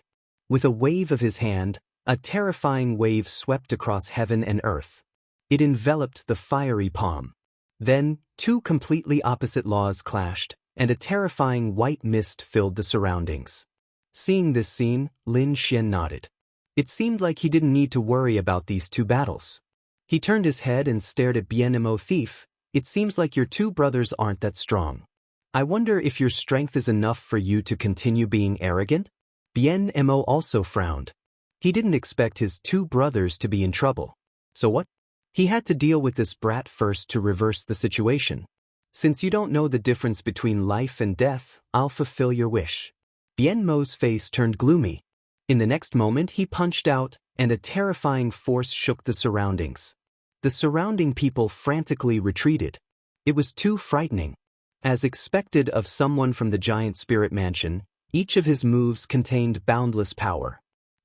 With a wave of his hand, a terrifying wave swept across heaven and earth. It enveloped the fiery palm. Then, 2 completely opposite laws clashed, and a terrifying white mist filled the surroundings. Seeing this scene, Lin Xian nodded. It seemed like he didn't need to worry about these 2 battles. He turned his head and stared at Bien Mo Thief. It seems like your 2 brothers aren't that strong. I wonder if your strength is enough for you to continue being arrogant? Bien Mo also frowned. He didn't expect his 2 brothers to be in trouble. So what? He had to deal with this brat first to reverse the situation. Since you don't know the difference between life and death, I'll fulfill your wish. Bien Mo's face turned gloomy. In the next moment he punched out, and a terrifying force shook the surroundings. The surrounding people frantically retreated. It was too frightening. As expected of someone from the giant spirit mansion, each of his moves contained boundless power.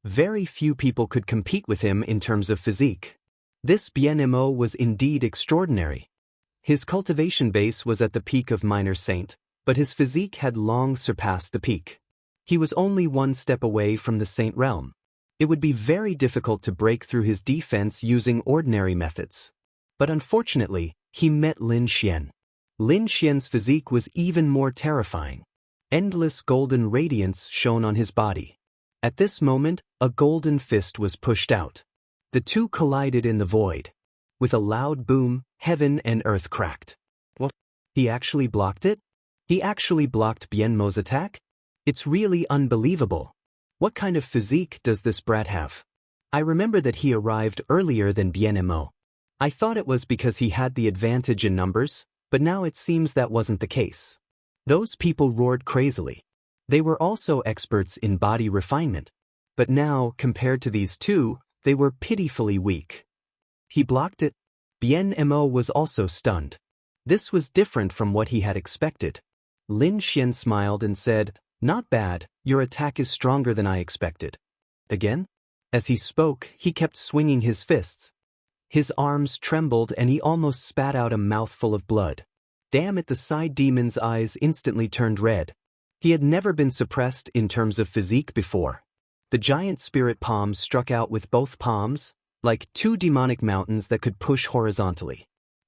Very few people could compete with him in terms of physique. This Bien Mo was indeed extraordinary. His cultivation base was at the peak of minor saint, but his physique had long surpassed the peak. He was only 1 step away from the saint realm. It would be very difficult to break through his defense using ordinary methods. But unfortunately, he met Lin Xian. Lin Xian's physique was even more terrifying. Endless golden radiance shone on his body. At this moment, a golden fist was pushed out. The 2 collided in the void. With a loud boom, heaven and earth cracked. What? He actually blocked it? He actually blocked Bien Mo's attack? It's really unbelievable. What kind of physique does this brat have? I remember that he arrived earlier than Bien Mo. I thought it was because he had the advantage in numbers, but now it seems that wasn't the case. Those people roared crazily. They were also experts in body refinement. But now, compared to these 2, they were pitifully weak. He blocked it. Bien Mo was also stunned. This was different from what he had expected. Lin Xian smiled and said, "Not bad, your attack is stronger than I expected." Again? As he spoke, he kept swinging his fists. His arms trembled and he almost spat out a mouthful of blood. Damn it, the side demon's eyes instantly turned red. He had never been suppressed in terms of physique before. The giant spirit palm struck out with both palms, like 2 demonic mountains that could push horizontally.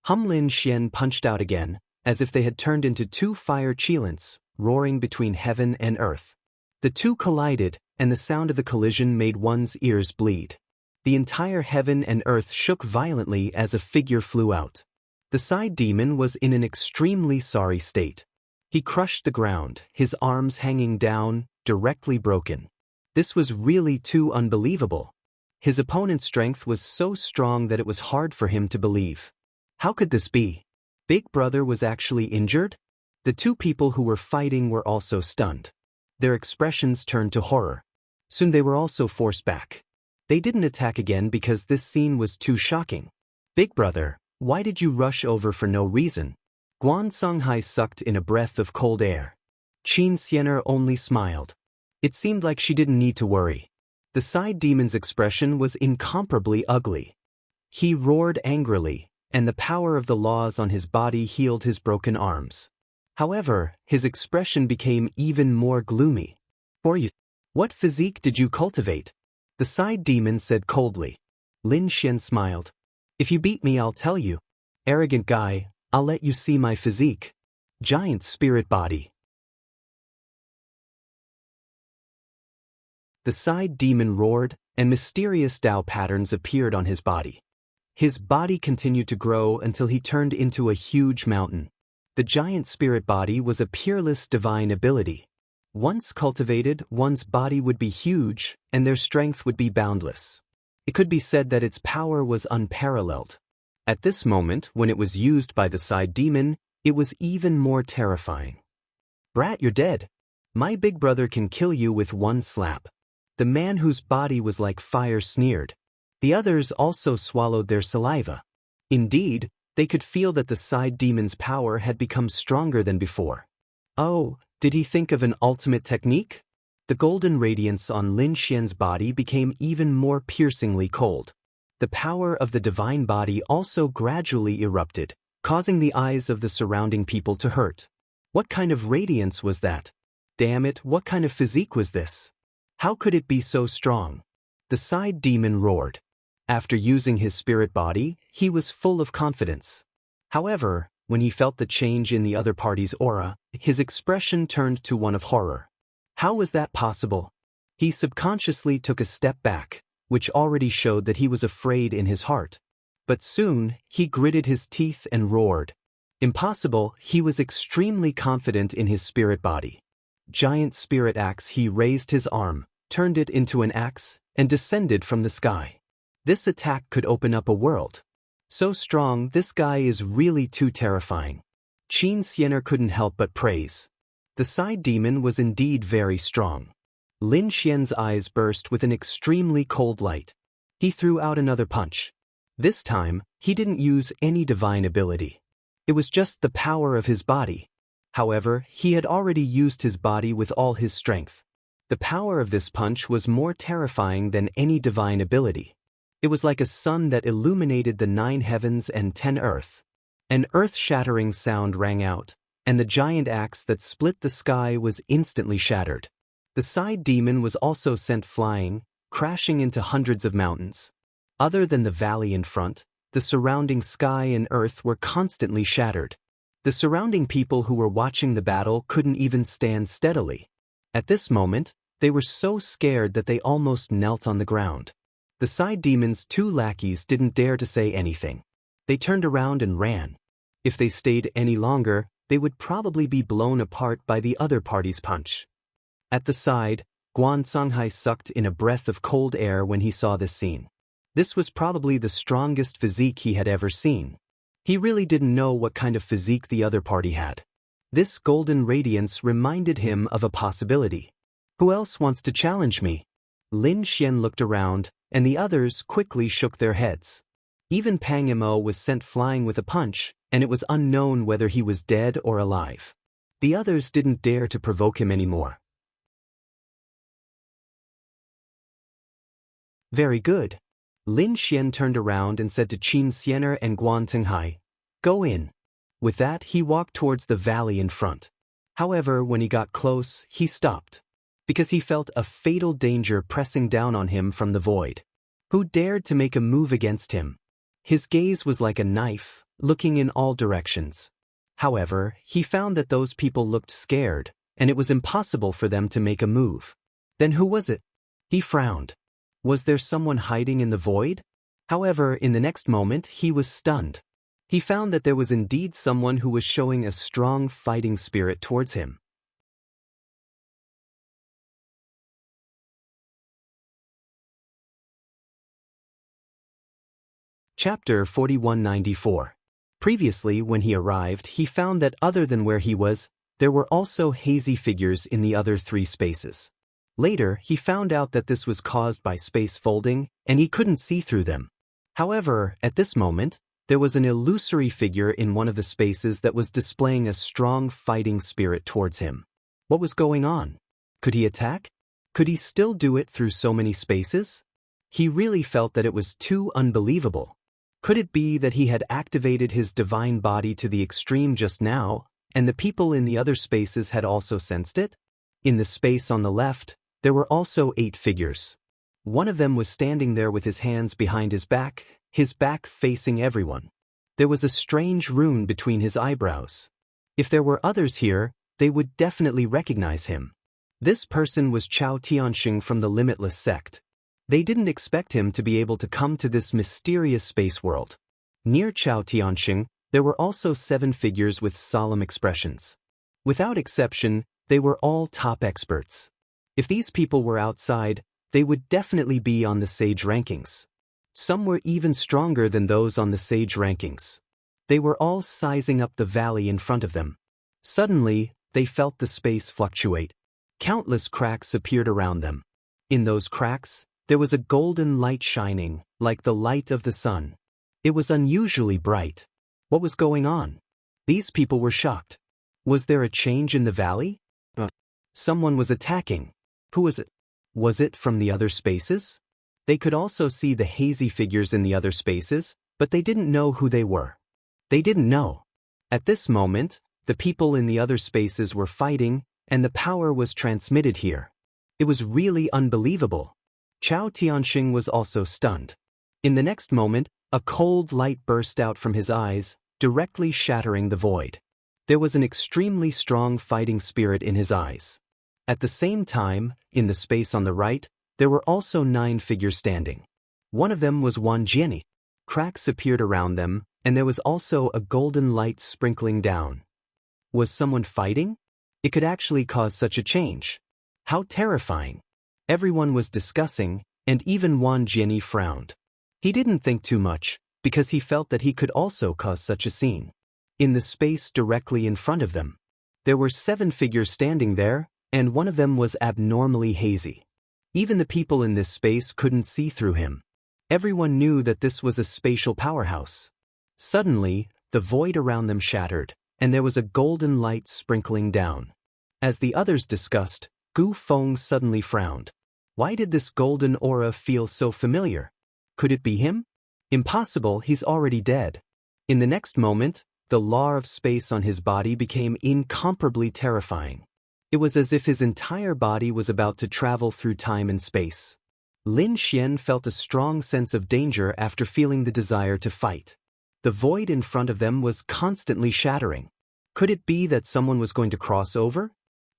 Lin Xian punched out again, as if they had turned into 2 fire cheelants, roaring between heaven and earth. The 2 collided, and the sound of the collision made one's ears bleed. The entire heaven and earth shook violently as a figure flew out. The side demon was in an extremely sorry state. He crushed the ground, his arms hanging down, directly broken. This was really too unbelievable. His opponent's strength was so strong that it was hard for him to believe. How could this be? Big Brother was actually injured? The 2 people who were fighting were also stunned. Their expressions turned to horror. Soon they were also forced back. They didn't attack again because this scene was too shocking. Big Brother, why did you rush over for no reason? Guan Songhai sucked in a breath of cold air. Qin Xianer only smiled. It seemed like she didn't need to worry. The side demon's expression was incomparably ugly. He roared angrily, and the power of the laws on his body healed his broken arms. However, his expression became even more gloomy. What physique did you cultivate? The side demon said coldly. Lin Xian smiled. If you beat me, I'll tell you. Arrogant guy, I'll let you see my physique. Giant spirit body. The side demon roared, and mysterious Tao patterns appeared on his body. His body continued to grow until he turned into a huge mountain. The giant spirit body was a peerless divine ability. Once cultivated, one's body would be huge, and their strength would be boundless. It could be said that its power was unparalleled. At this moment, when it was used by the side demon, it was even more terrifying. Brat, you're dead. My big brother can kill you with one slap. The man whose body was like fire sneered. The others also swallowed their saliva. Indeed, they could feel that the side demon's power had become stronger than before. Oh, did he think of an ultimate technique? The golden radiance on Lin Xian's body became even more piercingly cold. The power of the divine body also gradually erupted, causing the eyes of the surrounding people to hurt. What kind of radiance was that? Damn it, what kind of physique was this? How could it be so strong? The side demon roared. After using his spirit body, he was full of confidence. However, when he felt the change in the other party's aura, his expression turned to one of horror. How was that possible? He subconsciously took a step back, which already showed that he was afraid in his heart. But soon, he gritted his teeth and roared. Impossible, he was extremely confident in his spirit body. Giant spirit axe, he raised his arm, turned it into an axe, and descended from the sky. This attack could open up a world. So strong, this guy is really too terrifying. Qin Xianer couldn't help but praise. The side demon was indeed very strong. Lin Xian's eyes burst with an extremely cold light. He threw out another punch. This time, he didn't use any divine ability. It was just the power of his body. However, he had already used his body with all his strength. The power of this punch was more terrifying than any divine ability. It was like a sun that illuminated the 9 heavens and 10 earth. An earth-shattering sound rang out, and the giant axe that split the sky was instantly shattered. The side demon was also sent flying, crashing into hundreds of mountains. Other than the valley in front, the surrounding sky and earth were constantly shattered. The surrounding people who were watching the battle couldn't even stand steadily. At this moment, they were so scared that they almost knelt on the ground. The side demon's 2 lackeys didn't dare to say anything. They turned around and ran. If they stayed any longer, they would probably be blown apart by the other party's punch. At the side, Guan Songhai sucked in a breath of cold air when he saw this scene. This was probably the strongest physique he had ever seen. He really didn't know what kind of physique the other party had. This golden radiance reminded him of a possibility. Who else wants to challenge me? Lin Xian looked around, and the others quickly shook their heads. Even Pang Imo was sent flying with a punch, and it was unknown whether he was dead or alive. The others didn't dare to provoke him anymore. Very good. Lin Xian turned around and said to Qin Xianer and Guan Tenghai, "Go in." With that, he walked towards the valley in front. However, when he got close, he stopped, because he felt a fatal danger pressing down on him from the void. Who dared to make a move against him? His gaze was like a knife, looking in all directions. However, he found that those people looked scared, and it was impossible for them to make a move. Then who was it? He frowned. Was there someone hiding in the void? However, in the next moment, he was stunned. He found that there was indeed someone who was showing a strong fighting spirit towards him. Chapter 4194. Previously, when he arrived, he found that other than where he was, there were also hazy figures in the other 3 spaces. Later, he found out that this was caused by space folding, and he couldn't see through them. However, at this moment, There was an illusory figure in one of the spaces that was displaying a strong fighting spirit towards him. What was going on? Could he attack? Could he still do it through so many spaces? He really felt that it was too unbelievable. Could it be that he had activated his divine body to the extreme just now, and the people in the other spaces had also sensed it? In the space on the left, there were also 8 figures. One of them was standing there with his hands behind his back facing everyone. There was a strange rune between his eyebrows. If there were others here, they would definitely recognize him. This person was Chao Tianxing from the Limitless sect. They didn't expect him to be able to come to this mysterious space world. Near Chao Tianxing, there were also 7 figures with solemn expressions. Without exception, they were all top experts. If these people were outside, they would definitely be on the sage rankings. Some were even stronger than those on the sage rankings. They were all sizing up the valley in front of them. Suddenly, they felt the space fluctuate. Countless cracks appeared around them. In those cracks, there was a golden light shining, like the light of the sun. It was unusually bright. What was going on? These people were shocked. Was there a change in the valley? Someone was attacking. Who was it? Was it from the other spaces? They could also see the hazy figures in the other spaces, but they didn't know who they were. They didn't know. At this moment, the people in the other spaces were fighting, and the power was transmitted here. It was really unbelievable. Chao Tianxing was also stunned. In the next moment, a cold light burst out from his eyes, directly shattering the void. There was an extremely strong fighting spirit in his eyes. At the same time, in the space on the right, there were also 9 figures standing. One of them was Wan Jianyi. Cracks appeared around them, and there was also a golden light sprinkling down. Was someone fighting? It could actually cause such a change. How terrifying. Everyone was discussing, and even Wan Jianyi frowned. He didn't think too much, because he felt that he could also cause such a scene. In the space directly in front of them, there were 7 figures standing there, and one of them was abnormally hazy. Even the people in this space couldn't see through him. Everyone knew that this was a spatial powerhouse. Suddenly, the void around them shattered, and there was a golden light sprinkling down. As the others discussed, Gu Feng suddenly frowned. Why did this golden aura feel so familiar? Could it be him? Impossible, he's already dead. In the next moment, the law of space on his body became incomparably terrifying. It was as if his entire body was about to travel through time and space. Lin Xian felt a strong sense of danger after feeling the desire to fight. The void in front of them was constantly shattering. Could it be that someone was going to cross over?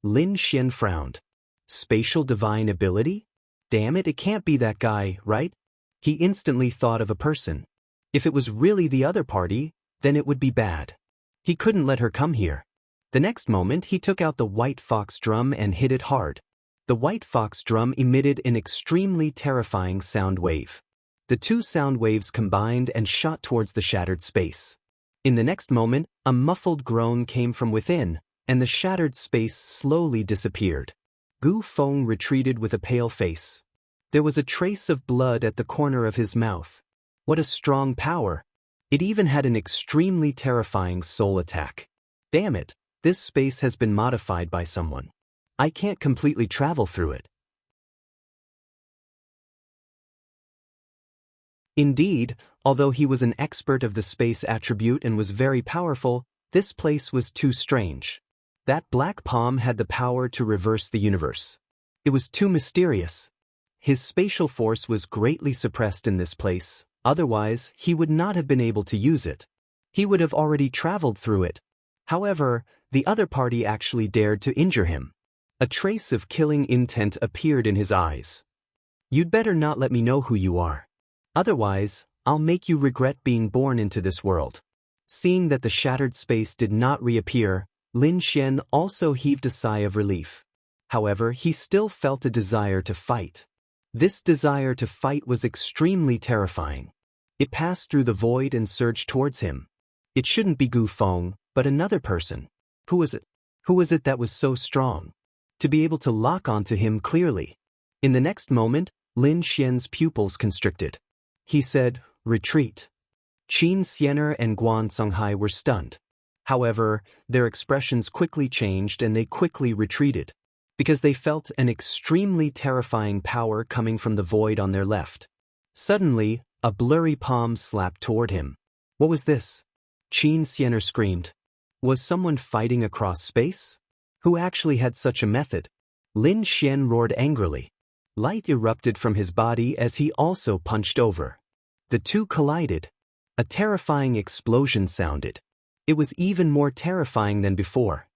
Lin Xian frowned. Spatial divine ability? Damn it, it can't be that guy, right? He instantly thought of a person. If it was really the other party, then it would be bad. He couldn't let her come here. The next moment he took out the white fox drum and hit it hard. The white fox drum emitted an extremely terrifying sound wave. The 2 sound waves combined and shot towards the shattered space. In the next moment, a muffled groan came from within, and the shattered space slowly disappeared. Gu Feng retreated with a pale face. There was a trace of blood at the corner of his mouth. What a strong power! It even had an extremely terrifying soul attack. Damn it! This space has been modified by someone. I can't completely travel through it. Indeed, although he was an expert of the space attribute and was very powerful, this place was too strange. That black palm had the power to reverse the universe. It was too mysterious. His spatial force was greatly suppressed in this place, otherwise he would not have been able to use it. He would have already traveled through it. However, the other party actually dared to injure him. A trace of killing intent appeared in his eyes. You'd better not let me know who you are. Otherwise, I'll make you regret being born into this world. Seeing that the shattered space did not reappear, Lin Xian also heaved a sigh of relief. However, he still felt a desire to fight. This desire to fight was extremely terrifying. It passed through the void and surged towards him. It shouldn't be Gu Feng, but another person. Who was it? Who was it that was so strong? To be able to lock onto him clearly. In the next moment, Lin Xian's pupils constricted. He said, "Retreat." Qin Xianer and Guan Songhai were stunned. However, their expressions quickly changed and they quickly retreated, because they felt an extremely terrifying power coming from the void on their left. Suddenly, a blurry palm slapped toward him. What was this? Qin Xianer screamed. Was someone fighting across space? Who actually had such a method? Lin Xian roared angrily. Light erupted from his body as he also punched over. The two collided. A terrifying explosion sounded. It was even more terrifying than before.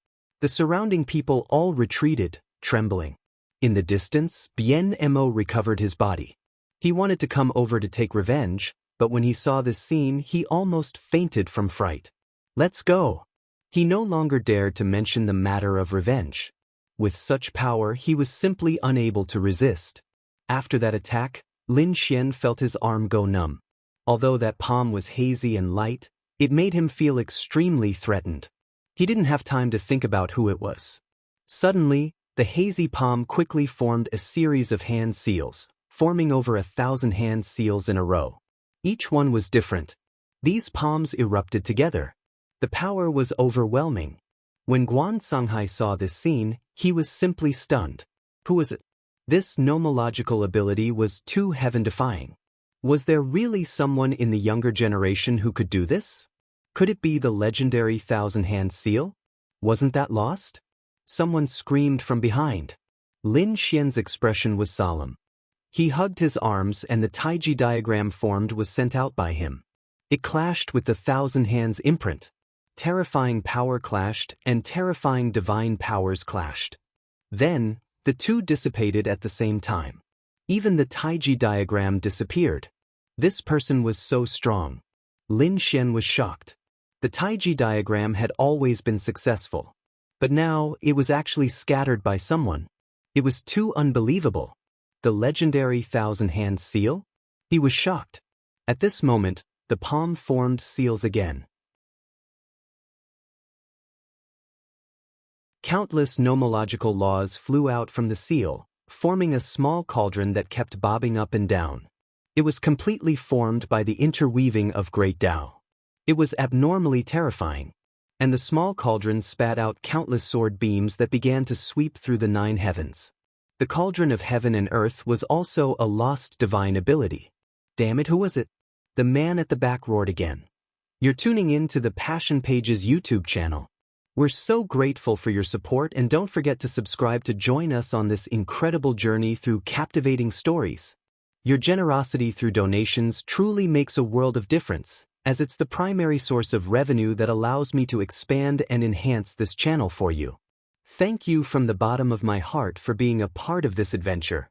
The surrounding people all retreated, trembling. In the distance, Bien Mo recovered his body. He wanted to come over to take revenge, but when he saw this scene, he almost fainted from fright. Let's go. He no longer dared to mention the matter of revenge. With such power, he was simply unable to resist. After that attack, Lin Xian felt his arm go numb. Although that palm was hazy and light, it made him feel extremely threatened. He didn't have time to think about who it was. Suddenly, the hazy palm quickly formed a series of hand seals, forming over 1,000 hand seals in a row. Each one was different. These palms erupted together. The power was overwhelming. When Guan Songhai saw this scene, he was simply stunned. Who was it? This nomological ability was too heaven-defying. Was there really someone in the younger generation who could do this? Could it be the legendary 1,000-hand seal? Wasn't that lost? Someone screamed from behind. Lin Xian's expression was solemn. He hugged his arms and the Taiji diagram formed was sent out by him. It clashed with the 1,000 hands imprint. Terrifying power clashed and terrifying divine powers clashed. Then, the two dissipated at the same time. Even the Taiji diagram disappeared. This person was so strong. Lin Xian was shocked. The Taiji diagram had always been successful. But now, it was actually scattered by someone. It was too unbelievable. The legendary 1,000-hand seal? He was shocked. At this moment, the palm formed seals again. Countless nomological laws flew out from the seal, forming a small cauldron that kept bobbing up and down. It was completely formed by the interweaving of great Tao. It was abnormally terrifying. And the small cauldron spat out countless sword beams that began to sweep through the 9 heavens. The cauldron of heaven and earth was also a lost divine ability. Damn it, who was it? The man at the back roared again. You're tuning in to the Passion Pages YouTube channel. We're so grateful for your support and don't forget to subscribe to join us on this incredible journey through captivating stories. Your generosity through donations truly makes a world of difference, as it's the primary source of revenue that allows me to expand and enhance this channel for you. Thank you from the bottom of my heart for being a part of this adventure.